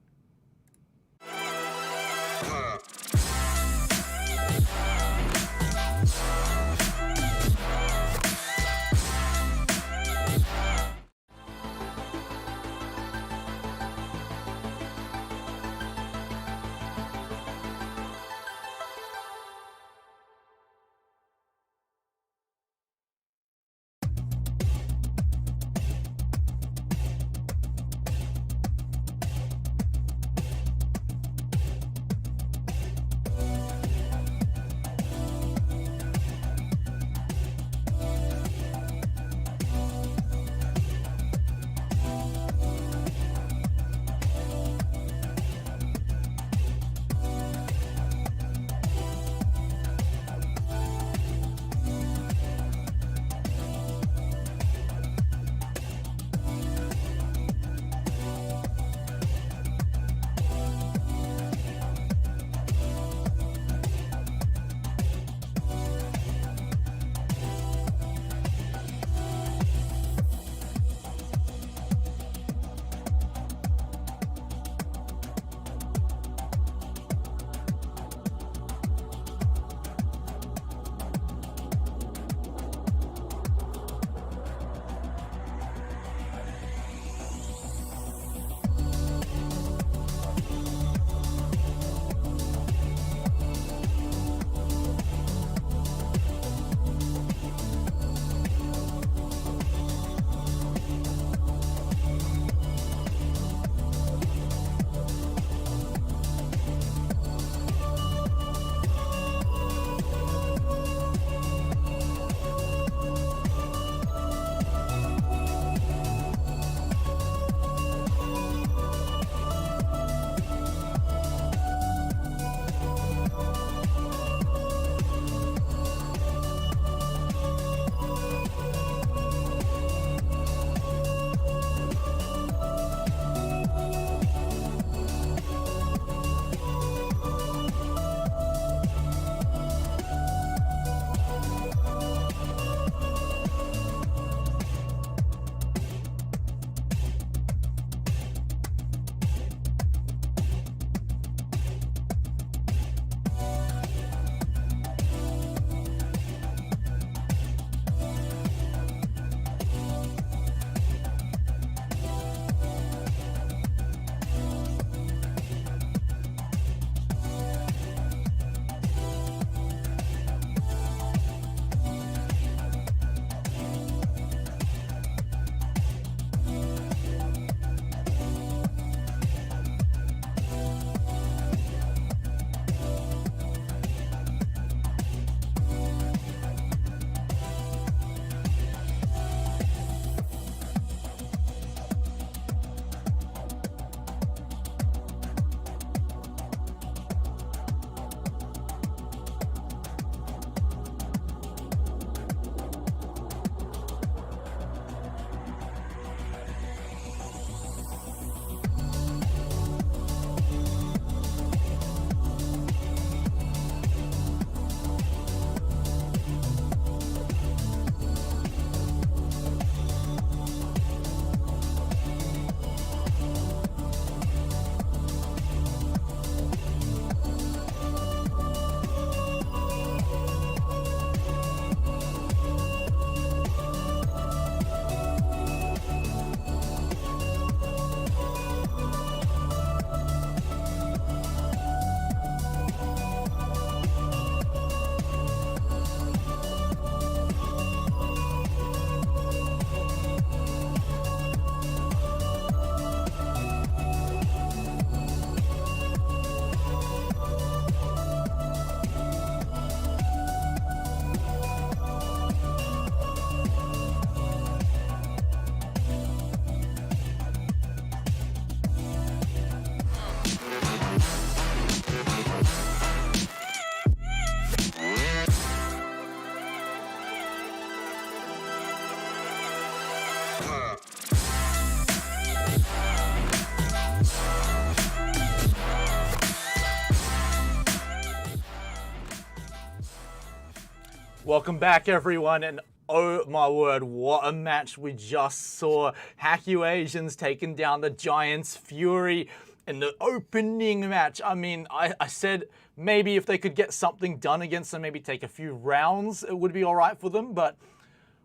Speaker 1: Welcome back, everyone, and oh my word, what a match we just saw. Hackuasians taking down the Giants Fury in the opening match. I mean, I said maybe if they could get something done against them, maybe take a few rounds, it would be all right for them. But,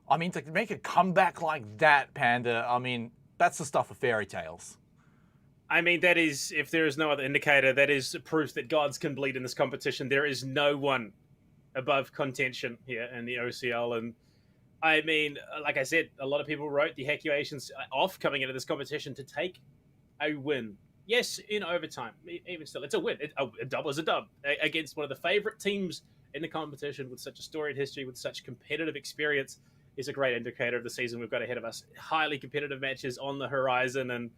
Speaker 1: I mean, to make a comeback like that, Panda, I mean, that's the stuff of fairy tales.
Speaker 2: I mean, that is, if there is no other indicator, that is proof that gods can bleed in this competition. There is no one above contention here in the OCL. And I mean, like I said, a lot of people wrote the Hackuasians off coming into this competition to take a win. Yes, in overtime. Even still, it's a win. A dub is a dub against one of the favorite teams in the competition with such a storied history, with such competitive experience, is a great indicator of the season we've got ahead of us. Highly competitive matches on the horizon, and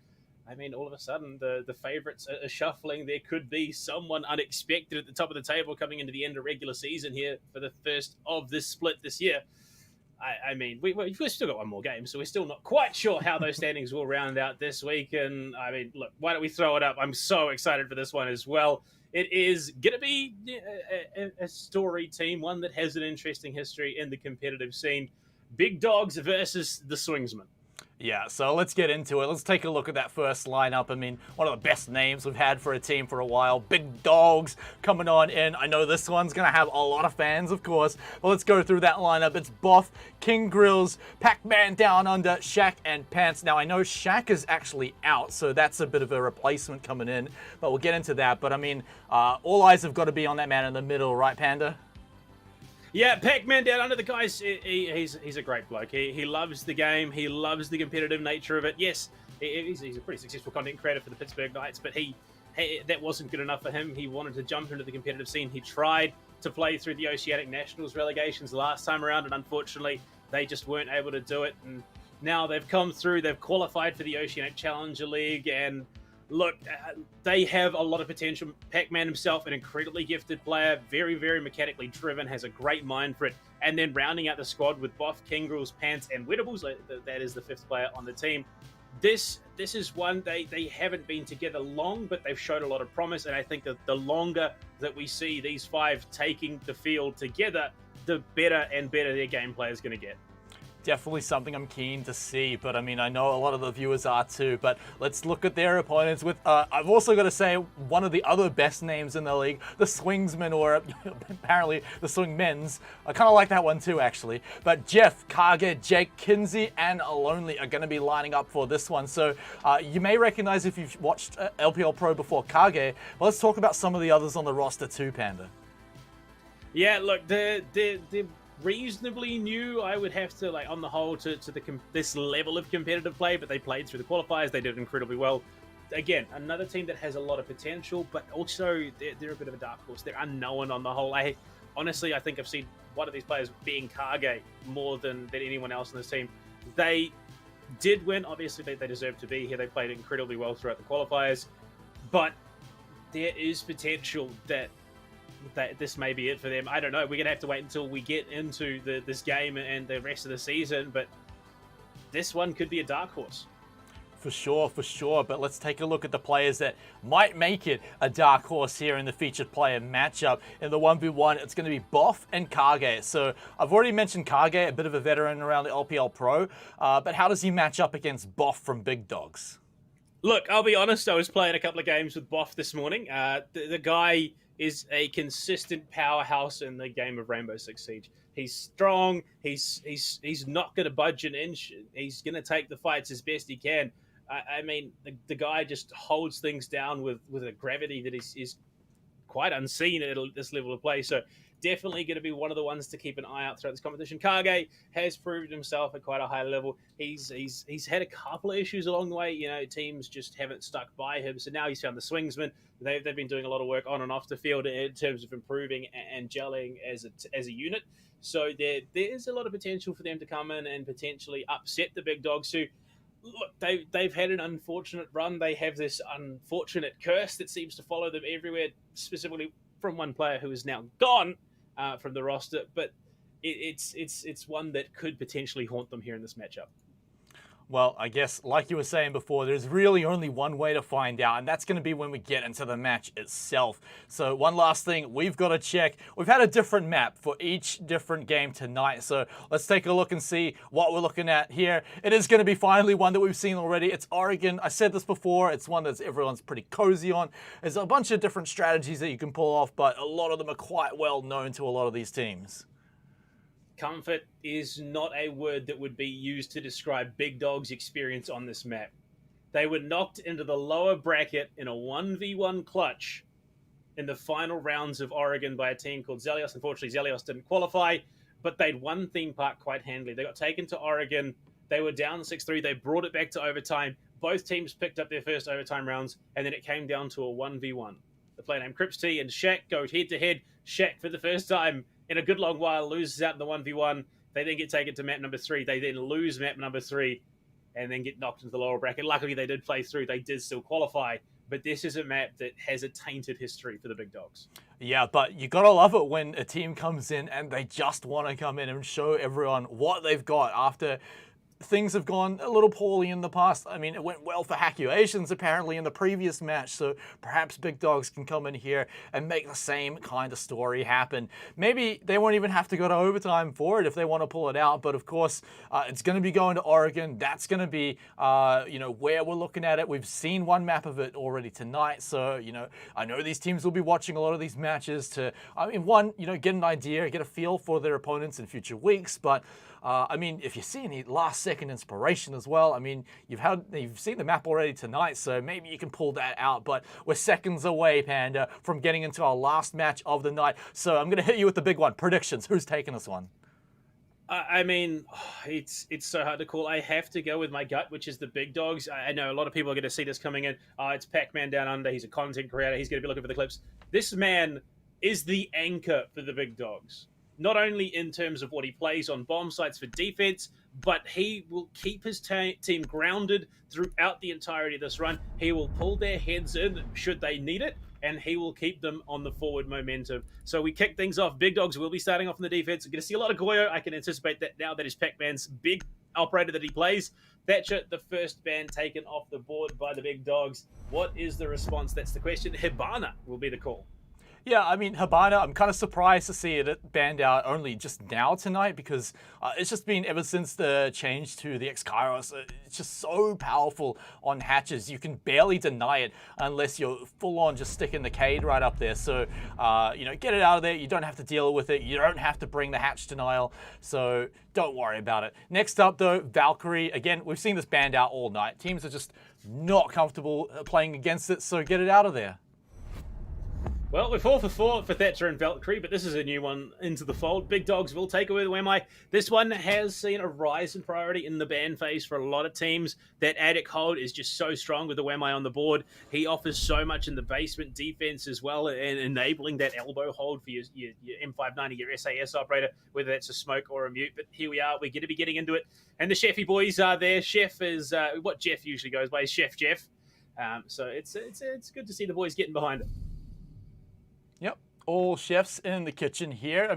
Speaker 2: I mean, all of a sudden, the favourites are shuffling. There could be someone unexpected at the top of the table coming into the end of regular season here for the first of this split this year. I mean, we've still got one more game, so we're still not quite sure how those standings will round out this week. And, I mean, look, why don't we throw it up? I'm so excited for this one as well. It is going to be a story team, one that has an interesting history in the competitive scene. Big Dogz versus the Swingsmen.
Speaker 1: Yeah, so let's get into it. Let's take a look at that first lineup. I mean, one of the best names we've had for a team for a while. Big Dogz coming on in. I know this one's going to have a lot of fans, of course. But let's go through that lineup. It's Boff, King Grills, Pac-Man Down Under, Shaq, and Pants. Now, I know Shaq is actually out, so that's a bit of a replacement coming in. But we'll get into that. But, I mean, all eyes have got to be on that man in the middle, right, Panda?
Speaker 2: Yeah, Pac-Man Down Under, the guys, he's a great bloke. He loves the game. He loves the competitive nature of it. Yes, he's a pretty successful content creator for the Pittsburgh Knights, but that wasn't good enough for him. He wanted to jump into the competitive scene. He tried to play through the Oceanic Nationals relegations last time around, and unfortunately, they just weren't able to do it. And now they've come through. They've qualified for the Oceanic Challenger League, and look, they have a lot of potential. Pac-Man himself, an incredibly gifted player, very, very mechanically driven, has a great mind for it. And then rounding out the squad with Boff, Kingrels, Pants, and Wettables, that is the fifth player on the team. This is one, they haven't been together long, but they've showed a lot of promise. And I think that the longer that we see these five taking the field together, the better and better their gameplay is going to get.
Speaker 1: Definitely something I'm keen to see, but I mean, I know a lot of the viewers are too, but let's look at their opponents with, I've also got to say, one of the other best names in the league, the Swingsmen, or apparently the Swingmen's. I kind of like that one too, actually. But Jeff, Kage, Jake, Kinsey, and Lonely are going to be lining up for this one. So you may recognize if you've watched LPL Pro before Kage, but let's talk about some of the others on the roster too, Panda.
Speaker 2: Yeah, look, they're reasonably new, I would have to, like, on the whole, to this level of competitive play, but they played through the qualifiers. They did incredibly well. Again, another team that has a lot of potential, but also they're a bit of a dark horse. They're unknown on the whole. Honestly, I think I've seen one of these players being Kage more than anyone else in this team. They did win. Obviously, they deserve to be here. They played incredibly well throughout the qualifiers, but there is potential that this may be it for them. I don't know. We're going to have to wait until we get into this game and the rest of the season, but this one could be a dark horse.
Speaker 1: For sure. But let's take a look at the players that might make it a dark horse here in the featured player matchup. In the 1v1, it's going to be Boff and Kage. So I've already mentioned Kage, a bit of a veteran around the LPL Pro, but how does he match up against Boff from Big Dogz?
Speaker 2: Look, I'll be honest. I was playing a couple of games with Boff this morning. The guy is a consistent powerhouse in the game of Rainbow Six Siege. He's strong. He's not going to budge an inch. He's going to take the fights as best he can. I mean, the guy just holds things down with a gravity that is quite unseen at this level of play. So definitely going to be one of the ones to keep an eye out throughout this competition. Kage has proved himself at quite a high level. He's had a couple of issues along the way. You know, teams just haven't stuck by him. So now he's found the Swingsmen. They've been doing a lot of work on and off the field in terms of improving and gelling as a unit. So there is a lot of potential for them to come in and potentially upset the Big Dogs who, look, they've had an unfortunate run. They have this unfortunate curse that seems to follow them everywhere, specifically from one player who is now gone from the roster. But it's one that could potentially haunt them here in this matchup.
Speaker 1: Well, I guess, like you were saying before, there's really only one way to find out, and that's going to be when we get into the match itself. So one last thing we've got to check. We've had a different map for each different game tonight, so let's take a look and see what we're looking at here. It is going to be finally one that we've seen already. It's Oregon. I said this before. It's one that everyone's pretty cozy on. There's a bunch of different strategies that you can pull off, but a lot of them are quite well known to a lot of these teams.
Speaker 2: Comfort is not a word that would be used to describe Big Dog's experience on this map. They were knocked into the lower bracket in a 1v1 clutch in the final rounds of Oregon by a team called Zelios. Unfortunately, Zelios didn't qualify, but they'd won theme park quite handily. They got taken to Oregon. They were down 6-3. They brought it back to overtime. Both teams picked up their first overtime rounds, and then it came down to a 1v1. The player named Crips T and Shaq go head-to-head. Shaq, for the first time in a good long while, loses out in the 1v1. They then get taken to map number 3. They then lose map number 3 and then get knocked into the lower bracket. Luckily, they did play through. They did still qualify. But this is a map that has a tainted history for the Big Dogs.
Speaker 1: Yeah, but you gotta love it when a team comes in and they just want to come in and show everyone what they've got after things have gone a little poorly in the past. I mean, it went well for Hackuasians apparently in the previous match, so perhaps Big Dogs can come in here and make the same kind of story happen. Maybe they won't even have to go to overtime for it if they want to pull it out, but of course, it's going to be going to Oregon. That's going to be, where we're looking at it. We've seen one map of it already tonight, so, I know these teams will be watching a lot of these matches to, get an idea, get a feel for their opponents in future weeks, but if you see any last-second inspiration as well, you've seen the map already tonight, so maybe you can pull that out. But we're seconds away, Panda, from getting into our last match of the night. So I'm going to hit you with the big one. Predictions. Who's taking this one?
Speaker 2: It's so hard to call. I have to go with my gut, which is the Big Dogs. I know a lot of people are going to see this coming in. It's Pac-Man Down Under. He's a content creator. He's going to be looking for the clips. This man is the anchor for the Big Dogs. Not only in terms of what he plays on bomb sites for defense, but he will keep his team grounded throughout the entirety of this run. He will pull their heads in should they need it, and he will keep them on the forward momentum. So we kick things off. Big Dogs will be starting off in the defense. We're going to see a lot of Goyo. I can anticipate that now. That is Pac-Man's big operator that he plays. Thatcher, the first ban taken off the board by the Big Dogs. What is the response? That's the question. Hibana will be the call.
Speaker 1: Yeah, Hibana, I'm kind of surprised to see it banned out only just now tonight because it's just been ever since the change to the X-Kairos. It's just so powerful on hatches. You can barely deny it unless you're full-on just sticking the Cade right up there. So, get it out of there. You don't have to deal with it. You don't have to bring the hatch denial. So don't worry about it. Next up, though, Valkyrie. Again, we've seen this banned out all night. Teams are just not comfortable playing against it, so get it out of there.
Speaker 2: Well, we're 4 for 4 for Thatcher and Valkyrie, but this is a new one into the fold. Big Dogs will take away the Wemai. This one has seen a rise in priority in the ban phase for a lot of teams. That Attic hold is just so strong with the Wemai on the board. He offers so much in the basement defense as well, and enabling that elbow hold for your M590, your SAS operator, whether that's a smoke or a mute. But here we are. We're going to be getting into it. And the Chefy boys are there. Chef is what Jeff usually goes by, Chef Jeff. So it's good to see the boys getting behind it.
Speaker 1: Yep, all chefs in the kitchen here.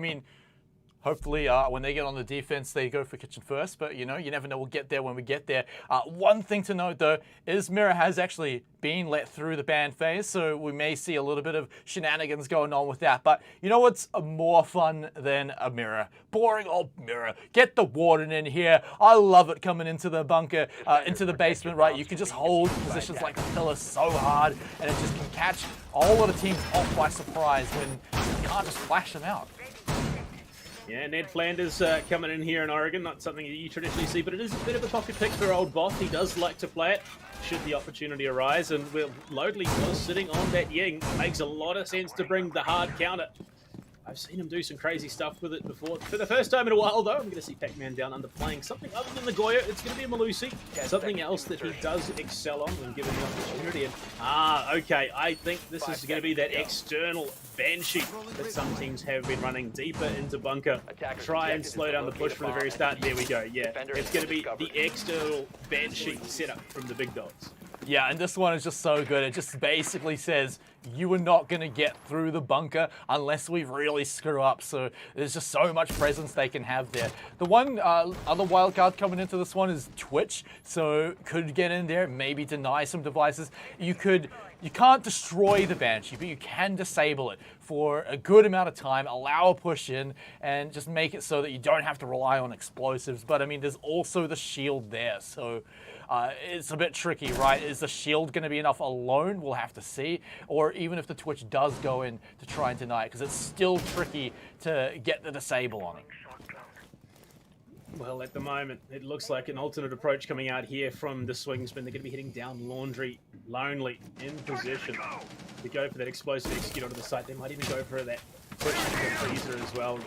Speaker 1: Hopefully when they get on the defense, they go for kitchen first. But, you never know. We'll get there when we get there. One thing to note, though, is Mira has actually been let through the ban phase. So we may see a little bit of shenanigans going on with that. But you know what's more fun than a Mira? Boring old Mira. Get the warden in here. I love it coming into the bunker, into the basement, right? You can just hold positions like the pillar so hard. And it just can catch all of the teams off by surprise when you can't just flash them out.
Speaker 2: Yeah, Ned Flanders coming in here in Oregon, not something that you traditionally see, but it is a bit of a pocket pick for old Boss. He does like to play it, should the opportunity arise, and Loadley was sitting on that Ying. Makes a lot of sense to bring the hard counter. I've seen him do some crazy stuff with it before. For the first time in a while, though, I'm going to see Pac-Man Down Under playing something other than the Goyo. It's going to be a Malusi. Something else that he does excel on when given the opportunity. And, okay, I think this is going to be that external ban sheet that some teams have been running deeper into bunker. Try and slow down the push from the very start. There we go, yeah. It's going to be the external ban sheet setup from the Big Dogs.
Speaker 1: Yeah, and this one is just so good. It just basically says, you are not going to get through the bunker unless we really screw up. So there's just so much presence they can have there. The one other wildcard coming into this one is Twitch. So could get in there, maybe deny some devices. You can't destroy the Banshee, but you can disable it for a good amount of time, allow a push in, and just make it so that you don't have to rely on explosives. But I mean, there's also the shield there. So it's a bit tricky, right? Is the shield going to be enough alone? We'll have to see. Or even if the Twitch does go in to try and deny it, because it's still tricky to get the disable on it.
Speaker 2: Well, at the moment, it looks like an alternate approach coming out here from the Swingsmen. They're going to be heading down Laundry, Lonely, in position to go for that explosive execute onto the site. They might even go for that push into the freezer as well.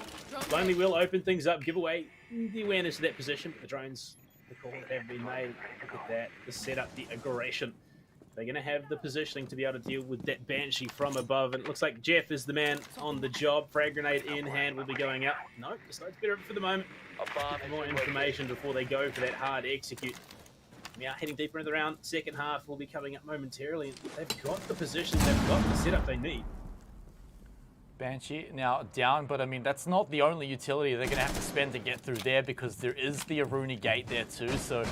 Speaker 2: Lonely will open things up, give away the awareness of that position, but the drones, the call have been made. Look at that, the setup, the aggression. They're going to have the positioning to be able to deal with that Banshee from above. And it looks like Jeff is the man on the job. Frag grenade in hand will be going up. No, the site's better for the moment. More information before they go for that hard execute. We are heading deeper into the round. Second half will be coming up momentarily. They've got the positions, they've got the setup they need.
Speaker 1: Banshee now down, but I mean, that's not the only utility they're going to have to spend to get through there, because there is the Aruni gate there too, so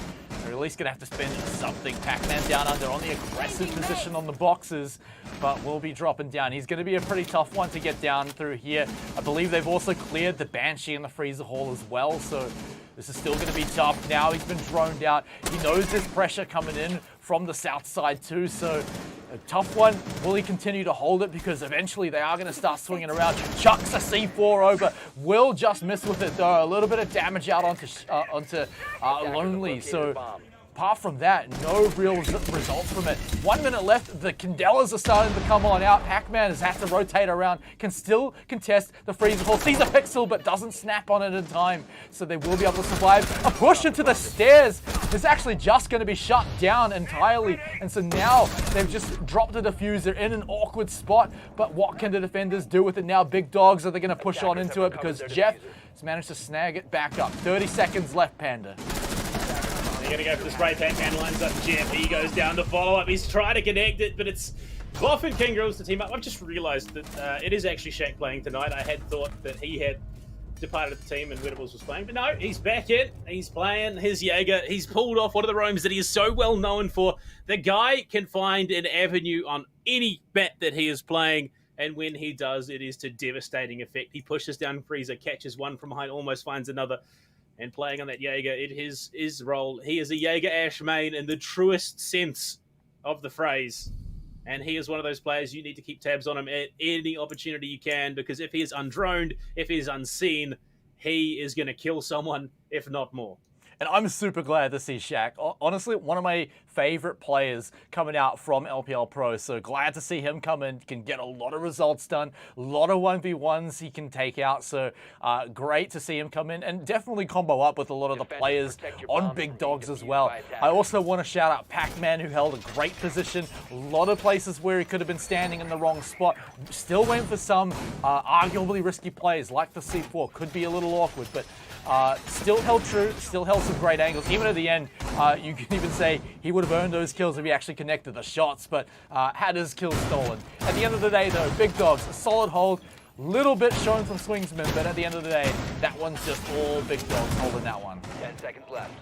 Speaker 1: they're at least going to have to spend something. Pac-Man down under on the aggressive position on the boxes, but will be dropping down. He's going to be a pretty tough one to get down through here. I believe they've also cleared the Banshee in the freezer hall as well, so this is still going to be tough. Now he's been droned out. He knows there's pressure coming in from the south side too, so a tough one. Will he continue to hold it? Because eventually they are going to start swinging around. Chucks a C4 over. Will just miss with it though. A little bit of damage out onto Lonely. So apart from that, no real results from it. 1 minute left. The Candelas are starting to come on out. Pac-Man has had to rotate around. Can still contest the freezer hole. Sees a pixel, but doesn't snap on it in time. So they will be able to survive. A push into the stairs is actually just going to be shut down entirely. And so now they've just dropped a diffuser in an awkward spot. But what can the defenders do with it now? Big Dogs, are they going to push on into it? Because Jeff has managed to snag it back up. 30 seconds left, Panda.
Speaker 2: They're going to go for the spray paint. Man lines up Jeff. He goes down to follow up. He's trying to connect it, but it's Boff and King Grills to team up. I've just realised that it is actually Shaq playing tonight. I had thought that he had departed the team and Wittables was playing, but no, he's back in. He's playing his Jaeger. He's pulled off one of the roams that he is so well known for. The guy can find an avenue on any map that he is playing, and when he does, it is to devastating effect. He pushes down Freezer, catches one from behind, almost finds another. And playing on that Jaeger, it is his role. He is a Jaeger Ash main in the truest sense of the phrase. And he is one of those players you need to keep tabs on him at any opportunity you can, because if he is undroned, if he is unseen, he is going to kill someone, if not more.
Speaker 1: And I'm super glad to see Shaq. Honestly, one of my favorite players coming out from LPL Pro. So glad to see him come in. Can get a lot of results done. A lot of 1v1s he can take out. So great to see him come in and definitely combo up with a lot of the players on Big Dogs as well. I also want to shout out Pac-Man, who held a great position. A lot of places where he could have been standing in the wrong spot. Still went for some arguably risky plays like the C4. Could be a little awkward, but still held true, still held some great angles. Even at the end, you can even say he would have earned those kills if he actually connected the shots, but had his kills stolen. At the end of the day, though, Big Dogs, a solid hold. Little bit shown from Swingsmen, but at the end of the day, that one's just all Big Dogs holding that one.
Speaker 4: 10 seconds left.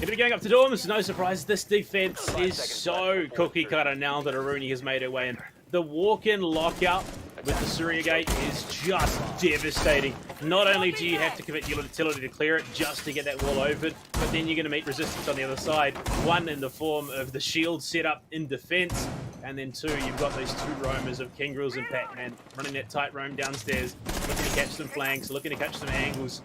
Speaker 2: If you're going up to Dorms, no surprise, this defense is so cookie cutter now that Aruni has made her way in. The walk-in lockout with the Surya Gate is just devastating. Not only do you have to commit your utility to clear it just to get that wall open, but then you're going to meet resistance on the other side. One in the form of the shield set up in defense, and then two, you've got those two roamers of King Grills and Pac-Man running that tight roam downstairs, looking to catch some flanks, looking to catch some angles.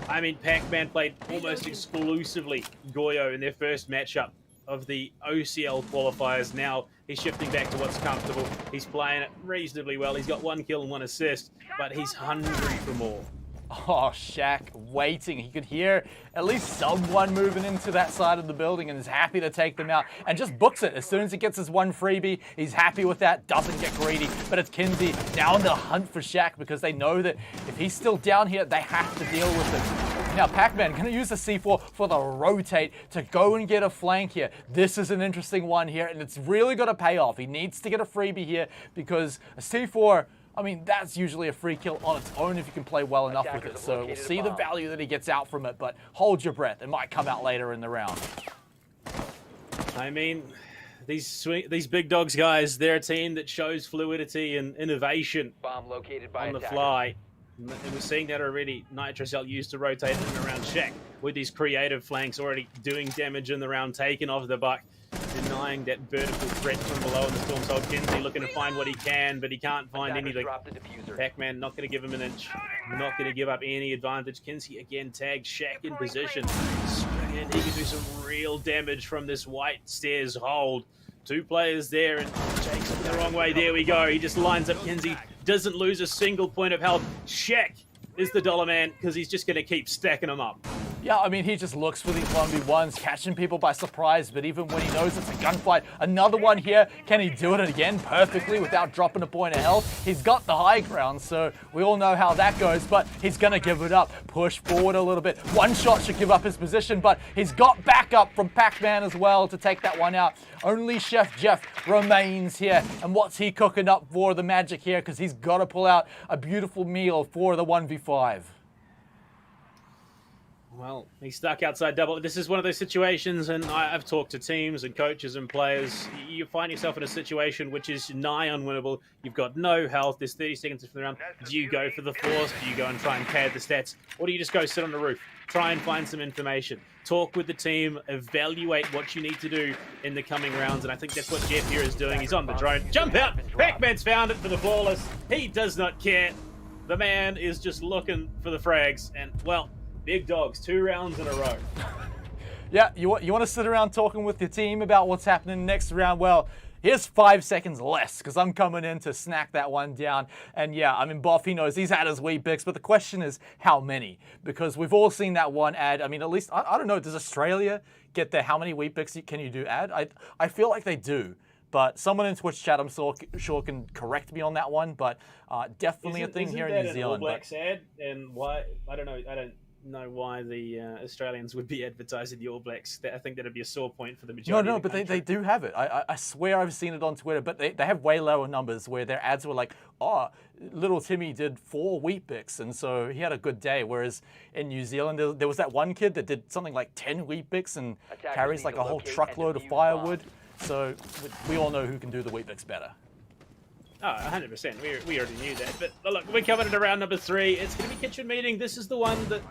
Speaker 2: I mean, Pac-Man played almost exclusively Goyo in their first matchup of the OCL qualifiers. Now he's shifting back to what's comfortable. He's playing it reasonably well. He's got 1 kill and 1 assist, but he's hungry for more.
Speaker 1: Oh, Shaq waiting. He could hear at least someone moving into that side of the building and is happy to take them out and just books it. As soon as he gets his one freebie, he's happy with that, doesn't get greedy. But it's Kinsey now on the hunt for Shaq, because they know that if he's still down here, they have to deal with it. Now, Pac-Man going to use the C4 for the rotate to go and get a flank here. This is an interesting one here, and it's really going to pay off. He needs to get a freebie here because a C4, I mean, that's usually a free kill on its own if you can play well enough with it. So we'll see the value that he gets out from it, but hold your breath. It might come out later in the round.
Speaker 2: I mean, these big dogs guys, they're a team that shows fluidity and innovation
Speaker 4: Bomb located by
Speaker 2: on the
Speaker 4: attacker.
Speaker 2: fly. And we're seeing that already. Nitrocell used to rotate in and around Shaq with these creative flanks already doing damage in the round, taking off the buck, denying that vertical threat from below in the Storm Soul. Kinsey looking to find what he can, but he can't find
Speaker 4: Attackers
Speaker 2: anything.
Speaker 4: drop the diffuser.
Speaker 2: Pac-Man not going to give him an inch, not going to give up any advantage. Kinsey again tags Shaq in position. Swing in, he can do some real damage from this white stairs hold. Two players there, and Jake's looking the wrong way. There we go. He just lines up Kinsey. Doesn't lose a single point of health. Shaq is the dollar man because he's just going to keep stacking them up.
Speaker 1: Yeah, I mean, he just looks for these 1v1s, catching people by surprise, but even when he knows it's a gunfight, another one here, can he do it again perfectly without dropping a point of health? He's got the high ground, so we all know how that goes, but he's going to give it up, push forward a little bit. One shot should give up his position, but he's got backup from Pac-Man as well to take that one out. Only Chef Jeff remains here, and what's he cooking up for the Magic here? Because he's got to pull out a beautiful meal for the 1v5.
Speaker 2: Well, he's stuck outside double. This is one of those situations, and I've talked to teams and coaches and players. You find yourself in a situation which is nigh unwinnable. You've got no health. There's 30 seconds for the round. Do you go for the force? Do you go and try and pad the stats? Or do you just go sit on the roof? Try and find some information. Talk with the team. Evaluate what you need to do in the coming rounds, and I think that's what Jeff here is doing. He's on the drone. Jump out! Pac-Man's found it for the flawless. He does not care. The man is just looking for the frags, and, well, big dogs, 2 rounds in a row.
Speaker 1: Yeah, you want to sit around talking with your team about what's happening next round? Well, here's 5 seconds less because I'm coming in to snack that one down. And yeah, I mean, Boff, he knows he's had his wee picks, but the question is how many? Because we've all seen that one ad. I mean, at least, I don't know, does Australia get the how many wheat picks can you do ad? I feel like they do. But someone in Twitch chat, I'm sure can correct me on that one. But definitely a thing here in New Zealand.
Speaker 2: All Blacks ad, and why? I don't know. I don't know why the Australians would be advertising the All Blacks. I think that'd be a sore point for the majority.
Speaker 1: No,
Speaker 2: of the
Speaker 1: but they do have it. I swear I've seen it on Twitter, but they have way lower numbers where their ads were like, oh, little Timmy did 4 wheat picks, and so he had a good day. Whereas in New Zealand, there was that one kid that did something like 10 wheat picks and carries like a whole truckload of firewood. So we all know who can do the wheat picks better.
Speaker 2: Oh, 100%. We already knew that. But look, we're coming into round number 3. It's going to be kitchen meeting. This is the one that,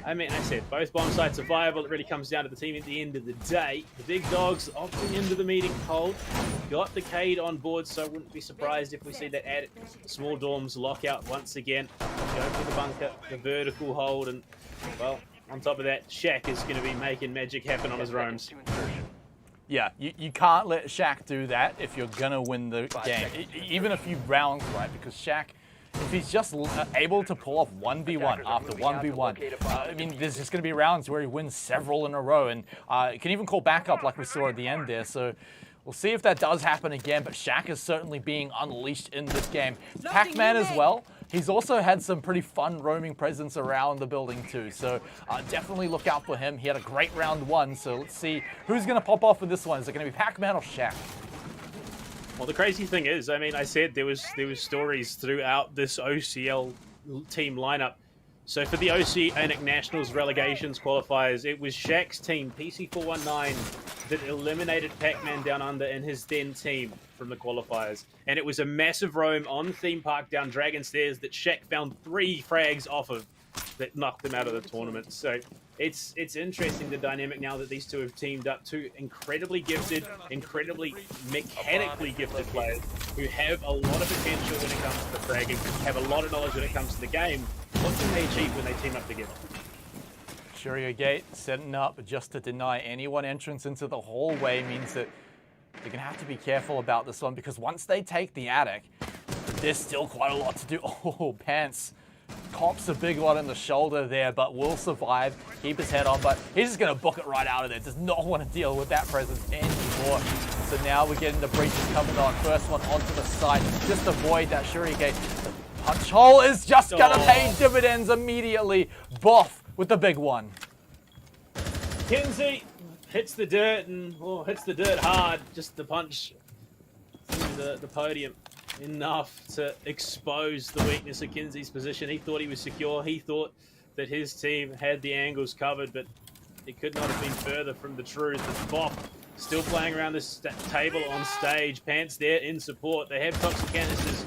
Speaker 2: I mean, I said both bomb sites are viable. It really comes down to the team at the end of the day. The big dogs opting into the meeting cold. Got the Cade on board, so I wouldn't be surprised if we see that add small dorms lockout once again. Go for the bunker, the vertical hold, and, well, on top of that, Shaq is going to be making magic happen on his roams.
Speaker 1: Yeah, you can't let Shaq do that if you're going to win the game. Even a few rounds, right? Because Shaq, if he's just able to pull off 1v1 after 1v1, I mean, there's just going to be rounds where he wins several in a row and can even call backup like we saw at the end there. So we'll see if that does happen again, but Shaq is certainly being unleashed in this game. Pac-Man as well. He's also had some pretty fun roaming presence around the building too, so definitely look out for him. He had a great round 1, so let's see who's going to pop off with this one. Is it going to be Pac-Man or Shaq?
Speaker 2: Well, the crazy thing is, I mean, I said there was stories throughout this OCL team lineup. So for the Oceanic Nationals relegations qualifiers, it was Shaq's team, PC419, that eliminated Pac-Man Down Under and his then team from the qualifiers. And it was a massive roam on Theme Park down Dragon Stairs that Shaq found 3 frags off of that knocked them out of the tournament. So it's interesting, the dynamic now that these two have teamed up. 2 incredibly gifted, incredibly mechanically gifted players who have a lot of potential when it comes to the fragging, have a lot of knowledge when it comes to the game. What can they achieve when they team up together?
Speaker 1: Shuria Gate setting up just to deny anyone entrance into the hallway means that they're going to have to be careful about this one, because once they take the attic, there's still quite a lot to do. Oh, Pants cops a big one in the shoulder there, but will survive, keep his head on, but he's just going to book it right out of there. Does not want to deal with that presence anymore. So now we're getting the breaches coming on. First one onto the side. Just avoid that Shuria Gate. The punch hole is just going to pay dividends immediately. Boff with the big one.
Speaker 2: Kinsey hits the dirt and hits the dirt hard. Just the punch through the podium enough to expose the weakness of Kinsey's position. He thought he was secure. He thought that his team had the angles covered, but it could not have been further from the truth. It's Boff still playing around this table on stage. Pants there in support. They have toxic canisters.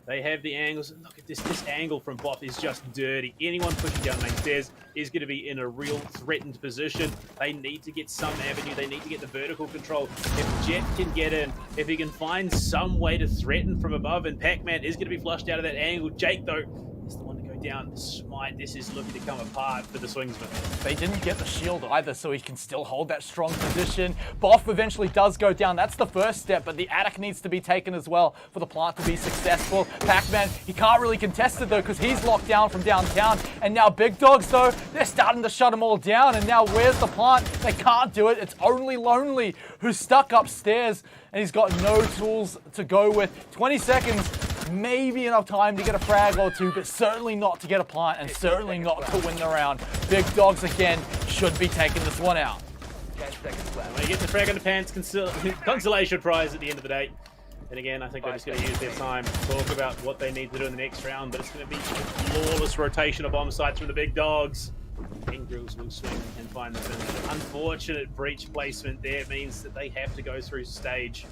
Speaker 2: They have the angles. Look at this. This angle from Boff is just dirty. Anyone pushing down main stairs is going to be in a real threatened position. They need to get some avenue. They need to get the vertical control. If Jet can get in, if he can find some way to threaten from above, and Pac-Man is going to be flushed out of that angle. Jake, though, is the one to go down. Smite, this is looking to come apart for the Swingsmen.
Speaker 1: They didn't get the shield either, so he can still hold that strong position. Boff eventually does go down. That's the first step, but the attic needs to be taken as well for the plant to be successful. Pac-Man, he can't really contest it though because he's locked down from downtown. And now Big Dogz though, they're starting to shut them all down. And now where's the plant? They can't do it. It's only Lonely who's stuck upstairs and he's got no tools to go with. 20 seconds. Maybe enough time to get a frag or two, but certainly not to get a plant and certainly not to win the round. Big Dogz again should be taking this one out.
Speaker 4: 10 seconds left.
Speaker 2: When he gets the frag on the pants, consolation prize at the end of the day. And again, I think they're just going to use their time to talk about what they need to do in the next round, but it's going to be a flawless rotation of bomb sites from the Big Dogz. Grills will swing and find the finish. Unfortunate breach placement there means that they have to go through stage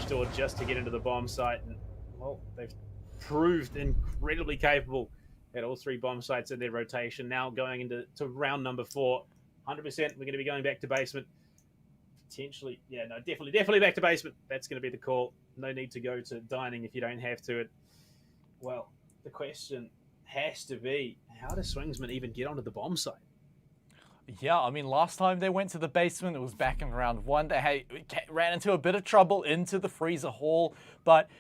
Speaker 2: door just to get into the bomb site. And well, they've proved incredibly capable at all three bomb sites in their rotation. Now going into round number 4, 100% we're going to be going back to basement. Potentially, yeah, no, definitely back to basement. That's going to be the call. No need to go to dining if you don't have to. Well, the question has to be, how does Swingsmen even get onto the bomb site?
Speaker 1: Yeah, I mean, last time they went to the basement, it was back in round 1. They ran into a bit of trouble into the freezer hall, but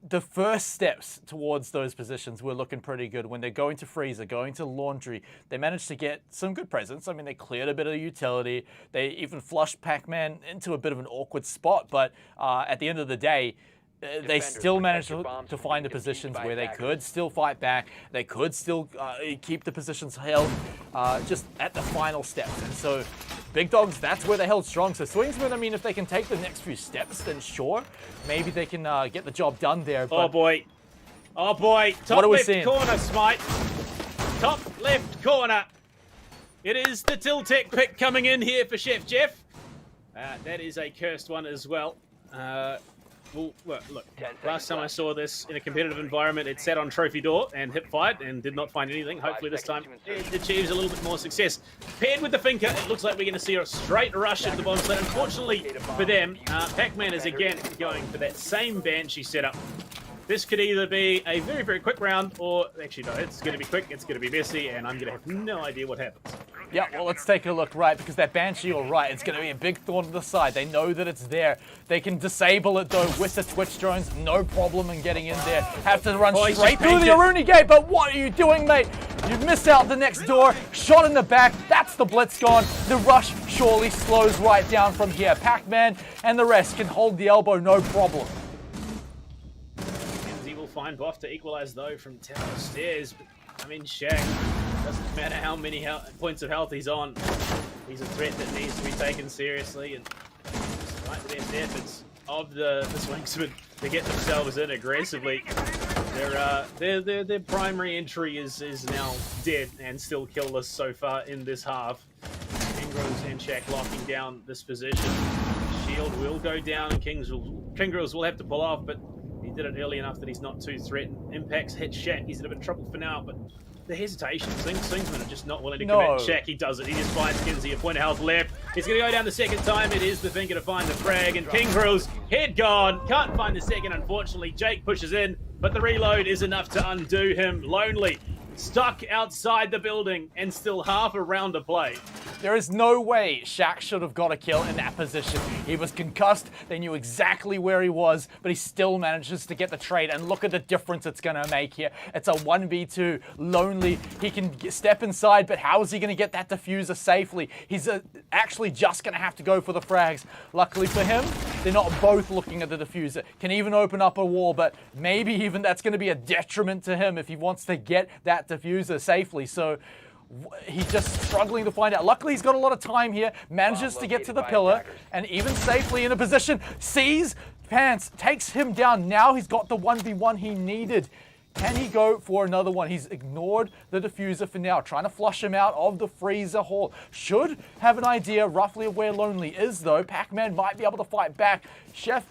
Speaker 1: the first steps towards those positions were looking pretty good. When they're going to freezer, going to laundry, they managed to get some good presence. I mean, they cleared a bit of utility. They even flushed Pac-Man into a bit of an awkward spot, but at the end of the day, they still managed to find the positions where they could still fight back. They could still keep the positions held just at the final steps. And so Big Dogz, that's where they held strong. So Swingsmen, I mean, if they can take the next few steps, then sure, maybe they can get the job done there. But
Speaker 2: oh boy. Top left corner, Smite. Top left corner. It is the Tiltec pick coming in here for Chef Jeff. That is a cursed one as well. Well, look, last time I saw this in a competitive environment, it sat on trophy door and hip fired and did not find anything. Hopefully this time it achieves a little bit more success. Paired with the Finker, it looks like we're going to see a straight rush at the bomb site. Unfortunately for them, Pac-Man is again going for that same Banshee setup. This could either be a very, very quick round or, actually no, it's going to be quick, it's going to be messy, and I'm going to have no idea what happens.
Speaker 1: Yeah, well, let's take a look, right, because that Banshee, you're right, it's going to be a big thorn to the side. They know that it's there. They can disable it, though, with the Twitch drones. No problem in getting in there. Have to run straight through the Aruni gate, but what are you doing, mate? You've missed out the next door. Shot in the back. That's the blitz gone. The rush surely slows right down from here. Pac-Man and the rest can hold the elbow, no problem.
Speaker 2: Find Boff to equalize though from tower stairs, but I mean Shaq, doesn't matter how many points of health he's on, he's a threat that needs to be taken seriously, and despite the best efforts of the Swingsmen to get themselves in aggressively, their primary entry is now dead and still killless so far in this half. Kingrills and Shaq locking down this position. Shield will go down and Kingrills will have to pull off, but he did it early enough that he's not too threatened. Impacts hit Shaq. He's in a bit of trouble for now, but the hesitation. Swingsmen are just not willing to commit. Shaq, he does it. He just finds Kinsey a point of health left. He's going to go down the second time. It is the finger to find the frag, and Kingrills, head gone. Can't find the second, unfortunately. Jake pushes in, but the reload is enough to undo him. Lonely, stuck outside the building, and still half a round to play.
Speaker 1: There is no way Shaq should have got a kill in that position. He was concussed. They knew exactly where he was, but he still manages to get the trade. And look at the difference it's going to make here. It's a 1v2. Lonely. He can step inside, but how is he going to get that diffuser safely? He's actually just going to have to go for the frags. Luckily for him, they're not both looking at the diffuser. Can even open up a wall, but maybe even that's going to be a detriment to him if he wants to get that diffuser safely. So He's just struggling to find out. Luckily, he's got a lot of time here. Manages to get to the pillar and even safely in a position. Sees Pants, takes him down. Now he's got the 1v1 he needed. Can he go for another one? He's ignored the diffuser for now, trying to flush him out of the freezer hall. Should have an idea roughly of where Lonely is, though. Pac-Man might be able to fight back. Chef,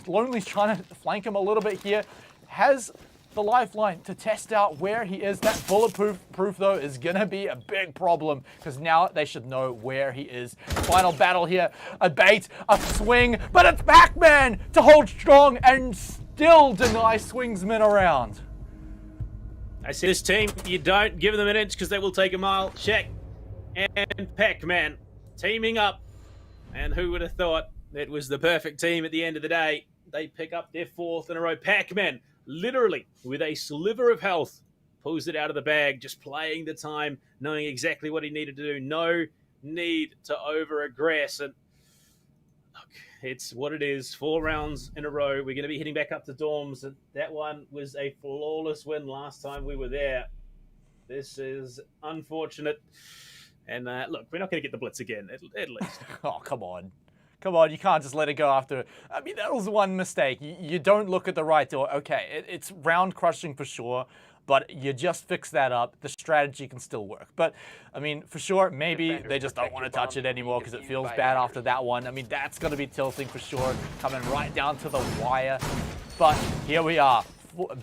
Speaker 1: Lonely's trying to flank him a little bit here. Has the lifeline to test out where he is. That bulletproof though is gonna be a big problem because now they should know where he is. Final battle here, a bait, a swing, but it's Pac-Man to hold strong and still deny Swingsmen around.
Speaker 2: I see this team, you don't give them an inch because they will take a mile. Check and Pac-Man teaming up, and who would have thought it was the perfect team at the end of the day. They pick up their 4th in a row. Pac-Man, literally, with a sliver of health, pulls it out of the bag, just playing the time, knowing exactly what he needed to do. No need to over-aggress. And look, it's what it is. 4 rounds in a row. We're going to be heading back up to dorms. And that one was a flawless win last time we were there. This is unfortunate. And look, we're not going to get the blitz again, at least.
Speaker 1: Oh, come on. Come on, you can't just let it go after. I mean, that was one mistake. You don't look at the right door. Okay, it's round crushing for sure, but you just fix that up. The strategy can still work. But, I mean, for sure, maybe they just don't want to touch it anymore because it feels bad after that one. I mean, that's going to be tilting for sure, coming right down to the wire. But here we are.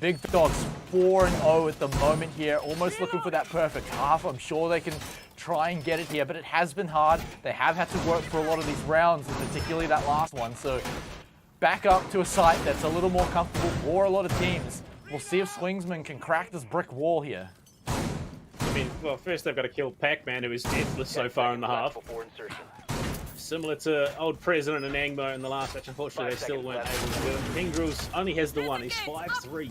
Speaker 1: Big Dogz 4-0 at the moment here, almost looking for that perfect half. I'm sure they can try and get it here, but it has been hard. They have had to work for a lot of these rounds, and particularly that last one. So back up to a site that's a little more comfortable for a lot of teams. We'll see if Swingsmen can crack this brick wall here.
Speaker 2: I mean, well, first they've got to kill Pac-Man, who is deathless so far in the half. Similar to old President and Angmo in the last match, unfortunately they still weren't able to do it. Kingrels only has the one, he's 5'3".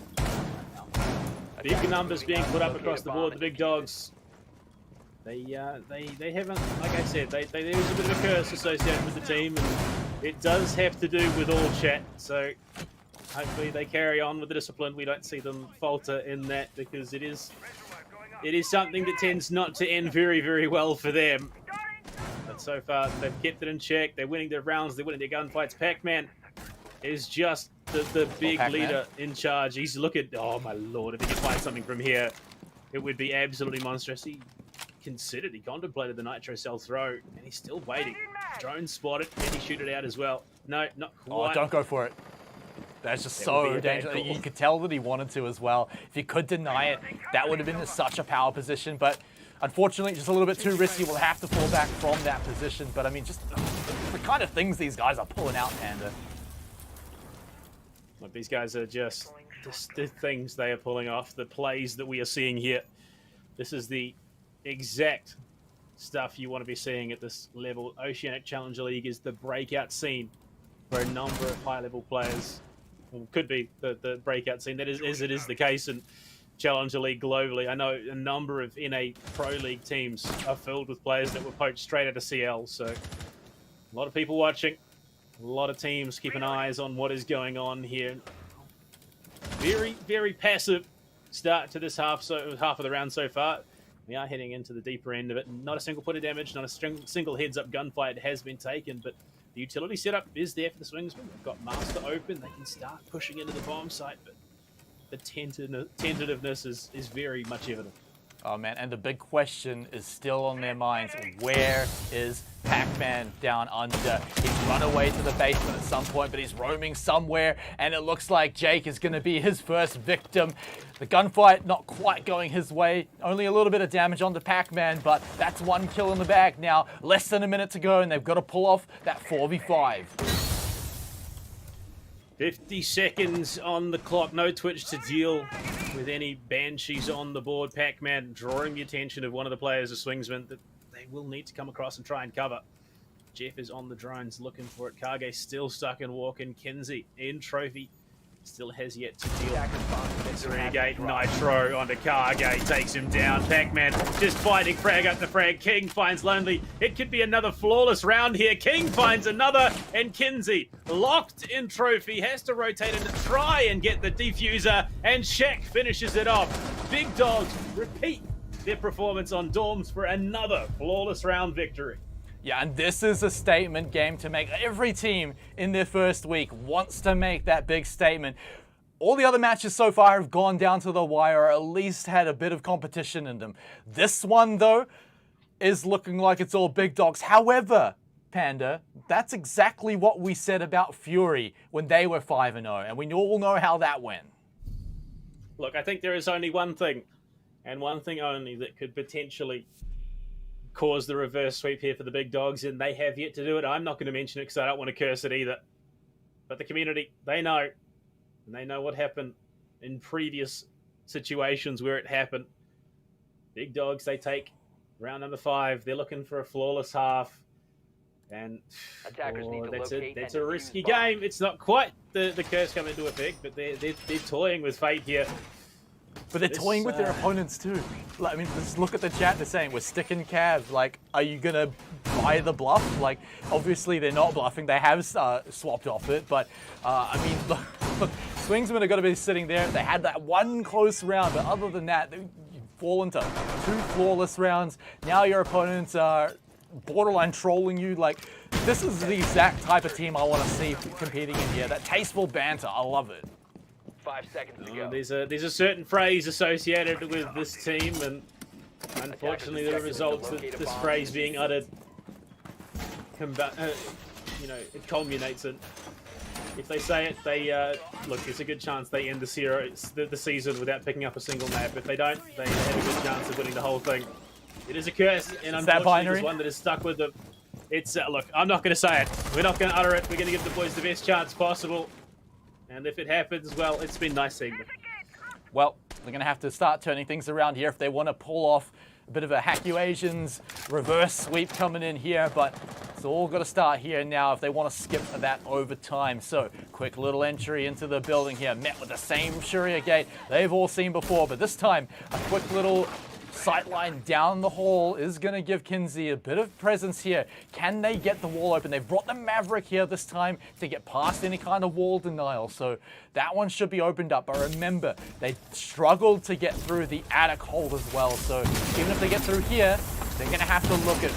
Speaker 2: Big numbers being put up across the board, the Big Dogs. They haven't, like I said, there's a bit of a curse associated with the team, and it does have to do with all chat, so hopefully they carry on with the discipline. We don't see them falter in that, because it is something that tends not to end very, very well for them. But so far, they've kept it in check. They're winning their rounds. They're winning their gunfights. Pac-Man is just the big leader in charge. He's oh my lord, if he could find something from here, it would be absolutely monstrous. He contemplated the nitro cell throw, and he's still waiting. Drone spotted. Can he shoot it out as well? No, not quite.
Speaker 1: Oh, don't go for it. That's just so dangerous. You could tell that he wanted to as well. If he could deny it, that would have been such a power position, but unfortunately, just a little bit too risky. We'll have to fall back from that position. But I mean, just the kind of things these guys are pulling out, Panda.
Speaker 2: Look, these guys are just the things they are pulling off, the plays that we are seeing here. This is the exact stuff you want to be seeing at this level. Oceanic Challenger League is the breakout scene for a number of high-level players. Well, could be the breakout scene. That is, as it is the case in Challenger League globally. I know a number of NA Pro League teams are filled with players that were poached straight out of CL, so a lot of people watching, a lot of teams keeping eyes on what is going on here. Very, very passive start to this half of the round so far. We are heading into the deeper end of it. Not a single point of damage, not a single heads-up gunfight has been taken, but the utility setup is there for the Swingsmen. They've got Master open. They can start pushing into the bomb site, but the tentativeness is very much evident.
Speaker 1: Oh man, and the big question is still on their minds. Where is Pac-Man down under? He's run away to the basement at some point, but he's roaming somewhere, and it looks like Jake is going to be his first victim. The gunfight not quite going his way. Only a little bit of damage on the Pac-Man, but that's one kill in the bag now. Less than a minute to go, and they've got to pull off that 4v5.
Speaker 2: 50 seconds on the clock. No Twitch to deal with any banshees on the board. Pac-Man drawing the attention of one of the players, a Swingsman, that they will need to come across and try and cover. Jeff is on the drones looking for it. Kage still stuck in walk-in. Kinsey in trophy. Still has yet to deal. Renegade Nitro onto Kage, takes him down. Pac-Man just fighting frag up the frag. King finds Lonely. It could be another flawless round here. King finds another, and Kinsey locked in trophy, has to rotate in to try and get the defuser, and Shaq finishes it off. Big Dogz repeat their performance on Dorms for another flawless round victory.
Speaker 1: Yeah, and this is a statement game to make. Every team in their first week wants to make that big statement. All the other matches so far have gone down to the wire, or at least had a bit of competition in them. This one, though, is looking like it's all big dogs. However, Panda, that's exactly what we said about Fury when they were 5-0, and we all know how that went.
Speaker 2: Look, I think there is only one thing, and one thing only, that could potentially cause the reverse sweep here for the big dogs, and they have yet to do it. I'm not going to mention it because I don't want to curse it either. But the community, they know. And they know what happened in previous situations where it happened. Big dogs, they take round number 5. They're looking for a flawless half. And that's a risky game. It's not quite the curse coming into effect, but they're toying with fate here.
Speaker 1: But they're toying with their opponents too. Like, I mean, just look at the chat. They're saying, we're sticking Cav. Like, are you going to buy the bluff? Like, obviously they're not bluffing. They have swapped off it. But, I mean, look, Swingsmen are going to be sitting there. They had that one close round. But other than that, you fall into 2 flawless rounds. Now your opponents are borderline trolling you. Like, this is the exact type of team I want to see competing in here. That tasteful banter. I love it.
Speaker 4: 5 seconds to go.
Speaker 2: There's a certain phrase associated with this team, and unfortunately the results that this phrase being uttered, it culminates in. If they say it, they look. There's a good chance they end the season without picking up a single map. If they don't, they have a good chance of winning the whole thing. It is a curse, and unfortunately, it's one that is stuck with them. It's look. I'm not going to say it. We're not going to utter it. We're going to give the boys the best chance possible. And if it happens, well, it's been nice seeing them.
Speaker 1: Well, they're going to have to start turning things around here if they want to pull off a bit of a Hackuasians reverse sweep coming in here. But it's all got to start here now if they want to skip that overtime. So, quick little entry into the building here. Met with the same Sharia gate they've all seen before. But this time, a quick little sightline down the hall is going to give Kinsey a bit of presence here. Can they get the wall open? They've brought the Maverick here this time to get past any kind of wall denial, so that one should be opened up. But remember, they struggled to get through the attic hold as well, so even if they get through here, they're going to have to look at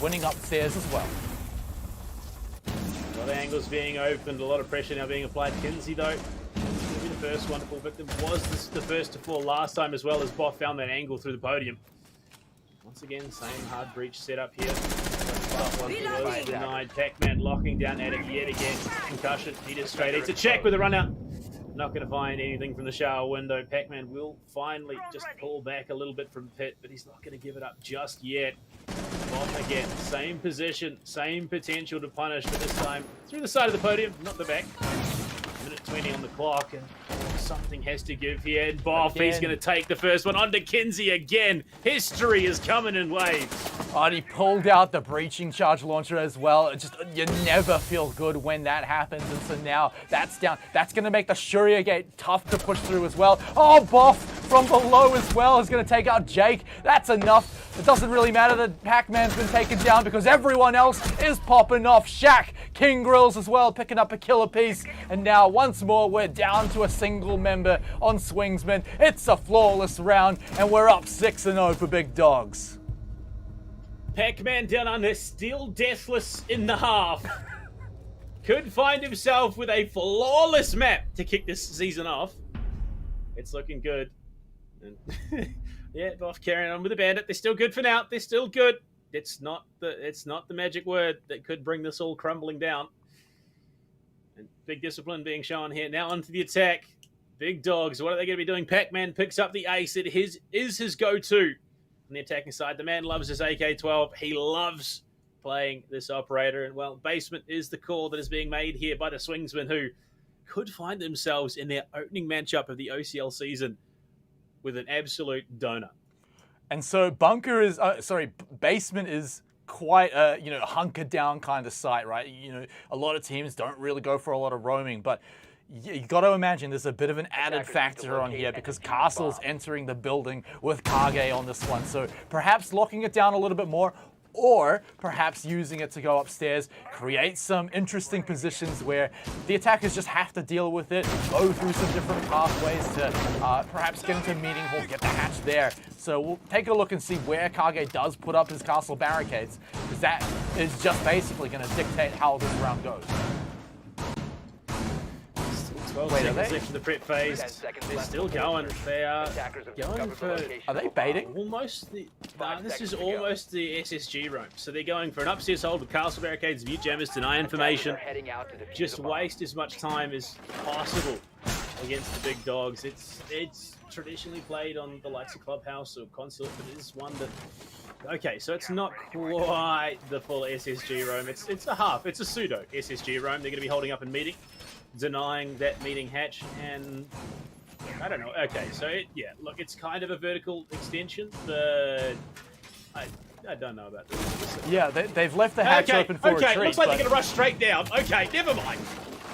Speaker 1: winning upstairs as well.
Speaker 2: A lot of angles being opened, a lot of pressure now being applied. Kinsey, though, the first one to fall victim, was the first to fall last time, as well as Boff found that angle through the podium. Once again, same hard breach setup here. One was denied. Pac-Man locking down at it yet again. Concussion, he just straight eats a check with a run out. Not going to find anything from the shower window. Pac-Man will finally just pull back a little bit from pit, but he's not going to give it up just yet. Boff again, same position, same potential to punish, but this time through the side of the podium, not the back. Minute 20 on the clock, and something has to give here. And Boff, he's going to take the first one onto Kinsey again. History is coming in waves.
Speaker 1: Oh, and he pulled out the breaching charge launcher as well. It just, you never feel good when that happens. And so now that's down. That's going to make the Sharia gate tough to push through as well. Oh, Boff from below as well is going to take out Jake. That's enough. It doesn't really matter that Pac-Man's been taken down because everyone else is popping off. Shaq, King Grills as well, picking up a killer piece. And now once more, we're down to a single member on Swingsmen. It's a flawless round, and we're up 6-0 for Big Dogs.
Speaker 2: Pac-Man down under, still deathless in the half. Could find himself with a flawless map to kick this season off. It's looking good. And yeah, Boff carrying on with the bandit. They're still good for now. They're still good. It's not the magic word that could bring this all crumbling down. And big discipline being shown here. Now onto the attack. Big Dogs. What are they going to be doing? Pac-Man picks up the ace. It is his go-to on the attacking side. The man loves his AK-12. He loves playing this operator. And, well, basement is the call that is being made here by the Swingsmen, who could find themselves in their opening matchup of the OCL season with an absolute donor.
Speaker 1: And so basement is quite a hunkered down kind of site, right? A lot of teams don't really go for a lot of roaming, but you got to imagine there's a bit of an added factor on here because Castle's entering the building with Kage on this one. So perhaps locking it down a little bit more. or perhaps using it to go upstairs, create some interesting positions where the attackers just have to deal with it, go through some different pathways to perhaps get into meeting hall, get the hatch there. So we'll take a look and see where Kage does put up his castle barricades, because that is just basically going to dictate how this round goes.
Speaker 2: 12 seconds left in the prep phase. They're still going. They are going for...
Speaker 1: Are they baiting?
Speaker 2: Almost the... this is almost the SSG roam. So they're going for an upstairs hold with castle barricades, mute jammers, deny information. Just waste as much time as possible against the big dogs. It's traditionally played on the likes of Clubhouse or Consulate, but it is one that... Okay, so it's not quite the full SSG roam. It's a half. It's a pseudo SSG roam. They're going to be holding up and meeting, denying that meeting hatch, and I don't know. Okay, so look, it's kind of a vertical extension, but I don't know about this.
Speaker 1: Yeah, they've left the hatch open for retreat.
Speaker 2: Okay, looks like they're going to rush straight down. Okay, never mind.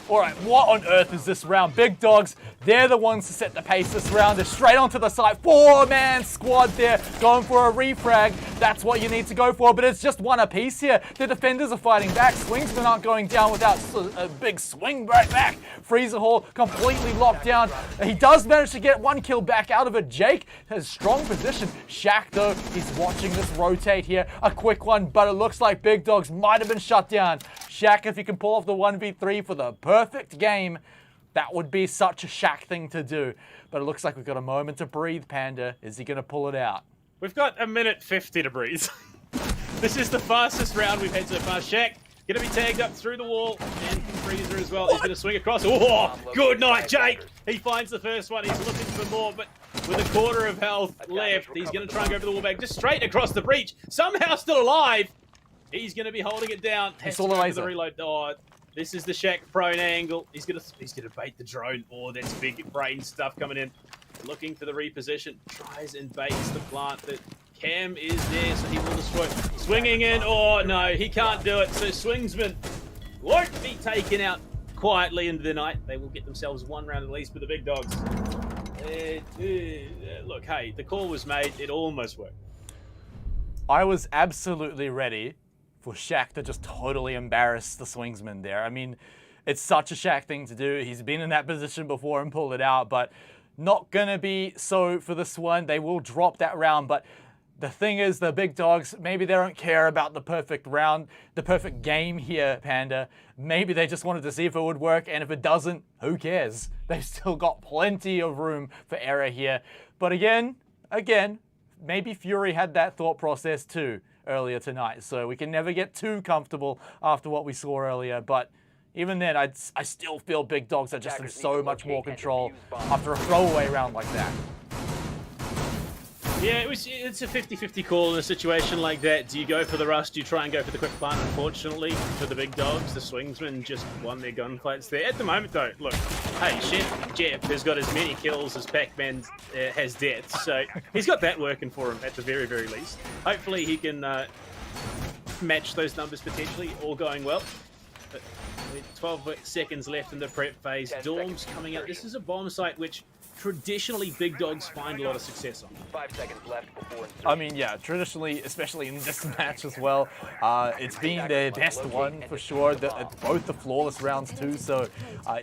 Speaker 1: All right, what on earth is this round? Big Dogs, they're the ones to set the pace this round. They're straight onto the side. 4-man squad there, going for a refrag. That's what you need to go for, but it's just one apiece here. The defenders are fighting back. Swingsmen aren't going down without a big swing right back. Freezer Hall completely locked down. He does manage to get one kill back out of it. Jake has strong position. Shaq, though, he's watching this rotate here. A quick one, but it looks like Big Dogs might have been shut down. Shaq, if you can pull off the 1v3 for the perfect game, that would be such a Shaq thing to do. But it looks like we've got a moment to breathe, Panda. Is he going to pull it out?
Speaker 2: We've got 1:50 to breathe. This is the fastest round we've had so far. Shaq going to be tagged up through the wall, and Freezer as well. He's going to swing across. Oh, good night, Jake. He finds the first one. He's looking for more, but with a quarter of health left, he's going to try and go over the wall back, just straight across the breach. Somehow still alive. He's going to be holding it down. Has to go for the reload. Oh, this is the Shaq prone angle. He's going to bait the drone. Oh, that's big brain stuff coming in. Looking for the reposition. Tries and baits the plant. But Cam is there, so he will destroy. Swinging in. Oh, no, he can't do it. So Swingsmen won't be taken out quietly into the night. They will get themselves one round at least with the big dogs. Look, hey, the call was made. It almost worked.
Speaker 1: I was absolutely ready for Shaq to just totally embarrass the Swingsman there. I mean, it's such a Shaq thing to do. He's been in that position before and pulled it out, but not gonna be so for this one. They will drop that round, but the thing is, the big dogs, maybe they don't care about the perfect round, the perfect game here, Panda. Maybe they just wanted to see if it would work, and if it doesn't, who cares? They've still got plenty of room for error here. But again, maybe Fury had that thought process too earlier tonight, so we can never get too comfortable after what we saw earlier, but even then, I still feel Big Dogs are just in so much more control after a throwaway round like that.
Speaker 2: Yeah, it's a 50-50 call in a situation like that. Do you go for the rush? Do you try and go for the quick plant? Unfortunately, for the big dogs, the Swingsmen just won their gunfights there. At the moment, though, look, hey, Chef Jeff has got as many kills as Pac-Man has deaths, so he's got that working for him at the very, very least. Hopefully, he can match those numbers potentially, all going well. But with 12 seconds left in the prep phase, Dorm's coming out. This is a bomb site which traditionally big dogs find a lot of success on.
Speaker 4: 5 seconds left before insertion.
Speaker 1: I mean, yeah, traditionally, especially in this match as well, it's been the best one for sure. Both the flawless rounds too. So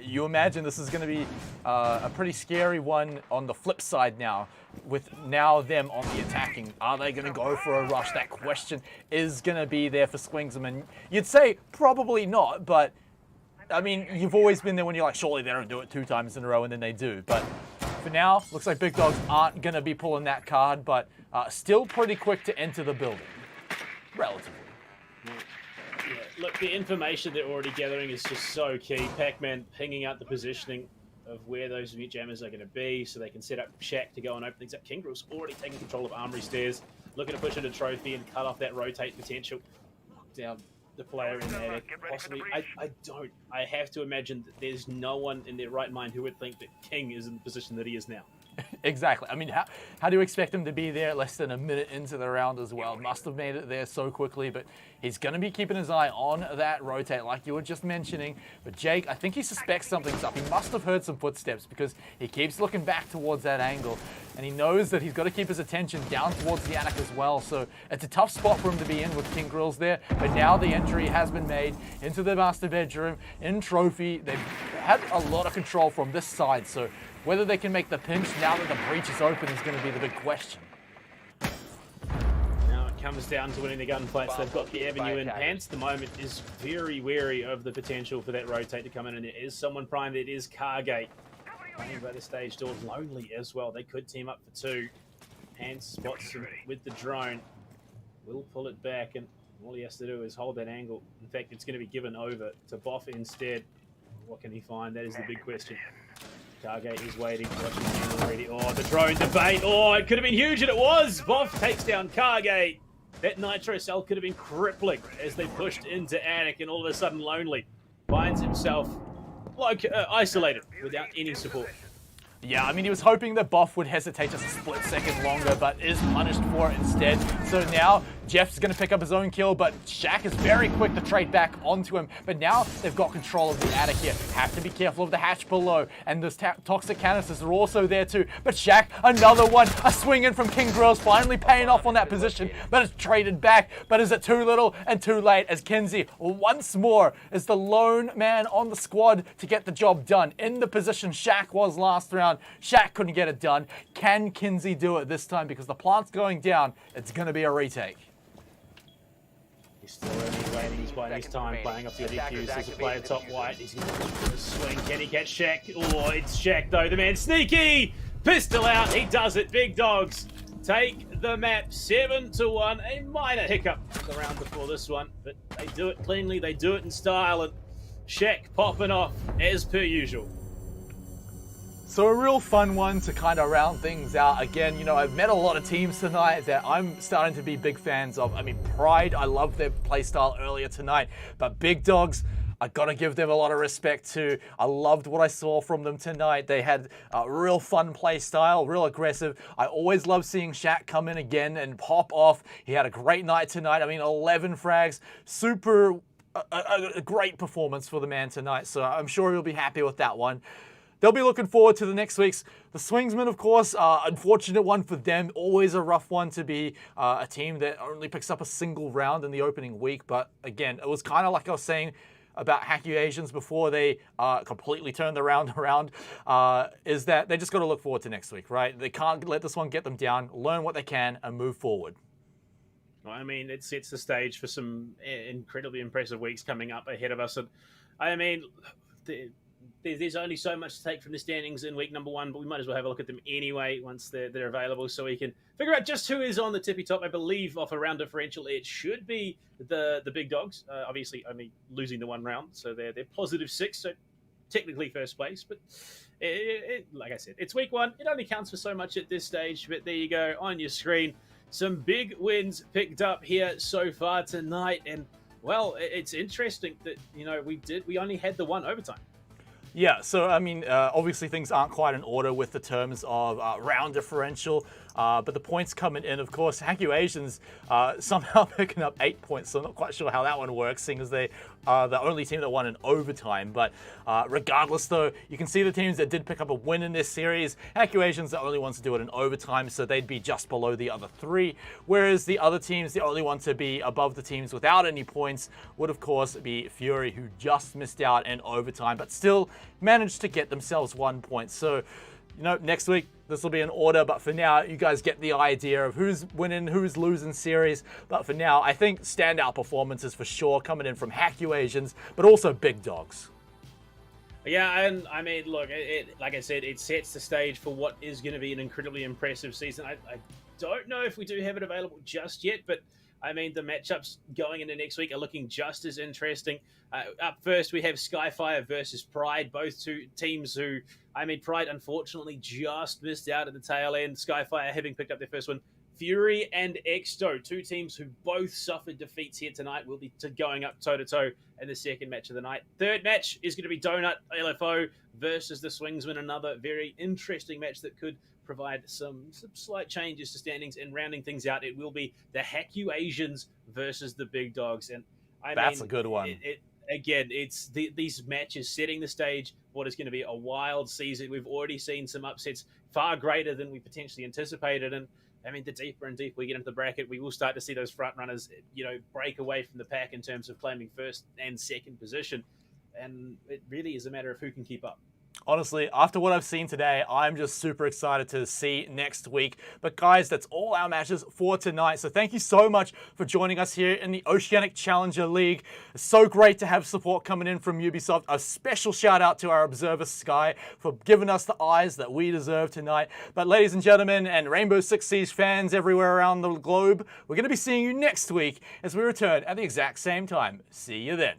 Speaker 1: you imagine this is going to be a pretty scary one on the flip side now. With now them on the attacking, are they going to go for a rush? That question is going to be there for Swingsmen. You'd say probably not, but I mean, you've always been there when you're like, surely they don't do it 2 times in a row, and then they do. But for now, looks like Big Dogs aren't going to be pulling that card, but still pretty quick to enter the building, relatively.
Speaker 2: Yeah, look, the information they're already gathering is just so key. Pac-Man pinging out the positioning of where those mute jammers are going to be so they can set up Shaq to go and open things up. Kingrel's already taking control of Armory Stairs, looking to push in a trophy and cut off that rotate potential. Knock down the player in there. Possibly, I have to imagine that there's no one in their right mind who would think that King is in the position that he is now.
Speaker 1: Exactly. I mean, how do you expect him to be there less than a minute into the round as well? Must have made it there so quickly, but he's going to be keeping his eye on that rotate like you were just mentioning. But Jake, I think he suspects something's up. He must have heard some footsteps because he keeps looking back towards that angle, and he knows that he's got to keep his attention down towards the attic as well. So it's a tough spot for him to be in with King Grills there, but now the entry has been made into the master bedroom in Trophy. They've had a lot of control from this side, so whether they can make the pinch now that the breach is open is going to be the big question.
Speaker 2: Now it comes down to winning the gunfights. They've got the avenue in pants. The moment is very wary of the potential for that rotate to come in, and there is someone primed. It is Cargate. Playing by the stage doors, lonely as well. They could team up for two. Pants spots him with the drone. Will pull it back, and all he has to do is hold that angle. In fact, it's going to be given over to Boff instead. What can he find? That is the big question. Cargate is waiting, watching the angle already. Oh, the drone debate. Oh, it could have been huge, and it was. Boff takes down Cargate. That nitro cell could have been crippling as they pushed into attic, and all of a sudden, Lonely finds himself like isolated without any support.
Speaker 1: Yeah, I mean, he was hoping that Boff would hesitate just a split second longer, but is punished for it instead. So now Jeff's going to pick up his own kill, but Shaq is very quick to trade back onto him. But now they've got control of the attic here. Have to be careful of the hatch below. And those toxic canisters are also there too. But Shaq, another one. A swing in from King Grills, finally paying off on that position. But it's traded back. But is it too little and too late as Kinsey once more is the lone man on the squad to get the job done. In the position Shaq was last round. Shaq couldn't get it done. Can Kinsey do it this time? Because the plant's going down. It's going to be a retake.
Speaker 2: He's still only waiting. He's biding his time, playing up the DQs. There's a player top white. He's going to look for a swing. Can he catch Shaq? Oh, it's Shaq though. The man sneaky. Pistol out. He does it. Big Dogs take the map 7-1. A minor hiccup the round before this one, but they do it cleanly. They do it in style, and Shaq popping off as per usual.
Speaker 1: So a real fun one to kind of round things out. Again, you know, I've met a lot of teams tonight that I'm starting to be big fans of. I mean, Pryde, I loved their playstyle earlier tonight, but Big Dogs, I gotta give them a lot of respect too. I loved what I saw from them tonight. They had a real fun play style, real aggressive. I always love seeing Shaq come in again and pop off. He had a great night tonight. I mean, 11 frags, a great performance for the man tonight. So I'm sure he'll be happy with that one. They'll be looking forward to the next week's. The Swingsmen, of course, unfortunate one for them. Always a rough one to be a team that only picks up a single round in the opening week. But again, it was kind of like I was saying about Hackuasians before they completely turned the round around, is that they just got to look forward to next week, right? They can't let this one get them down, learn what they can, and move forward.
Speaker 2: I mean, it sets the stage for some incredibly impressive weeks coming up ahead of us. And I mean, there's only so much to take from the standings in week number 1, but we might as well have a look at them anyway once they're available, so we can figure out just who is on the tippy top. I believe off a round differential, it should be the Big Dogs. Obviously, only losing the one round, so they're +6, so technically first place. But like I said, it's week 1. It only counts for so much at this stage. But there you go on your screen. Some big wins picked up here so far tonight, and well, it's interesting that we only had the one overtime.
Speaker 1: Yeah, so I mean, obviously things aren't quite in order with the terms of round differential, but the points coming in, of course, Hackuasians somehow picking up 8 points, so I'm not quite sure how that one works, seeing as they are the only team that won in overtime. But regardless, though, you can see the teams that did pick up a win in this series. Hackuasians are the only ones to do it in overtime, so they'd be just below the other 3, whereas the other teams, the only one to be above the teams without any points would, of course, be Fury, who just missed out in overtime, but still managed to get themselves 1 point. So, next week, this will be in order, but for now, you guys get the idea of who's winning, who's losing series. But for now, I think standout performances for sure coming in from Hackuasians, but also Big Dogs.
Speaker 2: Yeah, and I mean, look, like I said, it sets the stage for what is going to be an incredibly impressive season. I don't know if we do have it available just yet, but I mean, the matchups going into next week are looking just as interesting. Up first, we have Skyfire versus Pryde, both two teams who, I mean, Pryde unfortunately just missed out at the tail end. Skyfire having picked up their first one. Fury and Exsto, two teams who both suffered defeats here tonight, will be going up toe-to-toe in the second match of the night. Third match is going to be Donut LFO versus the Swingsmen, another very interesting match that could provide some slight changes to standings, and rounding things out, it will be the Hackuasians versus the Big Dogs. And
Speaker 1: That's a good one.
Speaker 2: Again, it's these matches setting the stage for what is going to be a wild season. We've already seen some upsets far greater than we potentially anticipated. And I mean, the deeper and deeper we get into the bracket, we will start to see those front runners, break away from the pack in terms of claiming first and second position. And it really is a matter of who can keep up.
Speaker 1: Honestly, after what I've seen today, I'm just super excited to see next week. But guys, that's all our matches for tonight. So thank you so much for joining us here in the Oceanic Challenger League. It's so great to have support coming in from Ubisoft. A special shout out to our observer Sky for giving us the eyes that we deserve tonight. But ladies and gentlemen, and Rainbow Six Siege fans everywhere around the globe, we're going to be seeing you next week as we return at the exact same time. See you then.